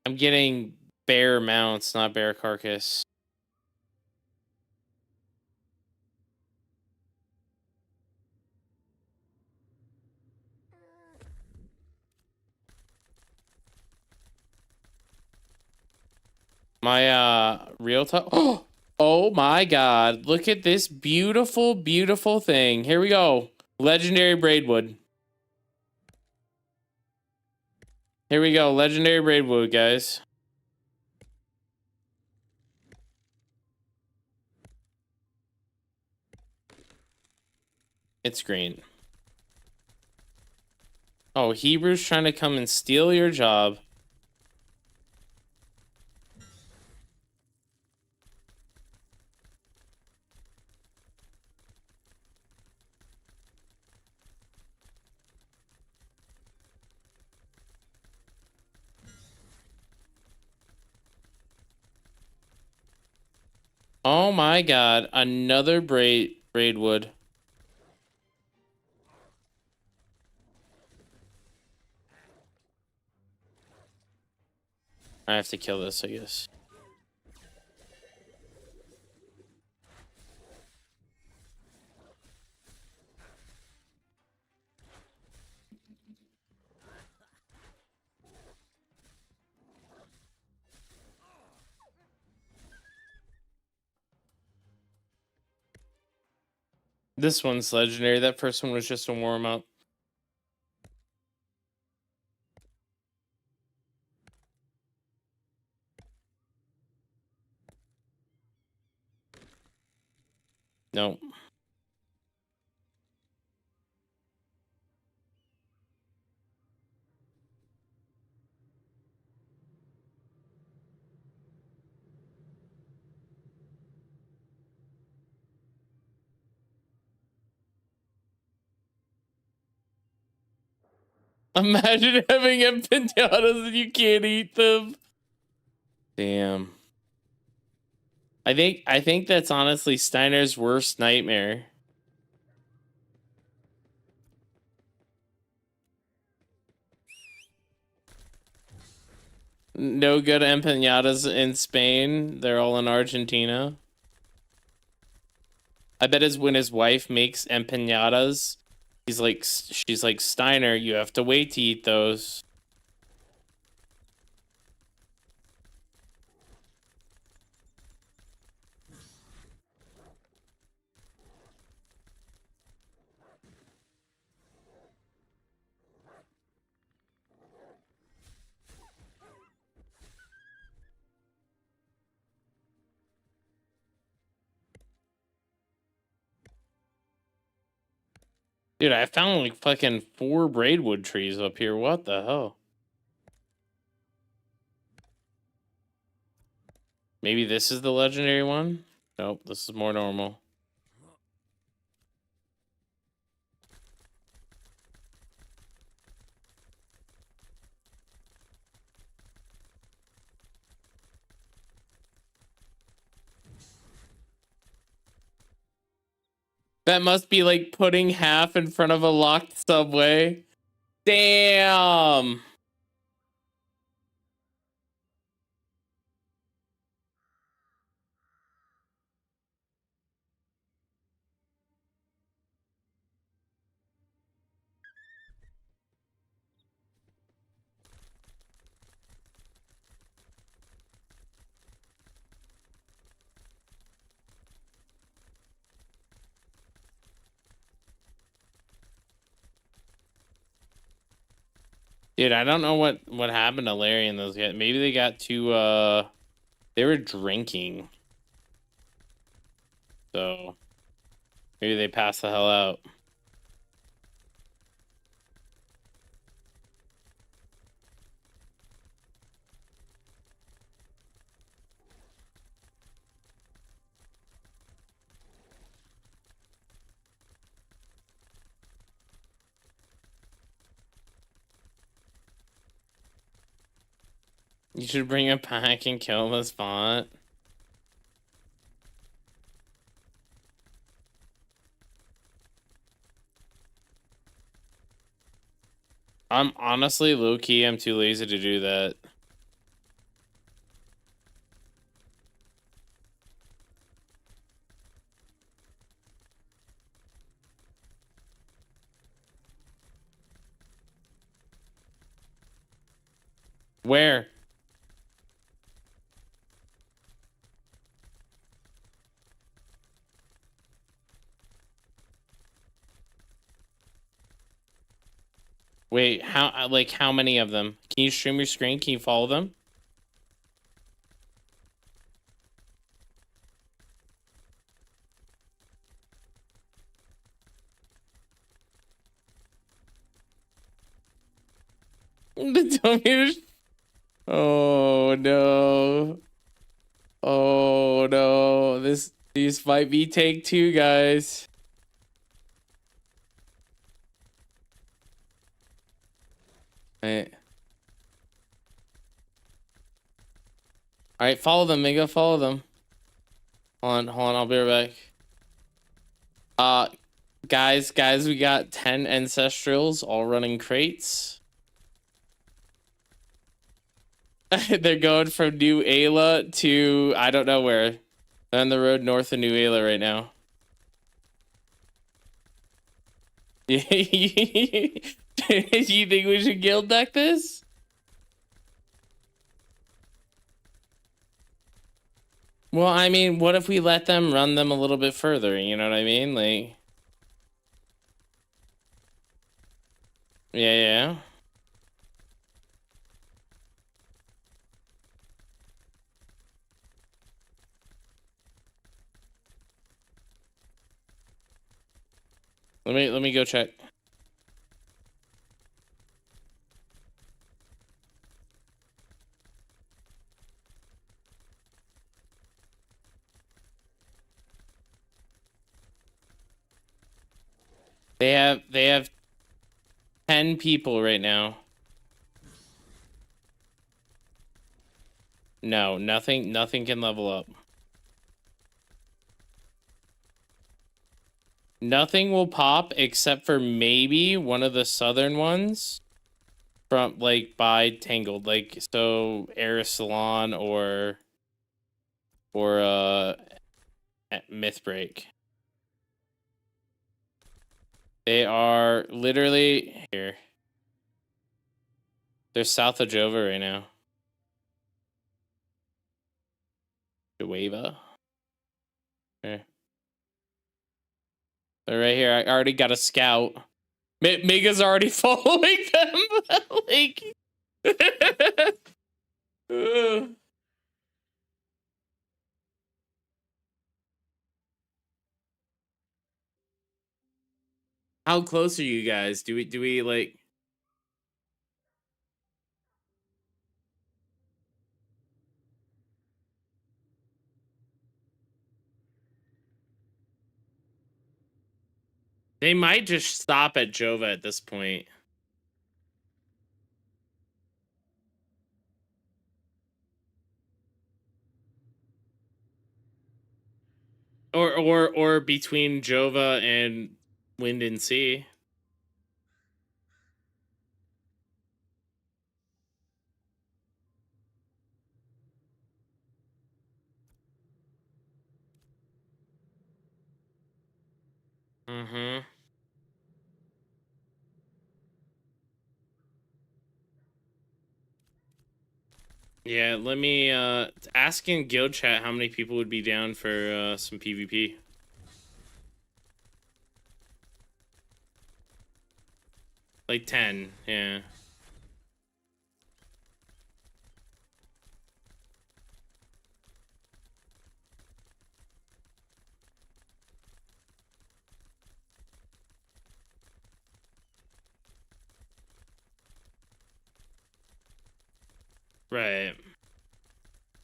I'm getting bear mounts, not bear carcass. My real talk. Oh my god, look at this beautiful, beautiful thing. Here we go. Legendary braidwood. Here we go, legendary braidwood, guys. It's green. Oh, Hebrew's trying to come and steal your job. Oh my god, another braidwood. I have to kill this, I guess. This one's legendary. That first one was just a warm-up. No. Imagine having empanadas and you can't eat them. Damn. I think that's honestly Steiner's worst nightmare. No good empanadas in Spain. They're all in Argentina. I bet is when his wife makes empanadas, she's like, Steiner, you have to wait to eat those. Dude, I found like fucking 4 braidwood trees up here. What the hell? Maybe this is the legendary one? Nope, this is more normal. That must be like putting half in front of a locked subway. Damn! Dude, I don't know what happened to Larry and those guys. Maybe they got too they were drinking. So maybe they passed the hell out. You should bring a pack and kill the spot. I'm honestly low-key, I'm too lazy to do that. Where? Wait, how many of them? Can you stream your screen? Can you follow them? Oh no. Oh no. These might be take two, guys. Alright. Alright, follow them, Mega, follow them. Hold on, I'll be right back. Guys, we got 10 ancestrals all running crates. They're going from New Ayla to I don't know where. They're on the road north of New Ayla right now. You think we should guild deck this? Well, I mean, what if we let them run them a little bit further? You know what I mean? Like, yeah. Let me go check. They have 10 people right now. No, nothing can level up. Nothing will pop except for maybe one of the southern ones from like by Tangled, like so Salon or Mythbreak. They are literally here. They're south of Jova right now. Jawava. Here. They're right here. I already got a scout. Mega's already following them. Like, how close are you guys? Do we like? They might just stop at Jova at this point. Or between Jova and Wind and Sea. Mm-hmm. Yeah, let me ask in guild chat how many people would be down for some PvP. Like 10, yeah. Right.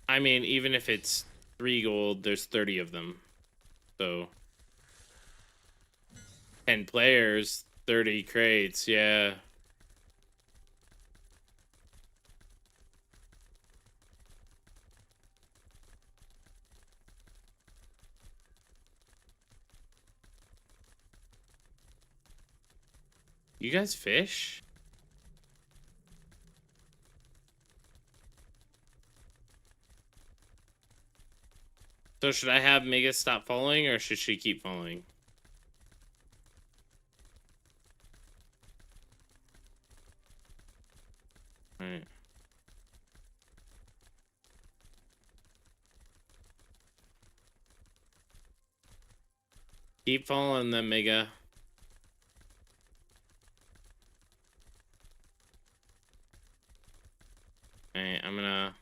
I mean, even if it's 3 gold, there's 30 of them. So 10 players, 30 crates, yeah. You guys fish? So should I have Mega stop following, or should she keep following? Alright. Keep following them, Mega. Alright, I'm gonna...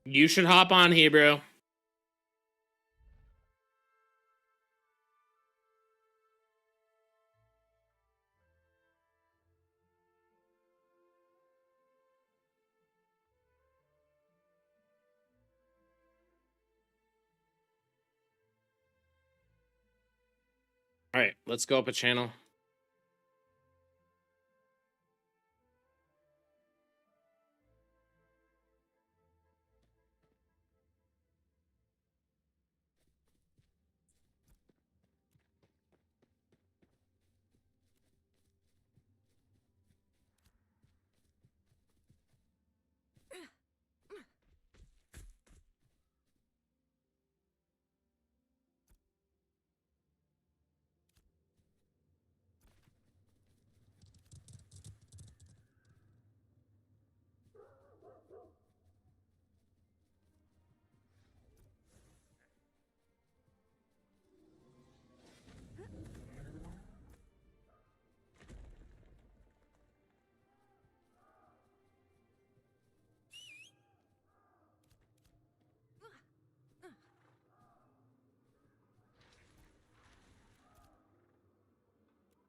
You should hop on, Hebrew. Alright, let's go up a channel.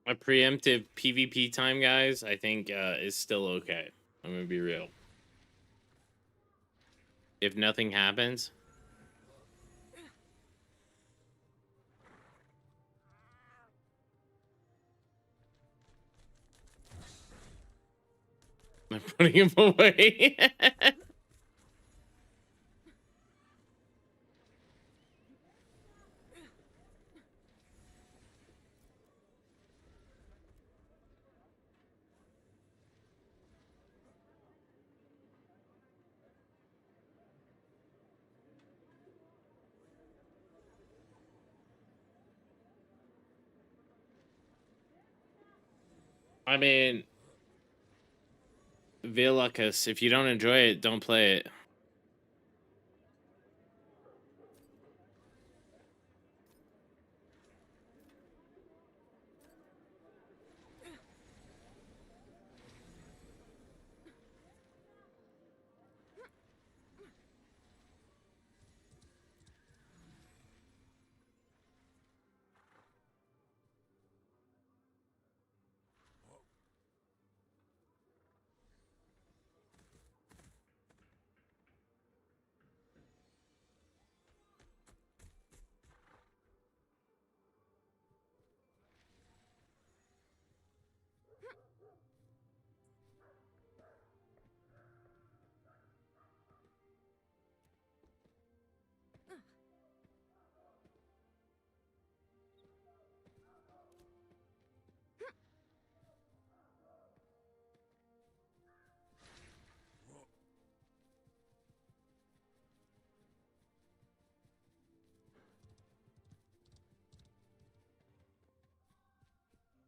A preemptive PvP time, guys, I think is still okay. I'm gonna be real. If nothing happens... I'm putting him away. I mean, Vilacus, if you don't enjoy it, don't play it.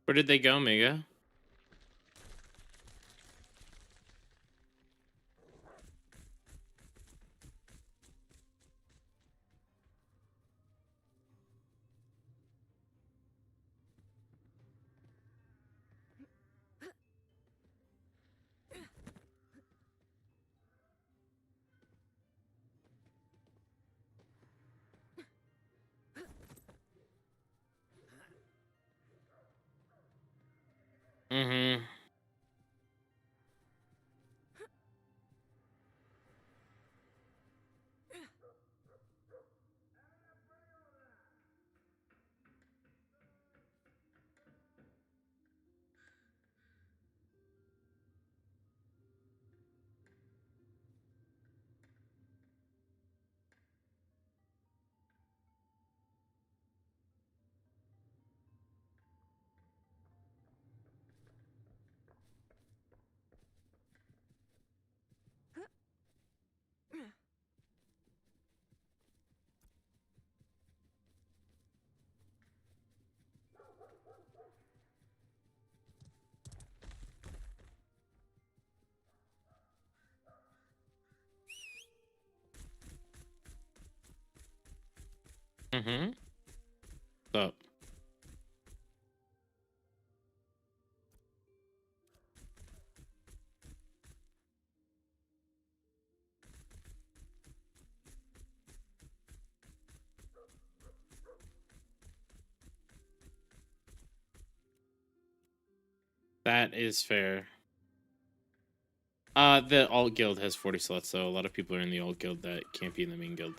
Where did they go, Mega? Mm-hmm. Mm-hmm. So that is fair. The alt guild has 40 slots, so a lot of people are in the alt guild that can't be in the main guild.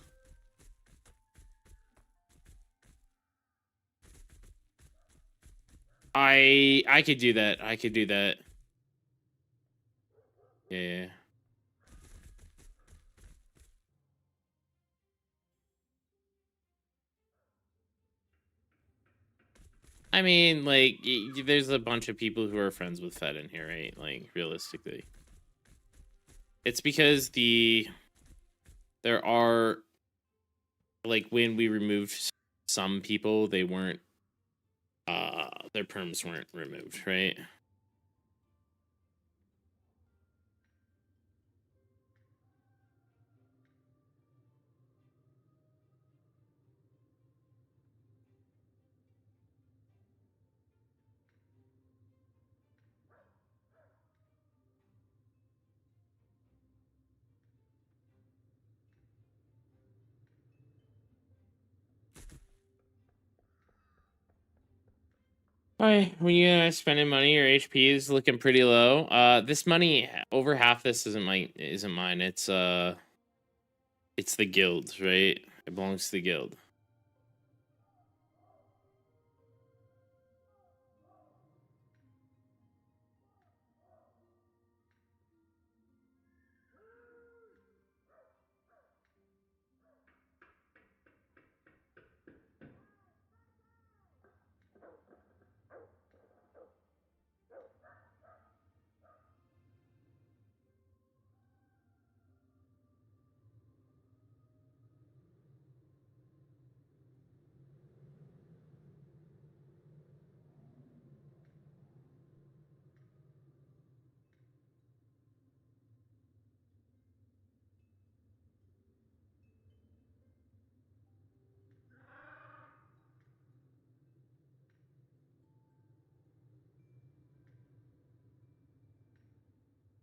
I could do that. I could do that. Yeah. I mean, like, there's a bunch of people who are friends with Fed in here, right? Like, realistically. It's because there are, like, when we removed some people, they weren't, their perms weren't removed, right? Alright, when you guys spending money, your HP is looking pretty low. This money, over half this isn't mine. It's the guild's, right? It belongs to the guild.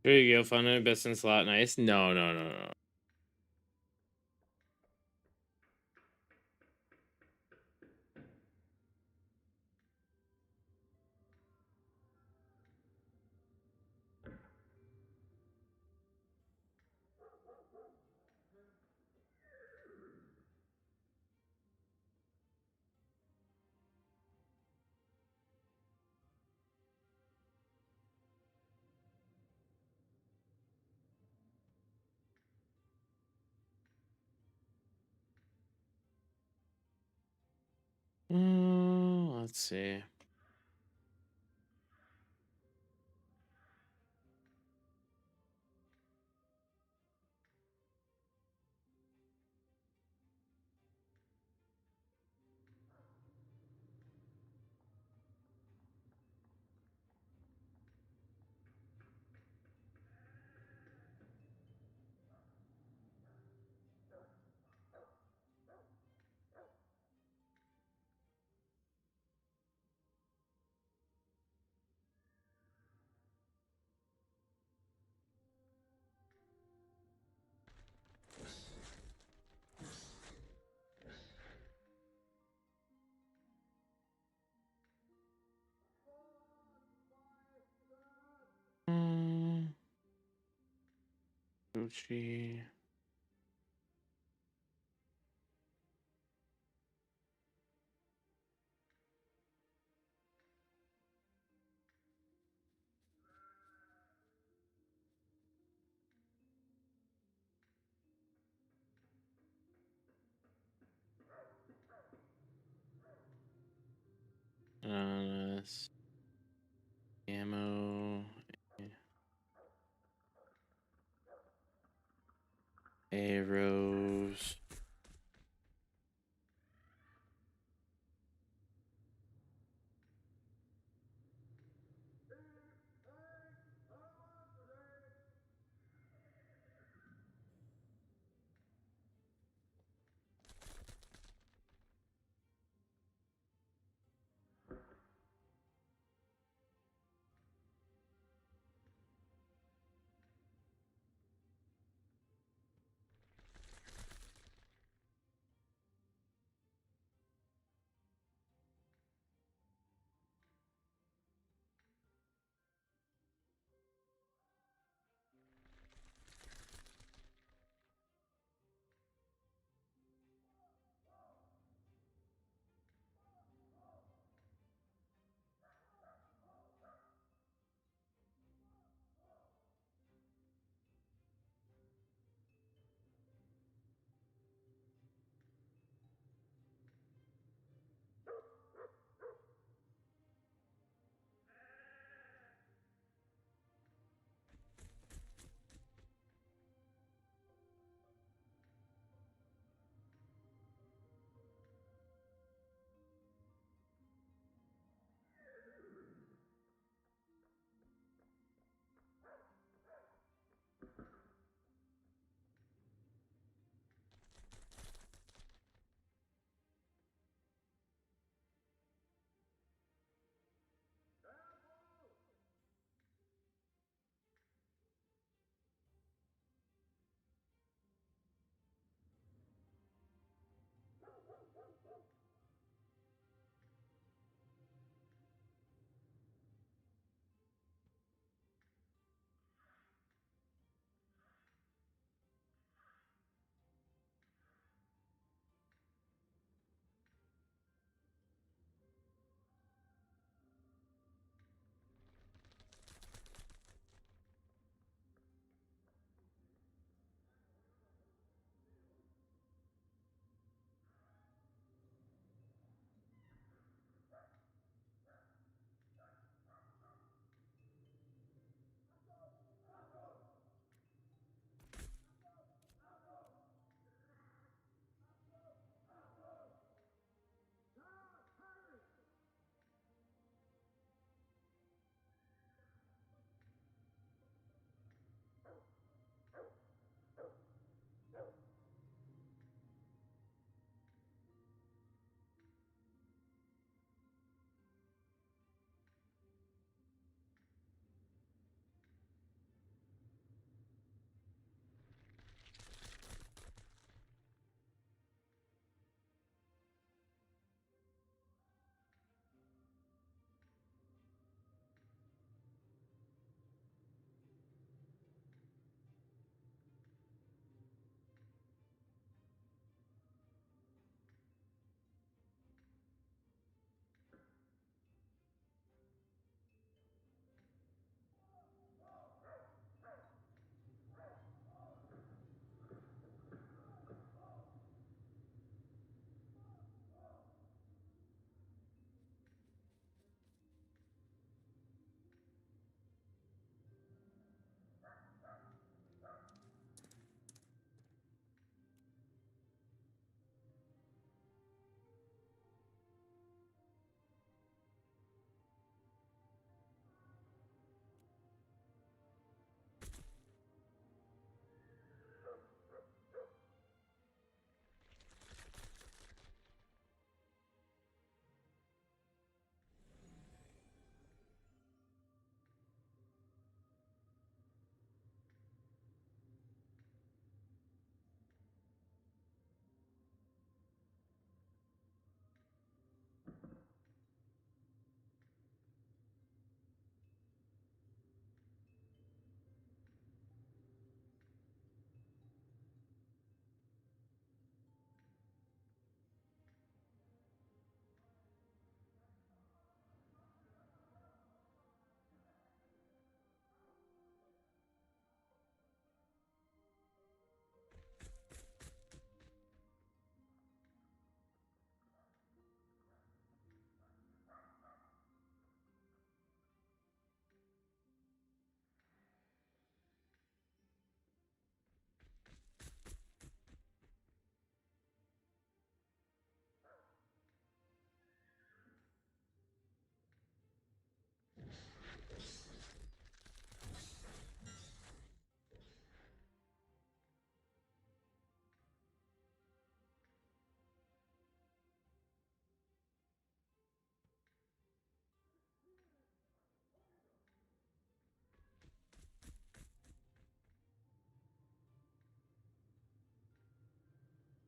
There you go, fun and best in slot, nice. No, no, no, no. Let's see. Mochi. Ammo. Arrows.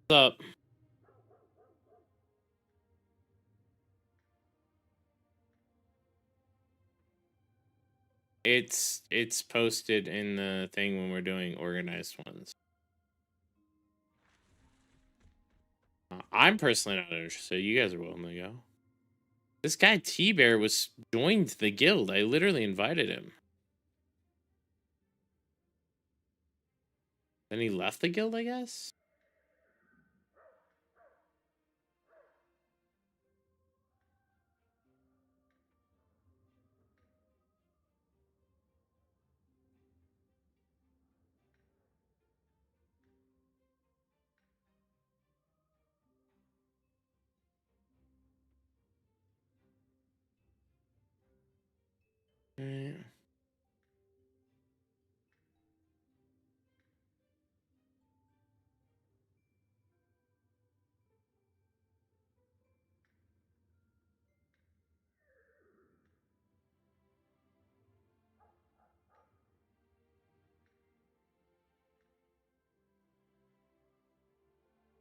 What's up? It's posted in the thing when we're doing organized ones. I'm personally not interested. You guys are welcome to go. This guy T-Bear was joined the guild. I literally invited him. Then he left the guild, I guess? Right.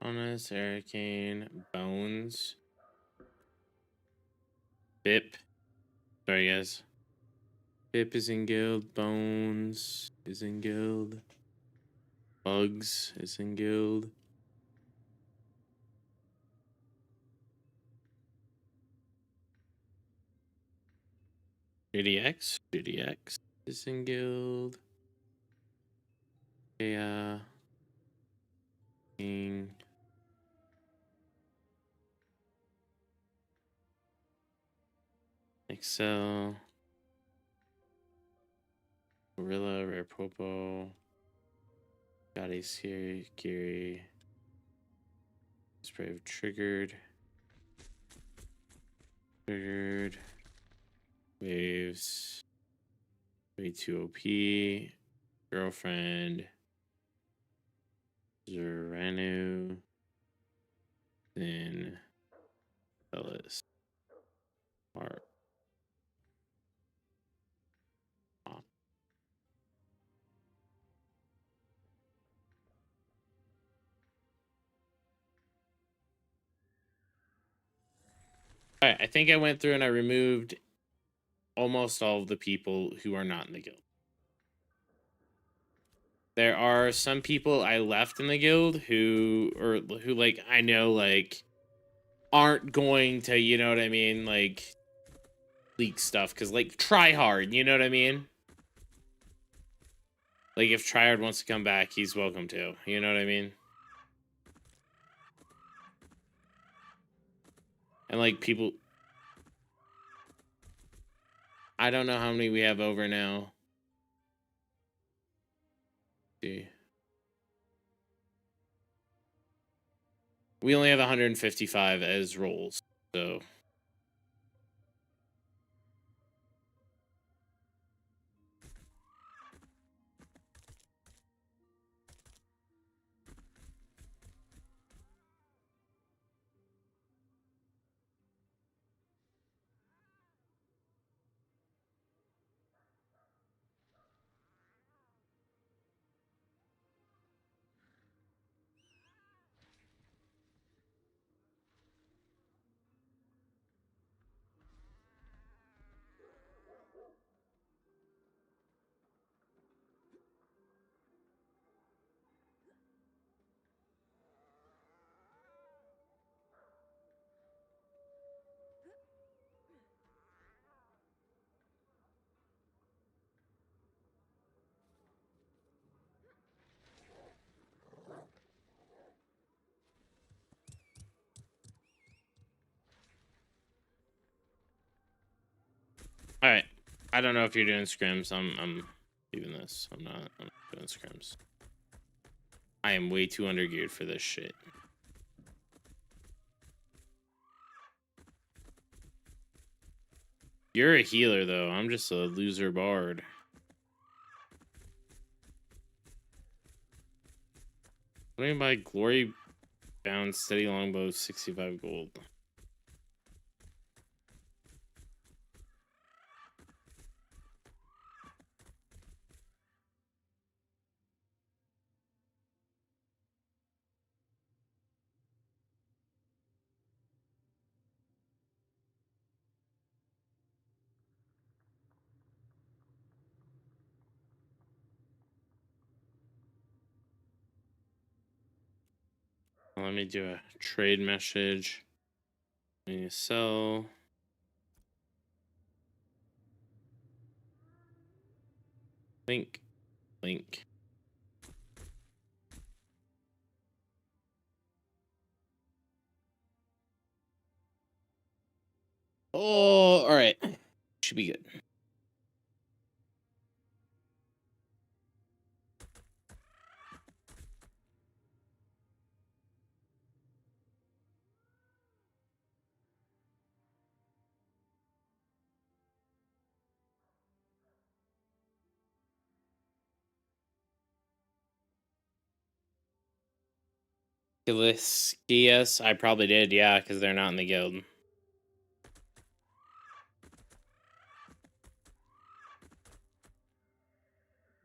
Honest, Hurricane, Bones, Bip. Sorry, guys. Bip is in guild. Bones is in guild. Bugs is in guild. JDX is in guild. Yeah. King. Excel. Gorilla, Rare Popo. Got a Scary, Gary. Spray of Triggered. Triggered. Waves. Way too OP. Girlfriend. Zeranu. Then Ellis. Mark. Alright, I think I went through and I removed almost all of the people who are not in the guild. There are some people I left in the guild who like I know like aren't going to, you know what I mean, like leak stuff because like try hard, you know what I mean? Like if Tryhard wants to come back, he's welcome to, you know what I mean? And like people, I don't know how many we have over now. Let's see. We only have 155 as roles, so. All right. I don't know if you're doing scrims. I'm leaving this. I'm not doing scrims. I am way too undergeared for this shit. You're a healer though. I'm just a loser bard. What do you mean by glory bound steady longbow 65 gold? Let me do a trade message. Let me sell. Link. Link. Oh, all right. Should be good. Yes, I probably did, yeah, because they're not in the guild.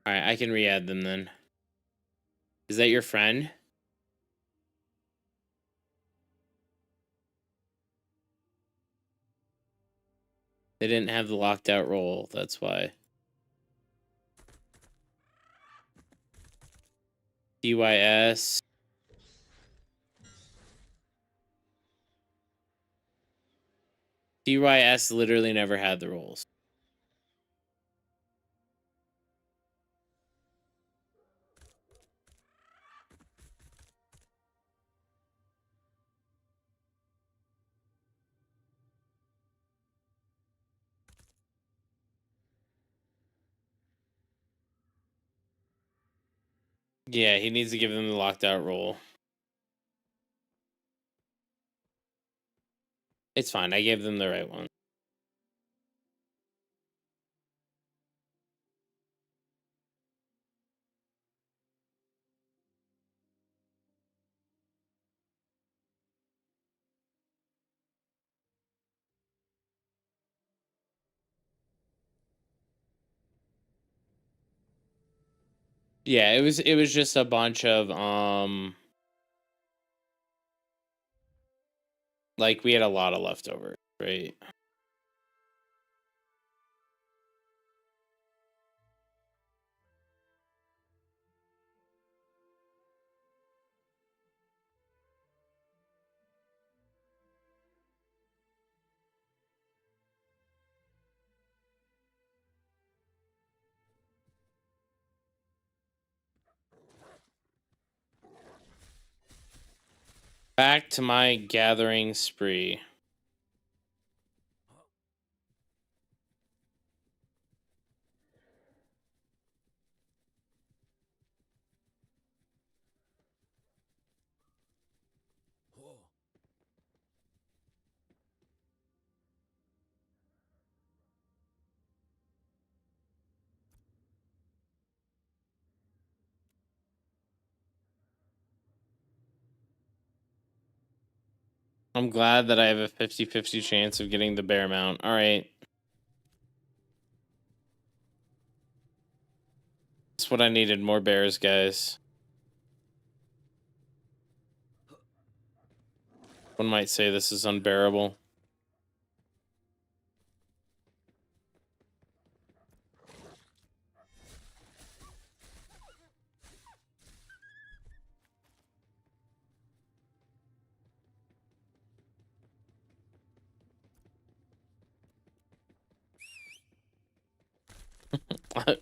Alright, I can re-add them then. Is that your friend? They didn't have the locked out role, that's why. DYS. DYS literally never had the roles. Yeah, he needs to give them the locked out role. It's fine, I gave them the right one. Yeah, it was just a bunch of like we had a lot of leftovers, right? Back to my gathering spree. I'm glad that I have a 50-50 chance of getting the bear mount. All right. That's what I needed, more bears, guys. One might say this is unbearable.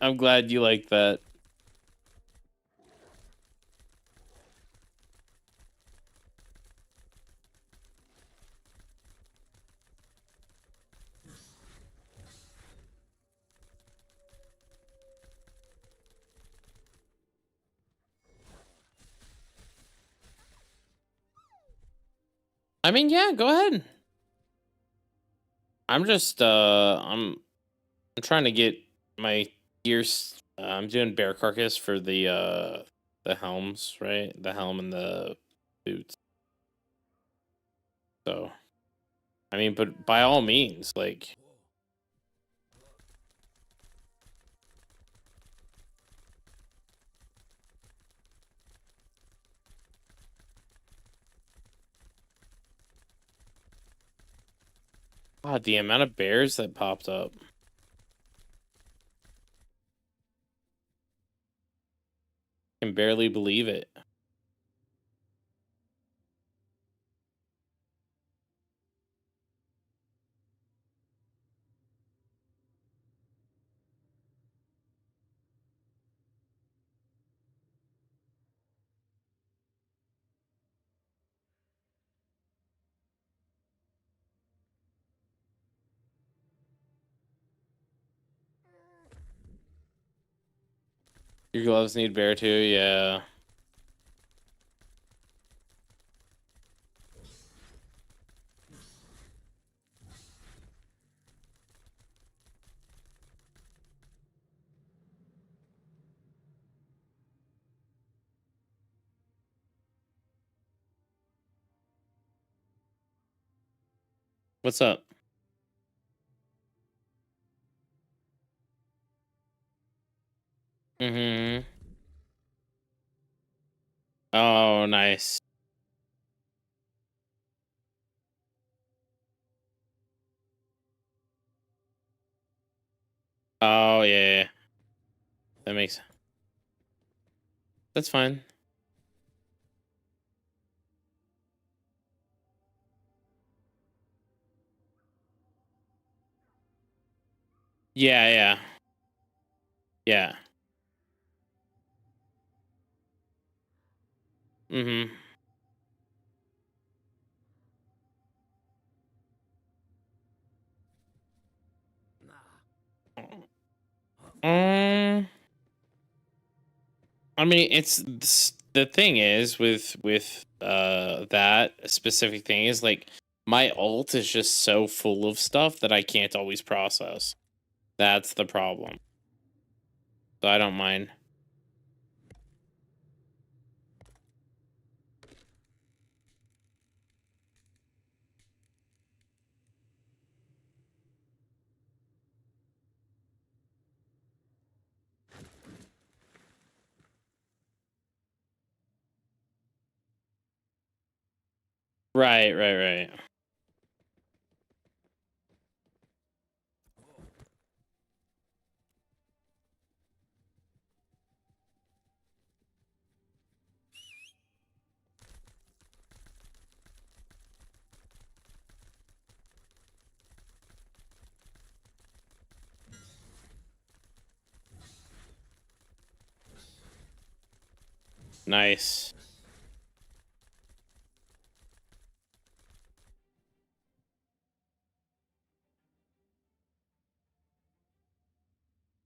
I'm glad you like that. I mean, yeah, go ahead. I'm just I'm trying to get my gears. I'm doing bear carcass for the helms, right? The helm and the boots. So, I mean, but by all means, like, God, the amount of bears that popped up. I can barely believe it. Your gloves need bear too, yeah. What's up? Mm-hmm. Oh, nice. Oh, yeah. That makes... That's fine. Yeah, yeah. Yeah. Mm-hmm. Um, I mean, the thing is with that specific thing is like my ult is just so full of stuff that I can't always process. That's the problem. So I don't mind. Right, right, right. Nice.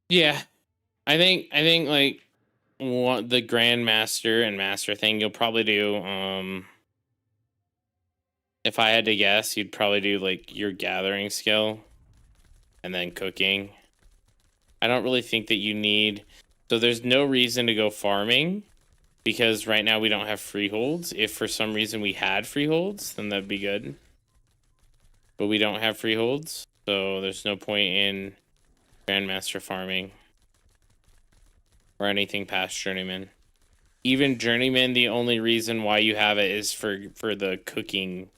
Yeah. I think like what the grandmaster and master thing you'll probably do if I had to guess, you'd probably do like your gathering skill and then cooking. I don't really think that you need, so there's no reason to go farming because right now we don't have freeholds. If for some reason we had freeholds, then that'd be good. But we don't have freeholds, so there's no point in grandmaster farming or anything past journeyman. Even journeyman, the only reason why you have it is for the cooking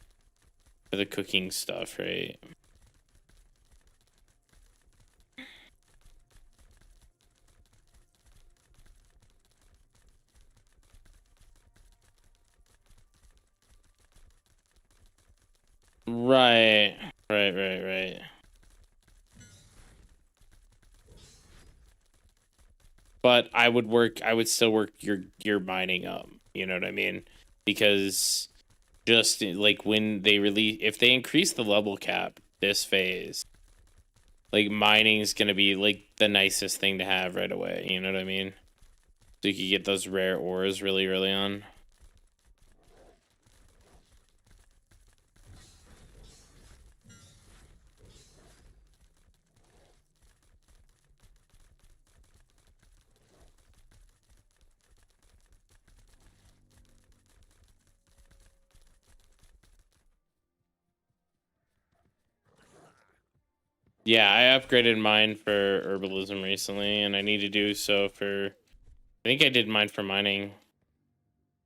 stuff, right? Right, right. But I would still work your mining up. You know what I mean? Because just like when they release, if they increase the level cap this phase, like mining is gonna be like the nicest thing to have right away. You know what I mean? So you could get those rare ores really early on. Yeah, I upgraded mine for herbalism recently, and I need to do so for. I think I did mine for mining.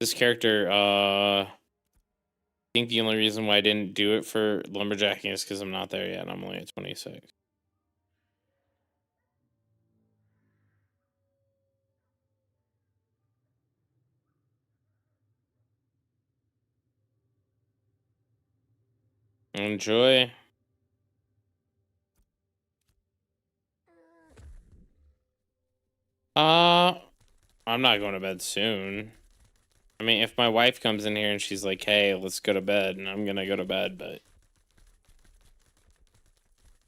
This character, I think the only reason why I didn't do it for lumberjacking is because I'm not there yet. I'm only at 26. Enjoy. Uh, I'm not going to bed soon. I mean, if my wife comes in here and she's like, "Hey, let's go to bed," and I'm gonna go to bed, but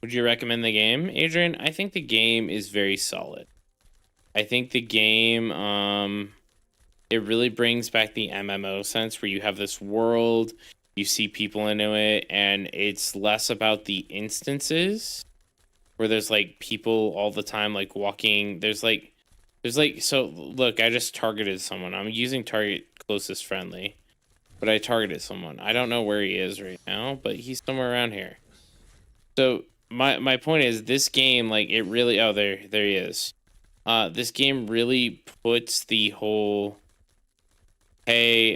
would you recommend the game, Adrian? I think the game is very solid. I think the game it really brings back the MMO sense where you have this world, you see people into it, and it's less about the instances where there's like people all the time like walking. There's like so look, I just targeted someone. I'm using target closest friendly, but I targeted someone. I don't know where he is right now, but he's somewhere around here. So my point is this game, like it really, oh, there he is. This game really puts the whole, hey,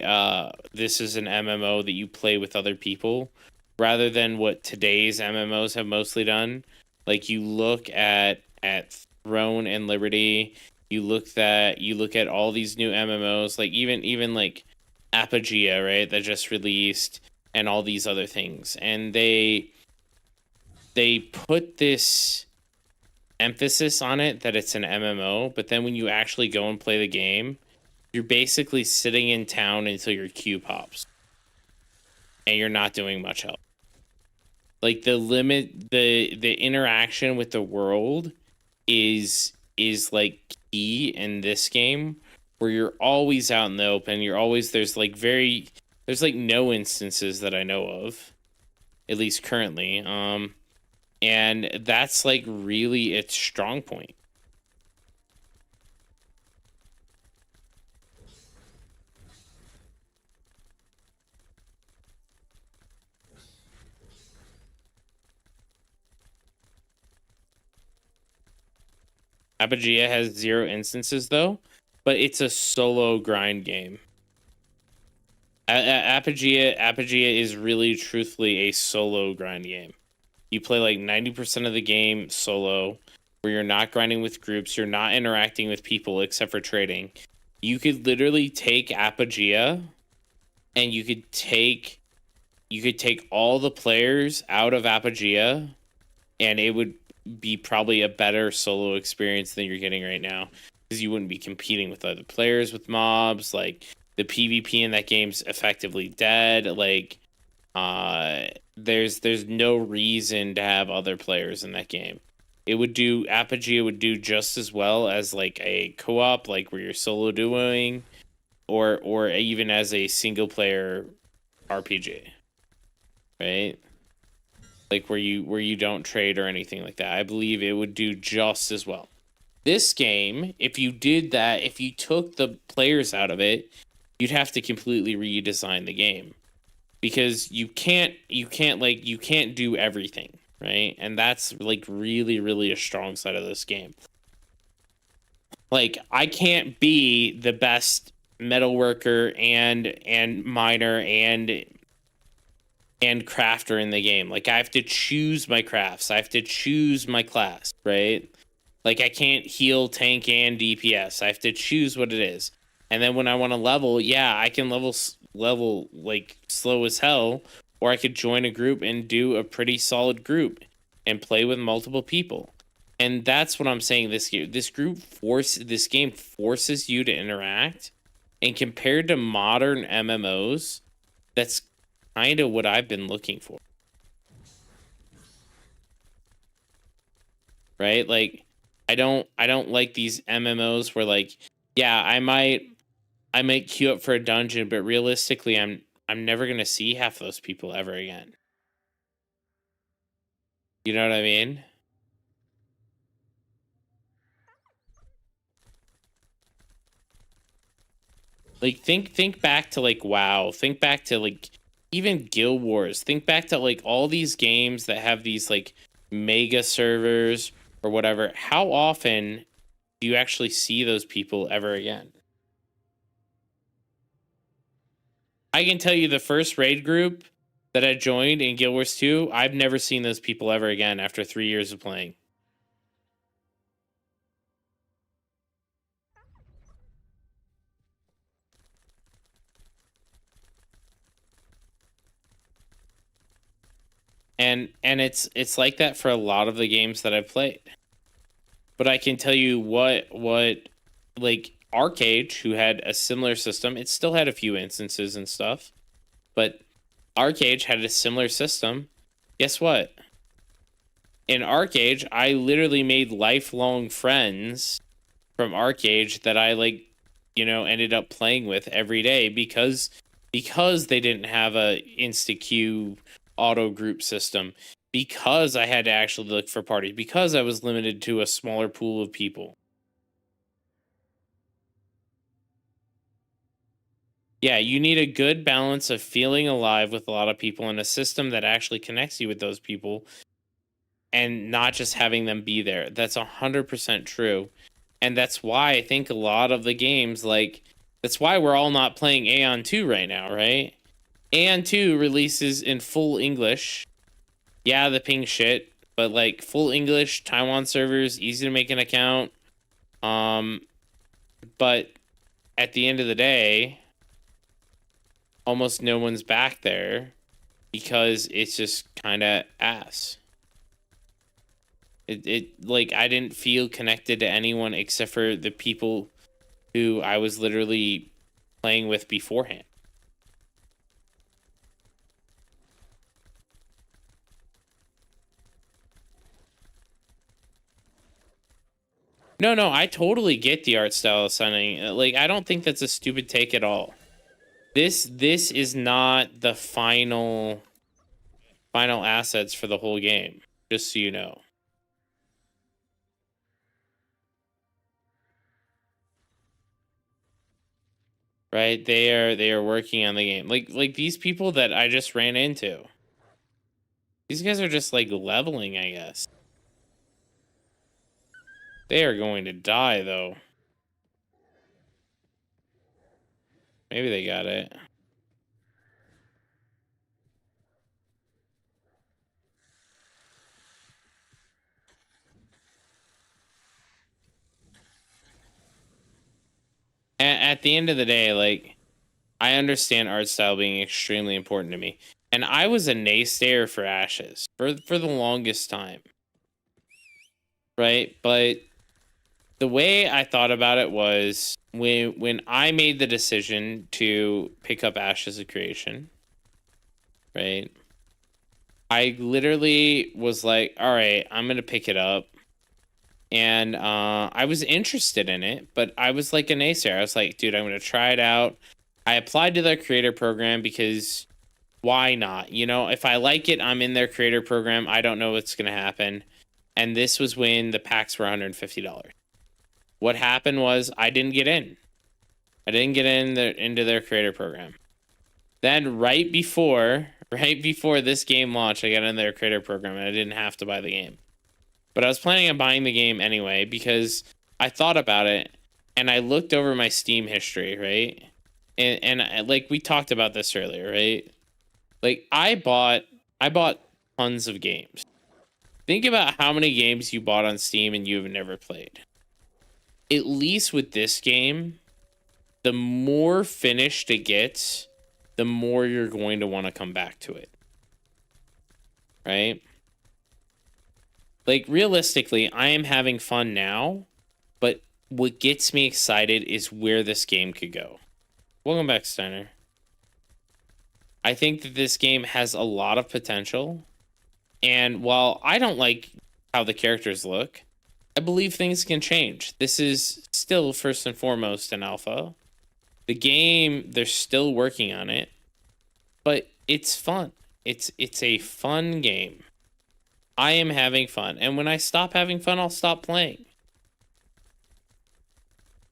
this is an MMO that you play with other people, rather than what today's MMOs have mostly done. Like you look at Throne and Liberty, you look at all these new MMOs, like even like Apogea, right, that just released, and all these other things, and they put this emphasis on it that it's an MMO, but then when you actually go and play the game, you're basically sitting in town until your queue pops, and you're not doing much else. Like the interaction with the world is like key in this game, where you're always out in the open. You're always there's like no instances that I know of, at least currently. And that's like really its strong point. Apogea has 0 instances though, but it's a solo grind game. Apogea is really truthfully a solo grind game. You play like 90% of the game solo, where you're not grinding with groups, you're not interacting with people except for trading. You could literally take Apogea and you could take all the players out of Apogea, and it would be probably a better solo experience than you're getting right now, because you wouldn't be competing with other players with mobs. Like the PvP in that game's effectively dead. Like there's no reason to have other players in that game. Apogea would do just as well as like a co-op, like where you're solo doing, or even as a single player RPG, right? Like where you don't trade or anything like that. I believe it would do just as well. This game, if you did that, if you took the players out of it, you'd have to completely redesign the game, because you can't do everything, right? And that's like really a strong side of this game. Like I can't be the best metal worker and miner and crafter in the game. Like I have to choose my crafts. I have to choose my class, right? Like I can't heal, tank, and DPS. I have to choose what it is. And then when I want to level, yeah, I can level like slow as hell, or I could join a group and do a pretty solid group and play with multiple people. And that's what I'm saying this year. This game forces you to interact. And compared to modern MMOs, that's kind of what I've been looking for. Right? Like I don't like these MMOs where like, yeah, I might queue up for a dungeon, but realistically I'm never going to see half those people ever again. You know what I mean? Like think back to like WoW, think back to like even Guild Wars, think back to like all these games that have these like mega servers or whatever. How often do you actually see those people ever again? I can tell you the first raid group that I joined in Guild Wars 2, I've never seen those people ever again after 3 years of playing. And it's like that for a lot of the games that I've played. But I can tell you what like Arcade, who had a similar system, it still had a few instances and stuff, but Arcade had a similar system. Guess what? In Arcade, I literally made lifelong friends from Arcade that I like, ended up playing with every day because they didn't have a insta queue auto group system, because I had to actually look for parties, because I was limited to a smaller pool of people. Yeah, you need a good balance of feeling alive with a lot of people and a system that actually connects you with those people and not just having them be there. That's 100% true. And that's why I think a lot of the games, like, that's why we're all not playing Aion 2 right now, right? Aion 2 releases in full English. Yeah, the ping shit, but like full English, Taiwan servers, easy to make an account. But at the end of the day, almost no one's back there because it's just kind of ass. It like, I didn't feel connected to anyone except for the people who I was literally playing with beforehand. No, I totally get the art style assigning. Like, I don't think that's a stupid take at all. This is not the final assets for the whole game, just so you know. Right? They are working on the game. Like these people that I just ran into. These guys are just like leveling, I guess. They are going to die though. Maybe they got it. At the end of the day, like, I understand art style being extremely important to me. And I was a naysayer for Ashes for the longest time. Right? But the way I thought about it was when I made the decision to pick up Ashes of Creation, right? I literally was like, all right, I'm going to pick it up. And I was interested in it, but I was like a naysayer. I was like, dude, I'm going to try it out. I applied to their creator program because why not? If I like it, I'm in their creator program. I don't know what's going to happen. And this was when the packs were $150. What happened was I didn't get in. I didn't get into their creator program. Then right before this game launched, I got in their creator program and I didn't have to buy the game. But I was planning on buying the game anyway because I thought about it and I looked over my Steam history, right? And like we talked about this earlier, right? Like I bought tons of games. Think about how many games you bought on Steam and you've never played. At least with this game, the more finished it gets, the more you're going to want to come back to it. Right? Like, realistically, I am having fun now, but what gets me excited is where this game could go. Welcome back, Steiner. I think that this game has a lot of potential, and while I don't like how the characters look, I believe things can change. This is still first and foremost an alpha. The game, they're still working on it, but it's fun. It's a fun game. I am having fun, and when I stop having fun, I'll stop playing.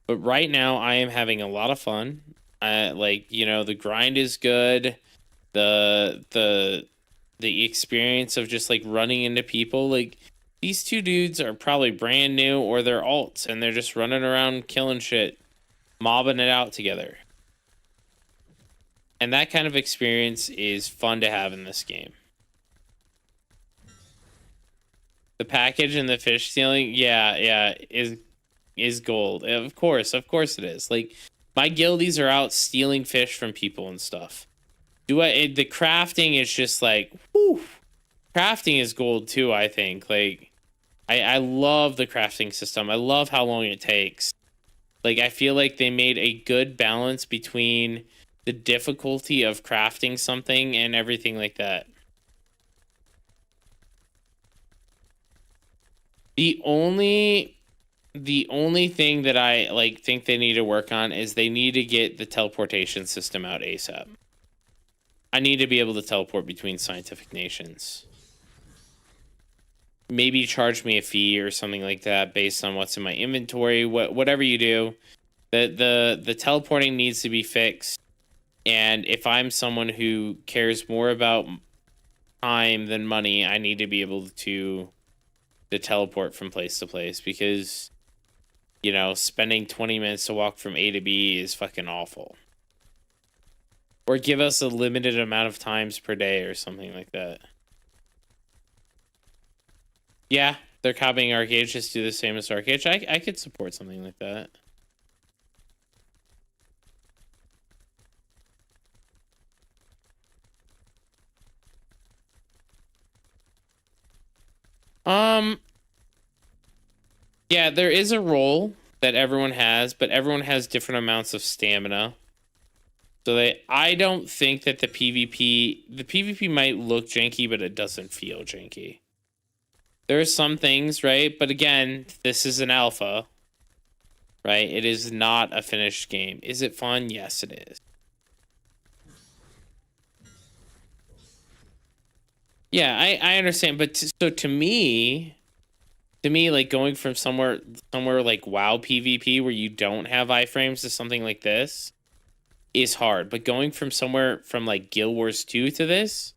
But right now, I am having a lot of fun. Like, the grind is good. The experience of just like running into people, like, these two dudes are probably brand new or they're alts and they're just running around killing shit, mobbing it out together. And that kind of experience is fun to have in this game. The package and the fish stealing, yeah, is gold. Of course it is. Like, my guildies are out stealing fish from people and stuff. The crafting is just like, whew. Crafting is gold too, I think. Like, I love the crafting system. I love how long it takes. Like, I feel like they made a good balance between the difficulty of crafting something and everything like that. The only the only thing that I like think they need to work on is they need to get the teleportation system out ASAP. I need to be able to teleport between scientific nations. Maybe charge me a fee or something like that based on what's in my inventory. Whatever you do, the teleporting needs to be fixed. And if I'm someone who cares more about time than money, I need to be able to teleport from place to place, because you know, spending 20 minutes to walk from A to B is fucking awful. Or give us a limited amount of times per day or something like that. Yeah, they're copying Arcade. Just do the same as Arcade. I could support something like that. Yeah, there is a role that everyone has, but everyone has different amounts of stamina. So I don't think that the PvP might look janky, but it doesn't feel janky. There are some things, right? But again, this is an alpha, right? It is not a finished game. Is it fun? Yes, it is. Yeah, I understand, but so to me, like going from somewhere like WoW PvP where you don't have iframes to something like this is hard. But going from somewhere from like Guild Wars 2 to this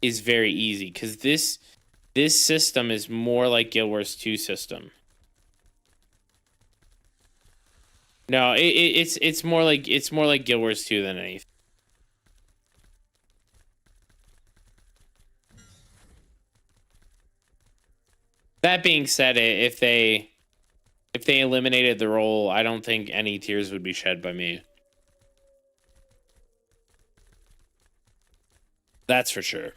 is very easy, because this system is more like Guild Wars 2 system. No, it's more like Guild Wars 2 than anything. That being said, if they eliminated the role, I don't think any tears would be shed by me. That's for sure.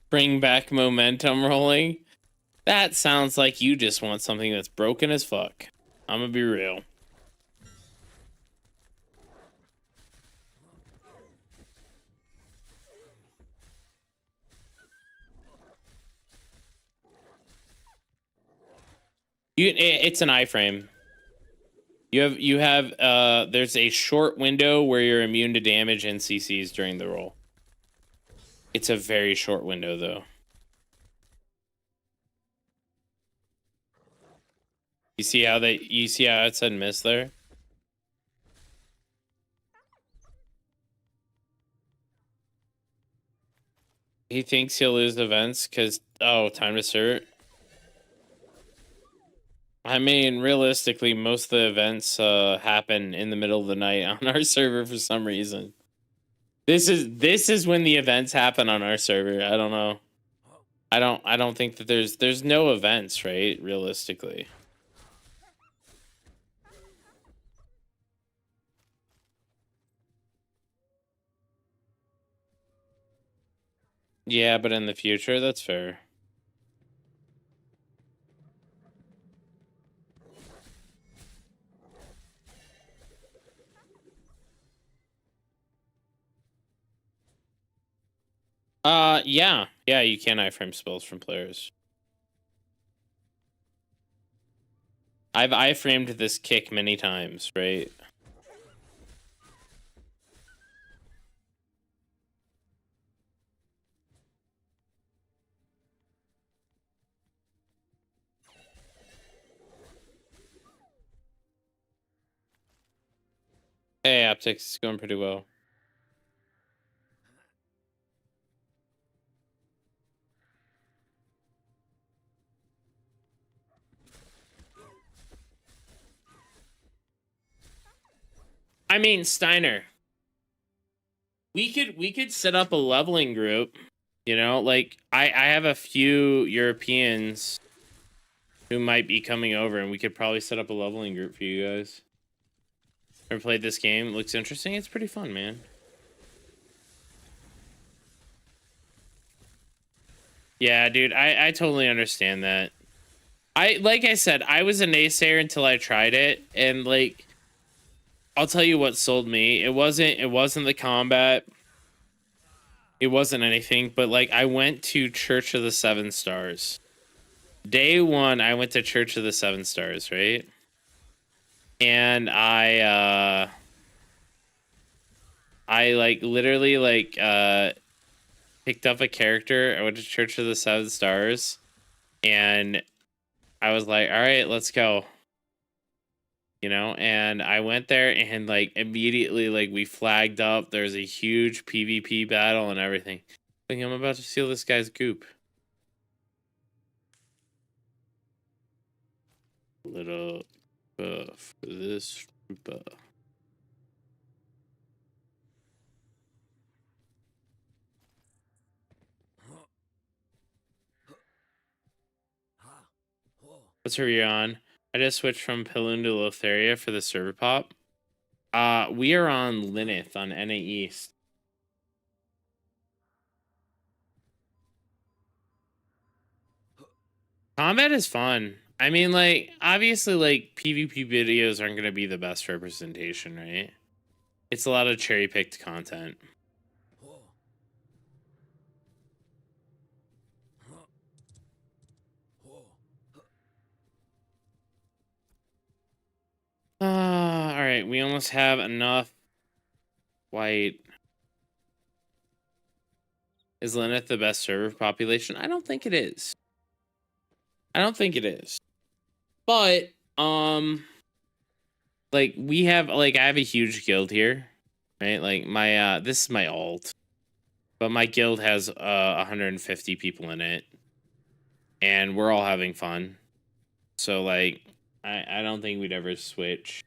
Bring back momentum rolling. That sounds like you just want something that's broken as fuck. I'm gonna be real. It's an iframe. You have there's a short window where you're immune to damage and CCs during the roll. It's a very short window though. You see how it said miss there? He thinks he'll lose events because time to cert. I mean, realistically, most of the events happen in the middle of the night on our server for some reason. This is when the events happen on our server. I don't know. I don't think that there's no events, right? Realistically. Yeah, but in the future, that's fair. Yeah. Yeah, you can iframe spells from players. I've iframed this kick many times, right? Hey, optics is going pretty well. I mean, Steiner, we could set up a leveling group. You know, like I have a few Europeans who might be coming over, and we could probably set up a leveling group for you guys. Ever played this game? It looks interesting. It's pretty fun, man. Yeah, dude, I totally understand that. Like I said, I was a naysayer until I tried it, and like I'll tell you what sold me. It wasn't the combat. It wasn't anything, but like I went to Church of the Seven Stars. Day one, I went to Church of the Seven Stars, right? And I like literally like picked up a character. I went to Church of the Seven Stars, and I was like, all right, let's go. You know, and I went there and like immediately like we flagged up. There's a huge PvP battle and everything. Like, I'm about to steal this guy's goop. Little buff for this trooper. What server you on? I just switched from Pilun to Lotharia for the server pop. We are on Lineth on NA East. Combat is fun. I mean, like, obviously, like, PvP videos aren't going to be the best representation, right? It's a lot of cherry-picked content. All right, we almost have enough white. Is Lineth the best server population? I don't think it is. I don't think it is. But, like, we have, like, I have a huge guild here, right? Like, my, this is my alt. But my guild has, 150 people in it. And we're all having fun. So, like, I don't think we'd ever switch.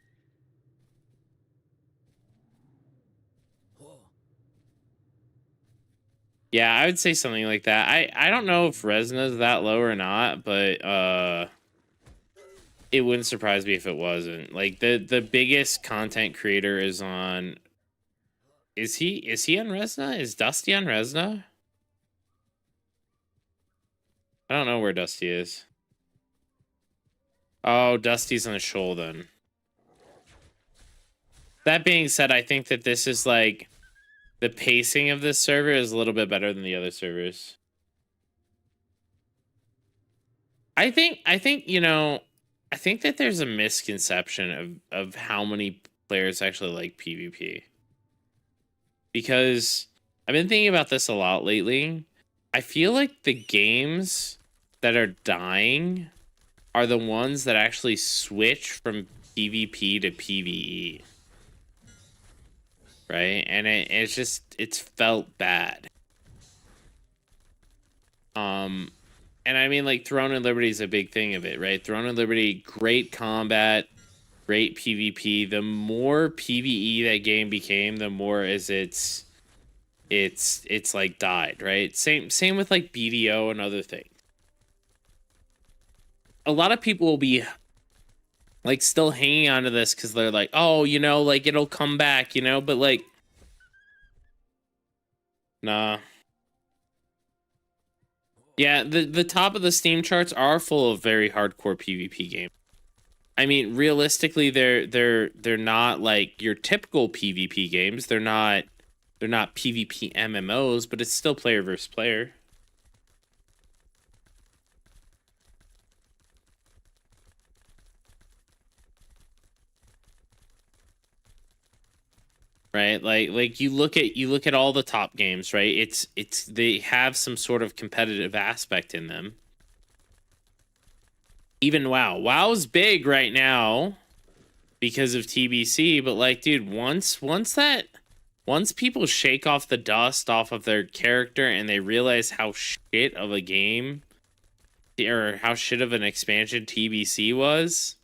Yeah, I would say something like that. I don't know if Resna's that low or not, but it wouldn't surprise me if it wasn't. Like the biggest content creator is on. Is he on Resna? Is Dusty on Resna? I don't know where Dusty is. Oh, Dusty's on the shoal then. That being said, I think that this is like the pacing of this server is a little bit better than the other servers. I think you know, I think that there's a misconception of how many players actually like PvP. Because I've been thinking about this a lot lately. I feel like the games that are dying are the ones that actually switch from PvP to PvE. Right? And it's felt bad. And I mean, like, Throne and Liberty is a big thing of it, right? Throne and Liberty, great combat, great PvP. The more PvE that game became, the more is it's like died, right? Same with like BDO and other things. A lot of people will be like still hanging on to this because they're like, oh, you know, like it'll come back, you know, but like, nah. Yeah, the top of the Steam charts are full of very hardcore PvP games. I mean, realistically, they're not like your typical PvP games. They're not PvP MMOs, but it's still player versus player. Right? Like you look at all the top games, right? It's they have some sort of competitive aspect in them. Even WoW. WoW's big right now because of TBC, but like, dude, once people shake off the dust off of their character and they realize how shit of a game or how shit of an expansion TBC was,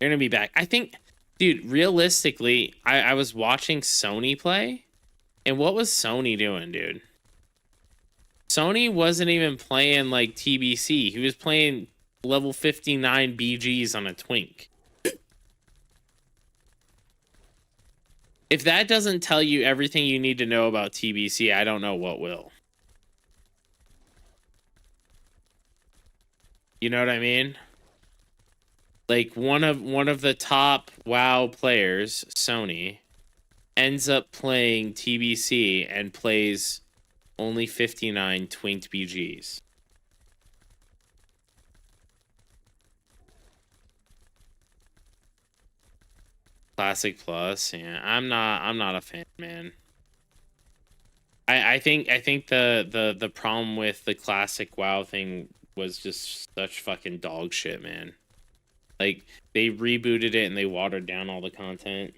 they're gonna be back. I think, dude, realistically, I was watching Sony play, and what was Sony doing, dude? Sony wasn't even playing like TBC. He was playing level 59 BGs on a Twink. If that doesn't tell you everything you need to know about TBC, I don't know what will. You know what I mean? Like one of the top WoW players, Sony, ends up playing TBC and plays only 59 twinked BGs. Classic Plus, yeah. I'm not a fan, man. I think the problem with the classic WoW thing was just such fucking dog shit, man. Like they rebooted it and they watered down all the content.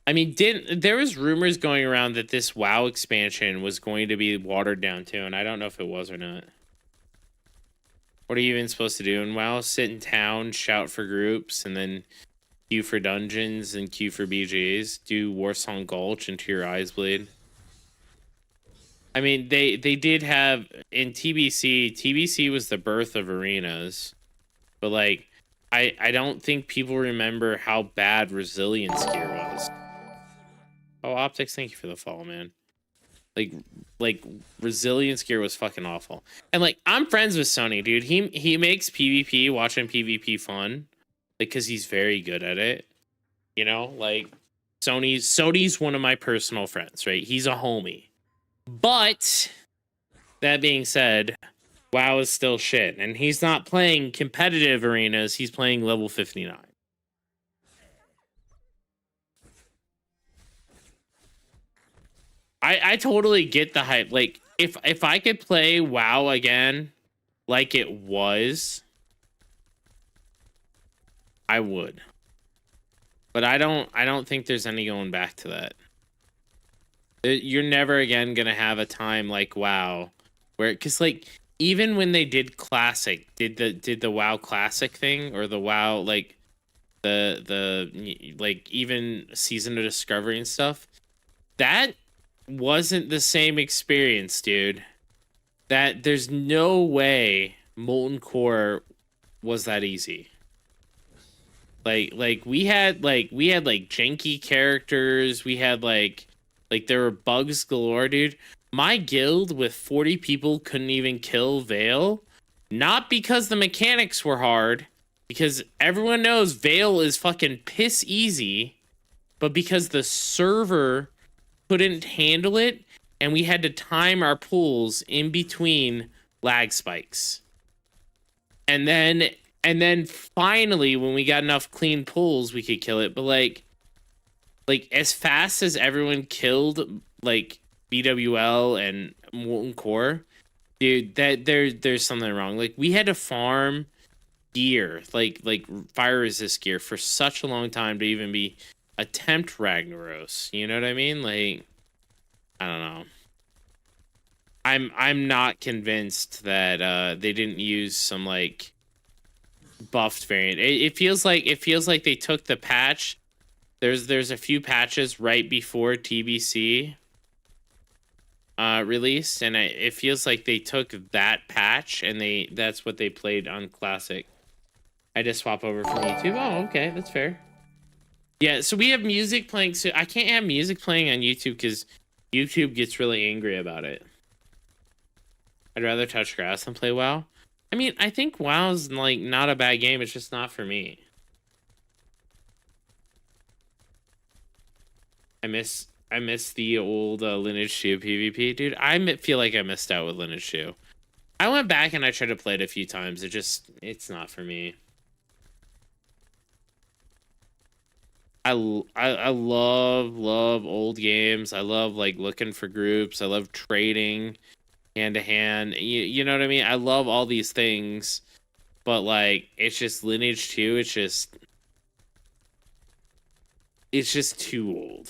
I mean, there was rumors going around that this WoW expansion was going to be watered down too, and I don't know if it was or not. What are you even supposed to do in WoW? Sit in town, shout for groups, and then queue for dungeons and queue for BGs. Do Warsong Gulch until your eyes bleed. I mean, they did have in TBC. TBC was the birth of arenas, but like, I don't think people remember how bad resilience gear was. Oh, Optics, thank you for the follow, man. Like resilience gear was fucking awful. And like, I'm friends with Sony, dude. He makes PvP, watching PvP fun, like, cause he's very good at it. You know, like Sony's one of my personal friends, right? He's a homie. But that being said, WoW is still shit, and he's not playing competitive arenas. He's playing level 59. I totally get the hype. Like if I could play WoW again like it was, I would. But I don't think there's any going back to that. You're never again gonna have a time like WoW where, because like even when they did classic, did the WoW classic thing, or the WoW like the like even season of discovery and stuff, that wasn't the same experience, dude. That there's no way Molten Core was that easy. Like we had janky characters. We had like there were bugs galore, dude. My guild with 40 people couldn't even kill Vale, not because the mechanics were hard, because everyone knows Vale is fucking piss easy, but because the server couldn't handle it, and we had to time our pulls in between lag spikes. And then finally, when we got enough clean pulls, we could kill it. But like as fast as everyone killed like BWL and Molten Core, dude, that there's something wrong. Like we had to farm gear, like fire resist gear, for such a long time to even be attempt Ragnaros. You know what I mean? Like, I don't know. I'm not convinced that they didn't use some like buffed variant. It feels like they took the patch. There's a few patches right before TBC released, and it feels like they took that patch and that's what they played on Classic. I just swap over from YouTube. Oh, okay, that's fair. Yeah, so we have music playing. So I can't have music playing on YouTube because YouTube gets really angry about it. I'd rather touch grass than play WoW. I mean, I think WoW's like not a bad game. It's just not for me. I miss the old Lineage 2 PvP, dude. I feel like I missed out with Lineage 2. I went back and I tried to play it a few times. It's not for me. I love old games. I love like looking for groups. I love trading hand to hand. You know what I mean? I love all these things, but like it's just Lineage 2. It's just too old.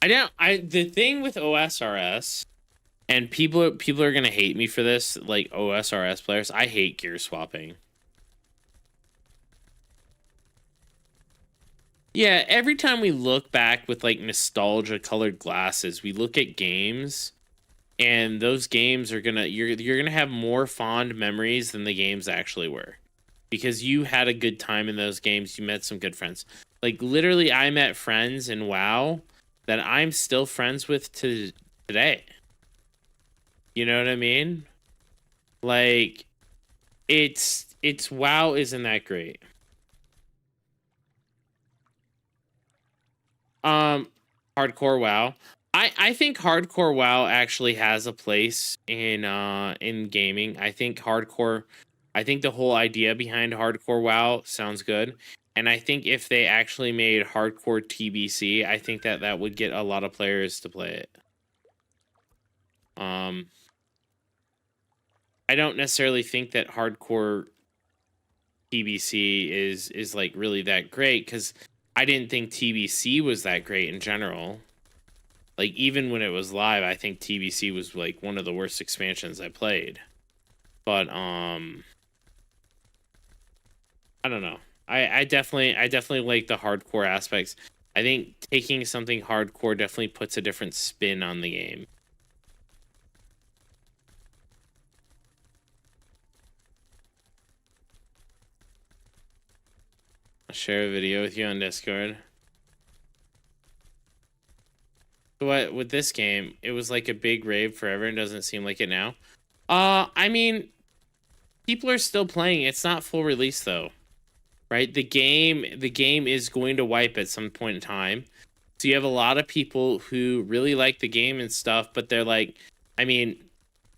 The thing with OSRS, and people are gonna hate me for this, like OSRS players. I hate gear swapping. Yeah, every time we look back with like nostalgia colored glasses, we look at games, and those games are gonna you're gonna have more fond memories than the games actually were, because you had a good time in those games. You met some good friends. Like literally, I met friends in WoW that I'm still friends with today. You know what I mean? Like, it's WoW isn't that great. Hardcore WoW. I think hardcore WoW actually has a place in gaming. I think the whole idea behind hardcore WoW sounds good. And I think if they actually made hardcore TBC, I think that that would get a lot of players to play it. I don't necessarily think that hardcore TBC is like really that great, cuz I didn't think TBC was that great in general. Like, even when it was live, I think TBC was like one of the worst expansions I played. But I don't know. I definitely like the hardcore aspects. I think taking something hardcore definitely puts a different spin on the game. I'll share a video with you on Discord. What with this game, it was like a big rave forever and doesn't seem like it now. I mean, people are still playing. It's not full release though. Right? The game is going to wipe at some point in time. So you have a lot of people who really like the game and stuff, but they're like, I mean,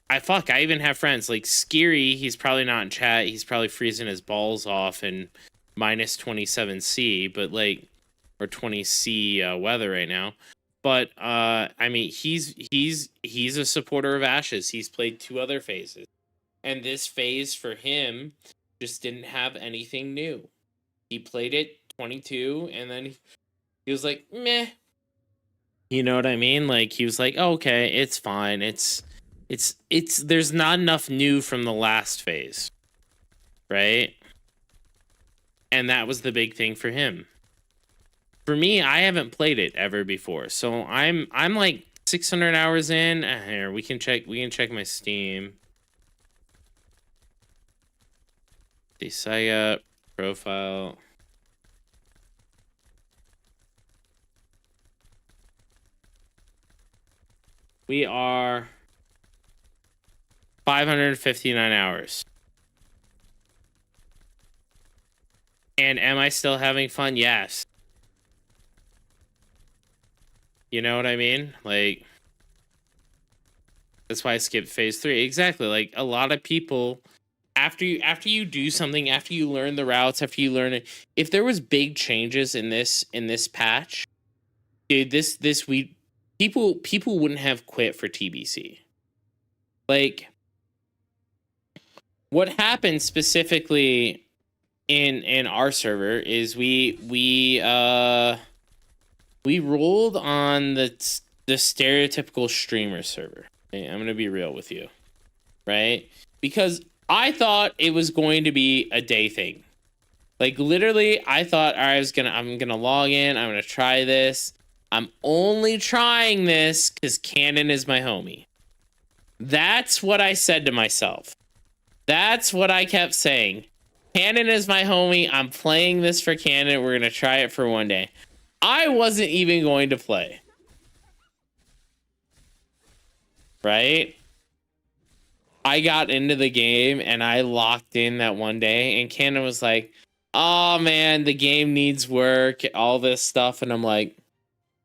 I even have friends like Scary, he's probably not in chat. He's probably freezing his balls off in minus 27C, but like, or 20C weather right now. But I mean, he's a supporter of Ashes. He's played 2 other phases. And this phase for him just didn't have anything new. He played it 22 and then he was like, meh. You know what I mean? Like, he was like, oh, okay, it's fine. It's there's not enough new from the last phase. Right? And that was the big thing for him. For me, I haven't played it ever before. So I'm like 600 hours in. Here, we can check my Steam. The Saya profile. We are 559 hours. And am I still having fun? Yes. You know what I mean? Like, that's why I skipped phase 3. Exactly. Like, a lot of people, after you do something, after you learn the routes, after you learn it, if there was big changes in this patch, dude, this we people wouldn't have quit for TBC. Like, what happened specifically in our server is we rolled on the stereotypical streamer server. I'm gonna be real with you, right? Because I thought it was going to be a day thing. Like, literally, I thought, all right, I'm gonna log in. I'm gonna try this. I'm only trying this because Cannon is my homie. That's what I said to myself. That's what I kept saying. Cannon is my homie. I'm playing this for Cannon. We're gonna try it for one day. I wasn't even going to play. Right? I got into the game and I locked in that one day, and Cannon was like, oh man, the game needs work, all this stuff. And I'm like,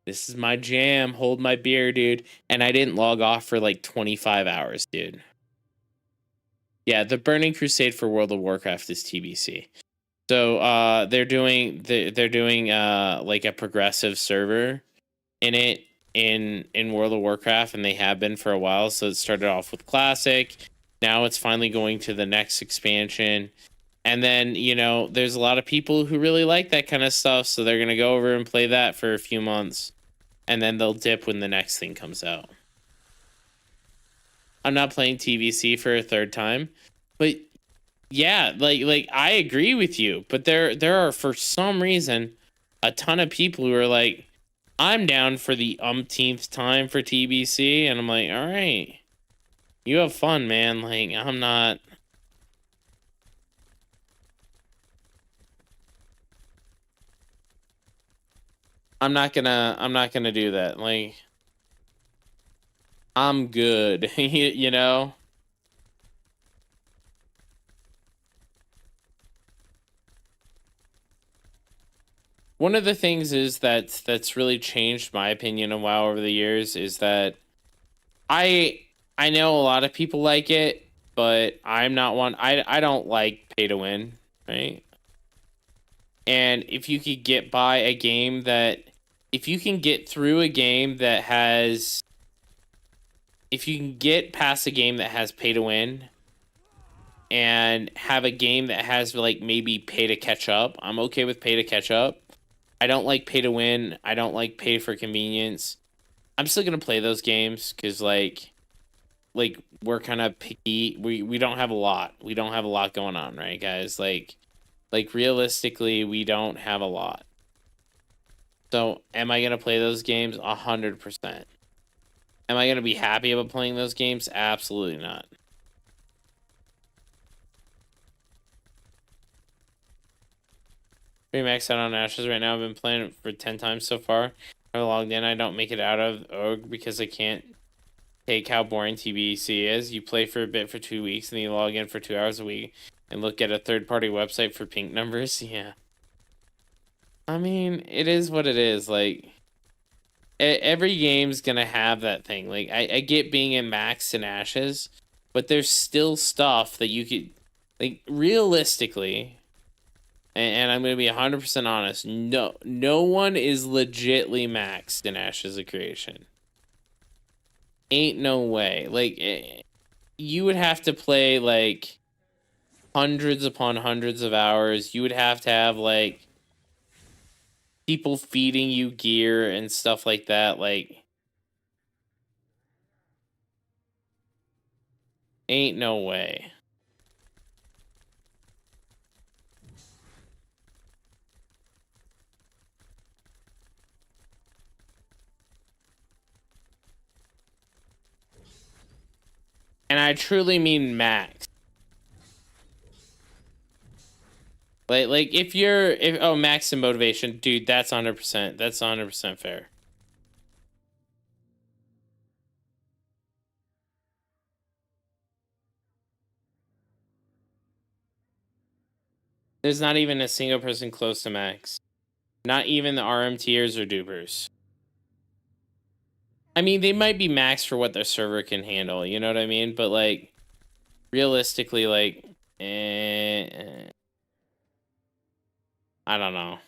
this is my jam. Hold my beer, dude. And I didn't log off for like 25 hours, dude. Yeah, the Burning Crusade for World of Warcraft is TBC. So they're doing like a progressive server in it in World of Warcraft, and they have been for a while. So it started off with Classic. Now it's finally going to the next expansion. And then, you know, there's a lot of people who really like that kind of stuff, so they're going to go over and play that for a few months. And then they'll dip when the next thing comes out. I'm not playing TVC for a third time. But yeah, like I agree with you. But there are, for some reason, a ton of people who are like, I'm down for the umpteenth time for TBC. And I'm like, all right, you have fun, man. Like, I'm not. I'm not gonna do that. Like, I'm good. You know? One of the things is that's really changed my opinion of WoW over the years is that I I know a lot of people like it, but I'm not one. I don't like pay to win, right? And if you could get by a game that if you can get through a game that has if you can get past a game that has pay to win and have a game that has like maybe pay to catch up, I'm okay with pay to catch up. I don't like pay to win. I don't like pay for convenience. I'm still gonna play those games because like we're kind of picky. We don't have a lot. We don't have a lot going on, right, guys? Like realistically, we don't have a lot. So am I gonna play those games? 100%. Am I gonna be happy about playing those games? Absolutely not. Pretty maxed out on Ashes right now. I've been playing it for 10 times so far. I logged in. I don't make it out of OG because I can't take how boring TBC is. You play for a bit for 2 weeks and then you log in for 2 hours a week and look at a third-party website for pink numbers. Yeah. I mean, it is what it is. Like, every game's gonna have that thing. Like, I get being in Max and Ashes, but there's still stuff that you could, like, realistically, and I'm gonna be 100% honest. No one is legitly maxed in Ashes of Creation. Ain't no way. Like, you would have to play like hundreds upon hundreds of hours. You would have to have like people feeding you gear and stuff like that. Like, ain't no way. And I truly mean max. Like if oh, max in motivation, dude, that's 100%. That's 100% fair. There's not even a single person close to max. Not even the RM tiers or dupers. I mean, they might be max for what their server can handle, you know what I mean? But like realistically, like I don't know.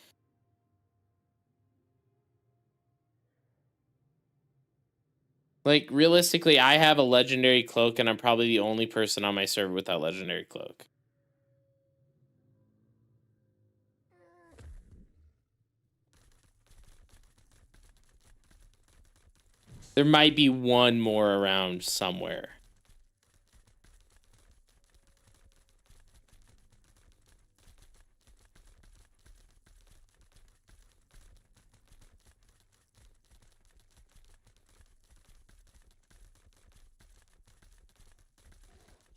Like realistically, I have a legendary cloak and I'm probably the only person on my server with that legendary cloak. There might be one more around somewhere.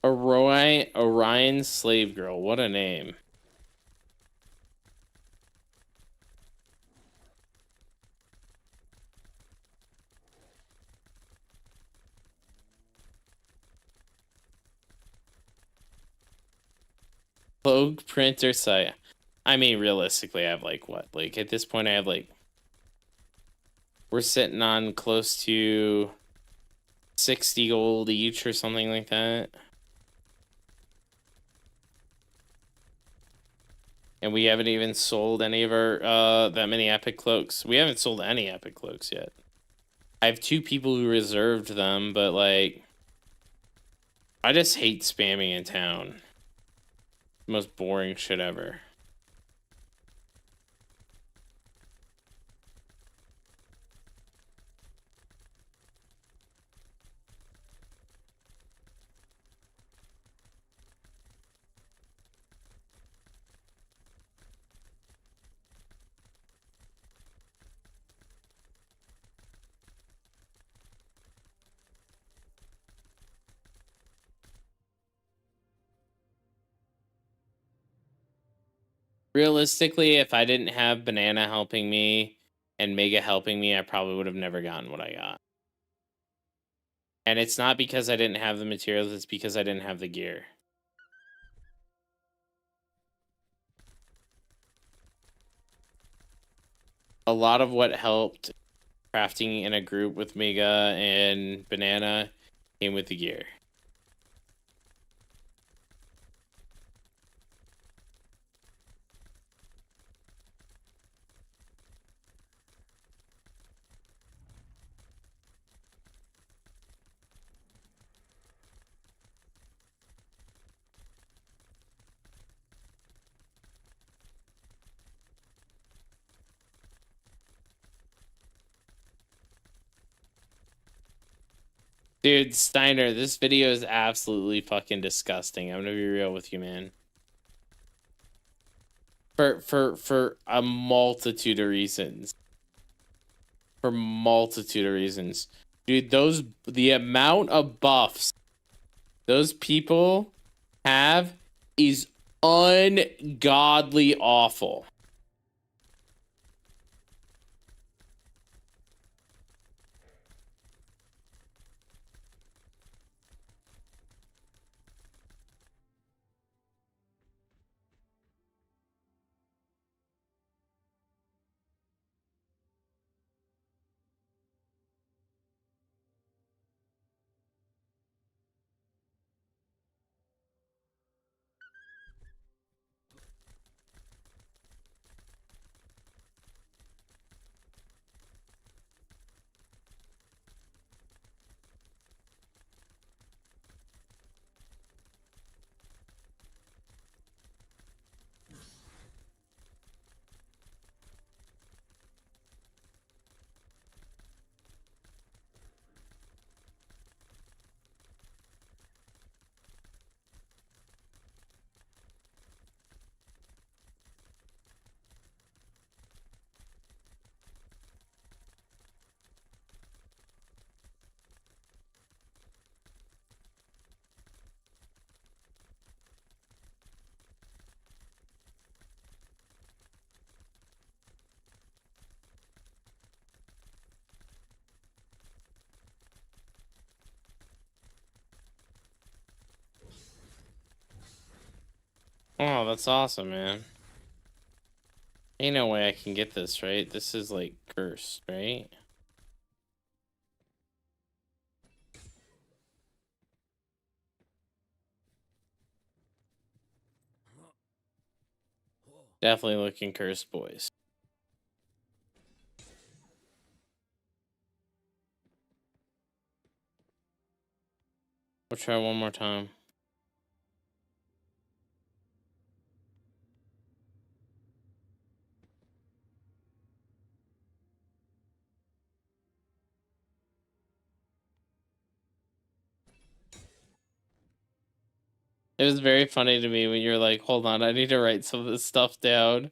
Orion Slave Girl. What a name. Vogue printer site. I mean, realistically, I have like what? Like at this point, I have like we're sitting on close to 60 gold each or something like that. And we haven't even sold any of our that many epic cloaks. We haven't sold any epic cloaks yet. I have 2 people who reserved them, but like I just hate spamming in town. Most boring shit ever. Realistically, if I didn't have Banana helping me and Mega helping me, I probably would have never gotten what I got. And it's not because I didn't have the materials, it's because I didn't have the gear. A lot of what helped crafting in a group with Mega and Banana came with the gear. Dude, Steiner, this video is absolutely fucking disgusting. I'm gonna be real with you, man. For a multitude of reasons. For multitude of reasons. Dude, the amount of buffs those people have is ungodly awful. Oh, that's awesome, man. Ain't no way I can get this, right? This is like cursed, right? Definitely looking cursed, boys. We'll try one more time. It was very funny to me when you're like, hold on, I need to write some of this stuff down.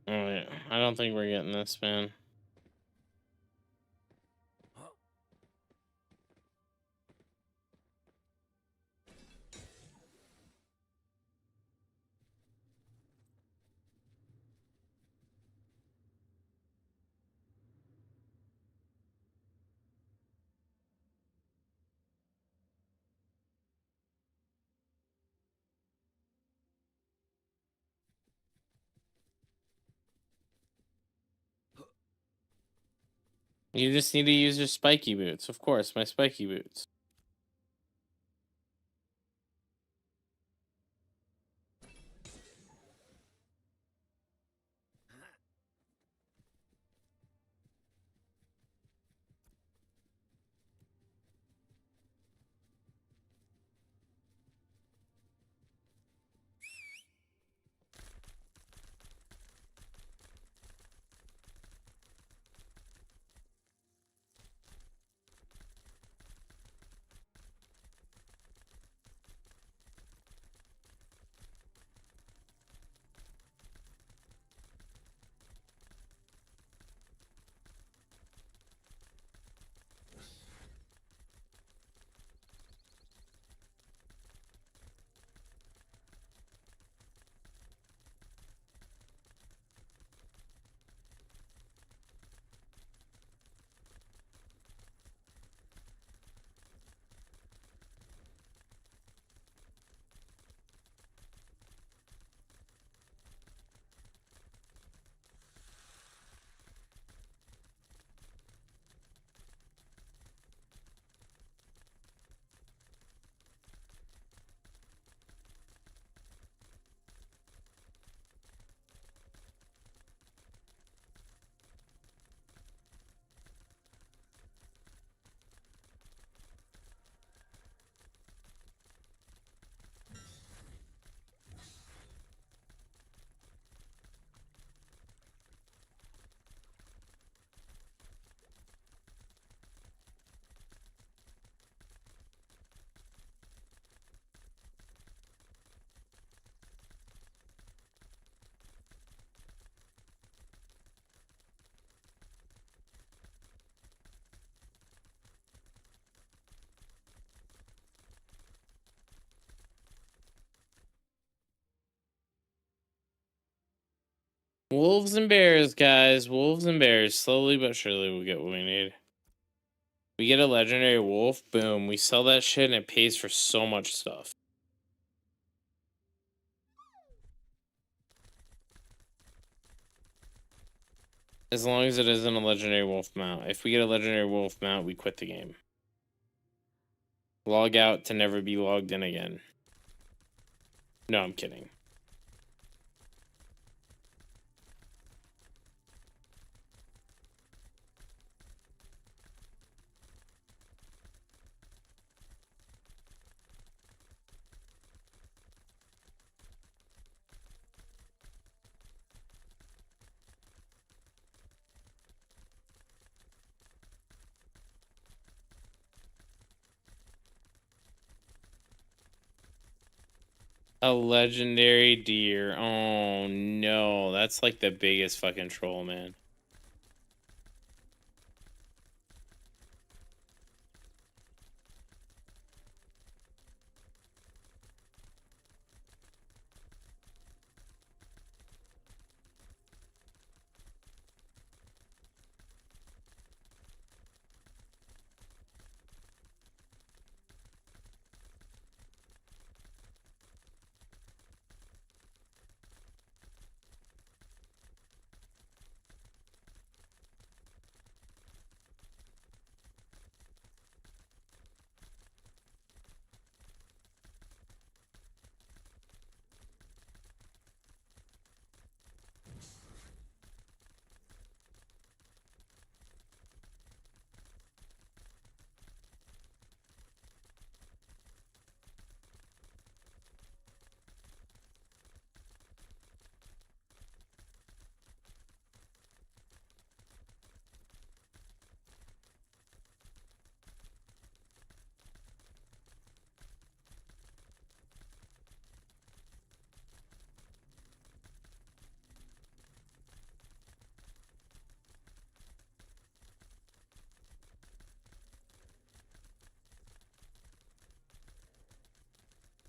Oh, yeah. I don't think we're getting this, man. You just need to use your spiky boots. Of course, my spiky boots. wolves and bears, guys. Wolves and bears. Slowly but surely we'll get what we need. We get a legendary wolf, boom. We sell that shit and it pays for so much stuff. As long as it isn't a legendary wolf mount. If we get a legendary wolf mount, we quit the game. Log out to never be logged in again. No, I'm kidding. A legendary deer. Oh no, that's like the biggest fucking troll, man.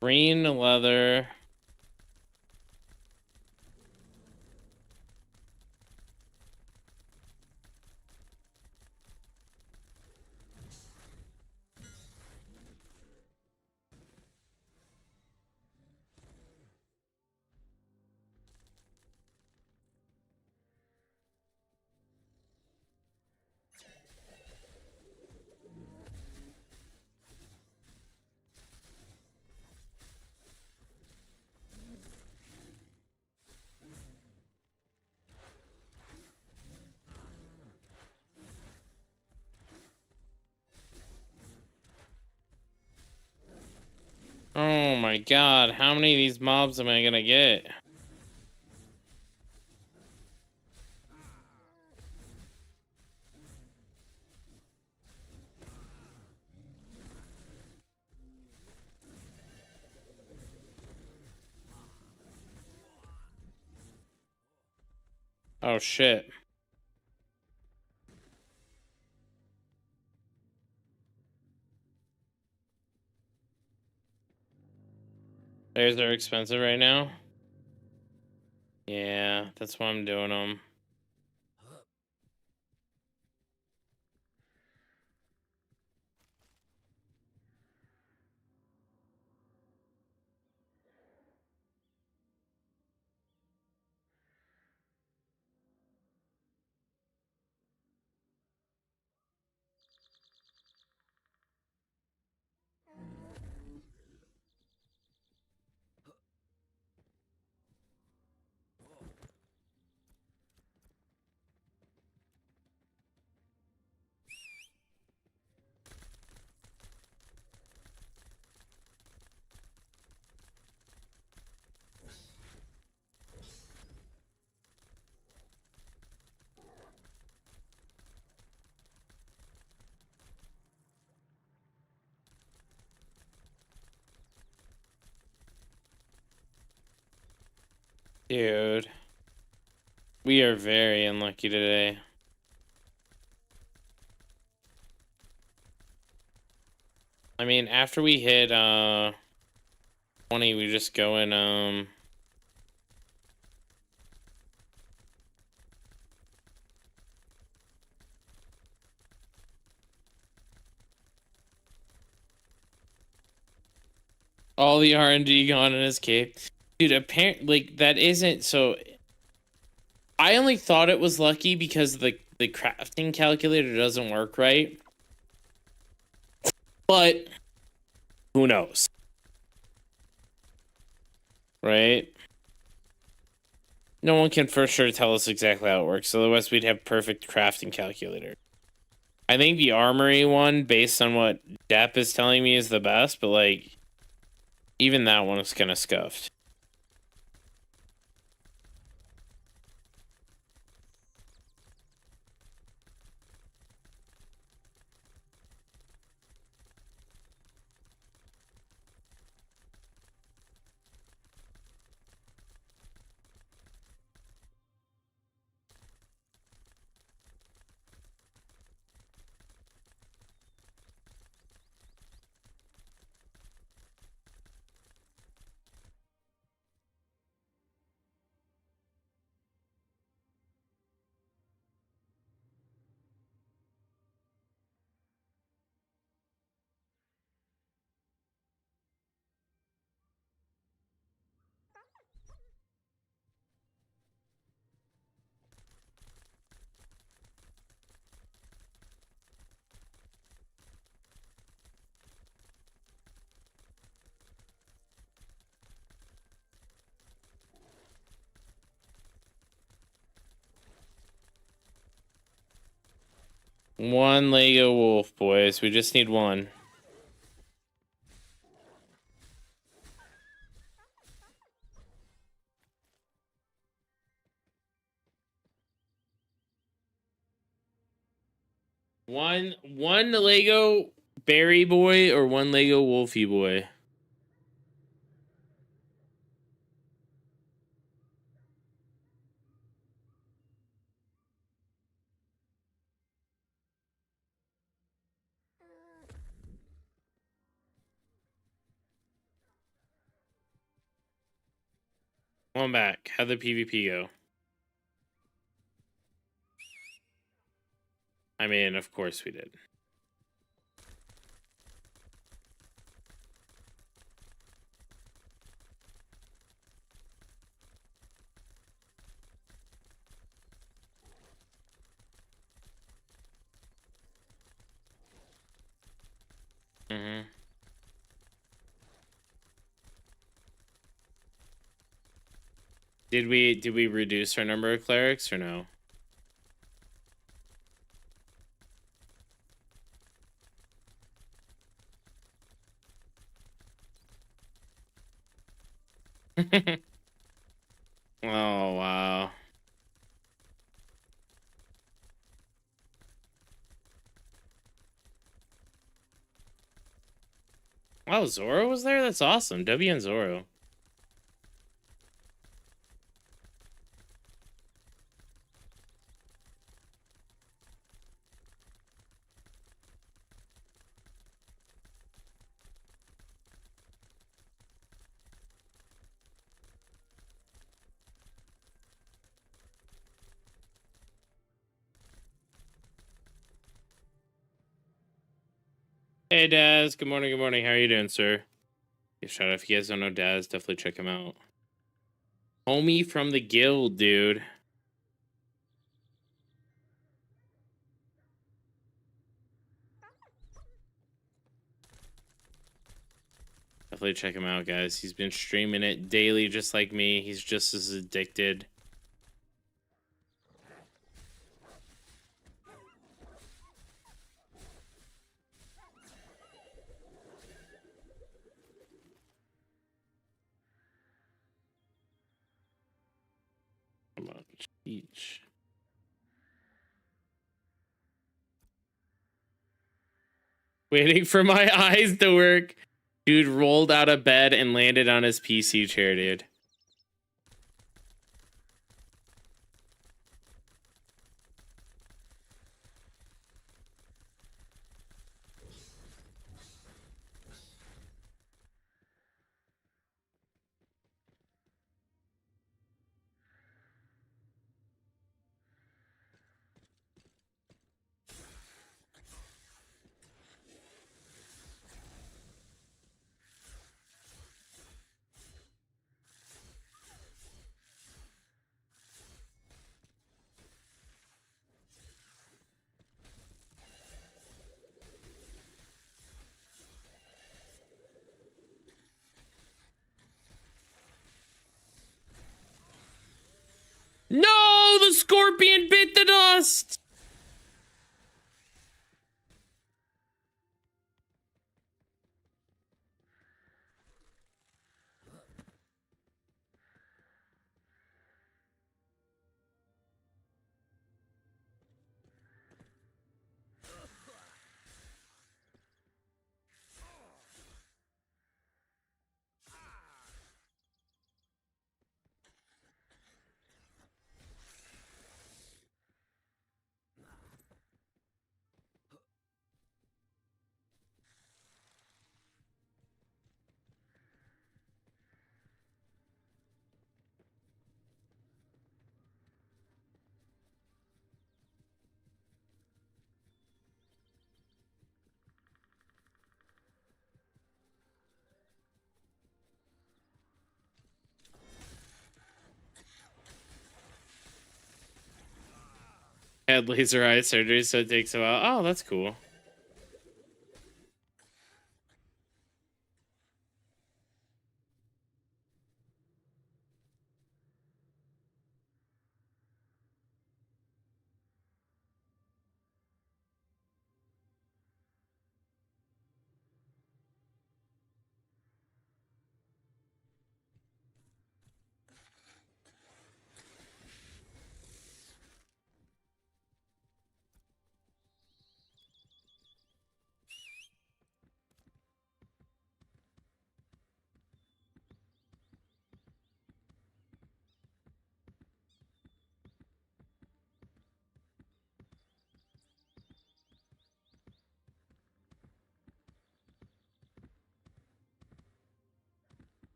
Green leather. Oh my god, how many of these mobs am I gonna get? Oh shit. Theirs are expensive right now. Yeah, that's why I'm doing them. Dude. We are very unlucky today. I mean, after we hit 20, we just go in All the RNG gone in his cape. Dude, apparently, like, that isn't so. I only thought it was lucky because the crafting calculator doesn't work right. But who knows? Right? No one can for sure tell us exactly how it works. Otherwise, we'd have perfect crafting calculator. I think the armory one, based on what Depp is telling me, is the best, but like, even that one is kind of scuffed. One Lego wolf, boys. We just need one. One Lego berry boy or one Lego wolfy boy. One back. How'd the PvP go? I mean, of course we did. Mm-hmm. Did we reduce our number of clerics or no? Oh wow. Oh, Zoro was there? That's awesome. W and Zoro. Hey Daz, good morning, good morning. How are you doing, sir? Shout out if you guys don't know Daz, definitely check him out. Homie from the guild, dude. Definitely check him out, guys. He's been streaming it daily just like me. He's just as addicted. How much each? Waiting for my eyes to work. Dude rolled out of bed and landed on his PC chair, dude. scorpion bit the dust. Had laser eye surgery, so it takes a while. Oh, that's cool.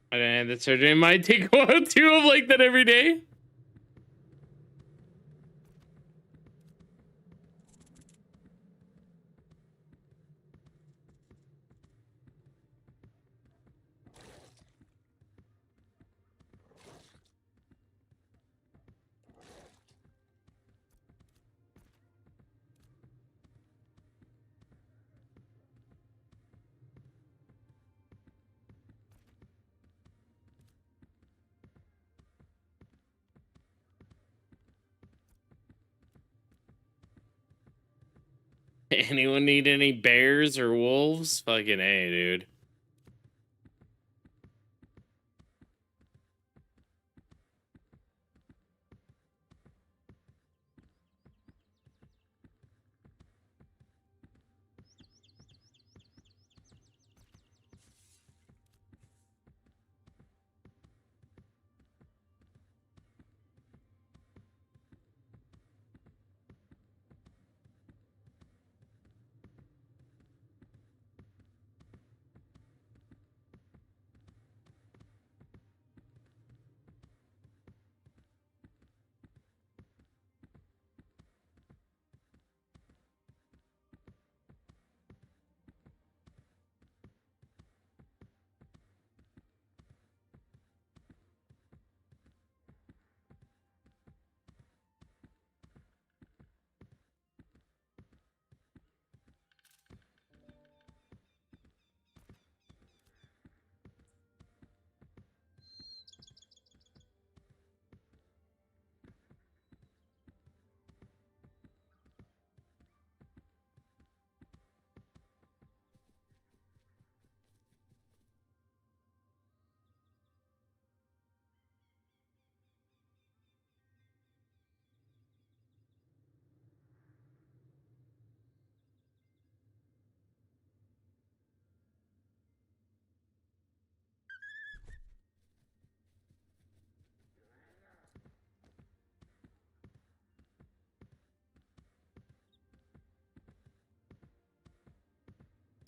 I didn't have the surgery. It might take a while too. I'm like that every day. Anyone need any bears or wolves? Fucking A, dude.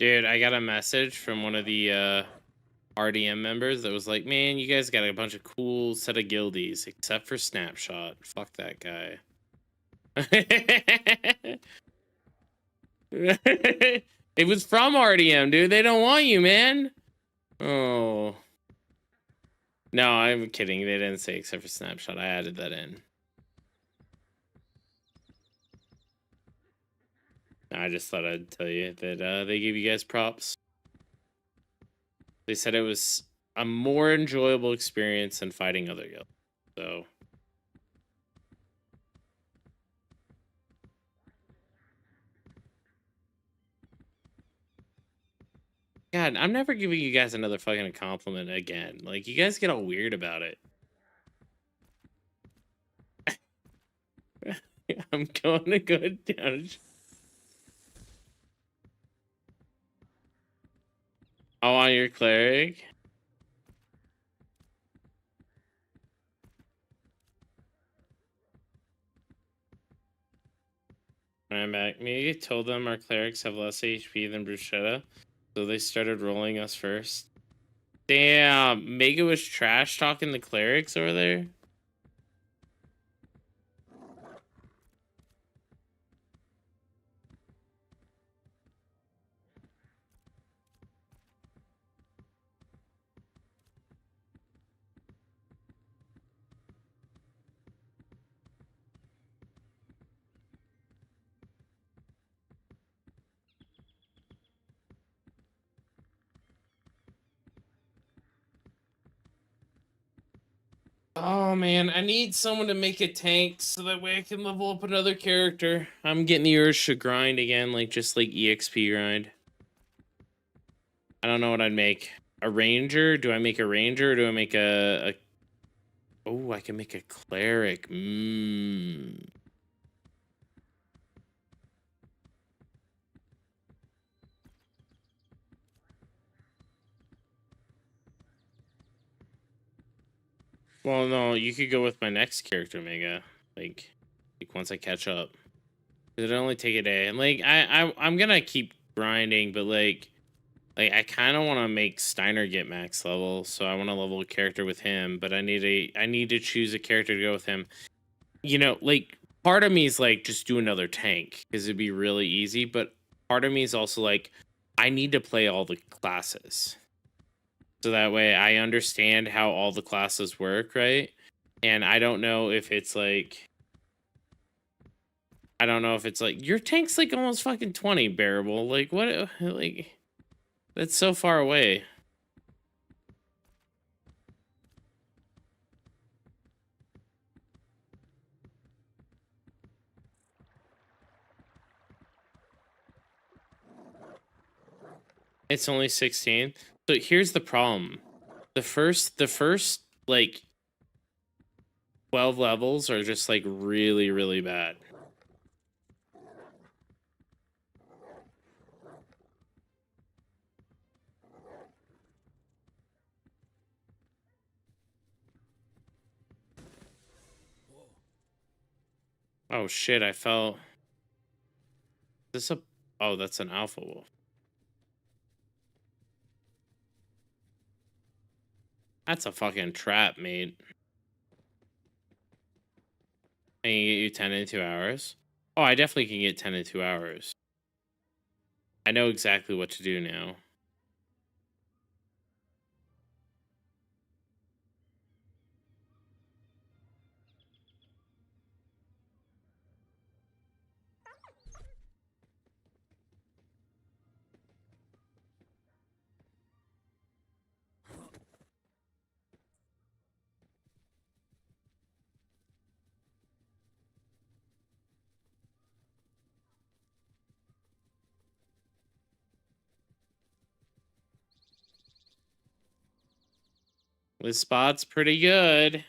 Dude, I got a message from one of the RDM members that was like, man, you guys got a bunch of cool set of guildies, except for Snapshot. Fuck that guy. It was from RDM, dude. They don't want you, man. Oh. No, I'm kidding. They didn't say except for Snapshot. I added that in. I just thought I'd tell you that they gave you guys props. They said it was a more enjoyable experience than fighting other guilds. So. God, I'm never giving you guys another fucking compliment again. Like, you guys get all weird about it. I'm going to go down. Oh, on your cleric? I'm back. Me told them our clerics have less HP than Bruschetta, so they started rolling us first. Damn, Mega was trash talking the clerics over there. Oh man, I need someone to make a tank so that way I can level up another character. I'm getting the urge to grind again, like just like EXP grind. I don't know what I'd make. A ranger? Do I make a ranger or do I make a... Oh, I can make a cleric. Well, no, you could go with my next character, Mega. Like once I catch up. It'll only take a day. And like I'm gonna keep grinding, but like I kind of want to make Steiner get max level, so I want to level a character with him, but I need to choose a character to go with him. You know, like part of me is like just do another tank because it'd be really easy, but part of me is also like I need to play all the classes. So that way I understand how all the classes work, right? And I don't know if it's like your tank's like almost fucking 20 bearable. Like what like that's so far away. It's only 16. So here's the problem. The first like 12 levels are just like really, really bad. Oh shit, I fell. Is this a... Oh, that's an alpha wolf. That's a fucking trap, mate. I can get you 10 in 2 hours. Oh, I definitely can get 10 in 2 hours. I know exactly what to do now. This spot's pretty good.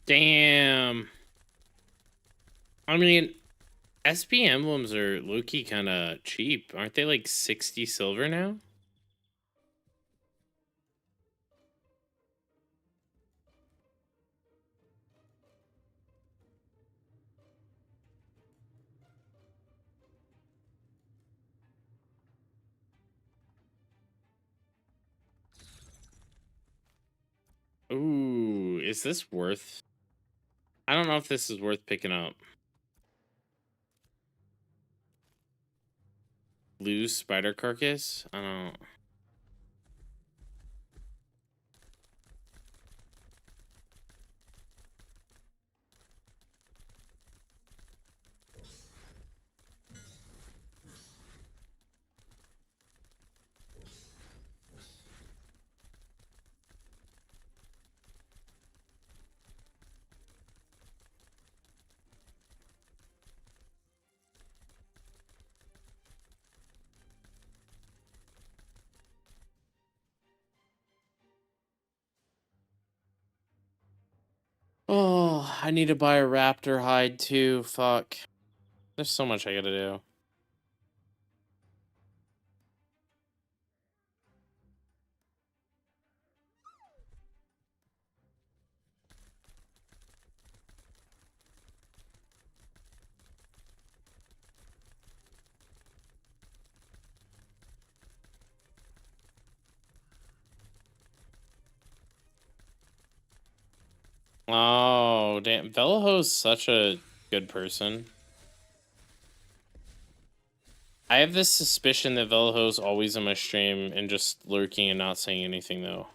Damn. I mean, SP emblems are low-key kind of cheap. Aren't they like 60 silver now? Ooh, is this worth? I don't know if this is worth picking up. Lose spider carcass? I don't. Oh, I need to buy a raptor hide too. Fuck. There's so much I gotta do. Oh, damn. Veloho's such a good person. I have this suspicion that Veloho's always on my stream and just lurking and not saying anything, though.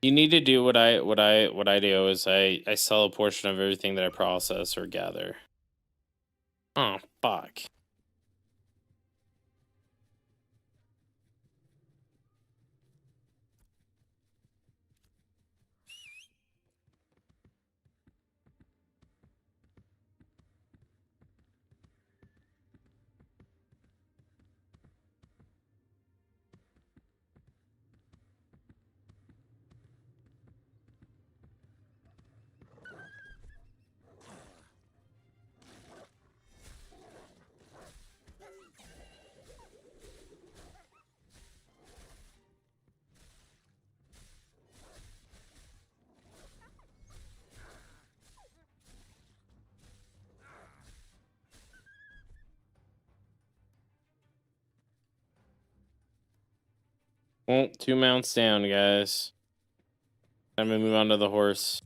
You need to do what I do is I sell a portion of everything that I process or gather. Oh, fuck. Well, 2 mounts down, guys. Time to move on to the horse.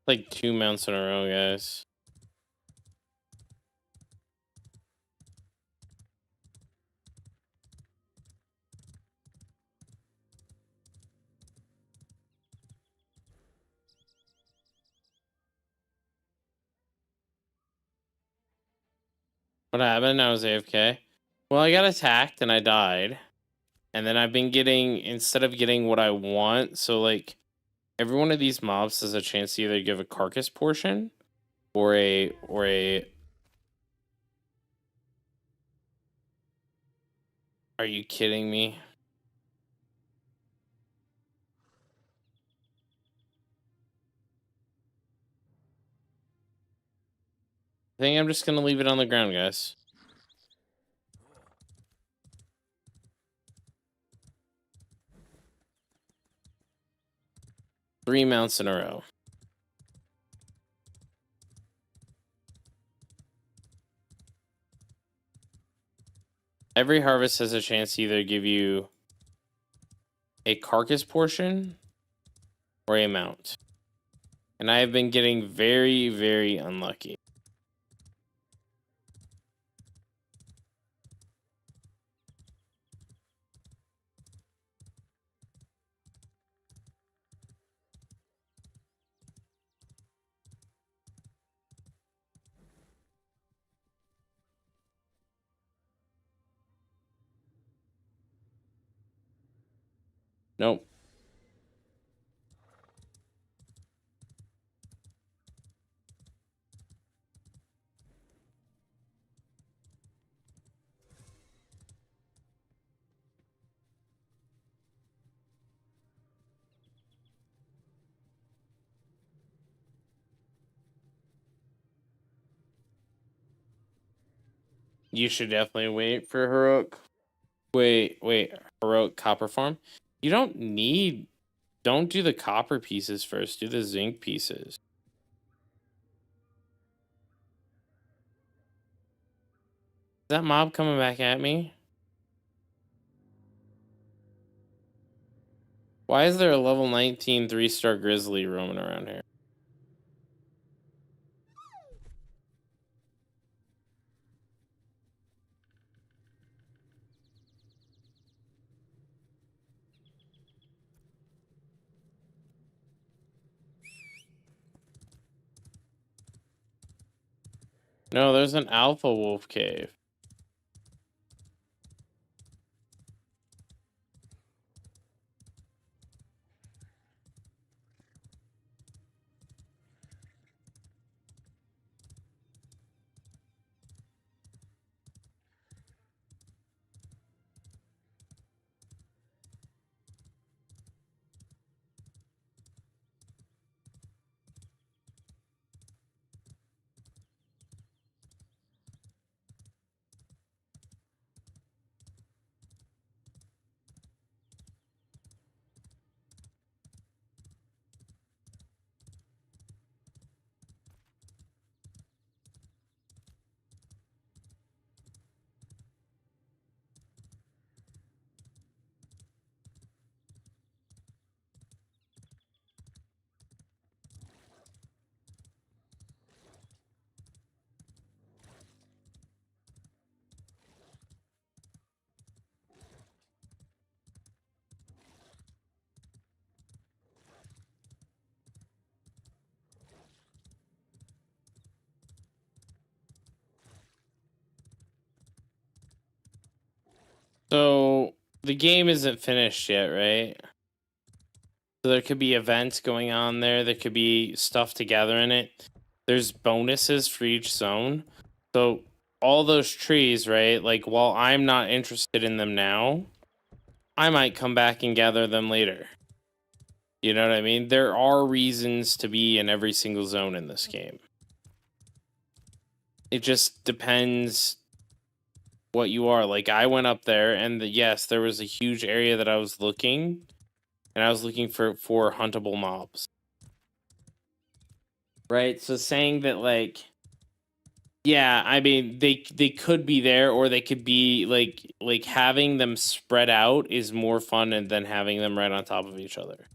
Like 2 mounts in a row, guys. What happened? I was AFK. Well, I got attacked and I died. And then I've been getting, instead of getting what I want, so like every one of these mobs has a chance to either give a carcass portion or a Are you kidding me? think I'm just gonna leave it on the ground, guys. Three mounts in a row. Every harvest has a chance to either give you a carcass portion or a mount. And I have been getting very, very unlucky. Nope. You should definitely wait for heroic. Wait, heroic copper farm. You don't need. Don't do the copper pieces first. Do the zinc pieces. Is that mob coming back at me? Why is there a level 19 3-star grizzly roaming around here? No, there's an alpha wolf cave. So the game isn't finished yet, right? So there could be events going on there. There could be stuff to gather in it. There's bonuses for each zone. So all those trees, right? Like, while I'm not interested in them now, I might come back and gather them later. You know what I mean? There are reasons to be in every single zone in this game. It just depends what you are. Like, I went up there, and yes, there was a huge area that I was looking, and I was looking for huntable mobs. Right? So saying that, like, yeah, I mean, they could be there, or they could be like having them spread out is more fun than having them right on top of each other.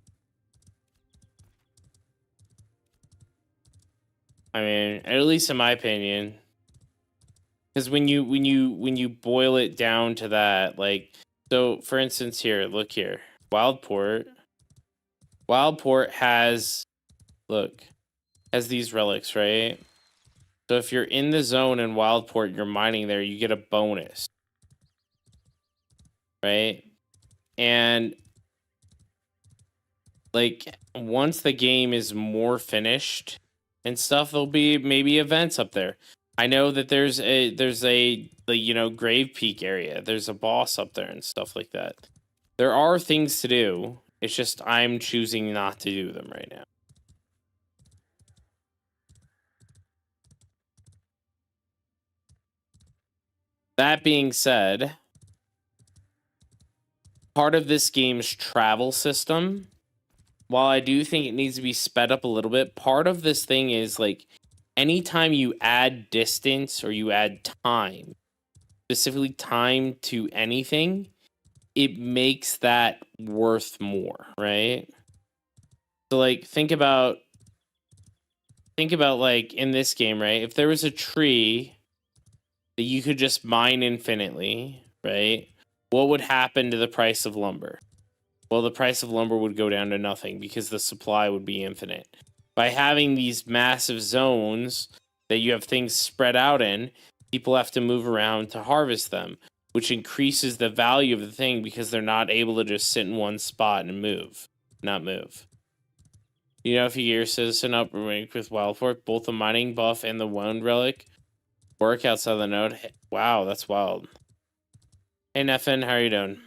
I mean, at least in my opinion. Because when you boil it down to that, like, so for instance, here, look here, Wildport has, look, has these relics, right? So if you're in the zone in Wildport, you're mining there, you get a bonus, right? And like, once the game is more finished and stuff, there'll be maybe events up there. I know that there's a you know, Grave Peak area. There's a boss up there and stuff like that. There are things to do. It's just I'm choosing not to do them right now. That being said, part of this game's travel system, while I do think it needs to be sped up a little bit, part of this thing is like anytime you add distance or you add time, specifically time to anything, it makes that worth more, right? So like think about like in this game, right? If there was a tree that you could just mine infinitely, right? What would happen to the price of lumber? Well, the price of lumber would go down to nothing because the supply would be infinite. By having these massive zones that you have things spread out in, people have to move around to harvest them, which increases the value of the thing because they're not able to just sit in one spot and not move. You know, if you get your citizen up ranked with Wild Fork, both the mining buff and the wound relic work outside the node. Wow, that's wild. Hey, Neffin, how are you doing?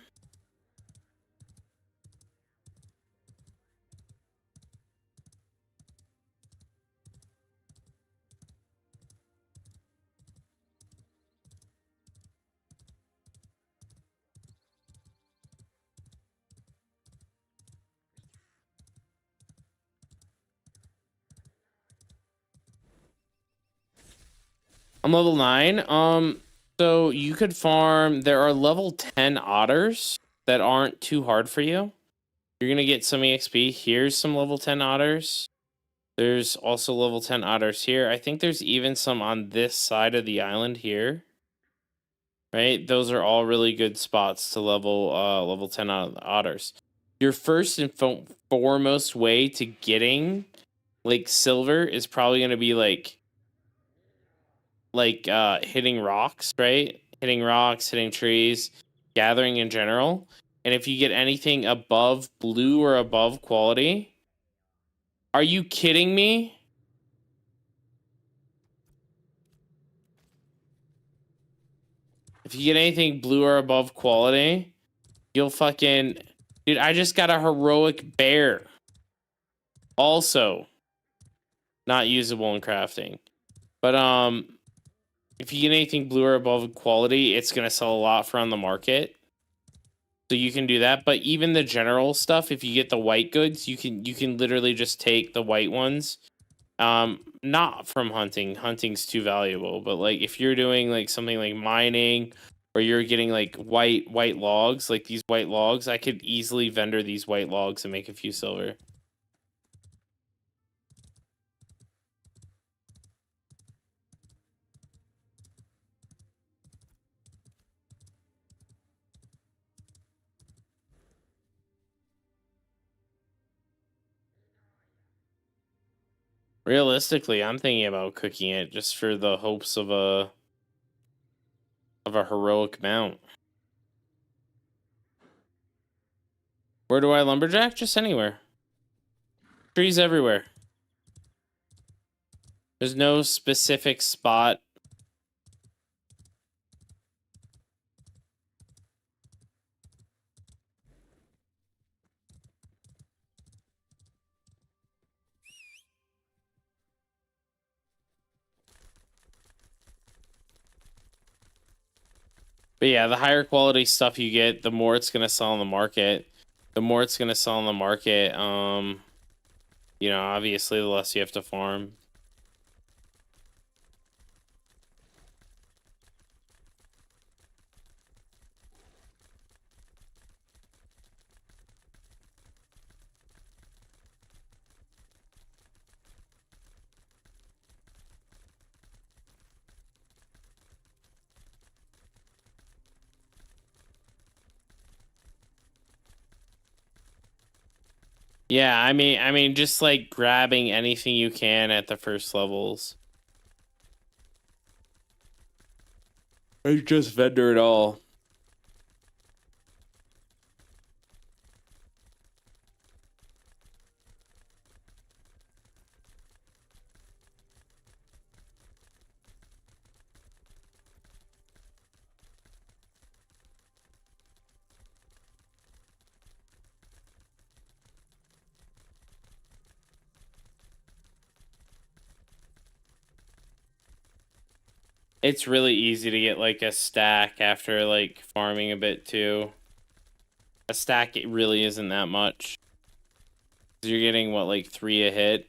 I'm level 9. So you could farm. There are level 10 otters that aren't too hard for you. You're gonna get some EXP. Here's some level 10 otters. There's also level 10 otters here. I think there's even some on this side of the island here. Right? Those are all really good spots to level 10 otters. Your first and foremost way to getting like silver is probably gonna be like hitting rocks, right? Hitting rocks, hitting trees, gathering in general. And if you get anything above blue or above quality, are you kidding me? If you get anything blue or above quality, you'll fucking... Dude, I just got a heroic bear. Also, not usable in crafting. But, if you get anything blue or above quality, it's going to sell a lot for on the market. So you can do that, but even the general stuff, if you get the white goods, you can literally just take the white ones. Not from hunting. Hunting's too valuable, but like if you're doing like something like mining or you're getting like white logs, like these white logs, I could easily vendor these white logs and make a few silver. Realistically, I'm thinking about cooking it just for the hopes of a heroic mount. Where do I lumberjack? Just anywhere. Trees everywhere. There's no specific spot. But yeah, the higher quality stuff you get, the more it's going to sell on the market. The more it's going to sell on the market, you know, obviously the less you have to farm. Yeah, I mean, just like grabbing anything you can at the first levels. Or just vendor it all. It's really easy to get like a stack after like farming a bit too. A stack, it really isn't that much. You're getting what, like 3 a hit?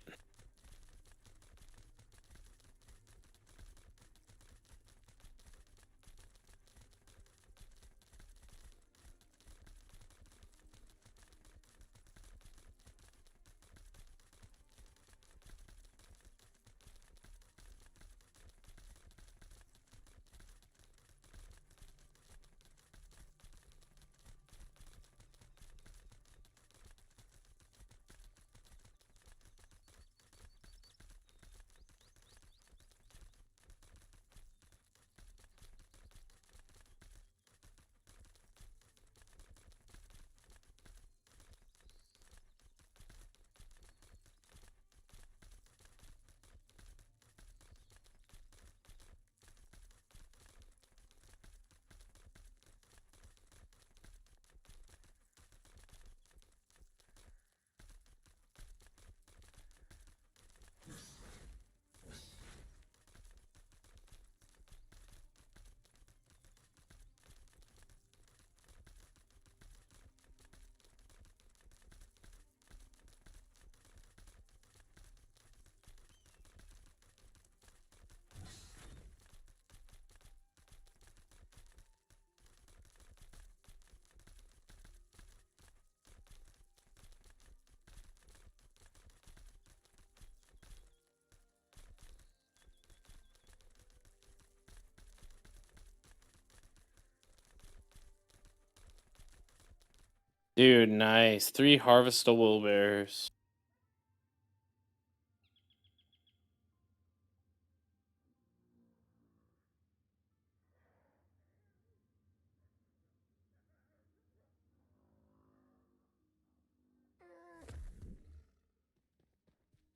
Dude, nice. 3 harvestable bears.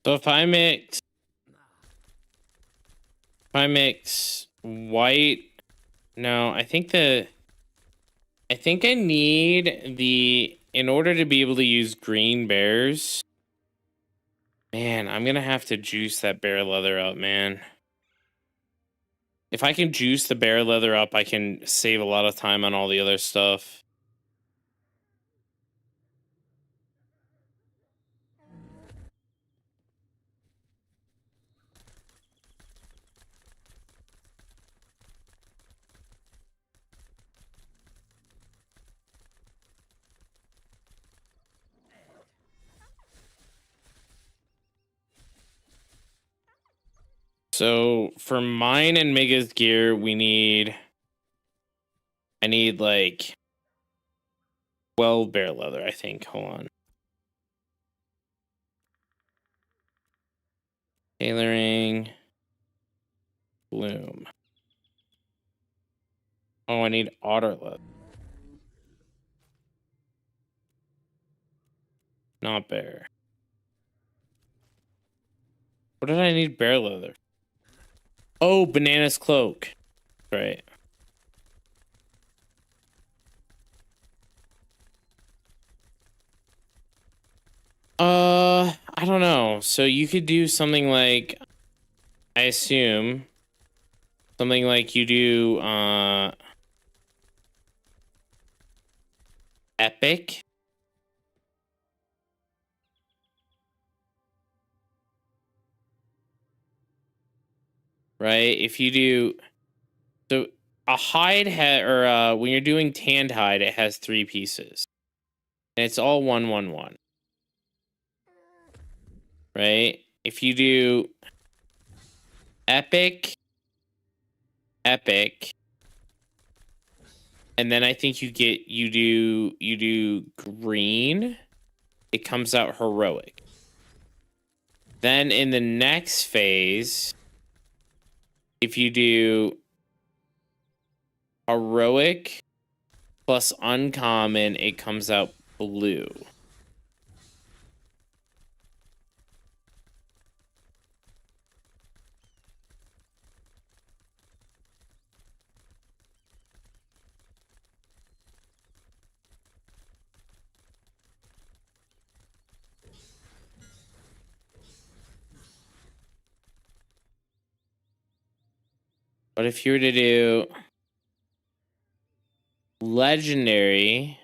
So if I mix white, no, I think I need in order to be able to use green bears, man, I'm gonna have to juice that bear leather up, man. If I can juice the bear leather up, I can save a lot of time on all the other stuff. So for mine and Mega's gear, I need like 12 bear leather, I think. Hold on. Tailoring. Bloom. Oh, I need otter leather. Not bear. What did I need bear leather? Oh, Banana's cloak. Right. I don't know. So you could do something like, I assume, something like you do, epic. Right? If you do, so a hide when you're doing tanned hide, it has 3 pieces. And it's all 111. Right? If you do epic, and then I think you do green, it comes out heroic. Then in the next phase, if you do heroic plus uncommon, it comes out blue. But if you were to do legendary,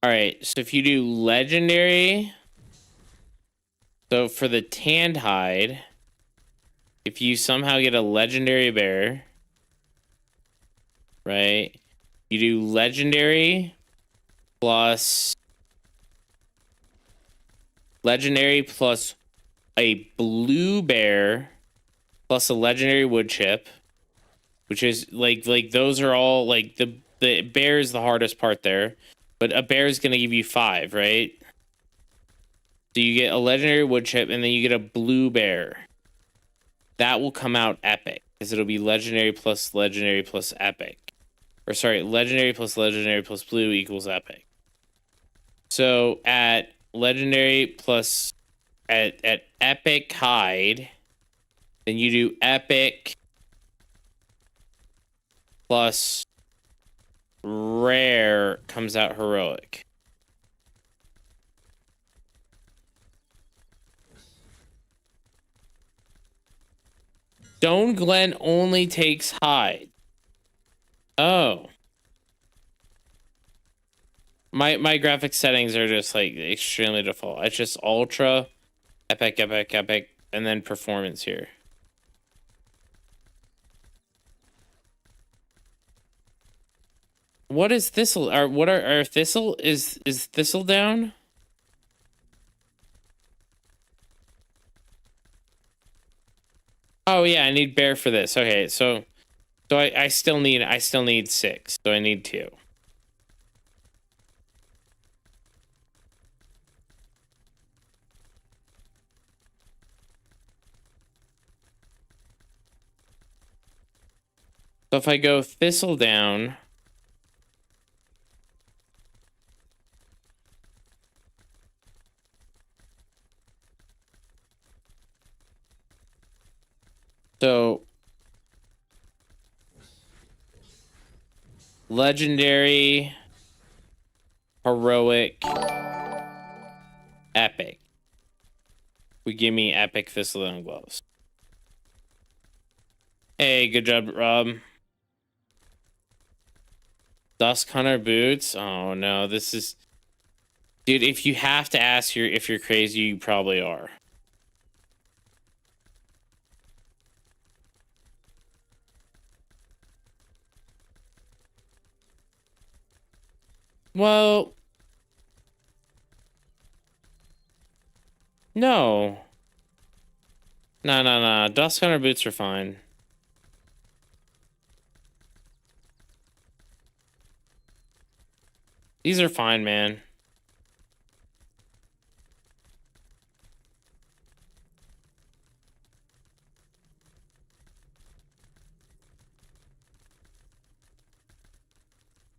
all right, so if you do legendary, so for the tanned hide, if you somehow get a legendary bear, right, you do legendary plus a blue bear plus a legendary wood chip, which is like those are all like the bear is the hardest part there, but a bear is going to give you 5, right? So you get a legendary wood chip and then you get a blue bear. That will come out epic because it'll be legendary plus epic. Or sorry, legendary plus blue equals epic. So at legendary plus at epic hide, then you do epic plus rare comes out heroic. Stone Glen only takes hide. Oh. My graphic settings are just like extremely default. It's just ultra, epic, and then performance here. What is thistle? Or what are thistle? Is thistle down? Oh yeah, I need bear for this. Okay, so I still need 6. So I need 2. So if I go thistle down, so legendary, heroic, epic. Would give me epic thistle down gloves. Hey, good job, Rob. Dusk Hunter boots? Oh no, this is... Dude, if you have to ask if you're crazy, you probably are. Well... No. No. Dusk Hunter boots are fine. These are fine, man.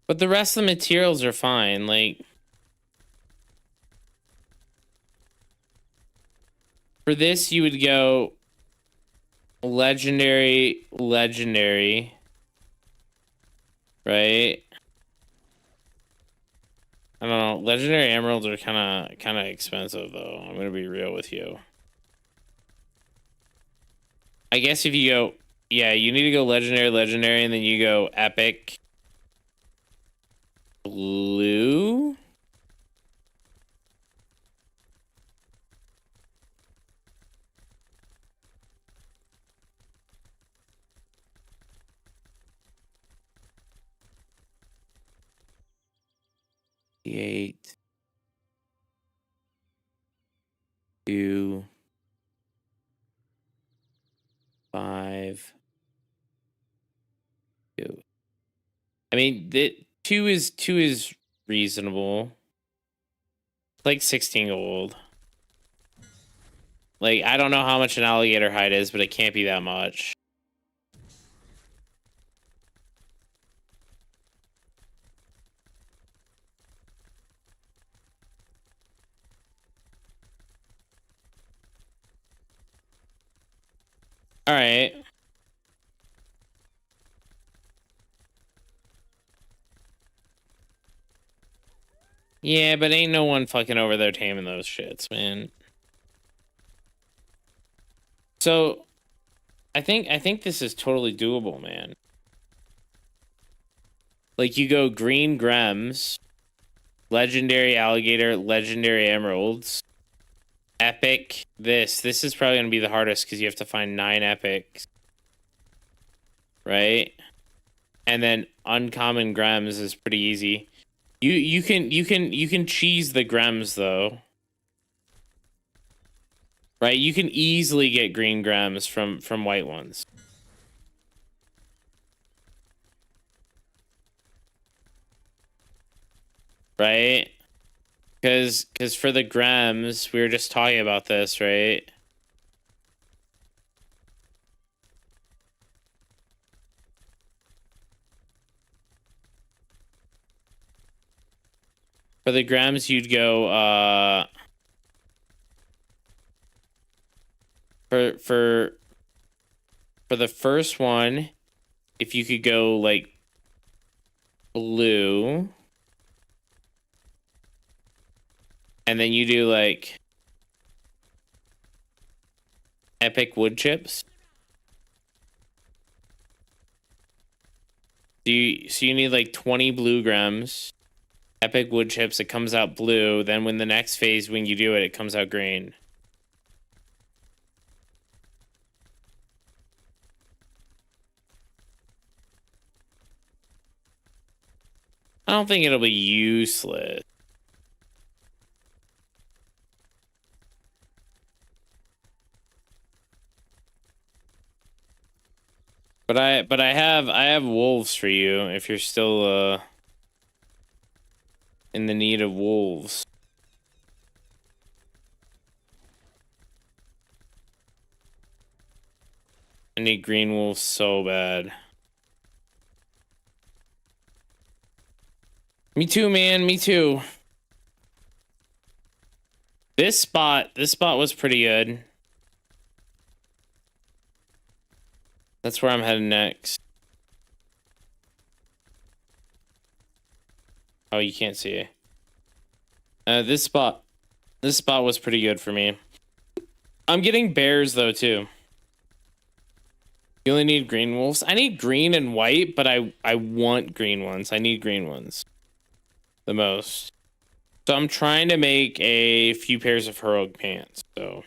But the rest of the materials are fine, like... For this, you would go... Legendary... Right? I don't know. Legendary emeralds are kind of expensive, though. I'm gonna be real with you. I guess if you go... Yeah, you need to go legendary, and then you go epic... Blue? $8 2 5 2. I mean, the 2 is reasonable. It's like 16 gold. Like, I don't know how much an alligator hide is, but it can't be that much. All right. Yeah, but ain't no one fucking over there taming those shits, man. So I think this is totally doable, man. Like you go green Grems, legendary alligator, legendary emeralds, epic. This is probably gonna be the hardest because you have to find 9 epics, right? And then uncommon Grems is pretty easy. You can cheese the Grems though. Right? You can easily get green Grems from white ones. Right? Cuz for the Grems, we were just talking about this, right? For the Grems, you'd go for the first one, if you could go like blue, and then you do like epic wood chips. So you need like 20 blue Grems, epic wood chips. It comes out blue. Then when the next phase, when you do it, it comes out green. I don't think it'll be useless. But I have wolves for you if you're still in the need of wolves. I need green wolves so bad. Me too, man. Me too. This spot was pretty good. That's where I'm heading next. Oh, you can't see it. This spot was pretty good for me. I'm getting bears though too. You only need green wolves. I need green and white, but I want green ones. I need green ones the most. So I'm trying to make a few pairs of heroic pants. So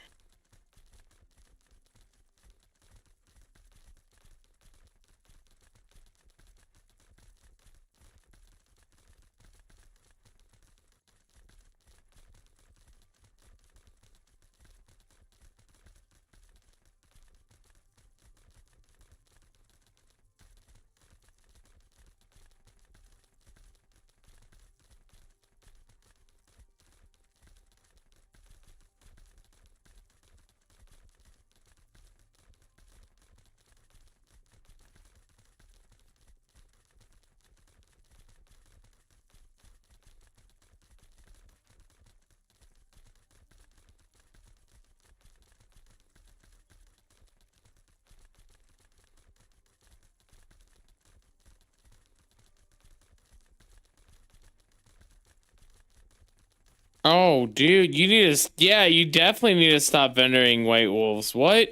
oh, dude, you need to... Yeah, you definitely need to stop vendoring white wolves. What?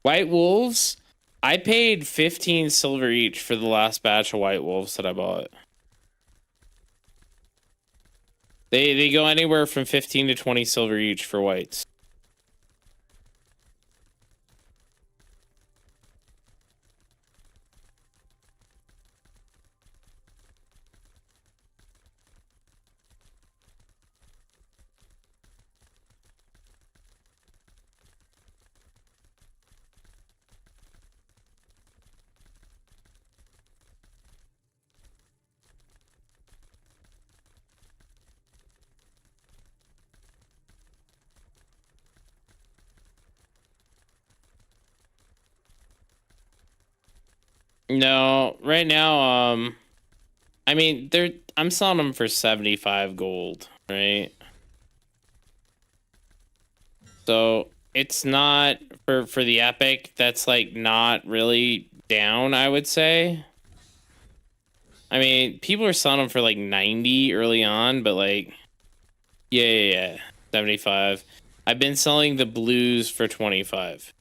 White wolves? I paid 15 silver each for the last batch of white wolves that I bought. They go anywhere from 15 to 20 silver each for whites. No, right now, I mean, I'm selling them for 75 gold, right? So it's not for the epic. That's like not really down, I would say. I mean, people are selling them for like 90 early on, but like, yeah, 75. I've been selling the blues for 25.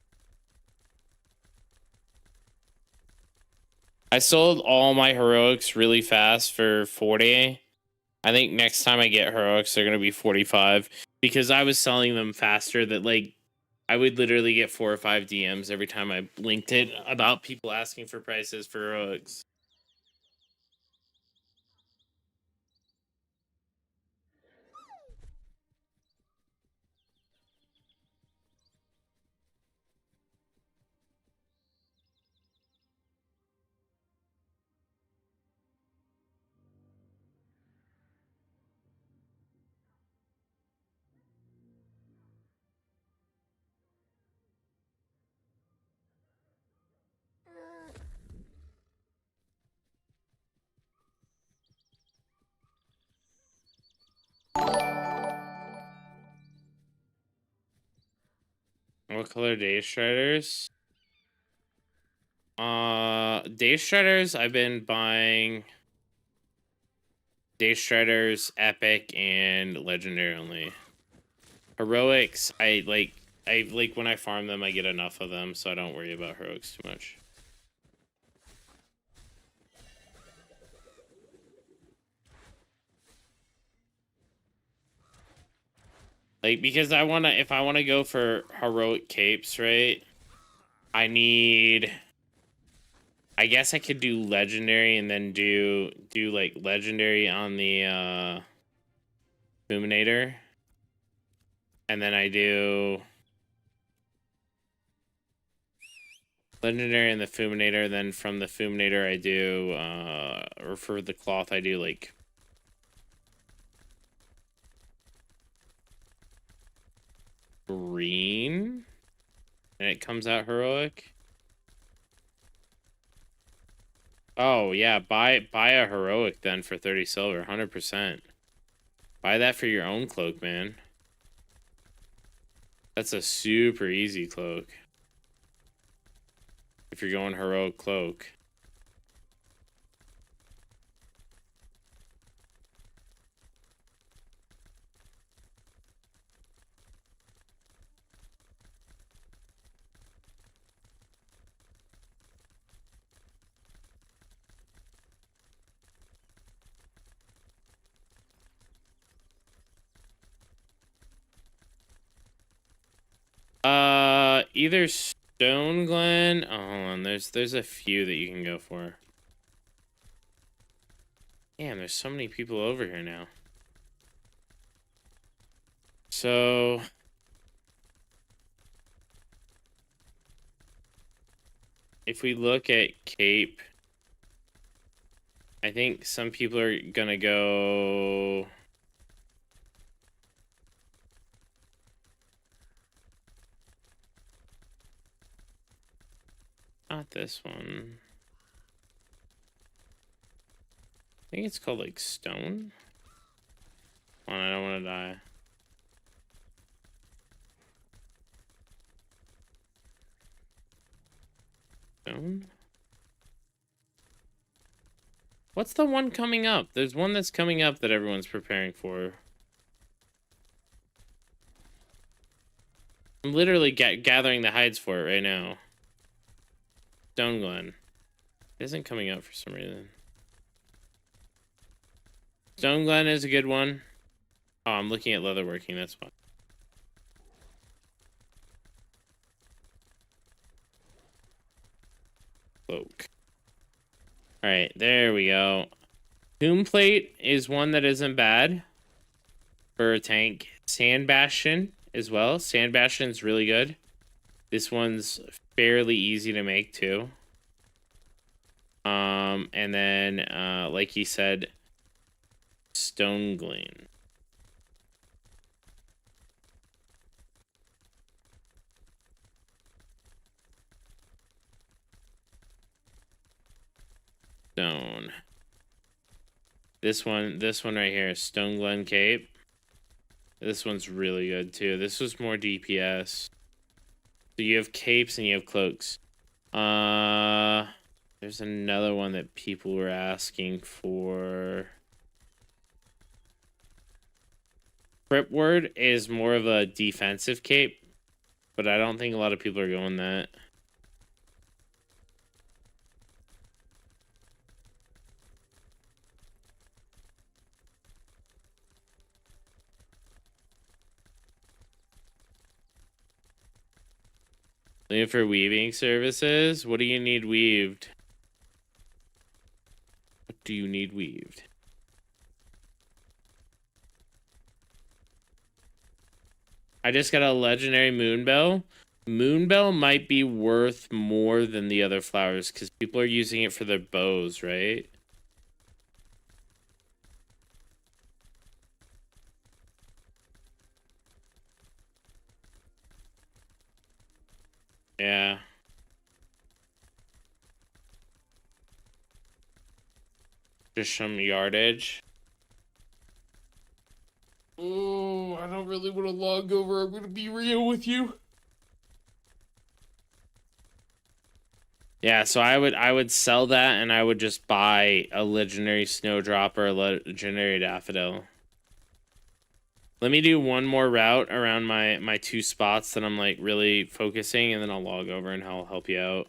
I sold all my heroics really fast for 40. I think next time I get heroics, they're gonna be 45 because I was selling them faster. That like I would literally get 4 or 5 DMs every time I linked it about people asking for prices for heroics. What color Day Striders? Day Striders, I've been buying Day Striders, Epic, and Legendary only. Heroics, I like when I farm them, I get enough of them, so I don't worry about heroics too much. Like, because I wanna, if I wanna go for heroic capes, right? I need, I guess I could do legendary and then do like legendary on the Fuminator. And then I do legendary and the Fuminator, then from the Fuminator I do or for the cloth I do like green. And it comes out heroic. Oh yeah, buy a heroic then for 30 silver, 100%. Buy that for your own cloak, man. That's a super easy cloak. If you're going heroic cloak. Either Stone Glen. Oh, hold on. There's a few that you can go for. Damn, there's so many people over here now. So if we look at Cape, I think some people are gonna go. Not this one. I think it's called like Stone. Hold on, I don't want to die. Stone? What's the one coming up? There's one that's coming up that everyone's preparing for. I'm literally gathering the hides for it right now. Stone Glen. It isn't coming up for some reason. Stone Glen is a good one. Oh, I'm looking at leatherworking, that's fine. Cloak. Alright, there we go. Tomb Plate is one that isn't bad for a tank. Sand Bastion as well. Sand Bastion's really good. This one's fairly easy to make too. And then like he said, Stone Glen. Stone. This one right here, Stone Glen Cape. This one's really good too. This was more DPS. So you have capes and you have cloaks. There's another one that people were asking for. Crypt Word is more of a defensive cape, but I don't think a lot of people are going that. Looking for weaving services? What do you need weaved? What do you need weaved? I just got a legendary Moonbell. Moonbell might be worth more than the other flowers because people are using it for their bows, right? Yeah. Just some yardage. Oh, I don't really want to log over. I'm going to be real with you. Yeah, so I would sell that and I would just buy a legendary Snowdrop or a legendary Daffodil. Let me do one more route around my two spots that I'm like really focusing, and then I'll log over and I'll help you out.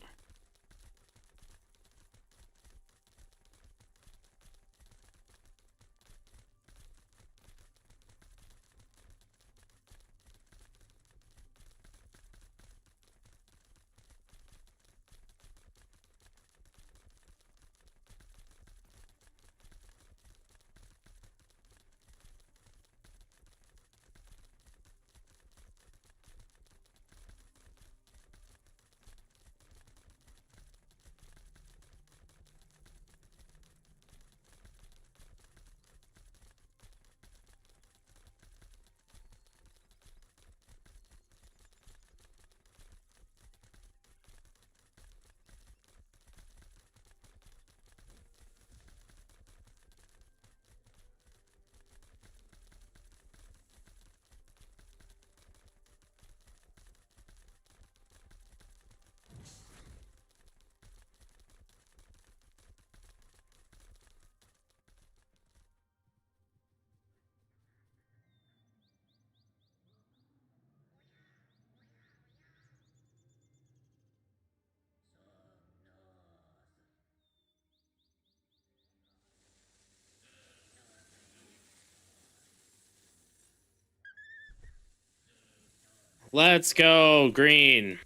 Let's go, green.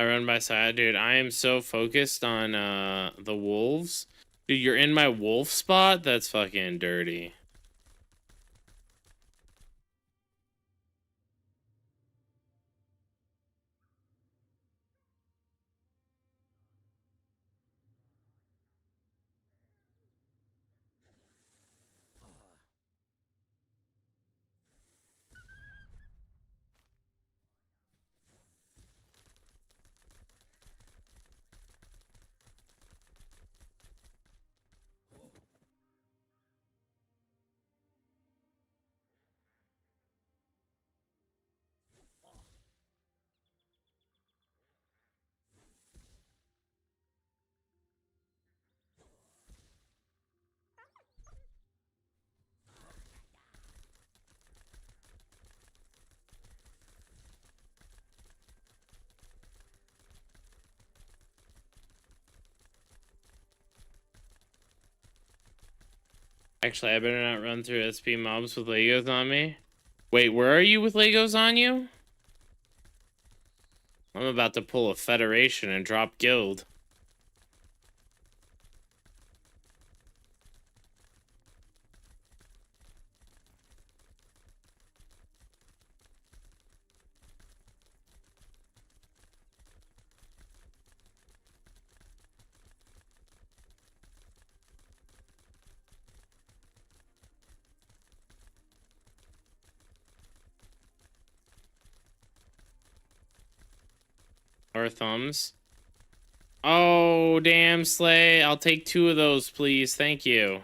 I run by side, dude. I am so focused on the wolves. Dude, you're in my wolf spot? That's fucking dirty. Actually, I better not run through SP mobs with Legos on me. Wait, where are you with Legos on you? I'm about to pull a Federation and drop Guild. Or thumbs. Oh, damn, Slay. I'll take 2 of those, please. Thank you.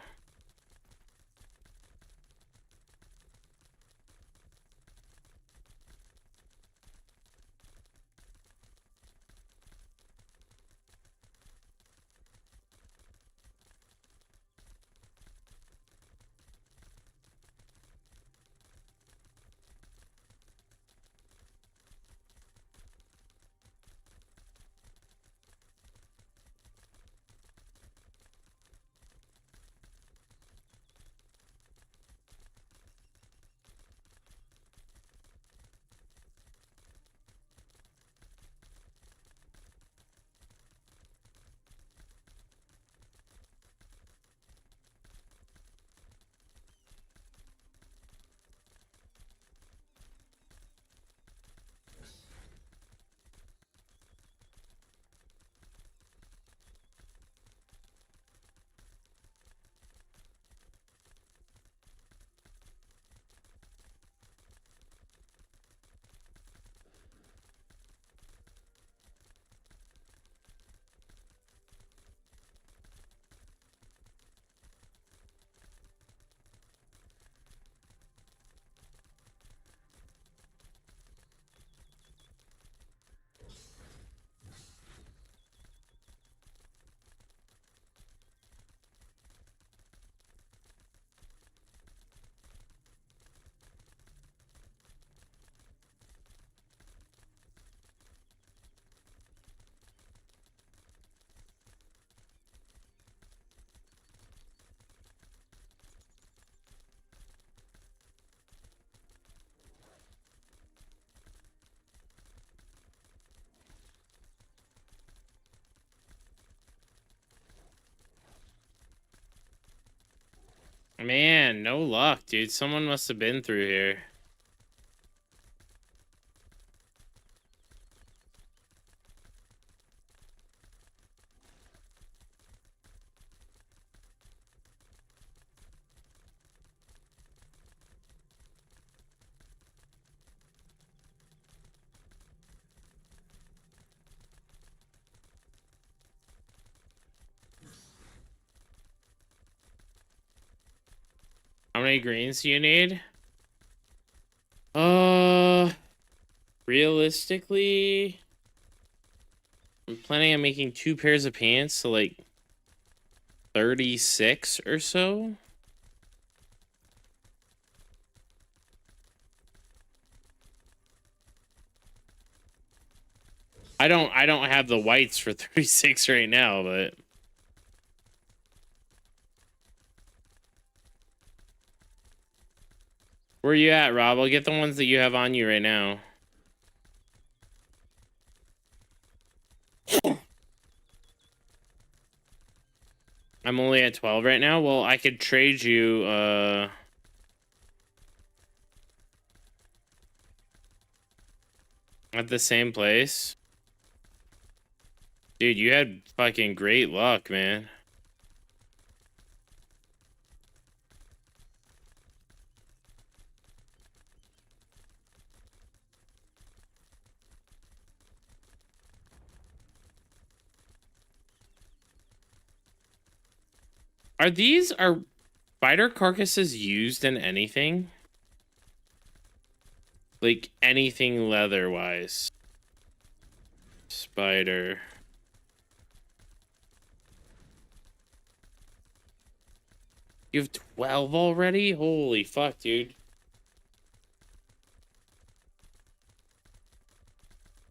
Man, no luck, dude. Someone must have been through here. How many greens do you need? Realistically, I'm planning on making 2 pairs of pants, so like 36 or so. I don't have the whites for 36 right now, but where you at, Rob? I'll get the ones that you have on you right now. I'm only at 12 right now. Well, I could trade you at the same place. Dude, you had fucking great luck, man. Are spider carcasses used in anything? Like anything leather wise? Spider. You have 12 already? Holy fuck, dude.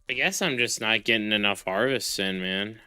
I guess I'm just not getting enough harvests in, man.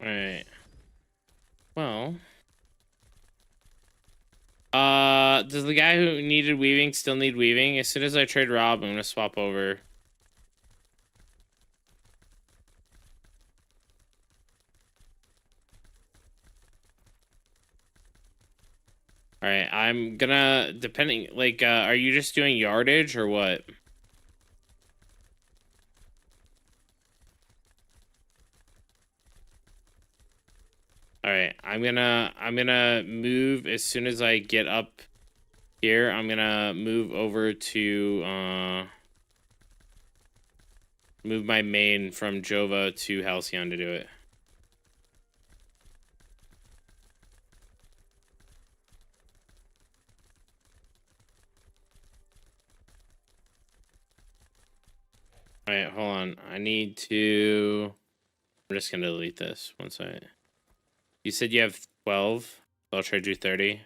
All right. Well. Does the guy who needed weaving still need weaving? As soon as I trade Rob, I'm gonna swap over. All right, I'm gonna, depending, like, are you just doing yardage or what? All right, I'm gonna move as soon as I get up here. I'm gonna move over to, move my main from Jova to Halcyon to do it. All right, hold on. I need to, I'm just gonna delete this once I, you said you have 12, so I'll trade you 30.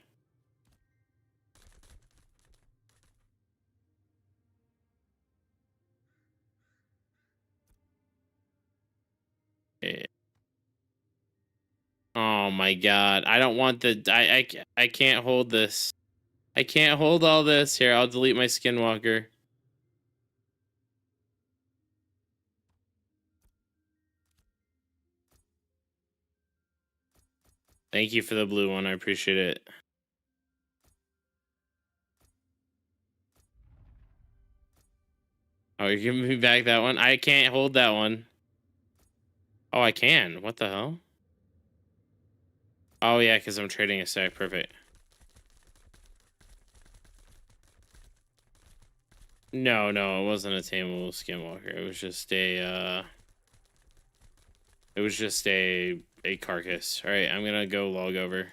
Eh. Oh my god, I don't want the, I can't hold this. I can't hold all this. Here, I'll delete my Skinwalker. Thank you for the blue one. I appreciate it. Oh, you're giving me back that one? I can't hold that one. Oh, I can. What the hell? Oh, yeah, because I'm trading a stack. Perfect. No, no, it wasn't a tameable Skinwalker. It was just a, it was just a carcass. All right, I'm gonna go log over.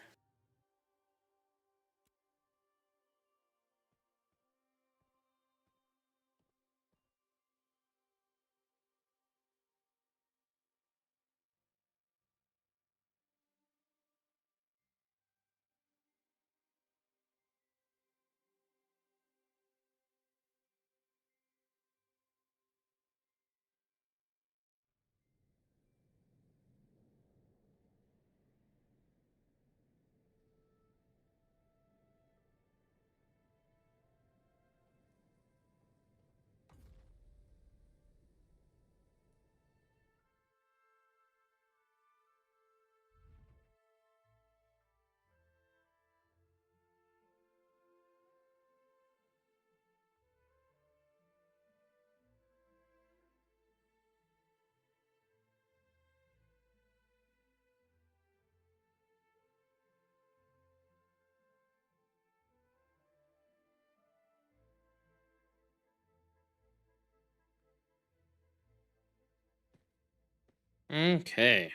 Okay.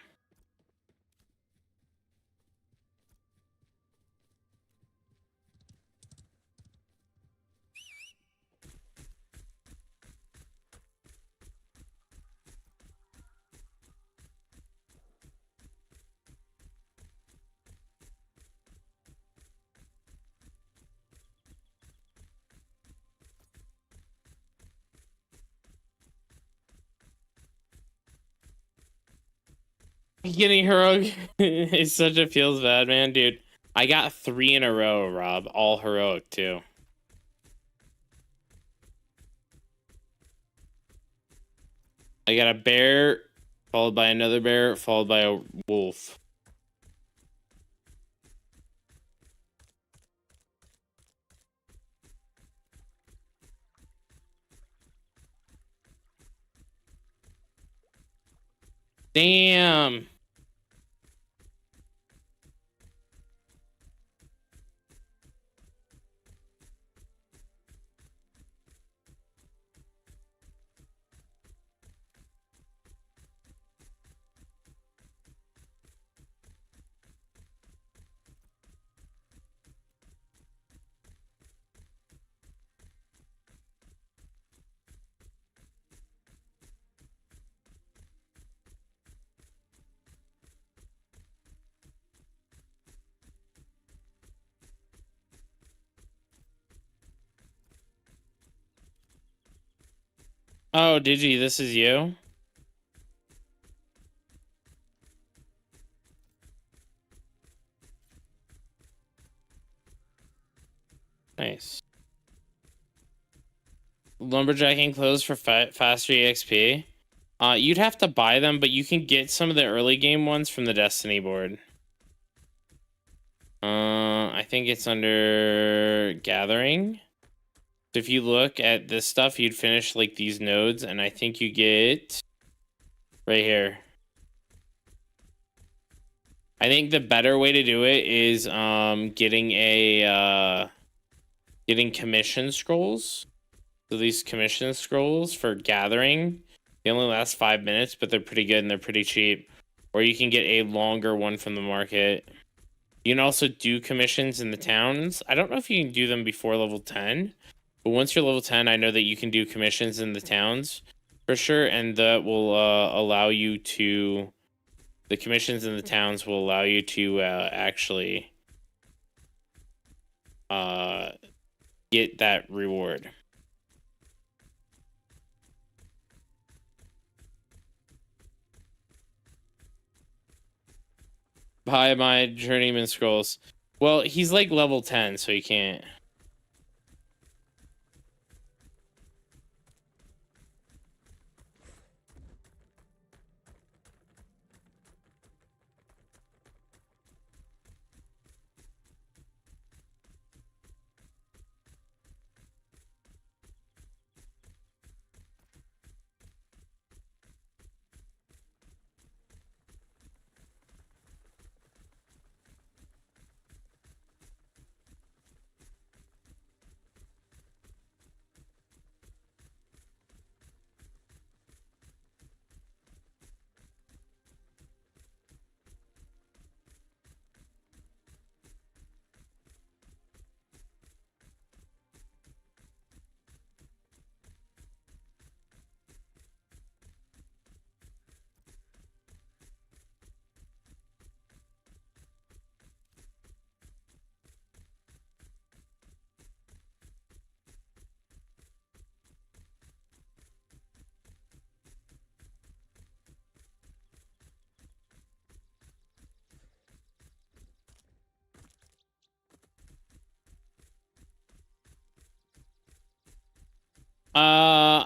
Getting heroic is such a feels bad, man, dude. I got 3 in a row, Rob. All heroic, too. I got a bear, followed by another bear, followed by a wolf. Damn. Oh, Digi, this is you? Nice. Lumberjacking clothes for faster EXP. You'd have to buy them, but you can get some of the early game ones from the Destiny board. I think it's under gathering. So if you look at this stuff, you'd finish like these nodes, and I think you get right here. I think the better way to do it is getting commission scrolls. So these commission scrolls for gathering, they only last 5 minutes, but they're pretty good and they're pretty cheap. Or you can get a longer one from the market. You can also do commissions in the towns. I don't know if you can do them before level 10, but once you're level 10, I know that you can do commissions in the towns for sure, and that will allow you to. The commissions in the towns will allow you to actually get that reward. Buy my journeyman scrolls. Well, he's like level 10, so he can't.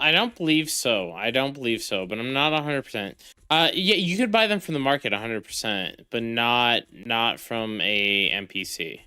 I don't believe so. I don't believe so, but I'm not 100%. Yeah, you could buy them from the market 100%, but not from a NPC.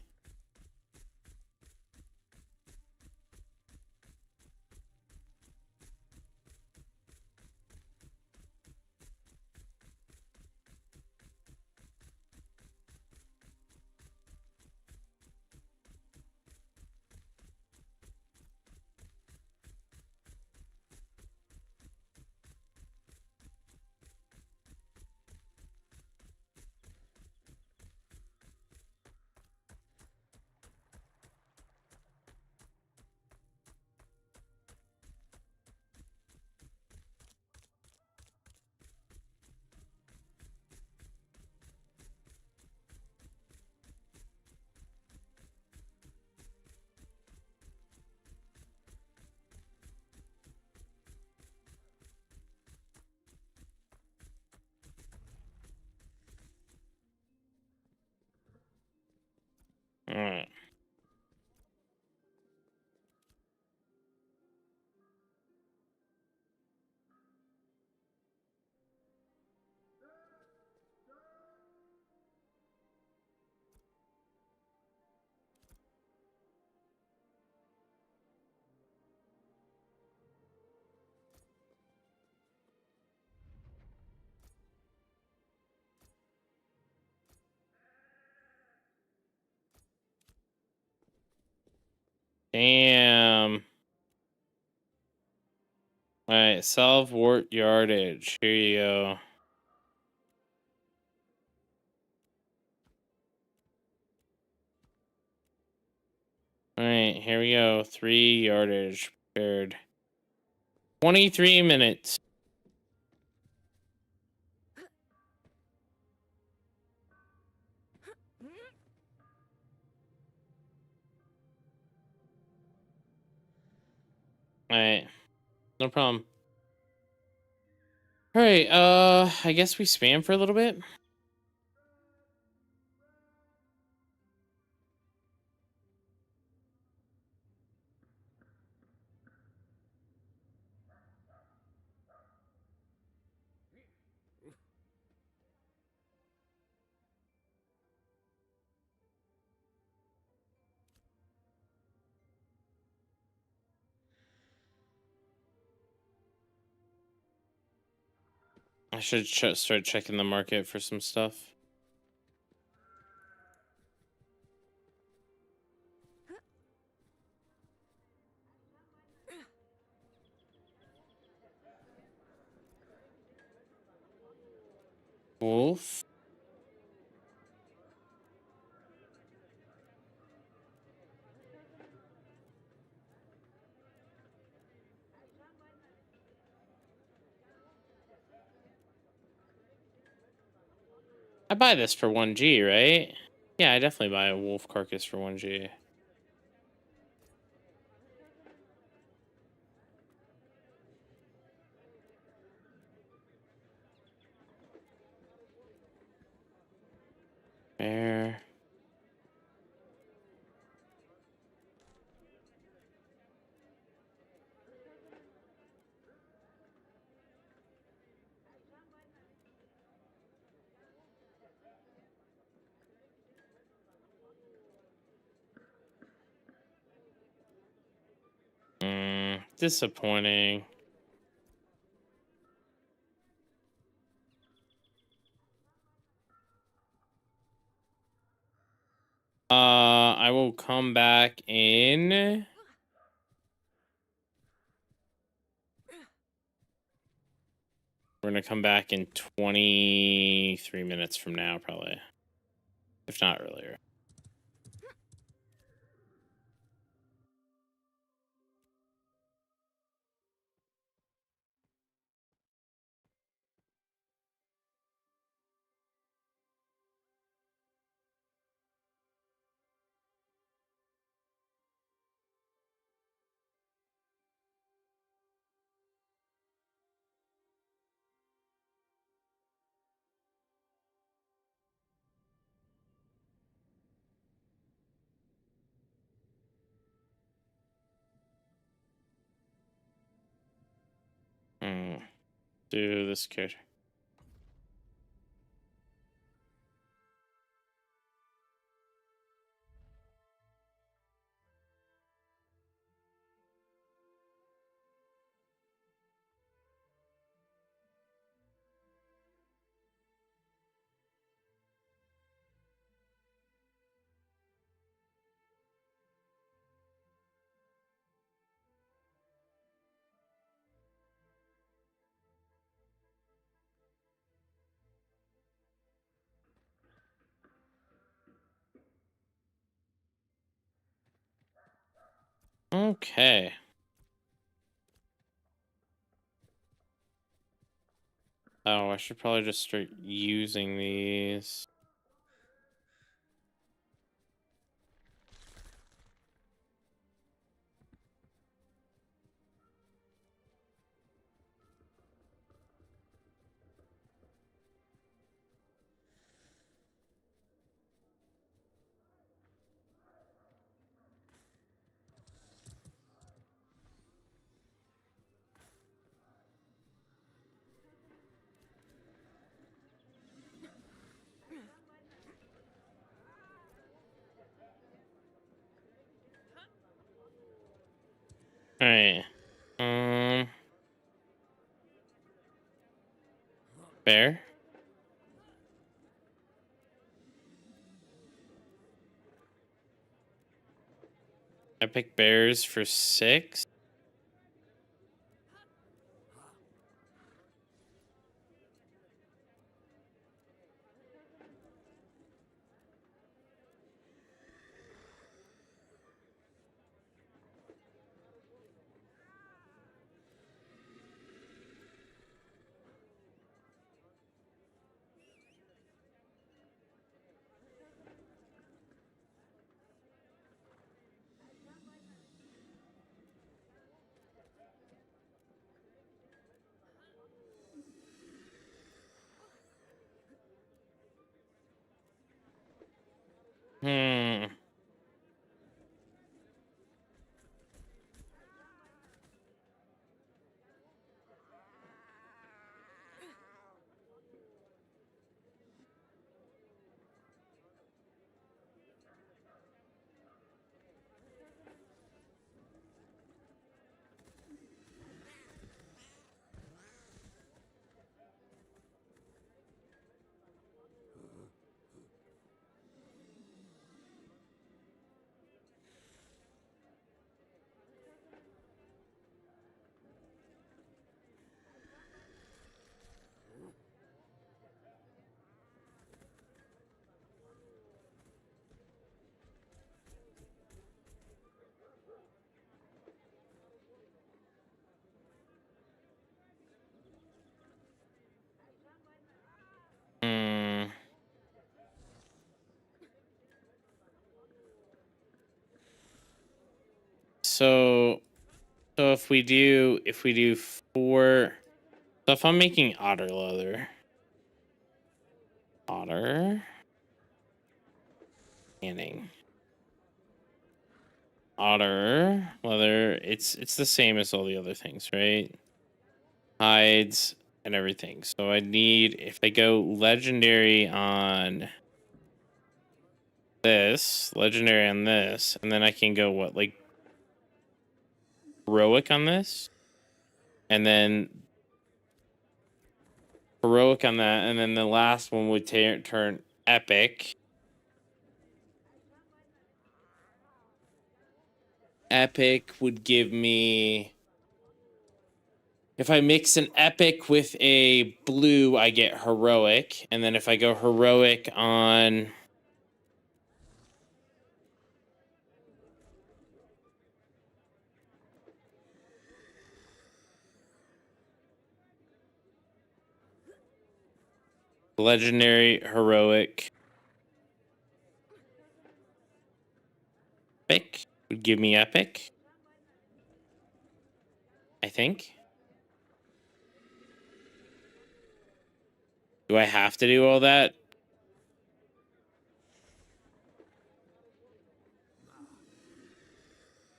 All right. Damn. All right, self-wart yardage. Here you go. All right, here we go. 3 yardage prepared. 23 minutes. All right, no problem. All right, I guess we spam for a little bit. I should start checking the market for some stuff. Wolf. I buy this for 1G, right? Yeah, I definitely buy a wolf carcass for 1G. Bear. Disappointing. I will come back in. We're gonna come back in 23 minutes from now, probably. If not earlier. Do this character. Okay. Oh, I should probably just start using these. All right. Bear. I pick bears for 6. Hmm. So if we do 4, so if I'm making otter leather, tanning, otter leather, it's the same as all the other things, right? Hides and everything. So I need, if I go legendary on this, legendary on this, and then I can go what, like heroic on this, and then heroic on that, and then the last one would turn epic. Epic would give me, if I mix an epic with a blue, I get heroic, and then if I go heroic on legendary, heroic, epic would give me epic, I think. Do I have to do all that?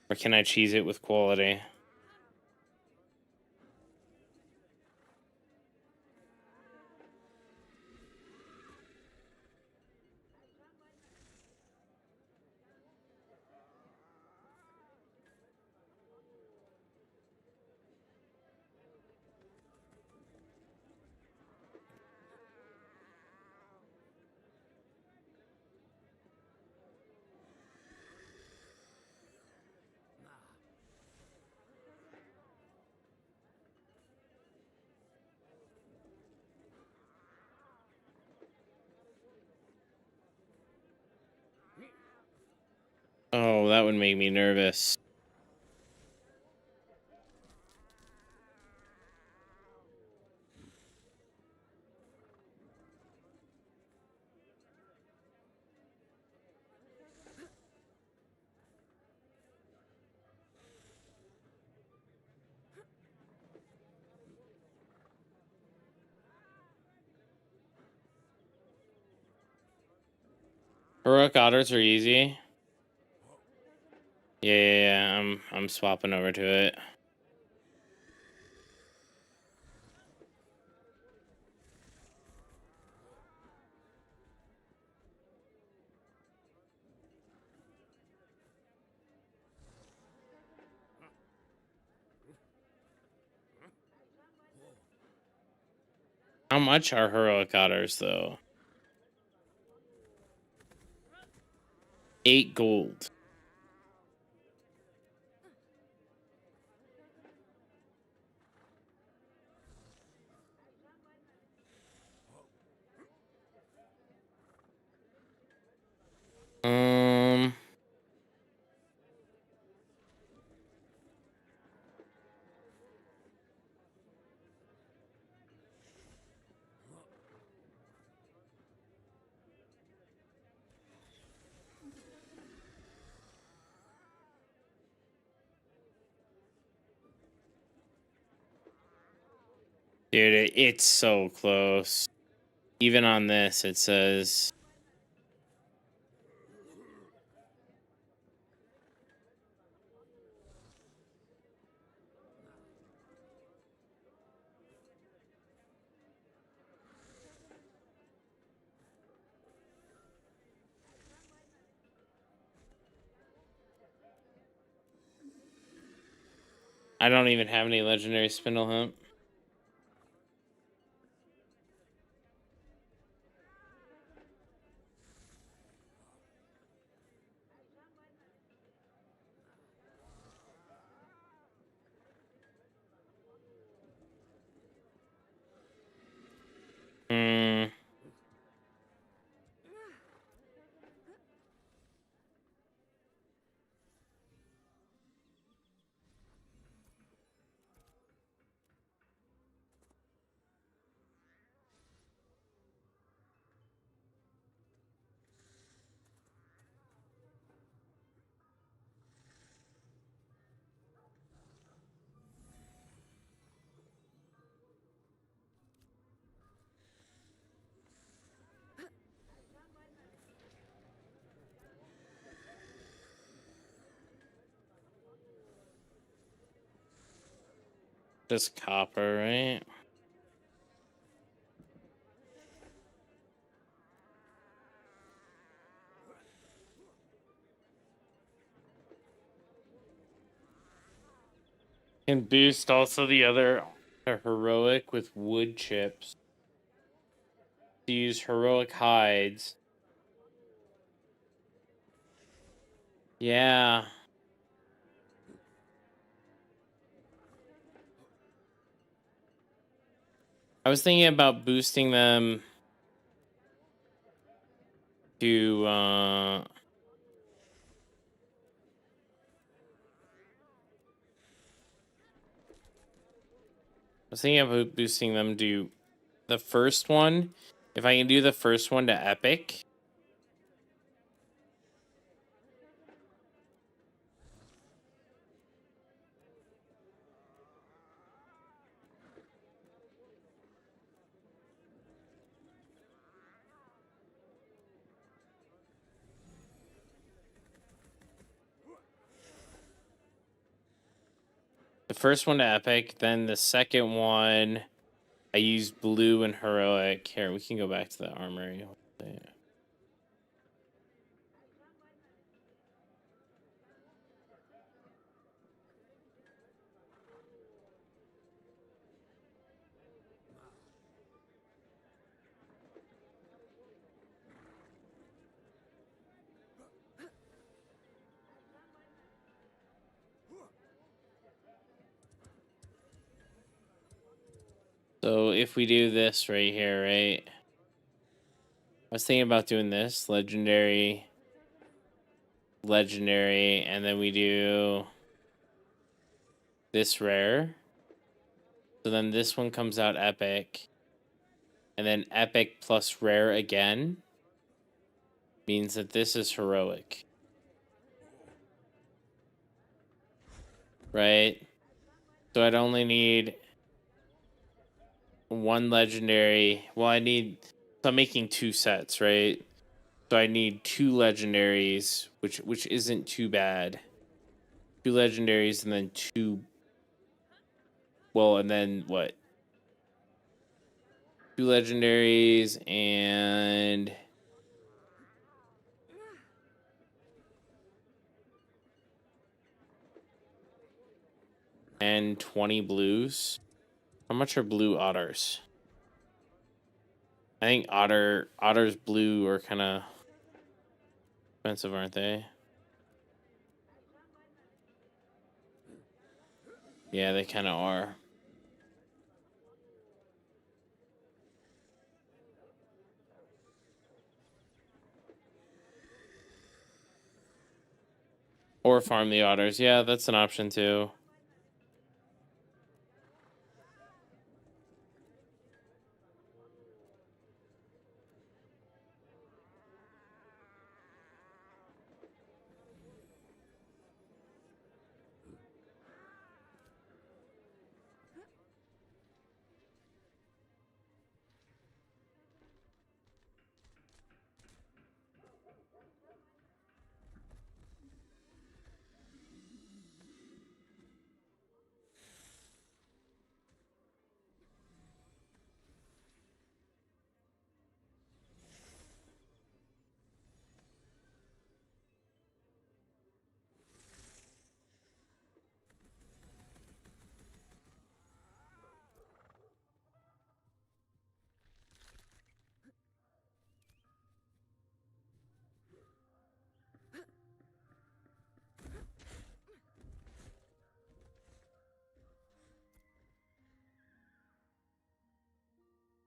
Or can I cheese it with quality? Oh, that would make me nervous. Heroic otters are easy. Yeah, I'm swapping over to it. How much are heroic otters though? 8 gold. Um, dude, it's so close. Even on this, it says. I don't even have any legendary spindle hemp. Hmm. Just copper, right? Can boost also the other heroic with wood chips. To use heroic hides. Yeah. I was thinking about boosting them to I was thinking about boosting them to the first one. If I can do the first one to epic. The first one to epic, then the second one I use blue and heroic. Here, we can go back to the armory. So if we do this right here, right? I was thinking about doing this legendary, and then we do this rare. So then this one comes out epic, and then epic plus rare again means that this is heroic, right? So I'd only need one legendary. Well, so I'm making two sets, right? So I need two legendaries, which isn't too bad. Two legendaries and then two. Well, and then what? Two legendaries and 20 blues. How much are blue otters? I think otters blue are kind of expensive, aren't they? Yeah, they kind of are. Or farm the otters. Yeah, that's an option too.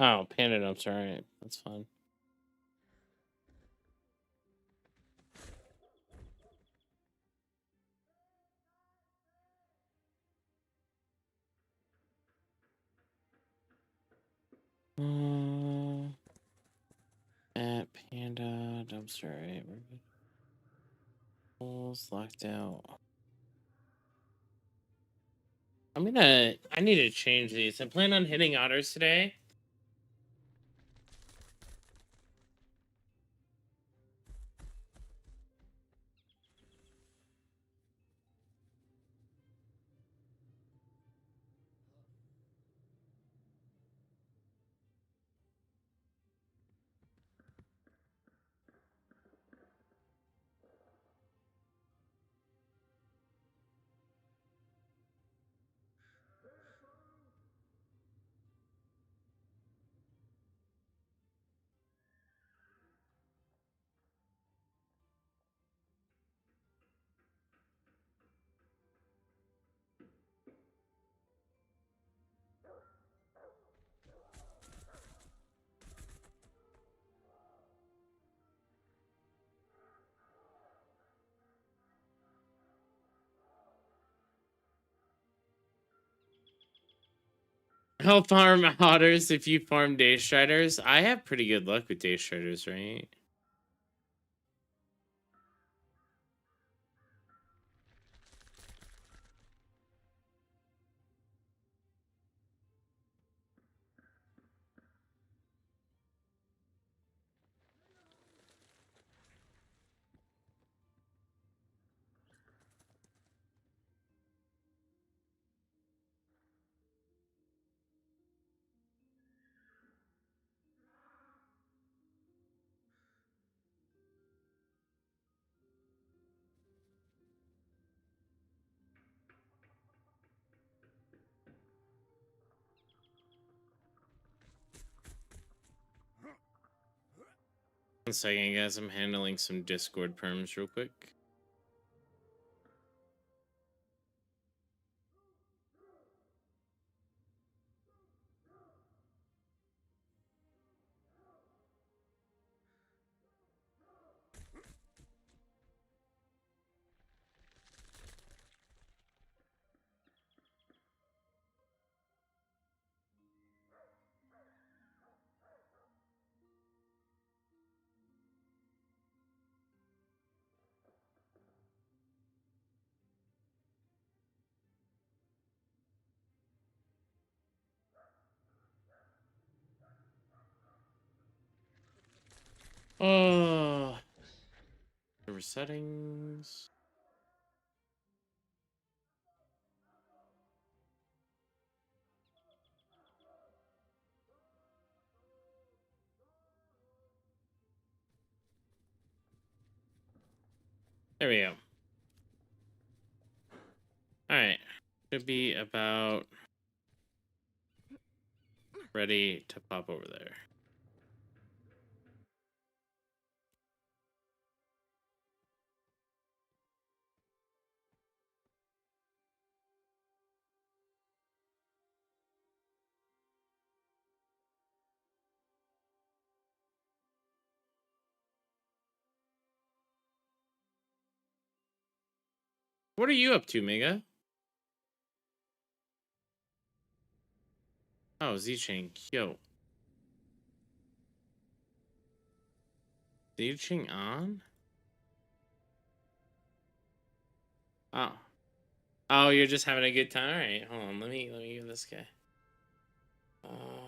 Oh, panda dumps. All right, that's fine. At panda dumpster, right? Locked out. I need to change these. I plan on hitting otters today. They'll farm otters if you farm day striders. I have pretty good luck with day striders, right? One second, guys. I'm handling some Discord perms real quick. Oh, server settings. There we go. All right, should be about ready to pop over there. What are you up to, Mega? Oh, Z-Ching. Yo. Z-Ching on? Oh. Oh, you're just having a good time? Alright, hold on. Let me give this guy. Oh.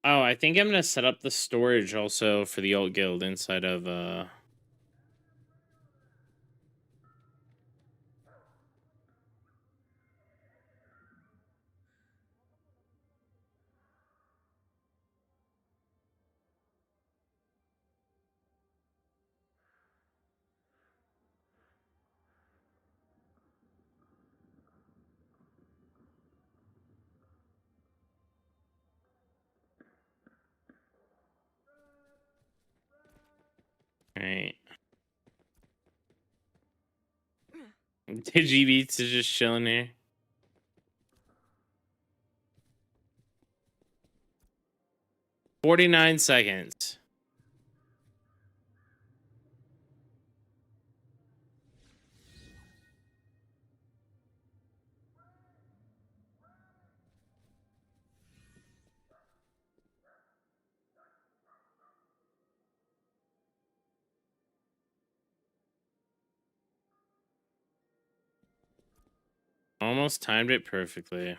Oh, I think I'm gonna set up the storage also for the alt guild inside of Alright. Digibeats is just chilling here. $49 seconds. Almost timed it perfectly.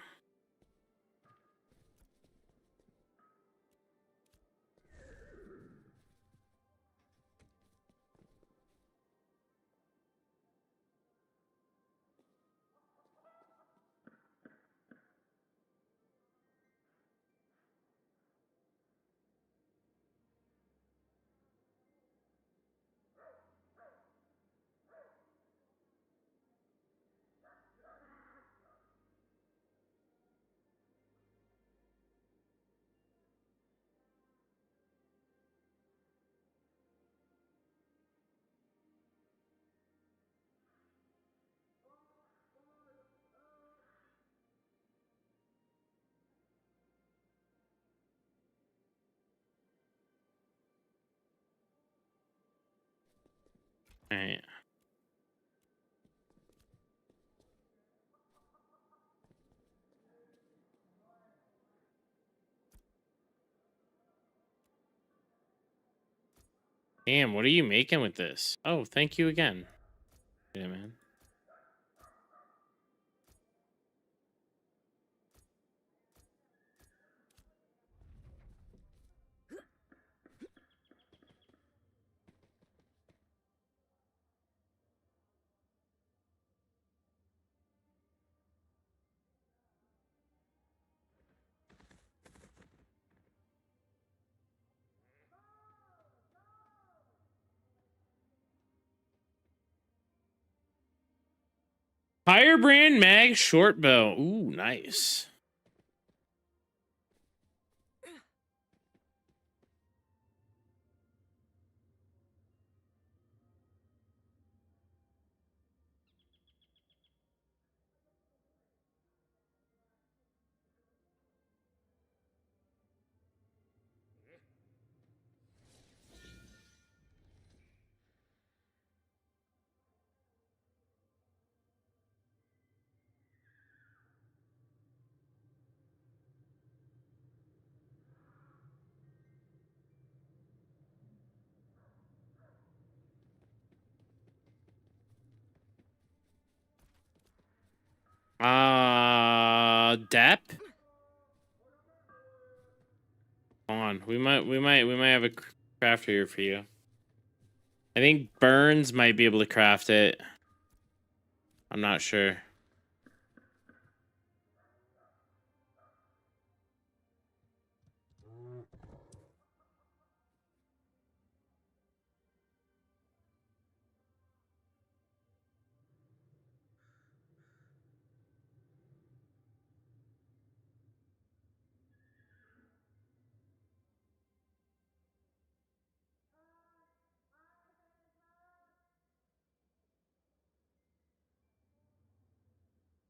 All right. Damn, what are you making with this? Oh, thank you again. Yeah, man. Firebrand mag short bow. Ooh, nice. Dep. Hold on, we might have a crafter here for you. I think Burns might be able to craft it. I'm not sure.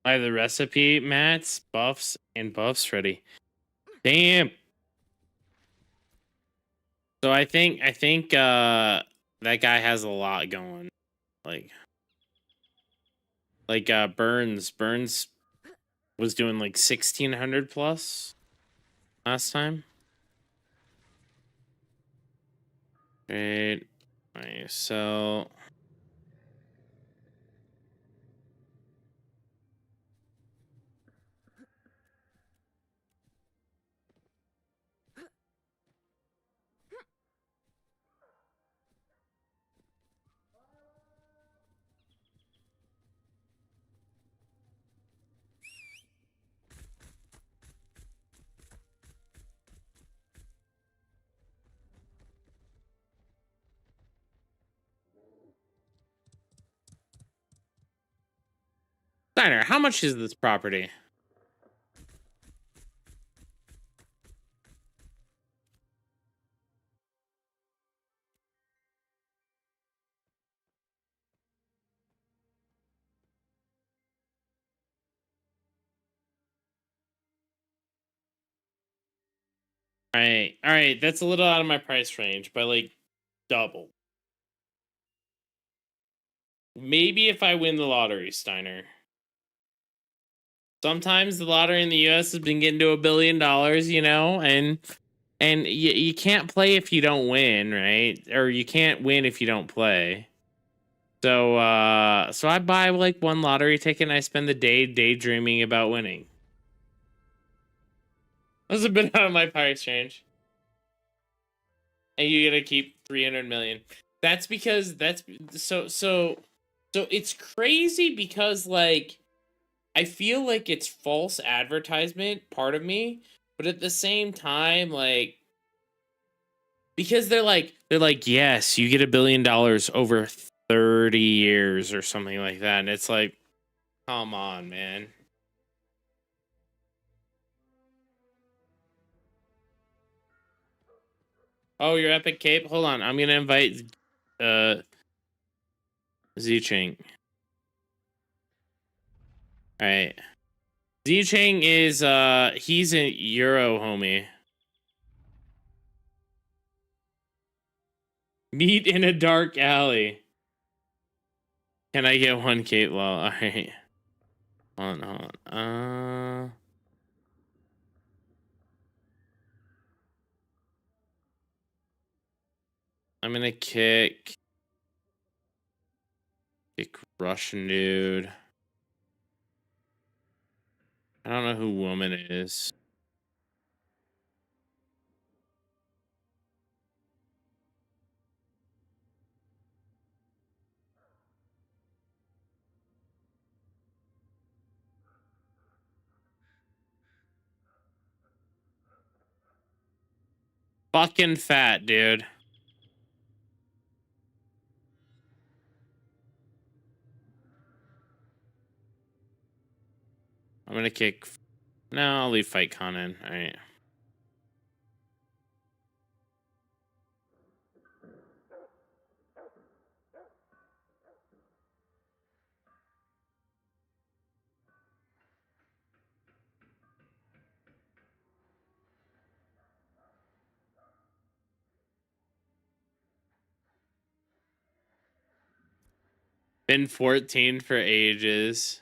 I have the recipe, mats, buffs, and buffs ready. Damn. So I think that guy has a lot going. Burns was doing like 1600 plus last time. Right. Nice. So Steiner, how much is this property? All right, that's a little out of my price range, but like double. Maybe if I win the lottery, Steiner. Sometimes the lottery in the US has been getting to $1 billion, you know, and you can't play if you don't win, right? Or you can't win if you don't play. So so I buy like one lottery ticket and I spend the day daydreaming about winning. That's a bit out of my price range. And you gotta keep 300 million. That's because so it's crazy because like I feel like it's false advertisement, part of me, but at the same time, like because they're like, yes, you get $1 billion over 30 years or something like that. And it's like, come on, man. Oh, your Epic Cape? Hold on. I'm gonna invite Zicheng. Alright. Zicheng is he's a Euro homie. Meet in a dark alley. Can I get one cape? Well, all right. Hold on. I'm gonna kick Russian dude. I don't know who woman is. Fucking fat, dude. I'm gonna kick. No, I'll leave fight con in. All right. Been 14 for ages.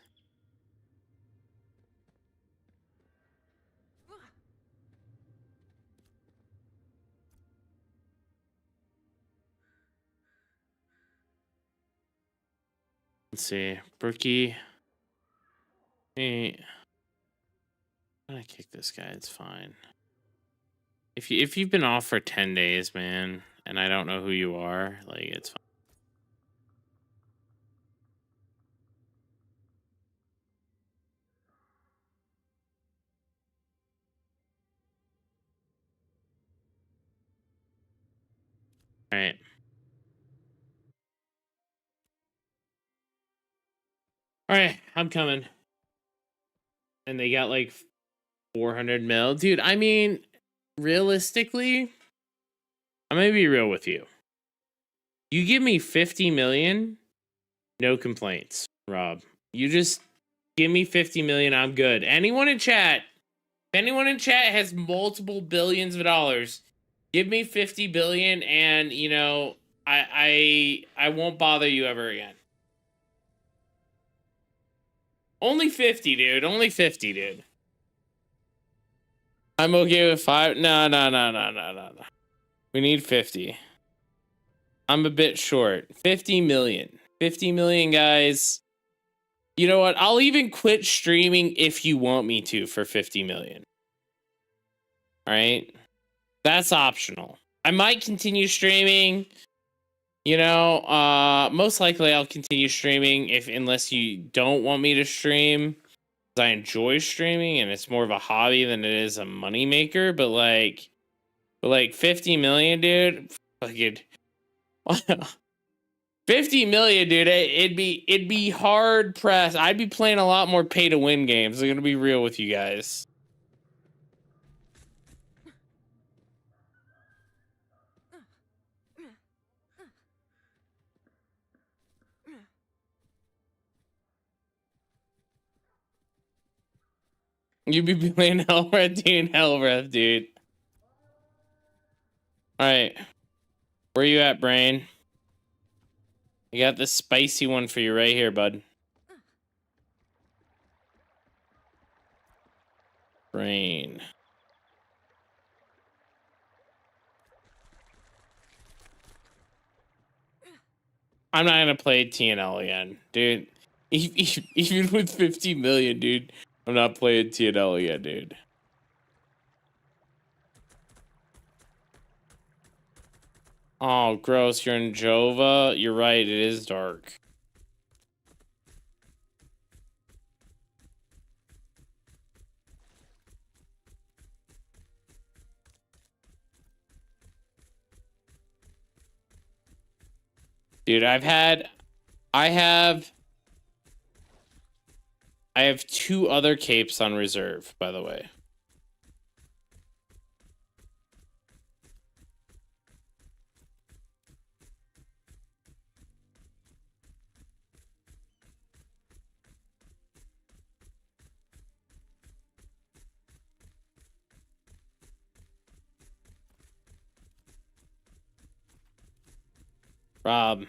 Let's see. Brookie. Hey. I'm gonna kick this guy. It's fine. If you've been off for 10 days, man, and I don't know who you are, like it's fine. All right. All right, I'm coming. And they got like 400 mil. Dude, I mean, realistically, I'm gonna be real with you. You give me 50 million, no complaints, Rob. You just give me 50 million, I'm good. Anyone in chat, if anyone in chat has multiple billions of dollars, give me 50 billion and, you know, I won't bother you ever again. Only 50, dude. Only 50, dude. I'm okay with 5. No. We need 50. I'm a bit short. 50 million. 50 million, guys. You know what? I'll even quit streaming if you want me to for 50 million. All right? That's optional. I might continue streaming. You know, most likely I'll continue streaming unless you don't want me to stream. I enjoy streaming and it's more of a hobby than it is a moneymaker, but like 50 million, dude. Fucking 50 million, dude. It'd be hard pressed. I'd be playing a lot more pay to win games. I'm gonna be real with you guys. You'd be playing Hellbreath, dude. Hellbreath, dude. All right, where you at, Brain? I got this spicy one for you right here, bud. Brain. I'm not gonna play TNL again, dude. Even with 50 million, dude, I'm not playing TNL again, dude. Oh, gross. You're in Jova. You're right. It is dark. Dude, I have 2 other capes on reserve, by the way. Rob.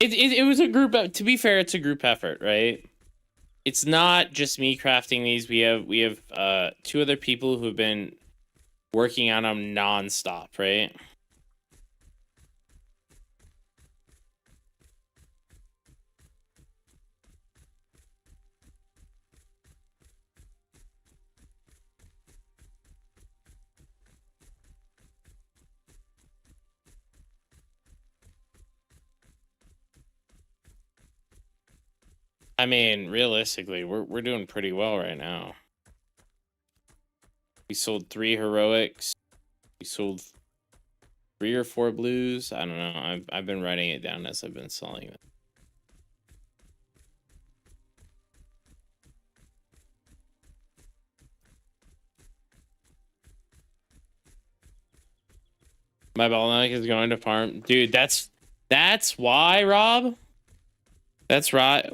It was a group. To be fair, it's a group effort, right? It's not just me crafting these. We have 2 other people who've been working on them nonstop, right? I mean, realistically, we're doing pretty well right now. We sold 3 heroics. We sold 3 or 4 blues. I don't know. I've been writing it down as I've been selling them. My bottleneck is going to farm, dude. That's why, Rob. That's right.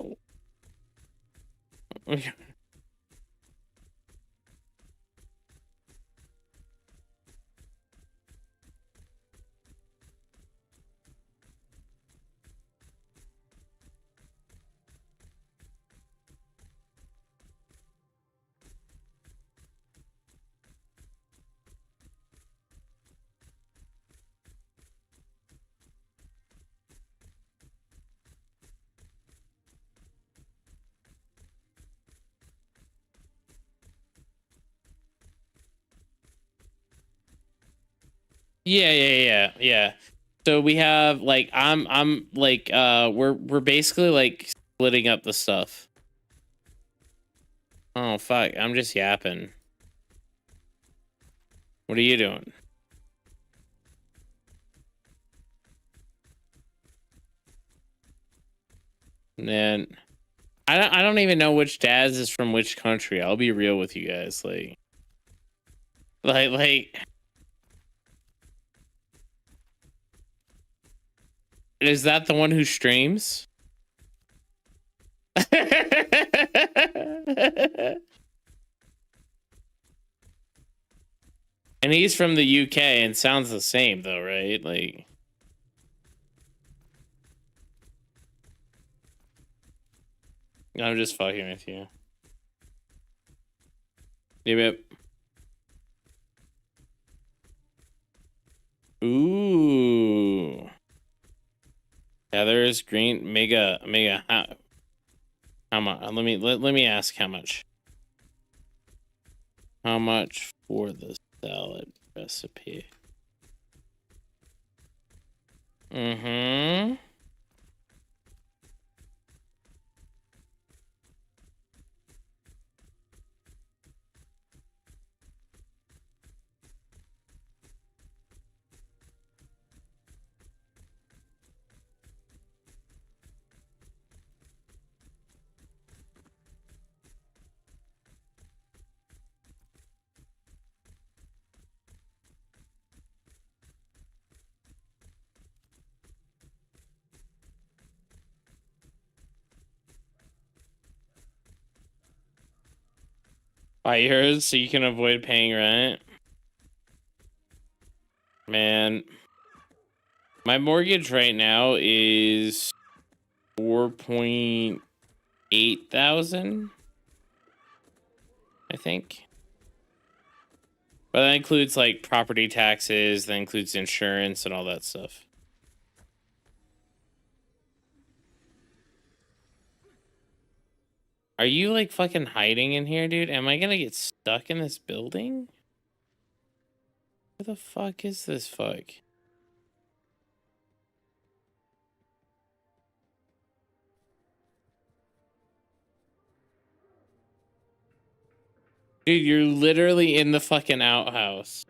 Yeah. So we have like I'm like we're basically like splitting up the stuff. Oh fuck, I'm just yapping. What are you doing? Man, I don't even know which Daz is from which country. I'll be real with you guys. Like is that the one who streams? And he's from the UK and sounds the same though, right? Like I'm just fucking with you. Yep. Ooh. Heather's green mega. How much? Let me ask how much. How much for the salad recipe? Mm-hmm. Buy yours so you can avoid paying rent. Man, my mortgage right now is 4.8 thousand, I think. But that includes like property taxes, that includes insurance and all that stuff. Are you like fucking hiding in here, dude? Am I gonna get stuck in this building? Where the fuck is this fuck? Dude, you're literally in the fucking outhouse.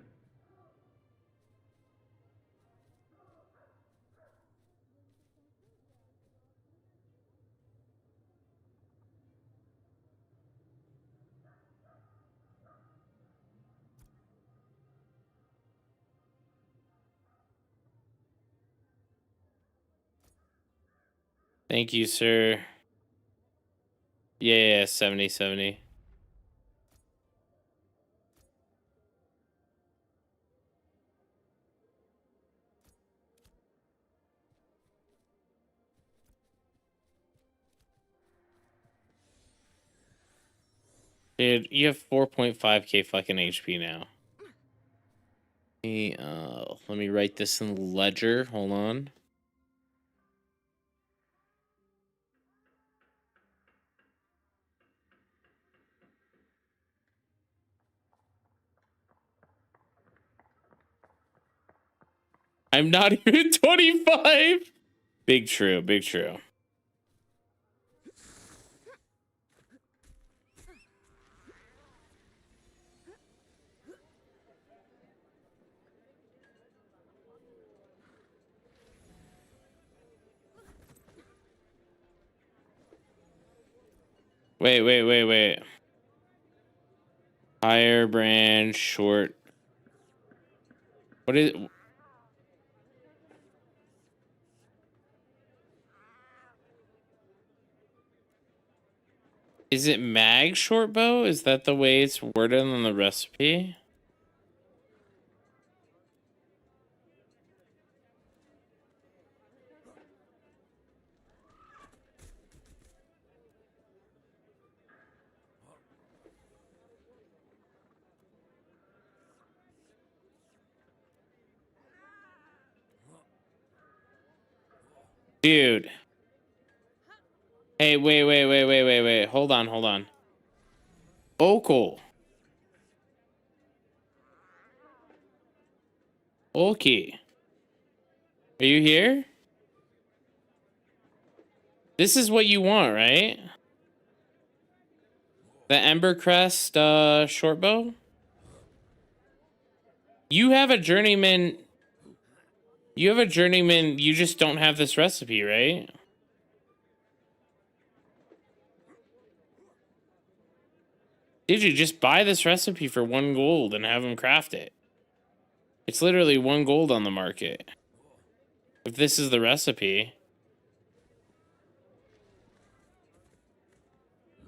Thank you, sir. Yeah, 70. Dude, you have 4.5k fucking HP now. Let me write this in the ledger. Hold on. I'm not even 25. Big true, big true. Wait. Higher brand, short. What is it? Is it mag short bow? Is that the way it's worded on the recipe? Dude. Hey, wait. Hold on. Okal. Oki. Are you here? This is what you want, right? The Ember Crest short bow? You have a journeyman. You have a journeyman, you just don't have this recipe, right? Did you just buy this recipe for 1 gold and have him craft it? It's literally 1 gold on the market. If this is the recipe,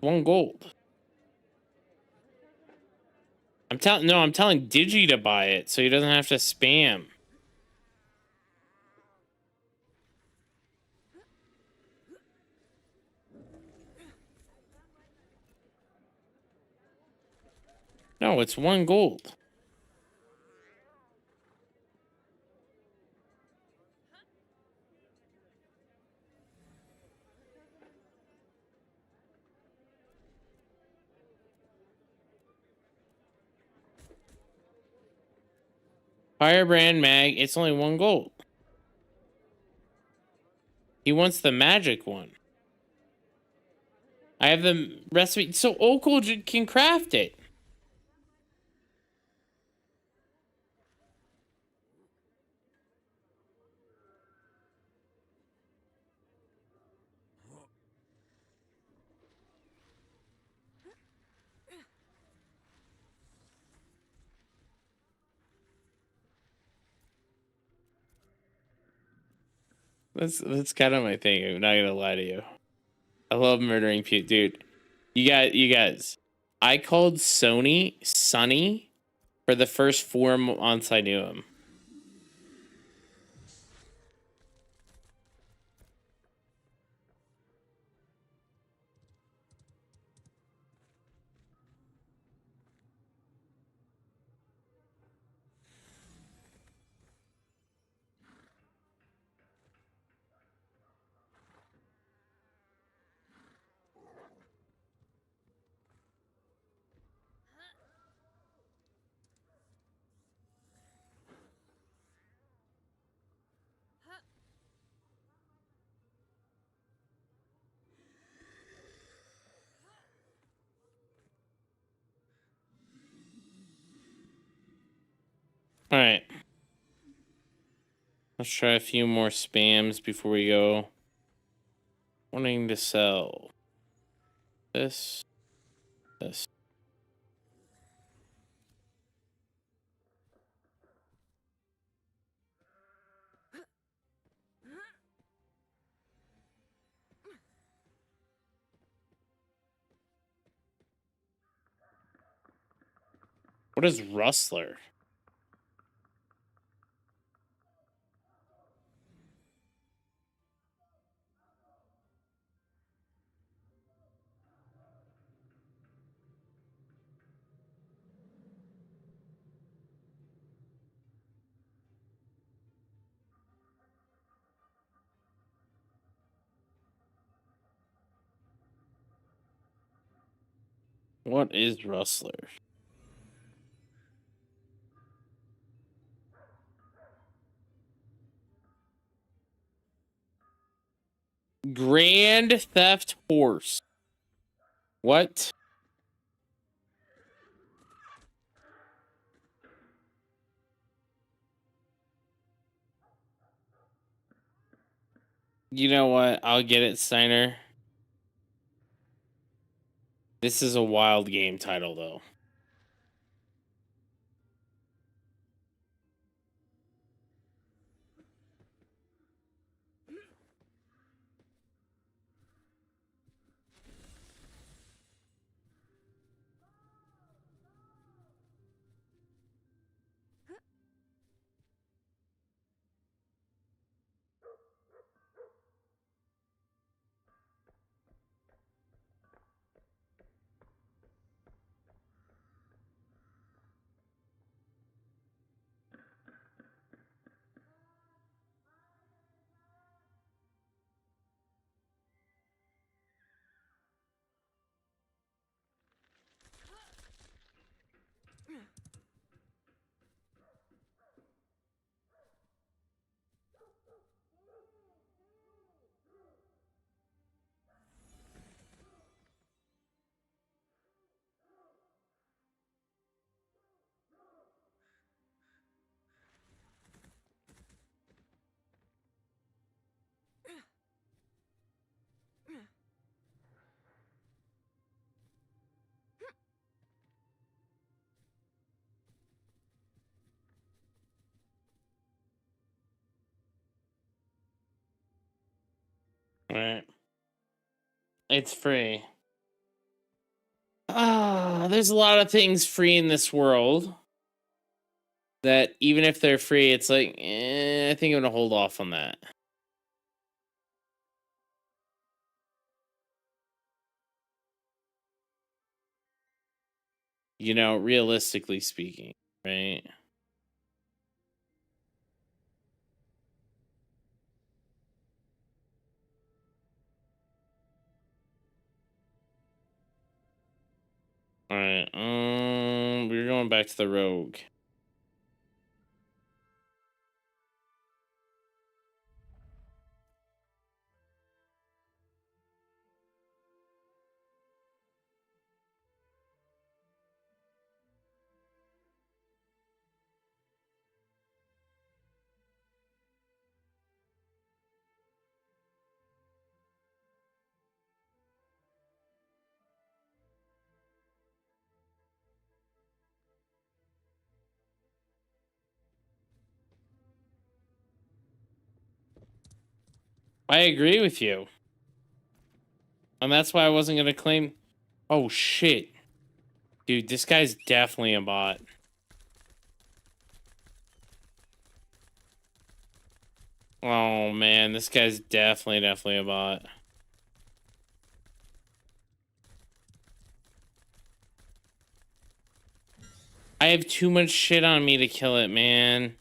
1 gold. I'm telling Digi to buy it so he doesn't have to spam. No, it's 1 gold. Firebrand mag, it's only 1 gold. He wants the magic one. I have the recipe, so Okal can craft it. That's kind of my thing. I'm not gonna lie to you. I love murdering people, dude. You guys. I called Sonny for the first 4 months I knew him. All right. Let's try a few more spams before we go. Wanting to sell this. What is Rustler? What is Rustler? Grand Theft Horse. What? You know what? I'll get it, Steiner. This is a wild game title, though. All right. It's free. There's a lot of things free in this world that even if they're free, it's like, I think I'm gonna hold off on that. You know, realistically speaking, right? All right. We're going back to the rogue. I agree with you. And that's why I wasn't gonna claim. Oh shit. Dude, this guy's definitely a bot. Oh man, this guy's definitely a bot. I have too much shit on me to kill it, man.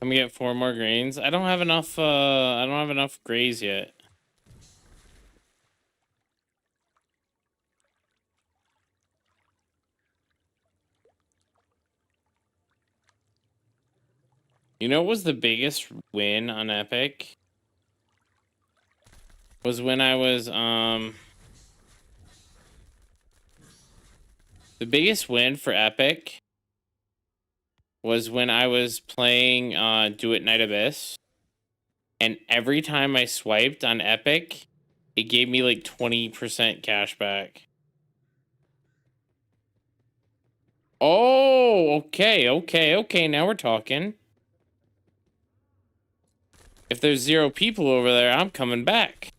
I'm gonna get 4 more grains. I don't have enough grays yet. You know what was the biggest win on Epic? Was when I was the biggest win for Epic was when I was playing Duet Night Abyss, and every time I swiped on Epic, it gave me like 20% cash back. Oh, okay. Now we're talking. If there's 0 people over there, I'm coming back.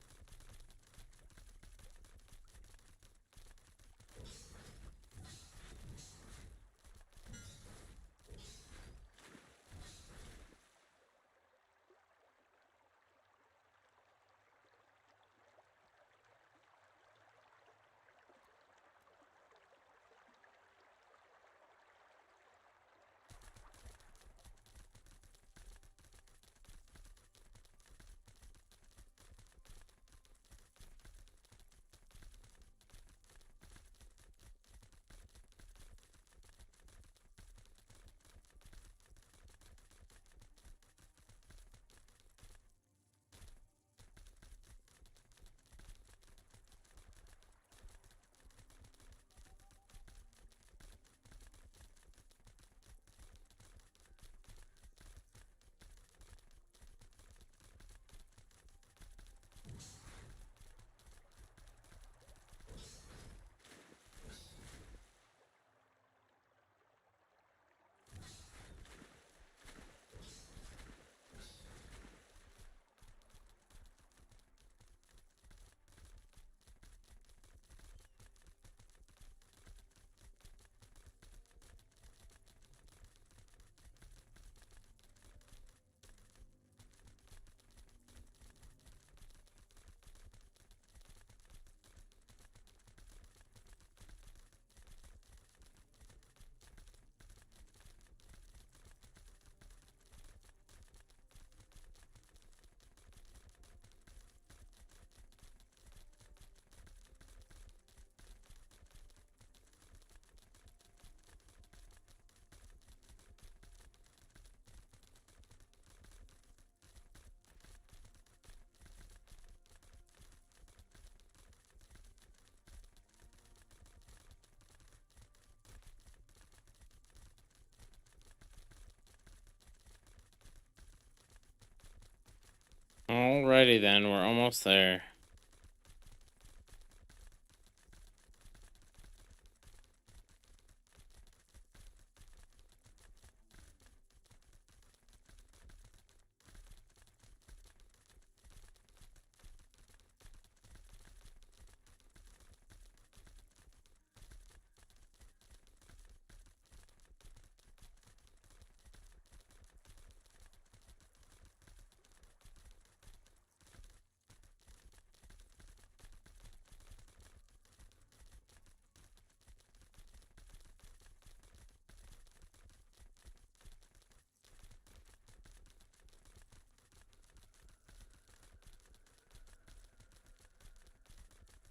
Alrighty then, we're almost there.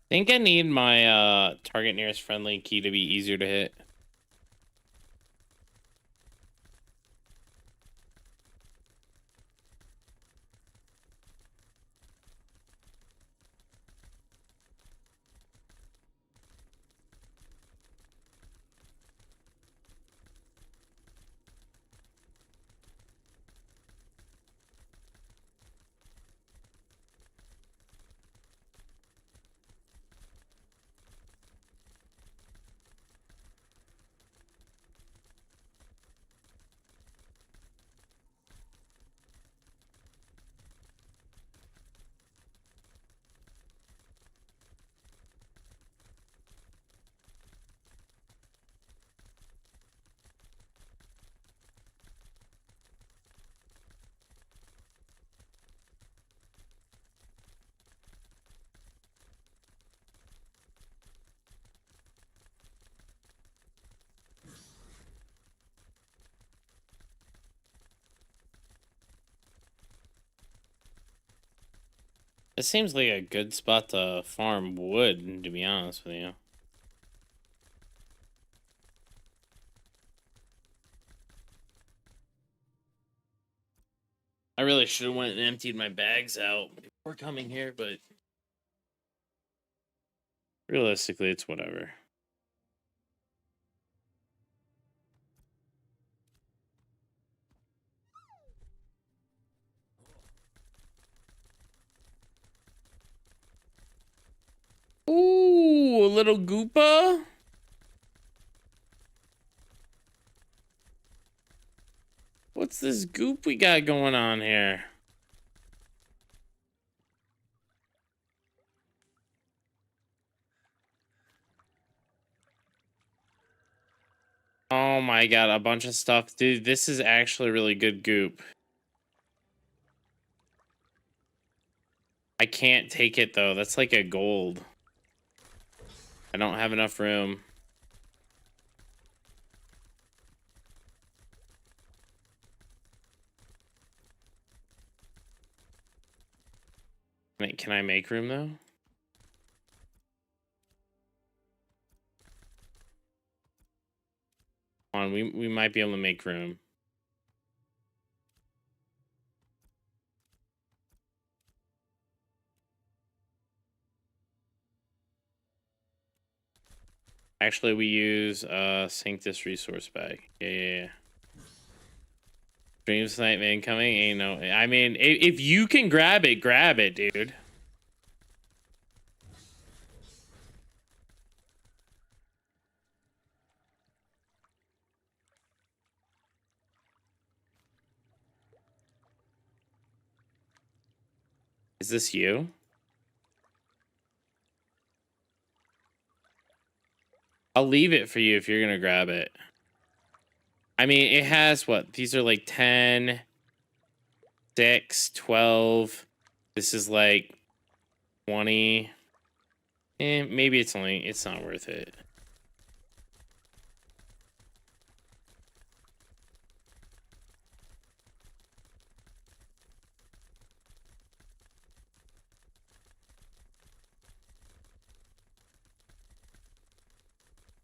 I think I need my target nearest friendly key to be easier to hit. This seems like a good spot to farm wood, to be honest with you. I really should have went and emptied my bags out before coming here, but realistically, it's whatever. Ooh, a little Goopa. What's this goop we got going on here? Oh my god, a bunch of stuff. Dude, this is actually really good goop. I can't take it though. That's like a gold. I don't have enough room. Can I make room though? Come on, we might be able to make room. Actually, we use sync this resource back. Yeah. Dream Snipe incoming. Ain't no. I mean, if you can grab it, dude. Is this you? I'll leave it for you if you're gonna grab it. I mean, it has what? These are like 10, 6, 12. This is like 20. Maybe it's not worth it.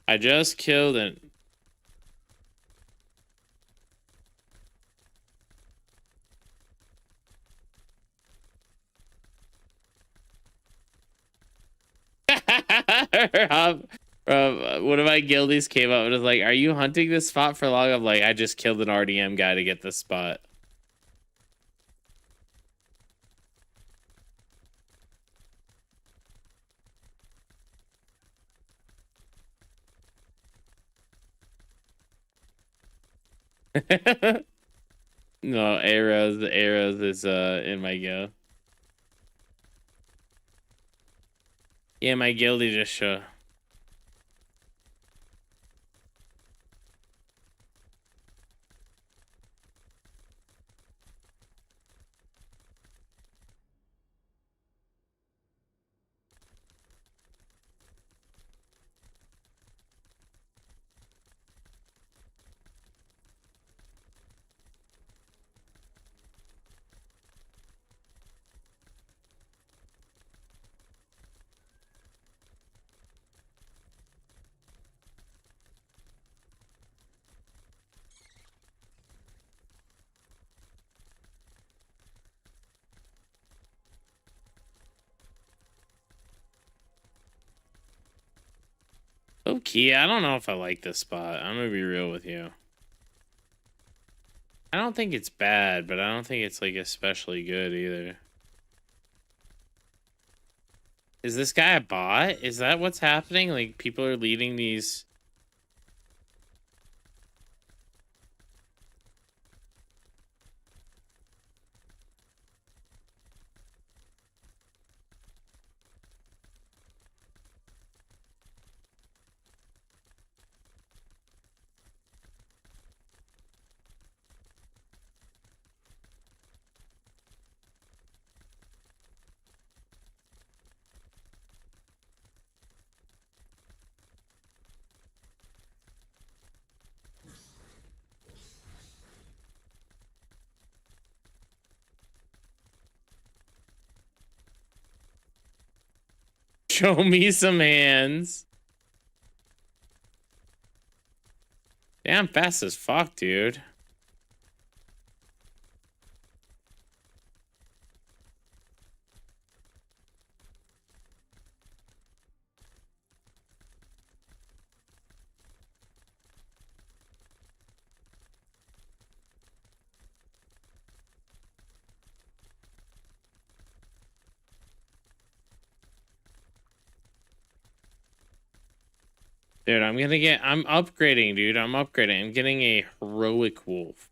I just killed it. One of my guildies came up and was like, "Are you hunting this spot for long?" I'm like, "I just killed an RDM guy to get this spot." No, arrows is in my go. Yeah, my guildie just show. Okay, I don't know if I like this spot. I'm gonna be real with you. I don't think it's bad, but I don't think it's like especially good either. Is this guy a bot? Is that what's happening? Like people are leading these. Show me some hands. Damn, fast as fuck, dude. Dude, I'm upgrading, dude. I'm upgrading. I'm getting a heroic wolf.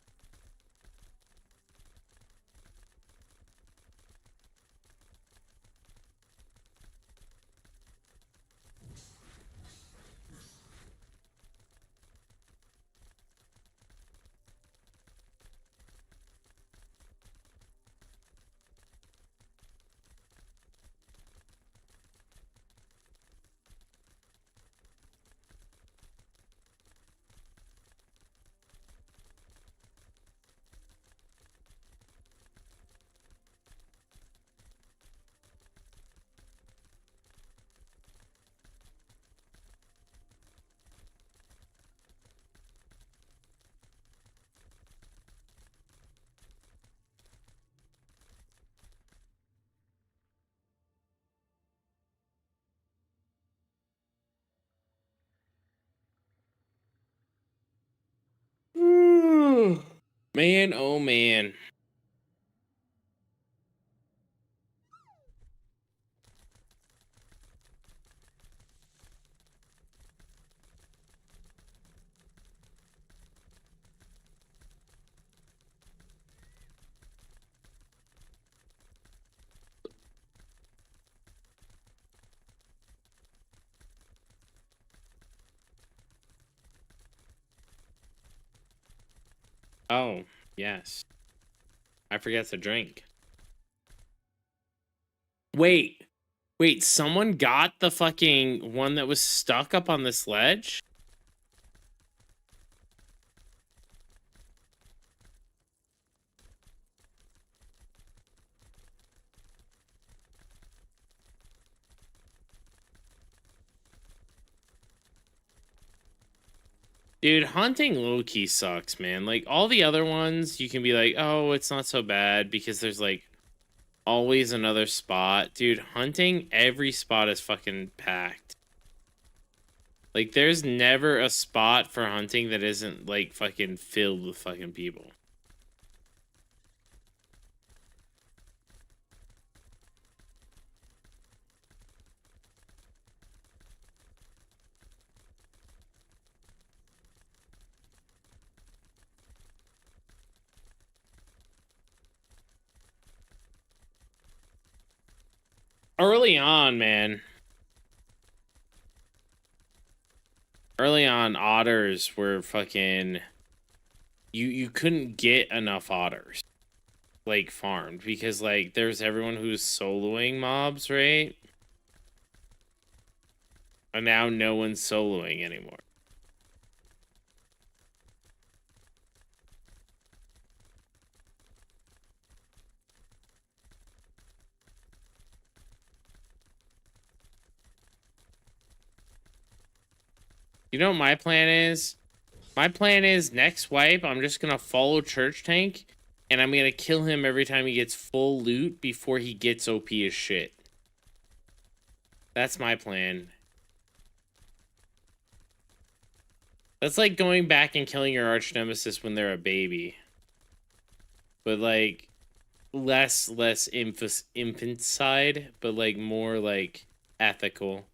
Man, oh man. Oh, yes. I forgot to drink. Wait. Wait, someone got the fucking one that was stuck up on this ledge? Dude, hunting low-key sucks, man. Like, all the other ones, you can be like, oh, it's not so bad because there's, like, always another spot. Dude, hunting, every spot is fucking packed. Like, there's never a spot for hunting that isn't, like, fucking filled with fucking people. Early on, man. Early on, otters were fucking... You couldn't get enough otters, like, farmed. Because, like, there's everyone who's soloing mobs, right? And now no one's soloing anymore. You know what my plan is? My plan is next wipe, I'm just gonna follow Church Tank, and I'm gonna kill him every time he gets full loot before he gets OP as shit. That's my plan. That's like going back and killing your arch nemesis when they're a baby. But like less infanticide, but like more like ethical.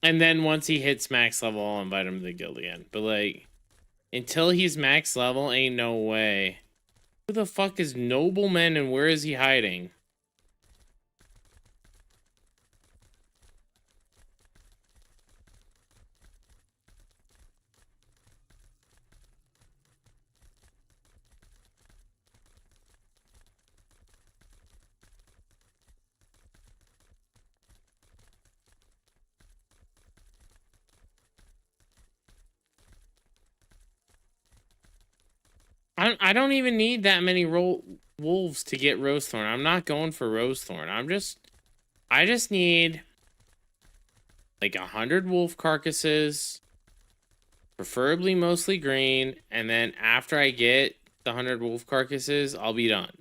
And then once he hits max level, I'll invite him to the guild again. But like until he's max level, ain't no way. Who the fuck is Nobleman and where is he hiding? I don't even need that many wolves to get Rosethorn. I'm not going for Rosethorn. I just need like 100 wolf carcasses, preferably mostly green, and then after I get the 100 wolf carcasses, I'll be done.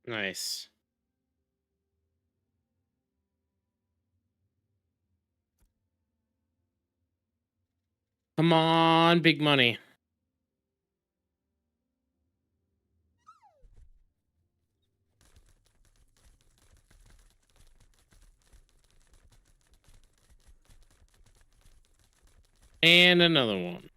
Nice. Come on, big money. And another one.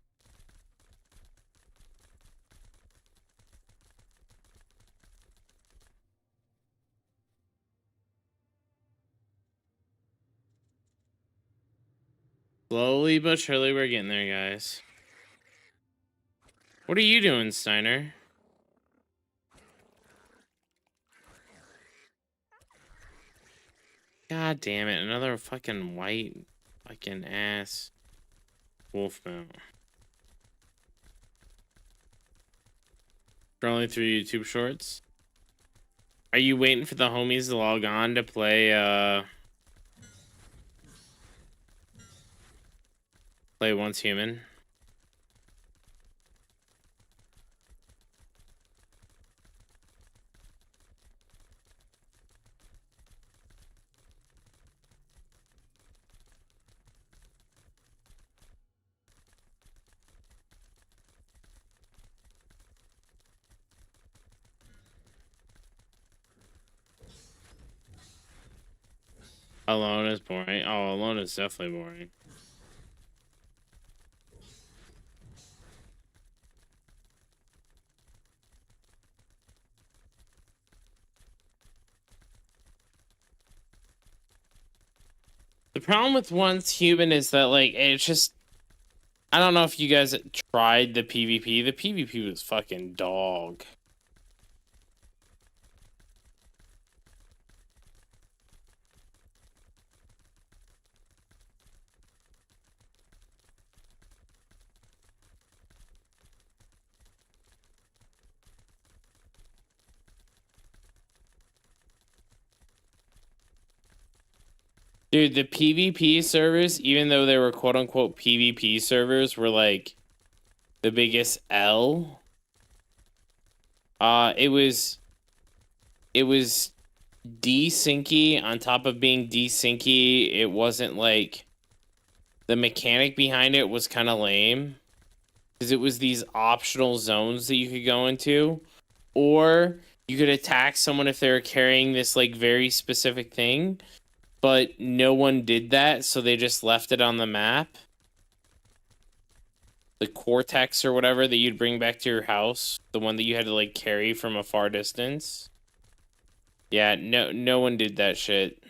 Slowly but surely we're getting there, guys. What are you doing, Steiner? God damn it! Another fucking white, fucking ass wolf mount. Scrolling through YouTube Shorts. Are you waiting for the homies to log on to play Once Human? Alone is boring. Oh, Alone is definitely boring. The problem with Once Human is that, like, it's just... I don't know if you guys tried the PvP. The PvP was fucking dog. Dude, the PvP servers, even though they were quote-unquote PvP servers, were, like, the biggest L. It was desyncy on top of being desyncy. It wasn't, like... The mechanic behind it was kind of lame. Because it was these optional zones that you could go into. Or you could attack someone if they were carrying this, like, very specific thing. But no one did that, so they just left it on the map. The Cortex or whatever that you'd bring back to your house. The one that you had to, like, carry from a far distance. Yeah, no one did that shit.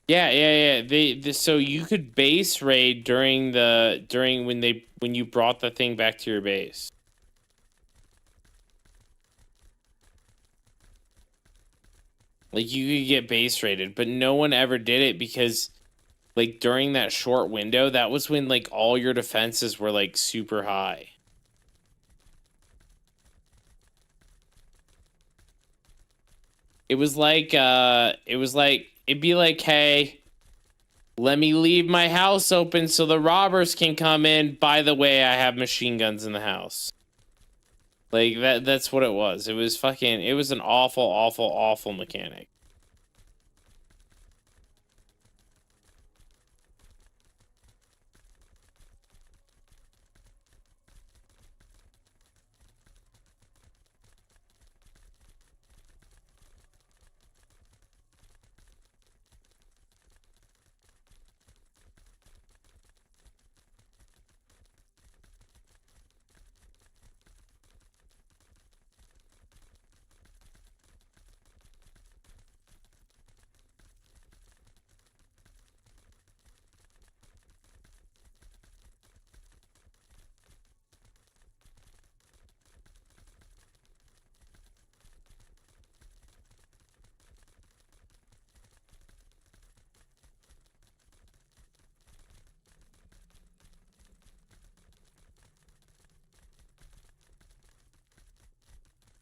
Yeah. So you could base raid during when you brought the thing back to your base. Like, you could get base raided, but no one ever did it because, like, during that short window, that was when, like, all your defenses were, like, super high. It'd be like, hey, let me leave my house open so the robbers can come in. By the way, I have machine guns in the house. Like, that's what it was. It was an awful mechanic.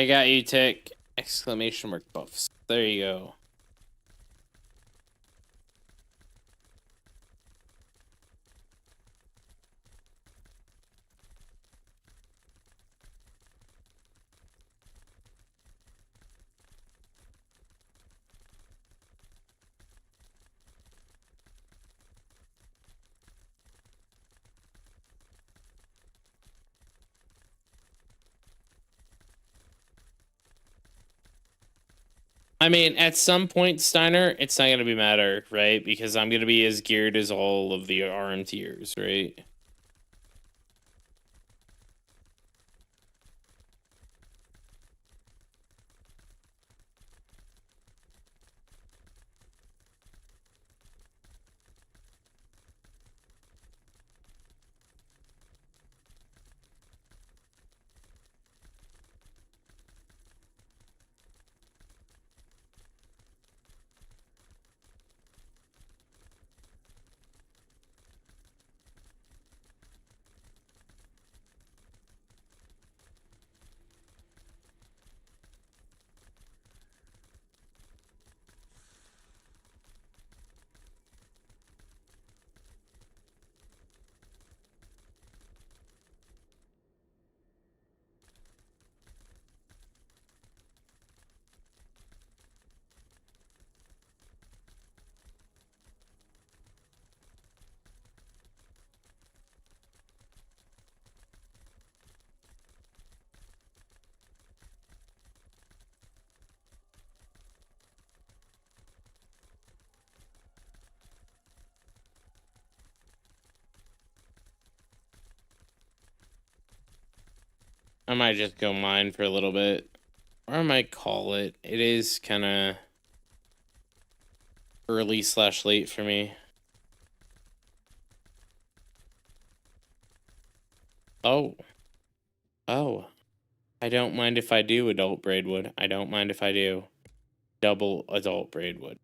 I got you, Tick! Exclamation mark buffs. There you go. I mean, at some point, Steiner, it's not gonna be matter, right? Because I'm gonna be as geared as all of the RM tiers, right? I might just go mine for a little bit. Or I might call it. It is kind of early/late for me. Oh. Oh. I don't mind if I do adult braidwood. I don't mind if I do double adult braidwood.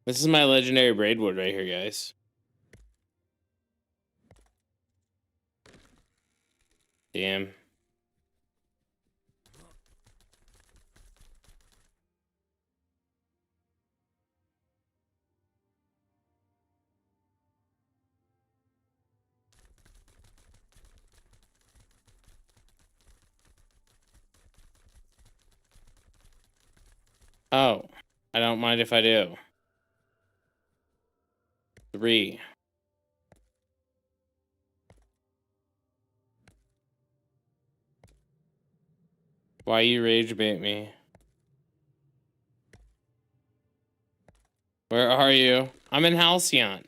This is my legendary braidwood right here, guys. Damn. Oh, I don't mind if I do. 3. Why you rage bait me? Where are you? I'm in Halcyon.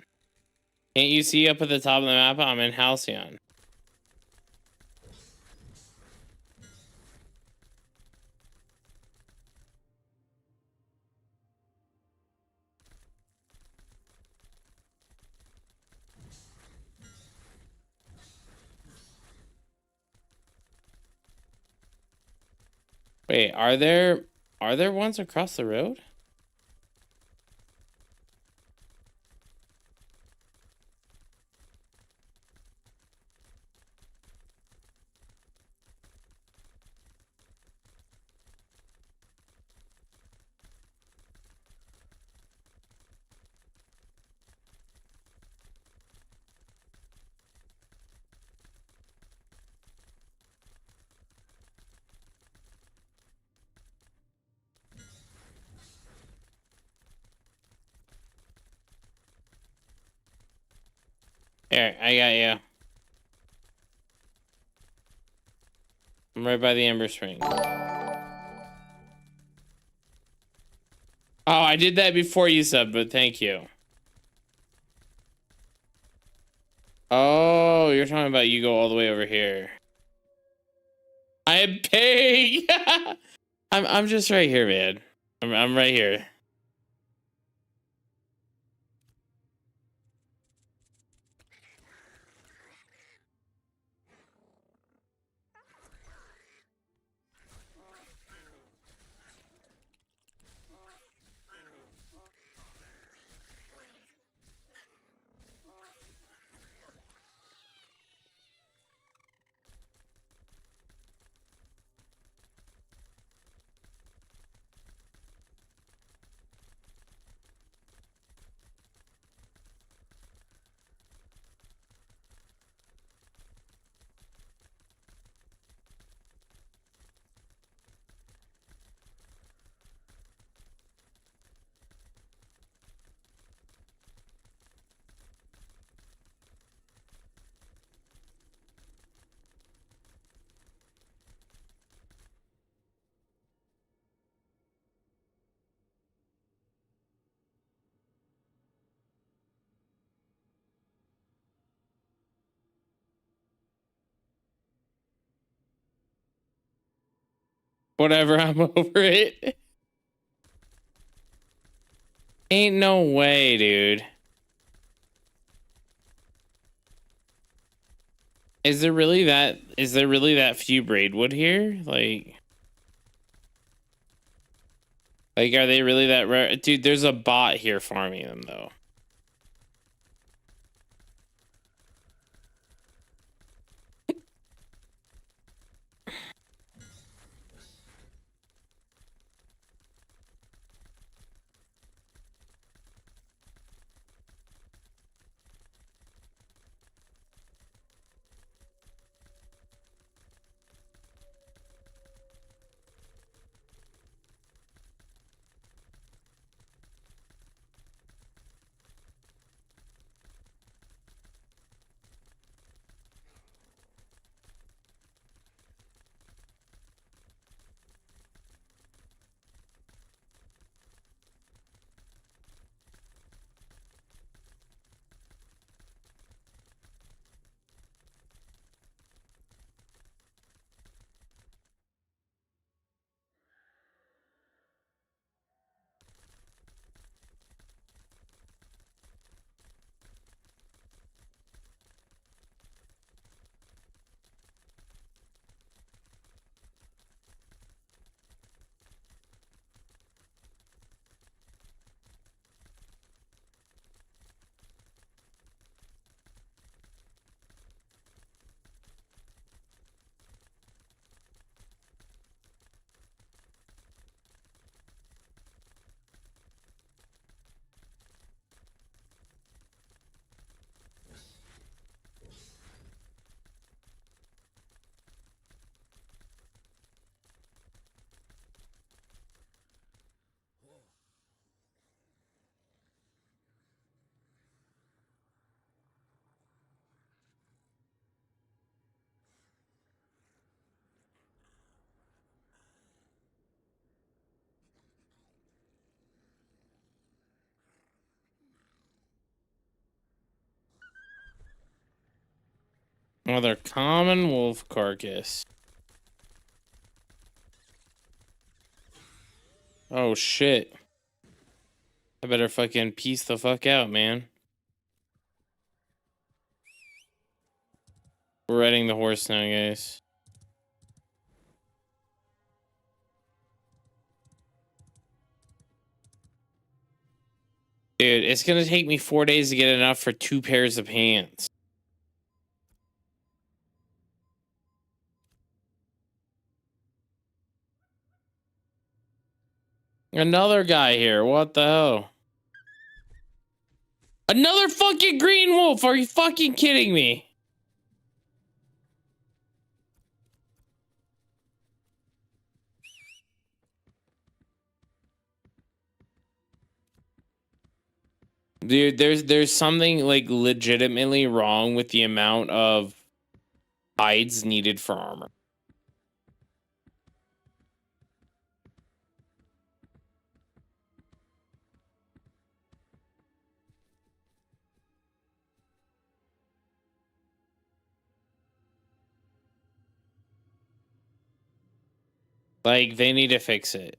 Can't you see up at the top of the map? I'm in Halcyon. Wait, are there ones across the road? Here, I got you. I'm right by the Ember Spring. Oh, I did that before you subbed, but thank you. Oh, you're talking about you go all the way over here. I am paying. I'm just right here, man. I'm right here. Whatever, I'm over it. Ain't no way, dude. Is there really that few braidwood here? Like, are they really that rare? Dude, there's a bot here farming them, though. Another common wolf carcass. Oh shit. I better fucking piece the fuck out, man. We're riding the horse now, guys. Dude, it's gonna take me 4 days to get enough for 2 pairs of pants. Another guy here. What the hell? Another fucking green wolf. Are you fucking kidding me? Dude, there's something like legitimately wrong with the amount of hides needed for armor. Like, they need to fix it.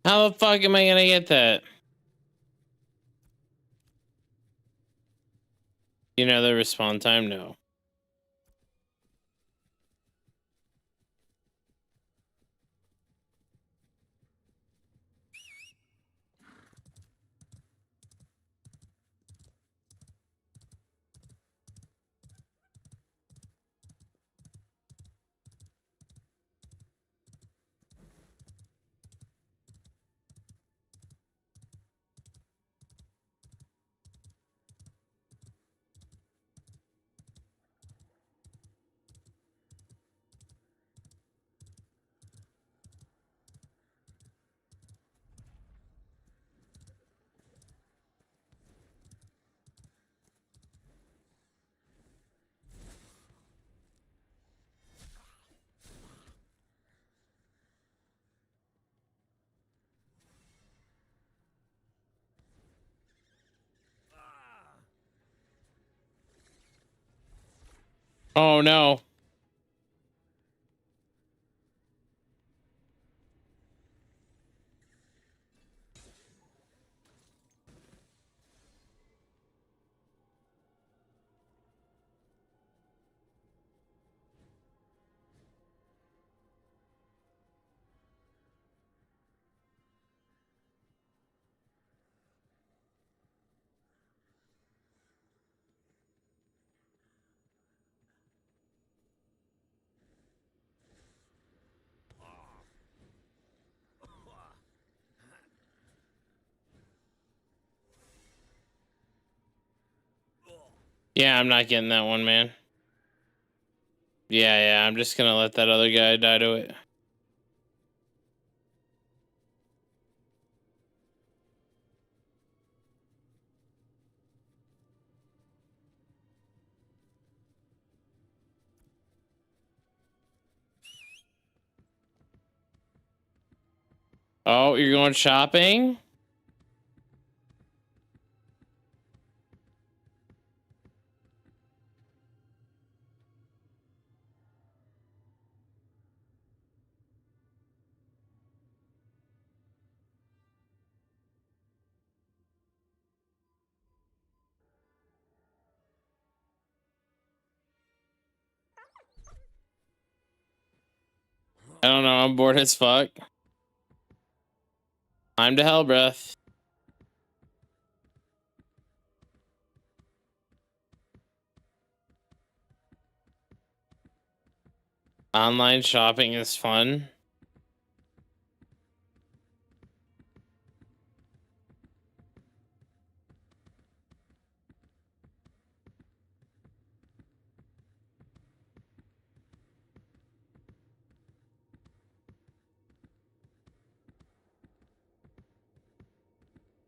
How the fuck am I gonna get that? You know the respawn time? No. Oh no. Yeah, I'm not getting that one, man. Yeah, I'm just gonna let that other guy die to it. Oh, you're going shopping? I don't know. I'm bored as fuck. Time to hell breath. Online shopping is fun.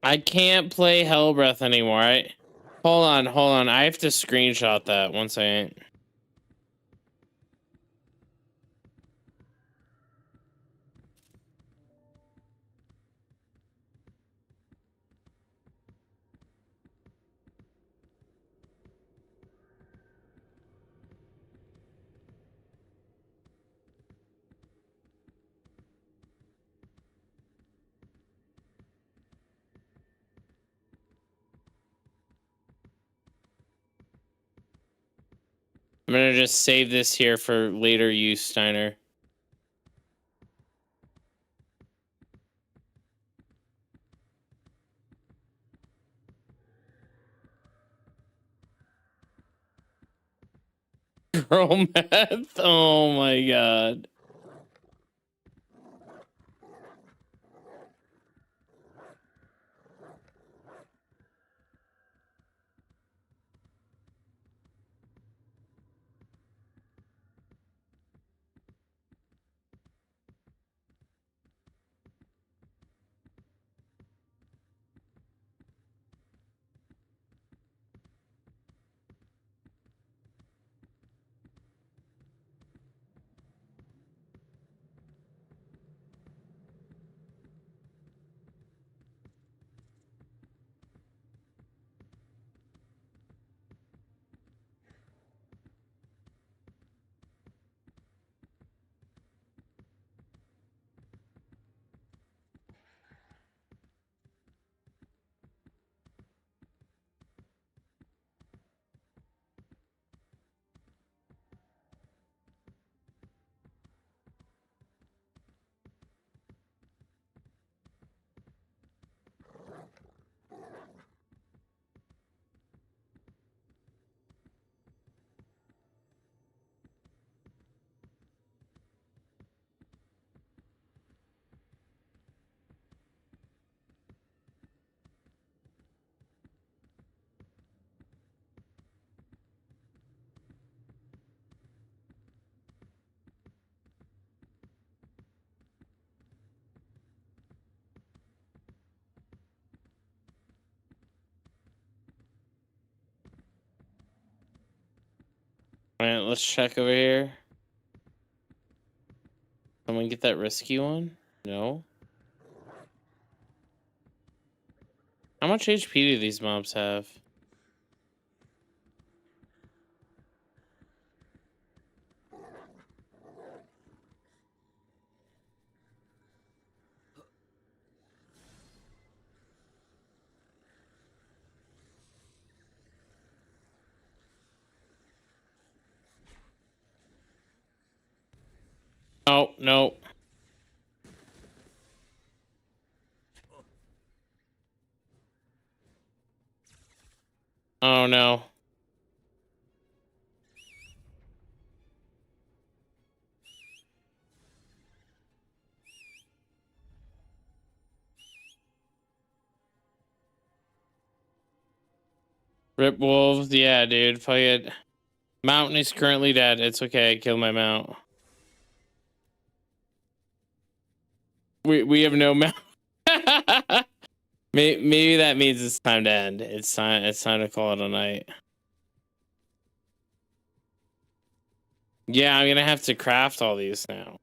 I can't play Hellbreath anymore. Hold on. I have to screenshot that. 1 second. I'm gonna just save this here for later use, Steiner. Girl meth. Oh my god. Alright, let's check over here. Someone get that risky one? No. How much HP do these mobs have? Oh, no. Oh, no. Rip wolves. Yeah, dude. Fuck it. Mountain is currently dead. It's okay. I killed my mount. We have no mount. Maybe that means it's time to end. It's time to call it a night. Yeah, I'm gonna have to craft all these now.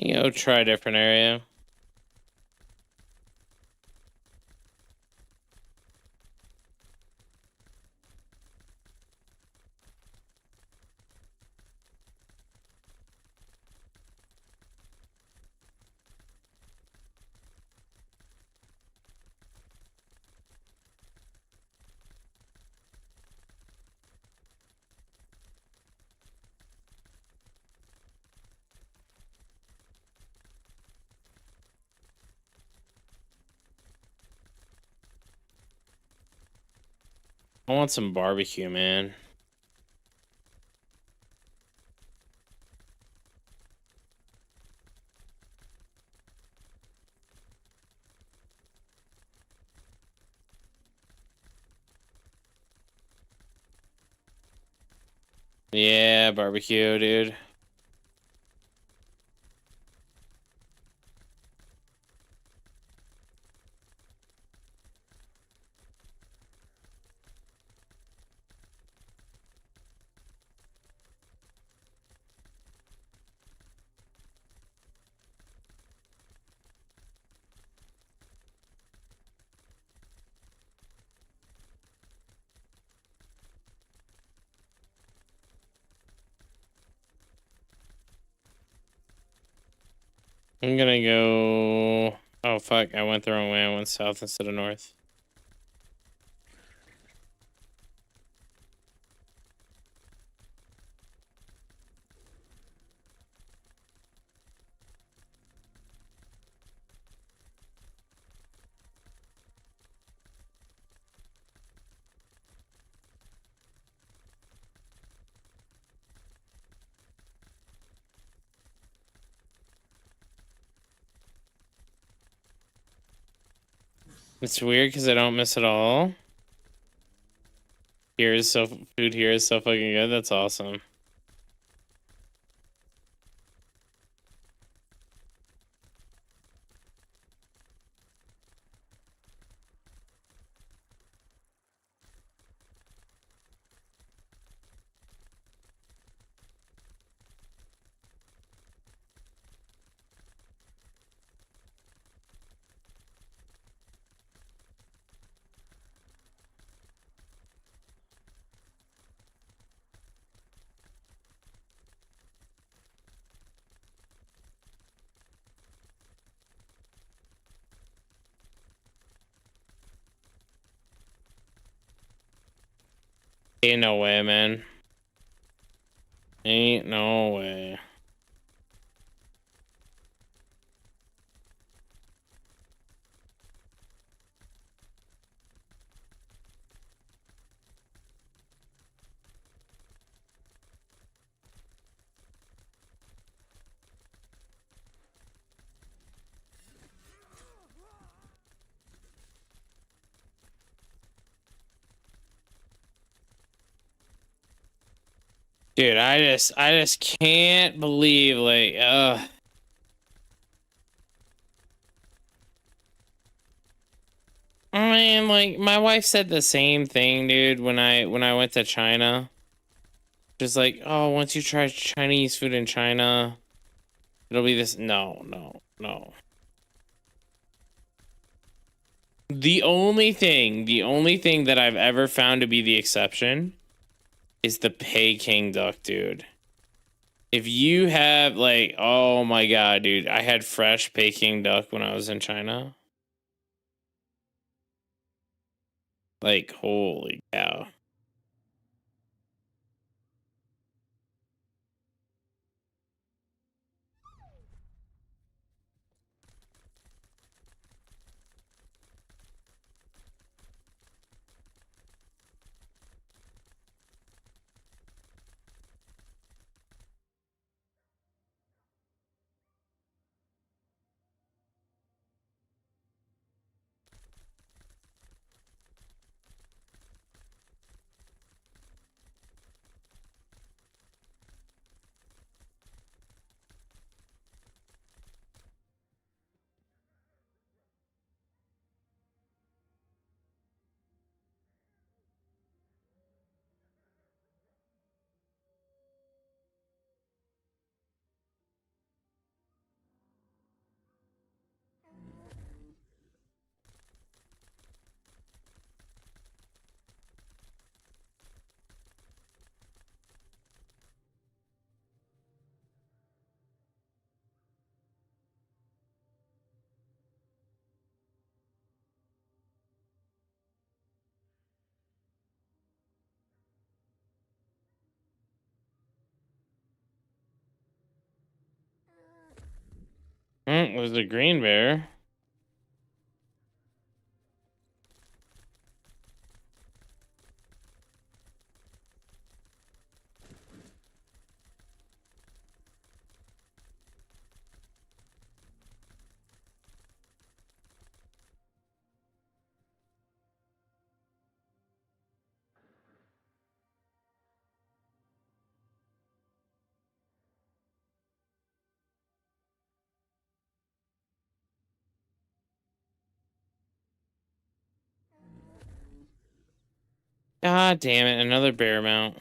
You know, try a different area. I want some barbecue, man. Yeah, barbecue, dude. I'm gonna go... Oh, fuck. I went the wrong way. I went south instead of north. It's weird because I don't miss it all. Food here is so fucking good. That's awesome. Ain't no way, man. Ain't no way. Dude, I just can't believe, like, I mean, like, my wife said the same thing, dude, when I went to China. Just like, oh, once you try Chinese food in China, it'll be this. No, no, no. The only thing that I've ever found to be the exception is the Peking duck, dude. If you have, like, oh my god, dude, I had fresh Peking duck when I was in China. Like, holy cow. There's a green bear. God damn it, another bear mount.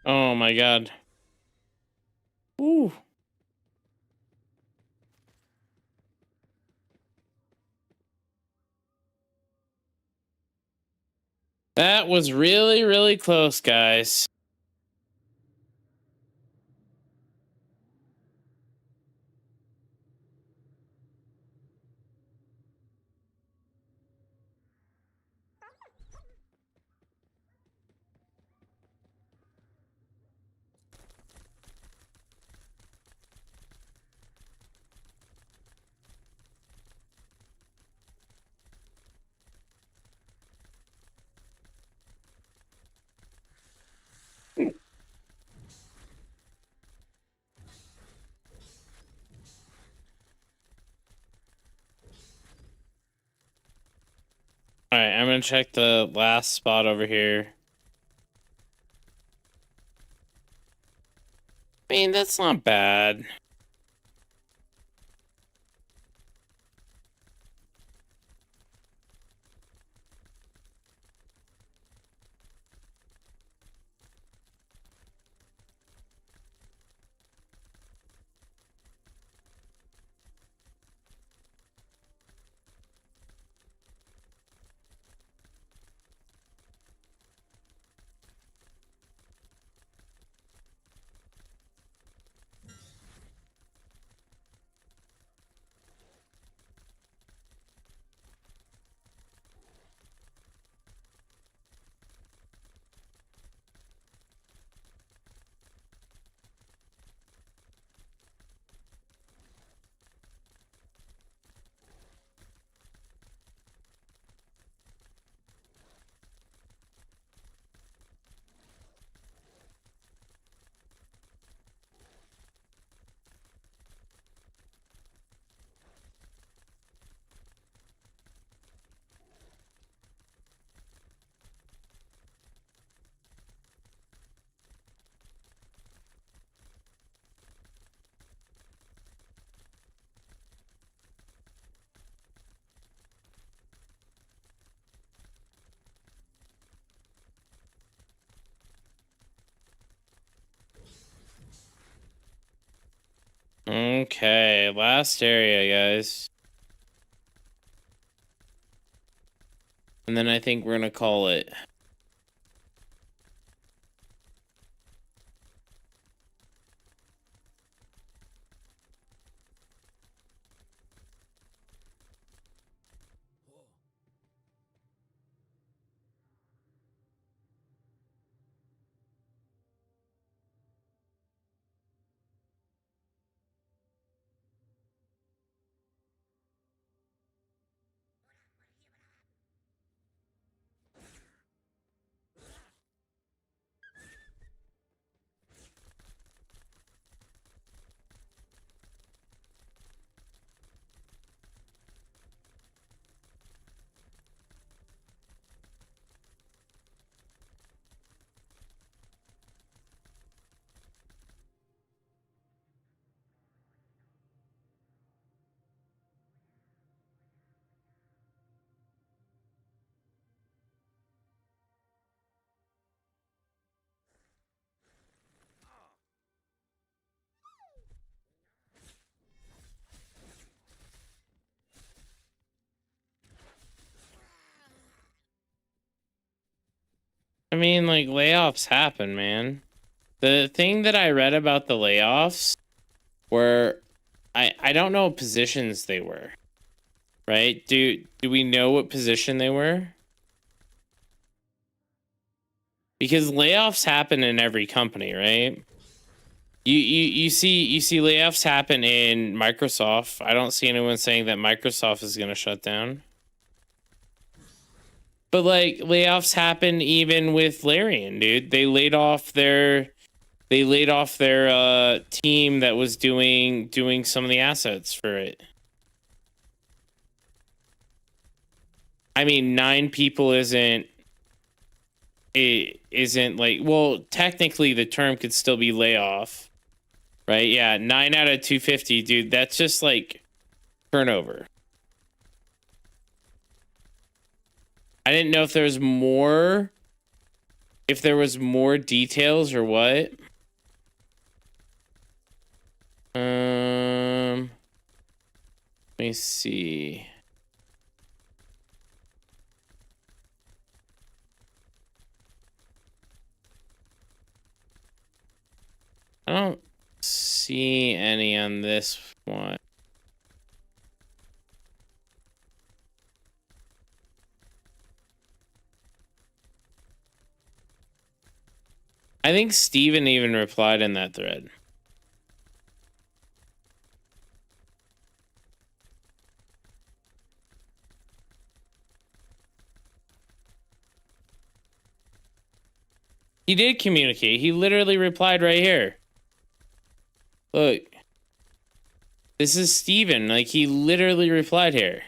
Oh my god. Ooh. That was really, really close, guys. Alright, I'm gonna check the last spot over here. I mean, that's not bad. Okay, last area, guys. And then I think we're gonna call it. I mean, like, layoffs happen, man. The thing that I read about the layoffs were, I don't know what positions they were, right? Do we know what position they were? Because layoffs happen in every company, right? You see layoffs happen in Microsoft. I don't see anyone saying that Microsoft is going to shut down. But like layoffs happen even with Larian, dude. They laid off their team that was doing some of the assets for it. I mean, 9 people isn't like, well, technically the term could still be layoff, right? Yeah, 9 out of 250, dude. That's just like turnover. I didn't know if there was more details or what. Let me see. I don't see any on this one. I think Steven even replied in that thread. He did communicate. He literally replied right here. Look. This is Steven. Like, he literally replied here.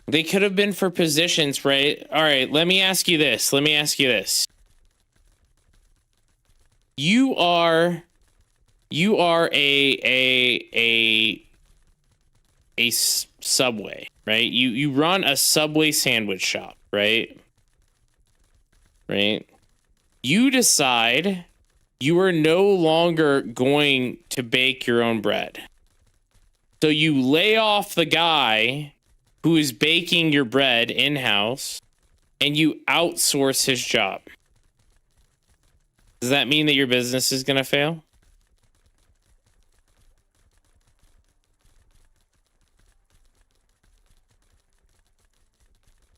They could have been for positions, right? All right, let me ask you this. You are a Subway, right? You run a Subway sandwich shop, right? Right? You decide you are no longer going to bake your own bread. So you lay off the guy who is baking your bread in-house and you outsource his job. Does that mean that your business is going to fail?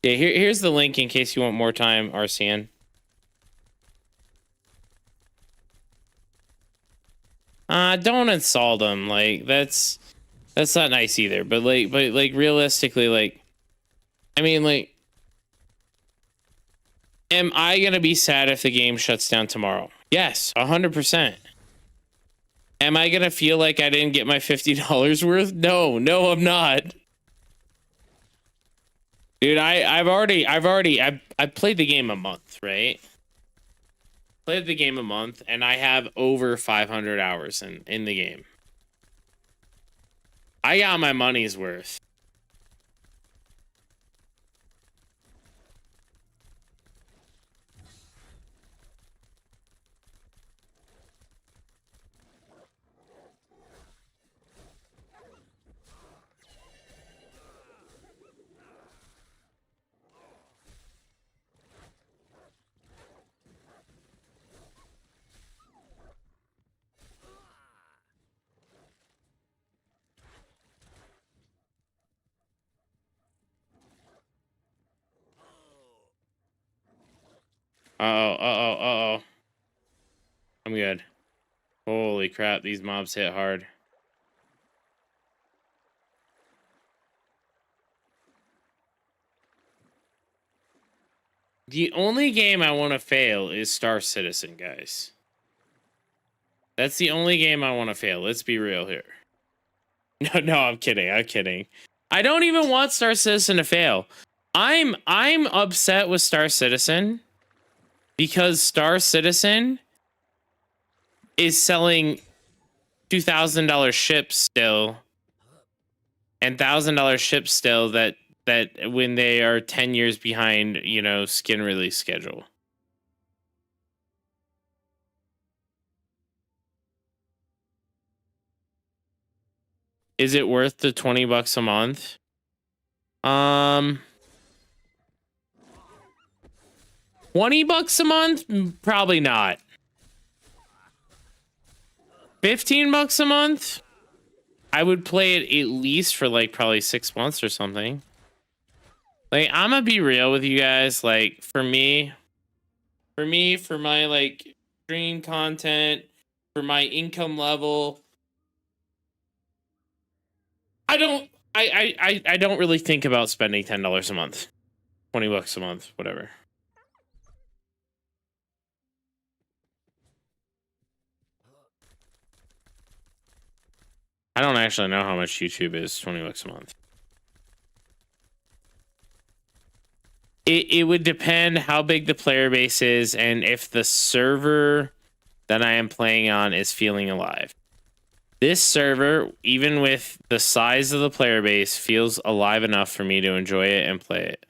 Yeah, here's the link in case you want more time, RCN. Don't insult him. Like, that's not nice either. But realistically, like, I mean, like, am I gonna be sad if the game shuts down tomorrow? Yes, 100%. Am I gonna feel like I didn't get my $50 worth? No, I'm not. Dude, I've played the game a month, right? played the game a month, and I have over 500 hours in the game. I got my money's worth. Uh-oh. I'm good. Holy crap, these mobs hit hard. The only game I want to fail is Star Citizen, guys. That's the only game I want to fail. Let's be real here. No, I'm kidding. I don't even want Star Citizen to fail. I'm upset with Star Citizen because Star Citizen is selling $2,000 ships still, and $1,000 ships still that when they are 10 years behind, you know, skin release schedule. Is it worth the $20 a month? $20 a month? Probably not. $15 a month? I would play it at least for like probably 6 months or something. Like, I'm gonna be real with you guys. Like, for me, for my like stream content, for my income level, I don't really think about spending $10 a month, $20 a month, whatever. I don't actually know how much YouTube is. $20 a month. It would depend how big the player base is and if the server that I am playing on is feeling alive. This server, even with the size of the player base, feels alive enough for me to enjoy it and play it.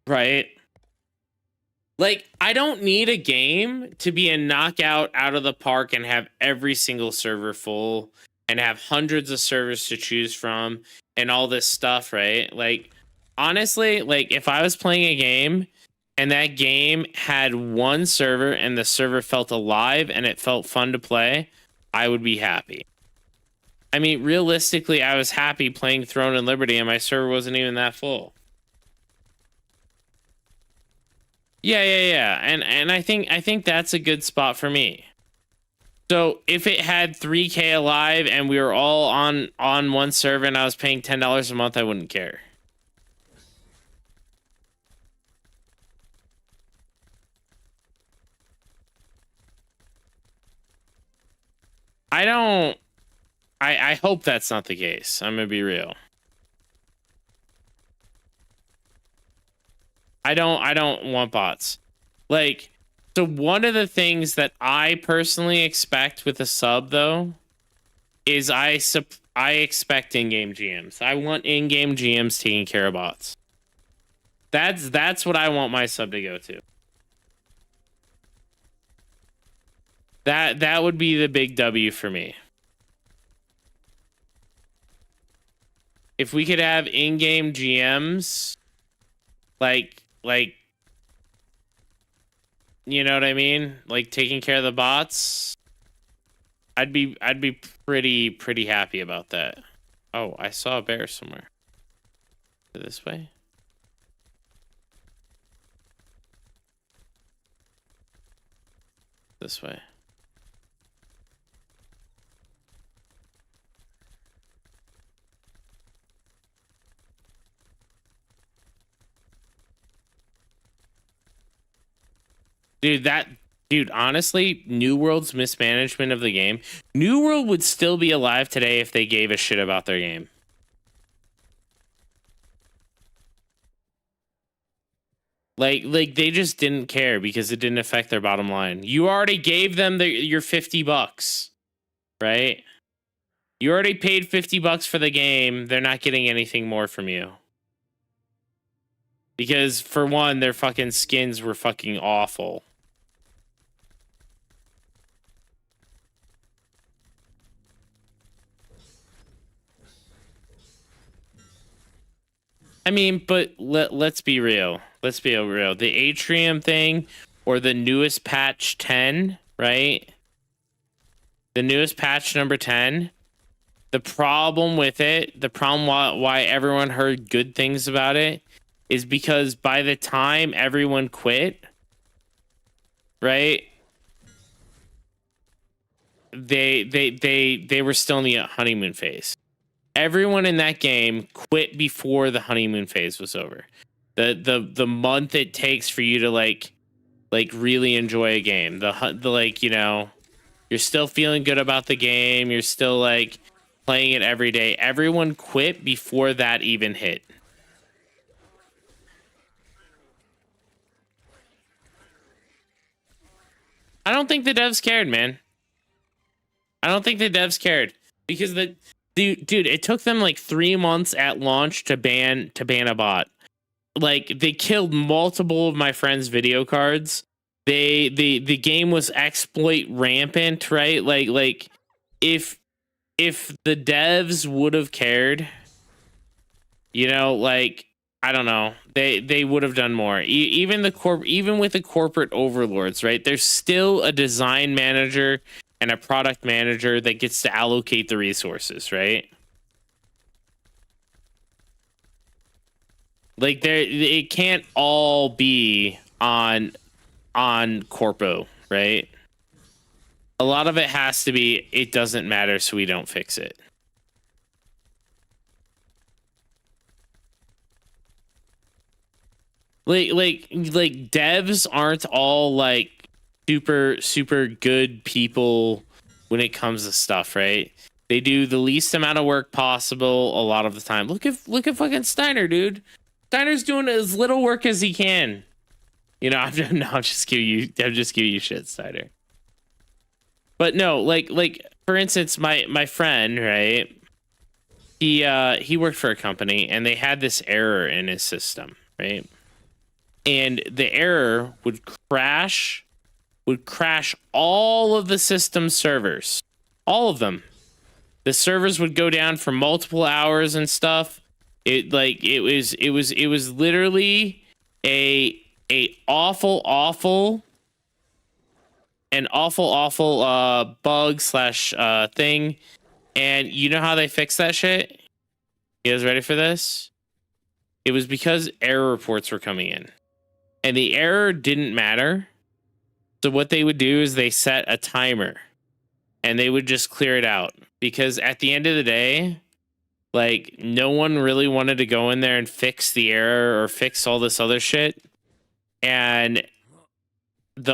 Right? Like, I don't need a game to be a knockout out of the park and have every single server full and have hundreds of servers to choose from and all this stuff, right? Like, honestly, like, if I was playing a game and that game had one server and the server felt alive and it felt fun to play, I would be happy. I mean, realistically, I was happy playing Throne and Liberty and my server wasn't even that full. Yeah. And I think that's a good spot for me. So if it had 3K alive and we were all on one server and I was paying $10 a month, I wouldn't care. I hope that's not the case. I'm gonna be real. I don't want bots. Like, so one of the things that I personally expect with a sub though is I expect in-game GMs. I want in-game GMs taking care of bots. That's what I want my sub to go to. That would be the big W for me. If we could have in-game GMs, like, you know what I mean? Like taking care of the bots, I'd be pretty happy about that. Oh, I saw a bear somewhere. This way? This way. Dude, honestly, New World's mismanagement of the game. New World would still be alive today if they gave a shit about their game. Like they just didn't care because it didn't affect their bottom line. You already gave them your $50, right? You already paid $50 for the game. They're not getting anything more from you. Because for one, their fucking skins were fucking awful. I mean, but let's be real. Let's be real. The Atrium thing, or the newest patch 10, right? The newest patch number 10. The problem with it, the problem why everyone heard good things about it, is because by the time everyone quit, right? They were still in the honeymoon phase. Everyone in that game quit before the honeymoon phase was over. The month it takes for you to like really enjoy a game. The like, you know, you're still feeling good about the game. You're still like playing it every day. Everyone quit before that even hit. I don't think the devs cared, man. I don't think the devs cared because dude, it took them like 3 months at launch to ban a bot. Like they killed multiple of my friends' video cards. The game was exploit rampant, right? Like if the devs would have cared, you know, like I don't know, they would have done more. Even with the corporate overlords, right? There's still a design manager and a product manager that gets to allocate the resources, right? Like it can't all be on corpo, right? A lot of it has to be it doesn't matter, so we don't fix it. Like devs aren't all like super good people when it comes to stuff, right? They do the least amount of work possible a lot of the time. Look at fucking Steiner, dude. Steiner's doing as little work as he can. You know, I'm just giving you shit, Steiner. But no, like for instance, my friend, right? He worked for a company and they had this error in his system, right? And the error would crash all of the system servers. All of them. The servers would go down for multiple hours and stuff. It was literally an awful bug slash thing. And you know how they fixed that shit? You guys ready for this? It was because error reports were coming in. And the error didn't matter. So what they would do is they set a timer. And they would just clear it out. Because at the end of the day, like, no one really wanted to go in there and fix the error or fix all this other shit. And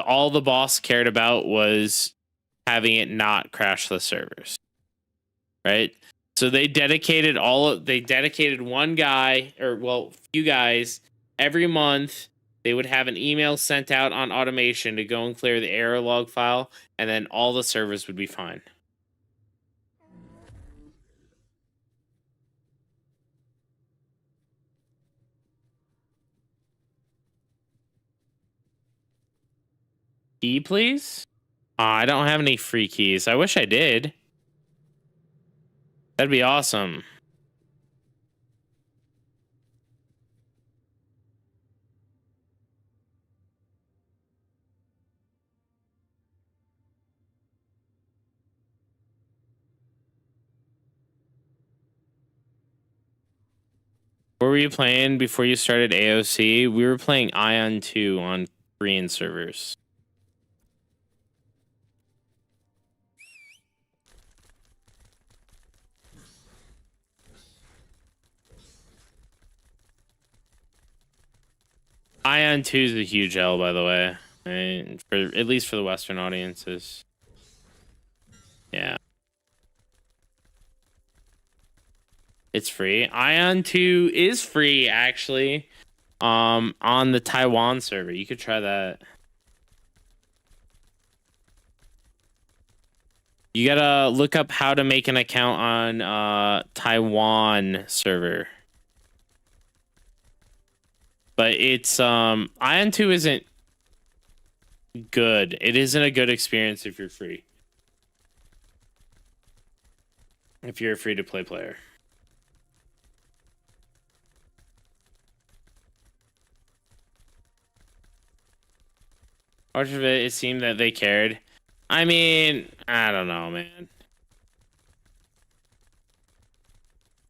all the boss cared about was having it not crash the servers. Right? So they dedicated one guy, or well, few guys every month. They would have an email sent out on automation to go and clear the error log file, and then all the servers would be fine. Key, please? I don't have any free keys. I wish I did. That'd be awesome. Where were you playing before you started AOC? We were playing Aion 2 on Korean servers. Aion 2 is a huge L, by the way. Right? At least for the Western audiences. Yeah. It's free. Aion 2 is free, actually. on the Taiwan server. You could try that. You gotta look up how to make an account on Taiwan server. But it's Aion 2 isn't good. It isn't a good experience if you're free. If you're a free to play player. Much of it seemed that they cared. I mean, I don't know, man.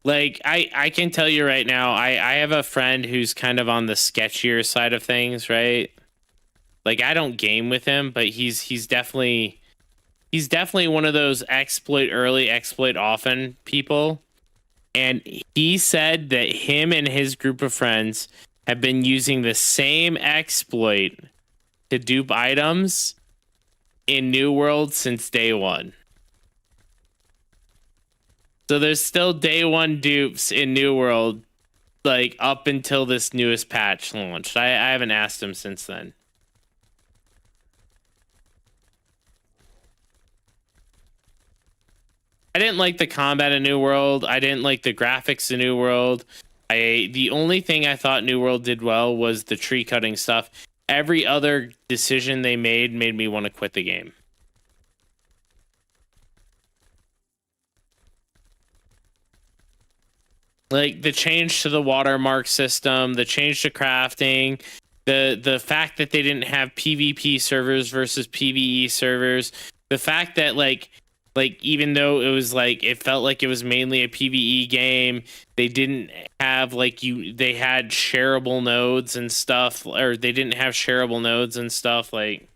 Like, I can tell you right now, I have a friend who's kind of on the sketchier side of things, right? Like, I don't game with him, but he's definitely one of those exploit early, exploit often people. And he said that him and his group of friends have been using the same exploit to dupe items in New World since day one. So there's still day one dupes in New World, like up until this newest patch launched. I haven't asked him since then. I didn't like the combat in New World. I didn't like the graphics in New World. The only thing I thought New World did well was the tree cutting stuff. Every other decision they made me want to quit the game. Like the change to the watermark system, the change to crafting, the fact that they didn't have PvP servers versus PvE servers, the fact that like even though it was like it felt like it was mainly a PvE game, they didn't have they had shareable nodes and stuff, or they didn't have shareable nodes and stuff. Like,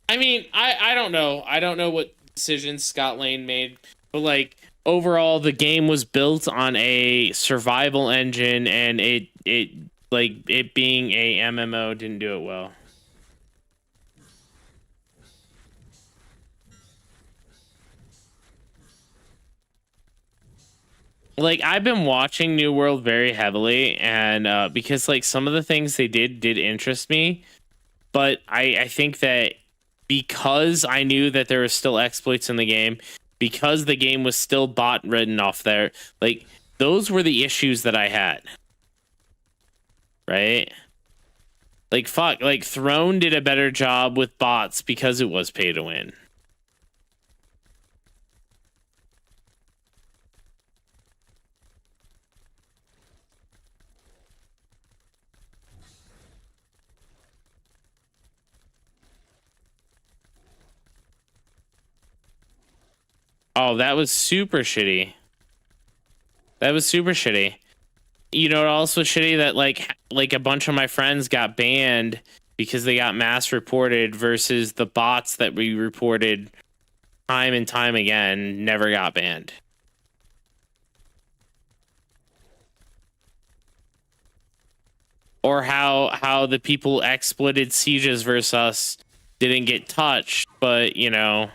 I mean, I don't know. I don't know what decisions Scott Lane made, but like overall the game was built on a survival engine, and it being a MMO didn't do it well. Like, I've been watching New World very heavily, and because like some of the things they did interest me, but I think that because I knew that there were still exploits in the game, because the game was still bot written off there, like those were the issues that I had. Right? Like fuck, like Throne did a better job with bots because it was pay to win. Oh, that was super shitty. That was super shitty. You know, also shitty that like a bunch of my friends got banned because they got mass reported versus the bots that we reported time and time again never got banned. Or how the people exploited sieges versus us didn't get touched, but you know,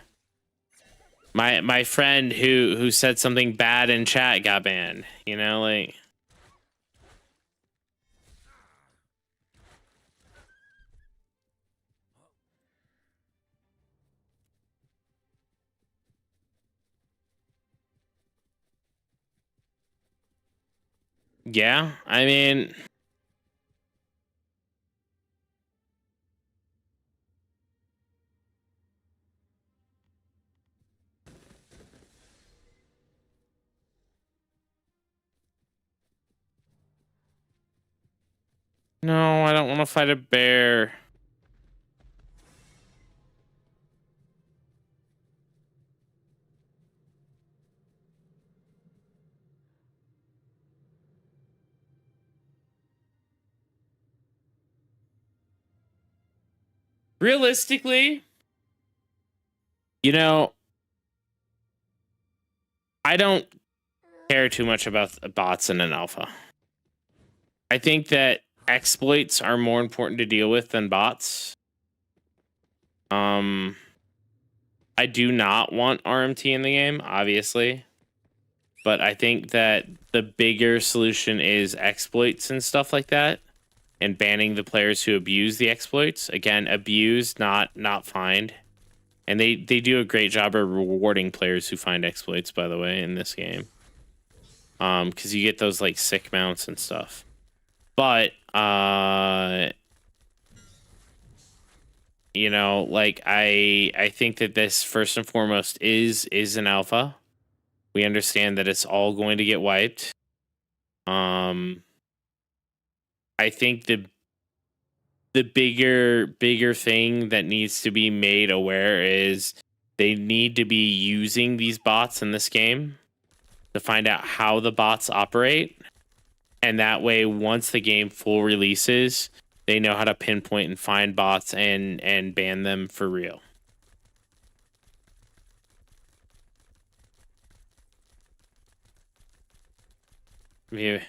my friend who said something bad in chat got banned. You know, like. Yeah, I mean, no, I don't want to fight a bear. Realistically, you know, I don't care too much about bots in an alpha. I think that exploits are more important to deal with than bots. I do not want RMT in the game, obviously, but I think that the bigger solution is exploits and stuff like that, and banning the players who abuse the exploits. Again, abuse, not find. And they do a great job of rewarding players who find exploits, by the way, in this game. Because you get those like sick mounts and stuff. But you know, like I think that this first and foremost is an alpha. We understand that it's all going to get wiped. I think the bigger thing that needs to be made aware is they need to be using these bots in this game to find out how the bots operate, and that way once the game full releases, they know how to pinpoint and find bots and ban them for real. You're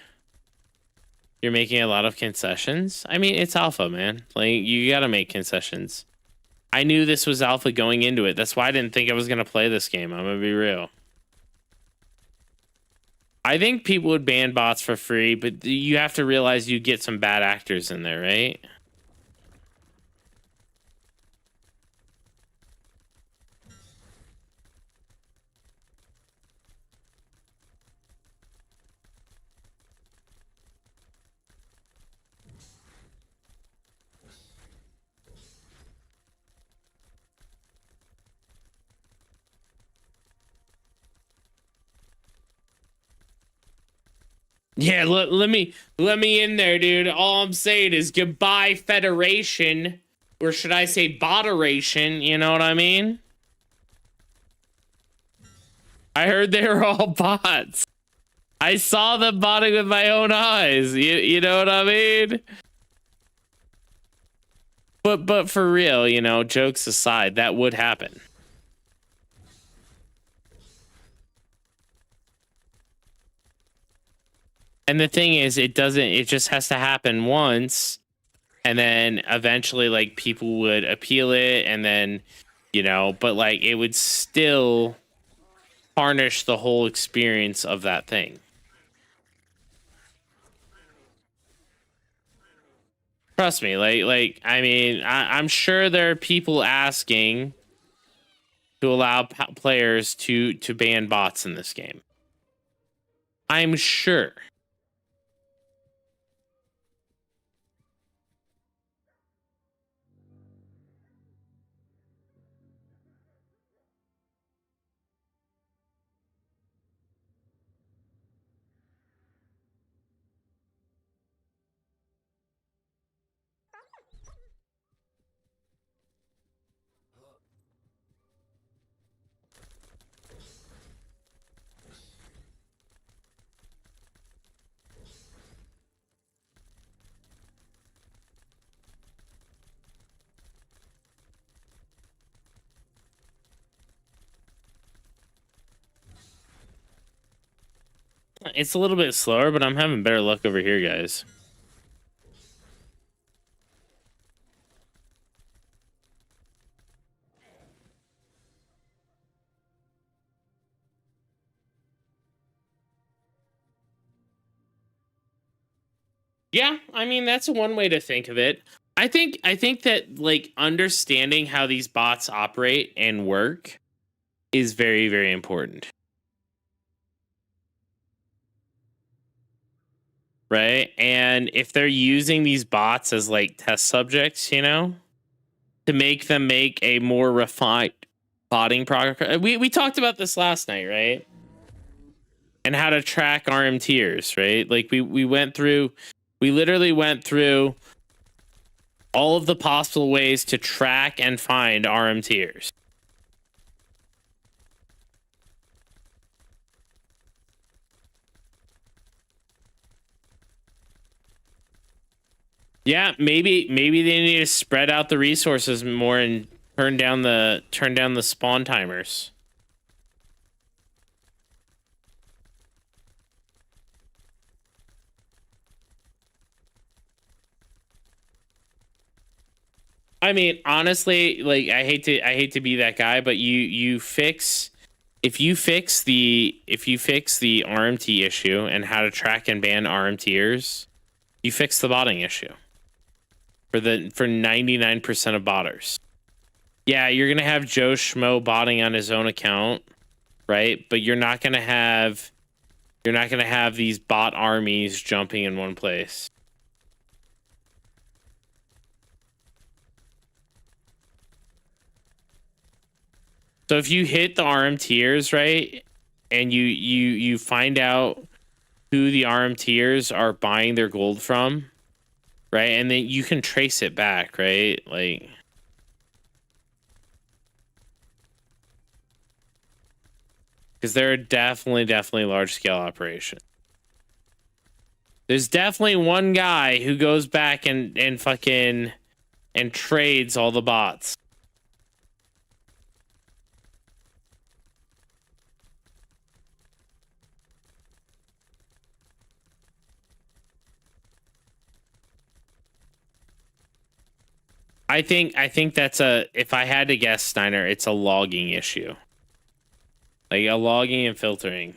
making a lot of concessions. I mean, it's alpha, man. Like, you gotta make concessions. I knew this was alpha going into it. That's why I didn't think I was gonna play this game. I'm gonna be real. I think people would ban bots for free, but you have to realize you get some bad actors in there, right? Yeah, let me in there, dude. All I'm saying is goodbye, Federation. Or should I say boteration, you know what I mean? I heard they were all bots. I saw them botting with my own eyes. You know what I mean? But for real, you know, jokes aside, that would happen. And the thing is, it just has to happen once, and then eventually like people would appeal it, and then, you know, but like it would still tarnish the whole experience of that thing. Trust me, like I mean, I'm sure there are people asking to allow players to ban bots in this game. I'm sure. It's a little bit slower, but I'm having better luck over here, guys. Yeah, I mean, that's one way to think of it. I think that like understanding how these bots operate and work is very, very important. Right? And if they're using these bots as like test subjects, you know, to make them make a more refined botting progress. We talked about this last night, right? And how to track RM tiers, right? Like we literally went through all of the possible ways to track and find RM tiers. Yeah, maybe they need to spread out the resources more and turn down the spawn timers. I mean, honestly, like I hate to be that guy, but you fix if you fix the RMT issue and how to track and ban RMTers, you fix the botting issue for 99% of botters. Yeah, you're gonna have Joe Schmo botting on his own account, right? But you're not gonna have these bot armies jumping in one place. So if you hit the RMTers, right, and you find out who the RMTers are buying their gold from, right, and then you can trace it back, right, like. Because they're definitely large scale operations. There's definitely one guy who goes back and fucking and trades all the bots. I think that's if I had to guess, Steiner, it's a logging issue. Like a logging and filtering.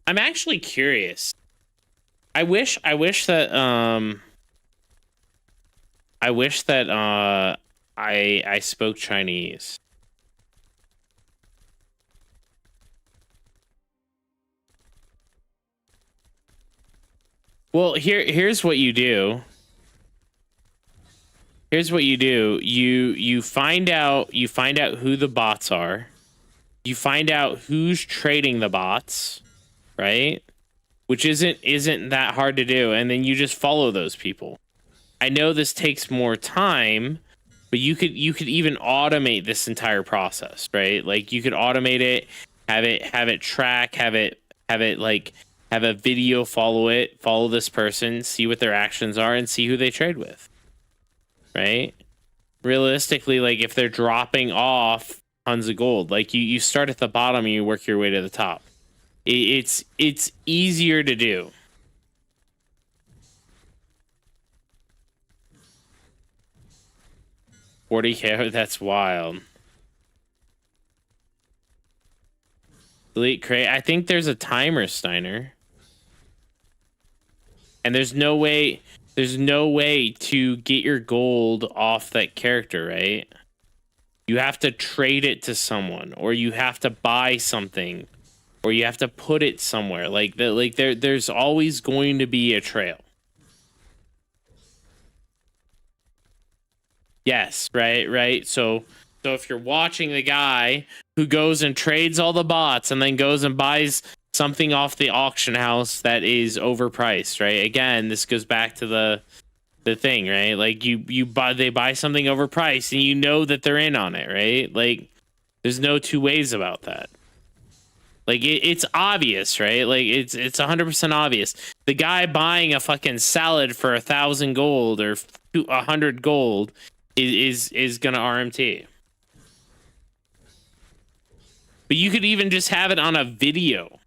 I'm actually curious. I wish that I spoke Chinese. Well, here's what you do. Here's what you do. You find out who the bots are. You find out who's trading the bots, right? Which isn't that hard to do, and then you just follow those people. I know this takes more time, but you could even automate this entire process, right? Like you could automate it, have it track, have a video follow this person, see what their actions are, and see who they trade with. Right? Realistically, like if they're dropping off tons of gold, like you start at the bottom and you work your way to the top. It's easier to do. $40K, that's wild. Delete crate. I think there's a timer, Steiner. And there's no way to get your gold off that character, right? You have to trade it to someone, or you have to buy something, or you have to put it somewhere. There's always going to be a trail. Yes, right. So if you're watching the guy who goes and trades all the bots and then goes and buys something off the auction house that is overpriced, right? Again, this goes back to the thing, right? Like they buy something overpriced and you know that they're in on it, right? Like there's no two ways about that. Like it's obvious, right? Like it's 100% obvious. The guy buying a fucking salad for 1,000 gold or 100 gold is gonna RMT. But you could even just have it on a video.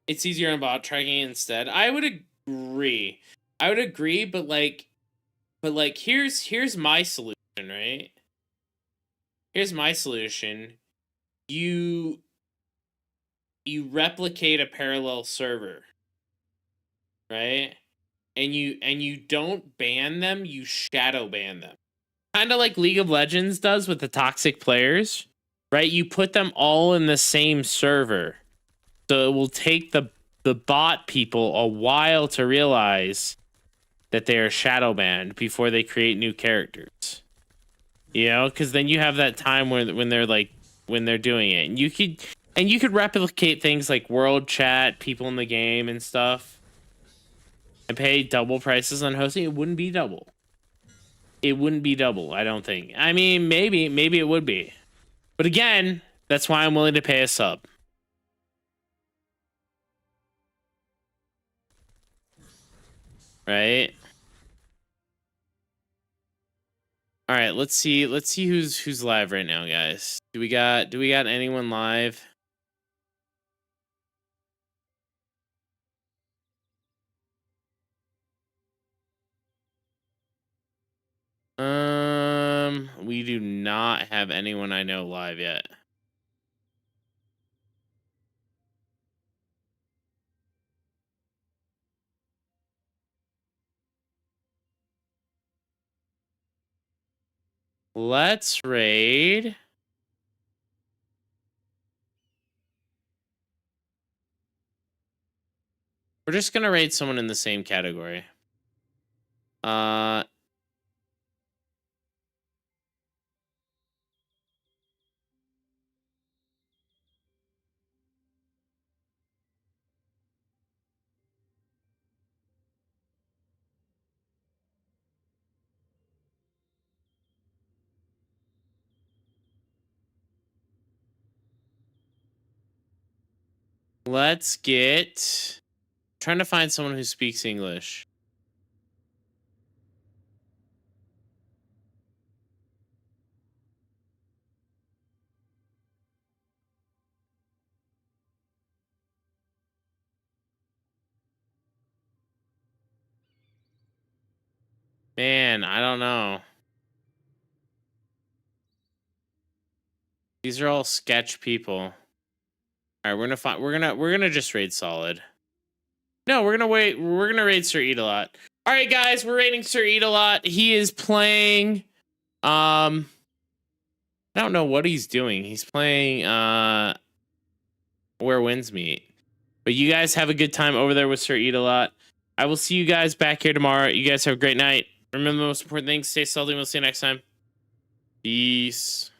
It's easier on bot tracking instead. I would agree. But here's my solution, right? Here's my solution. You replicate a parallel server, right? And you don't ban them, you shadow ban them. Kind of like League of Legends does with the toxic players, right? You put them all in the same server. So it will take the bot people a while to realize that they are shadow banned before they create new characters. You know, because then you have that time when they're doing it, and you could replicate things like world chat, people in the game, and stuff, and pay double prices on hosting. It wouldn't be double. It wouldn't be double. I don't think. I mean, maybe it would be, but again, that's why I'm willing to pay a sub. Right? All right, let's see. Let's see who's live right now, guys. Do we got anyone live? We do not have anyone I know live yet. Let's raid. We're just gonna raid someone in the same category. Let's get. Trying to find someone who speaks English. Man, I don't know. These are all sketch people. All right, we're gonna find. We're gonna just raid solid. No, we're gonna wait. We're gonna raid Sir Eat a Lot. All right, guys, we're raiding Sir Eat a Lot. He is playing. I don't know what he's doing. He's playing. Where winds meet. But you guys have a good time over there with Sir Eat a Lot. I will see you guys back here tomorrow. You guys have a great night. Remember the most important thing: stay salty. We'll see you next time. Peace.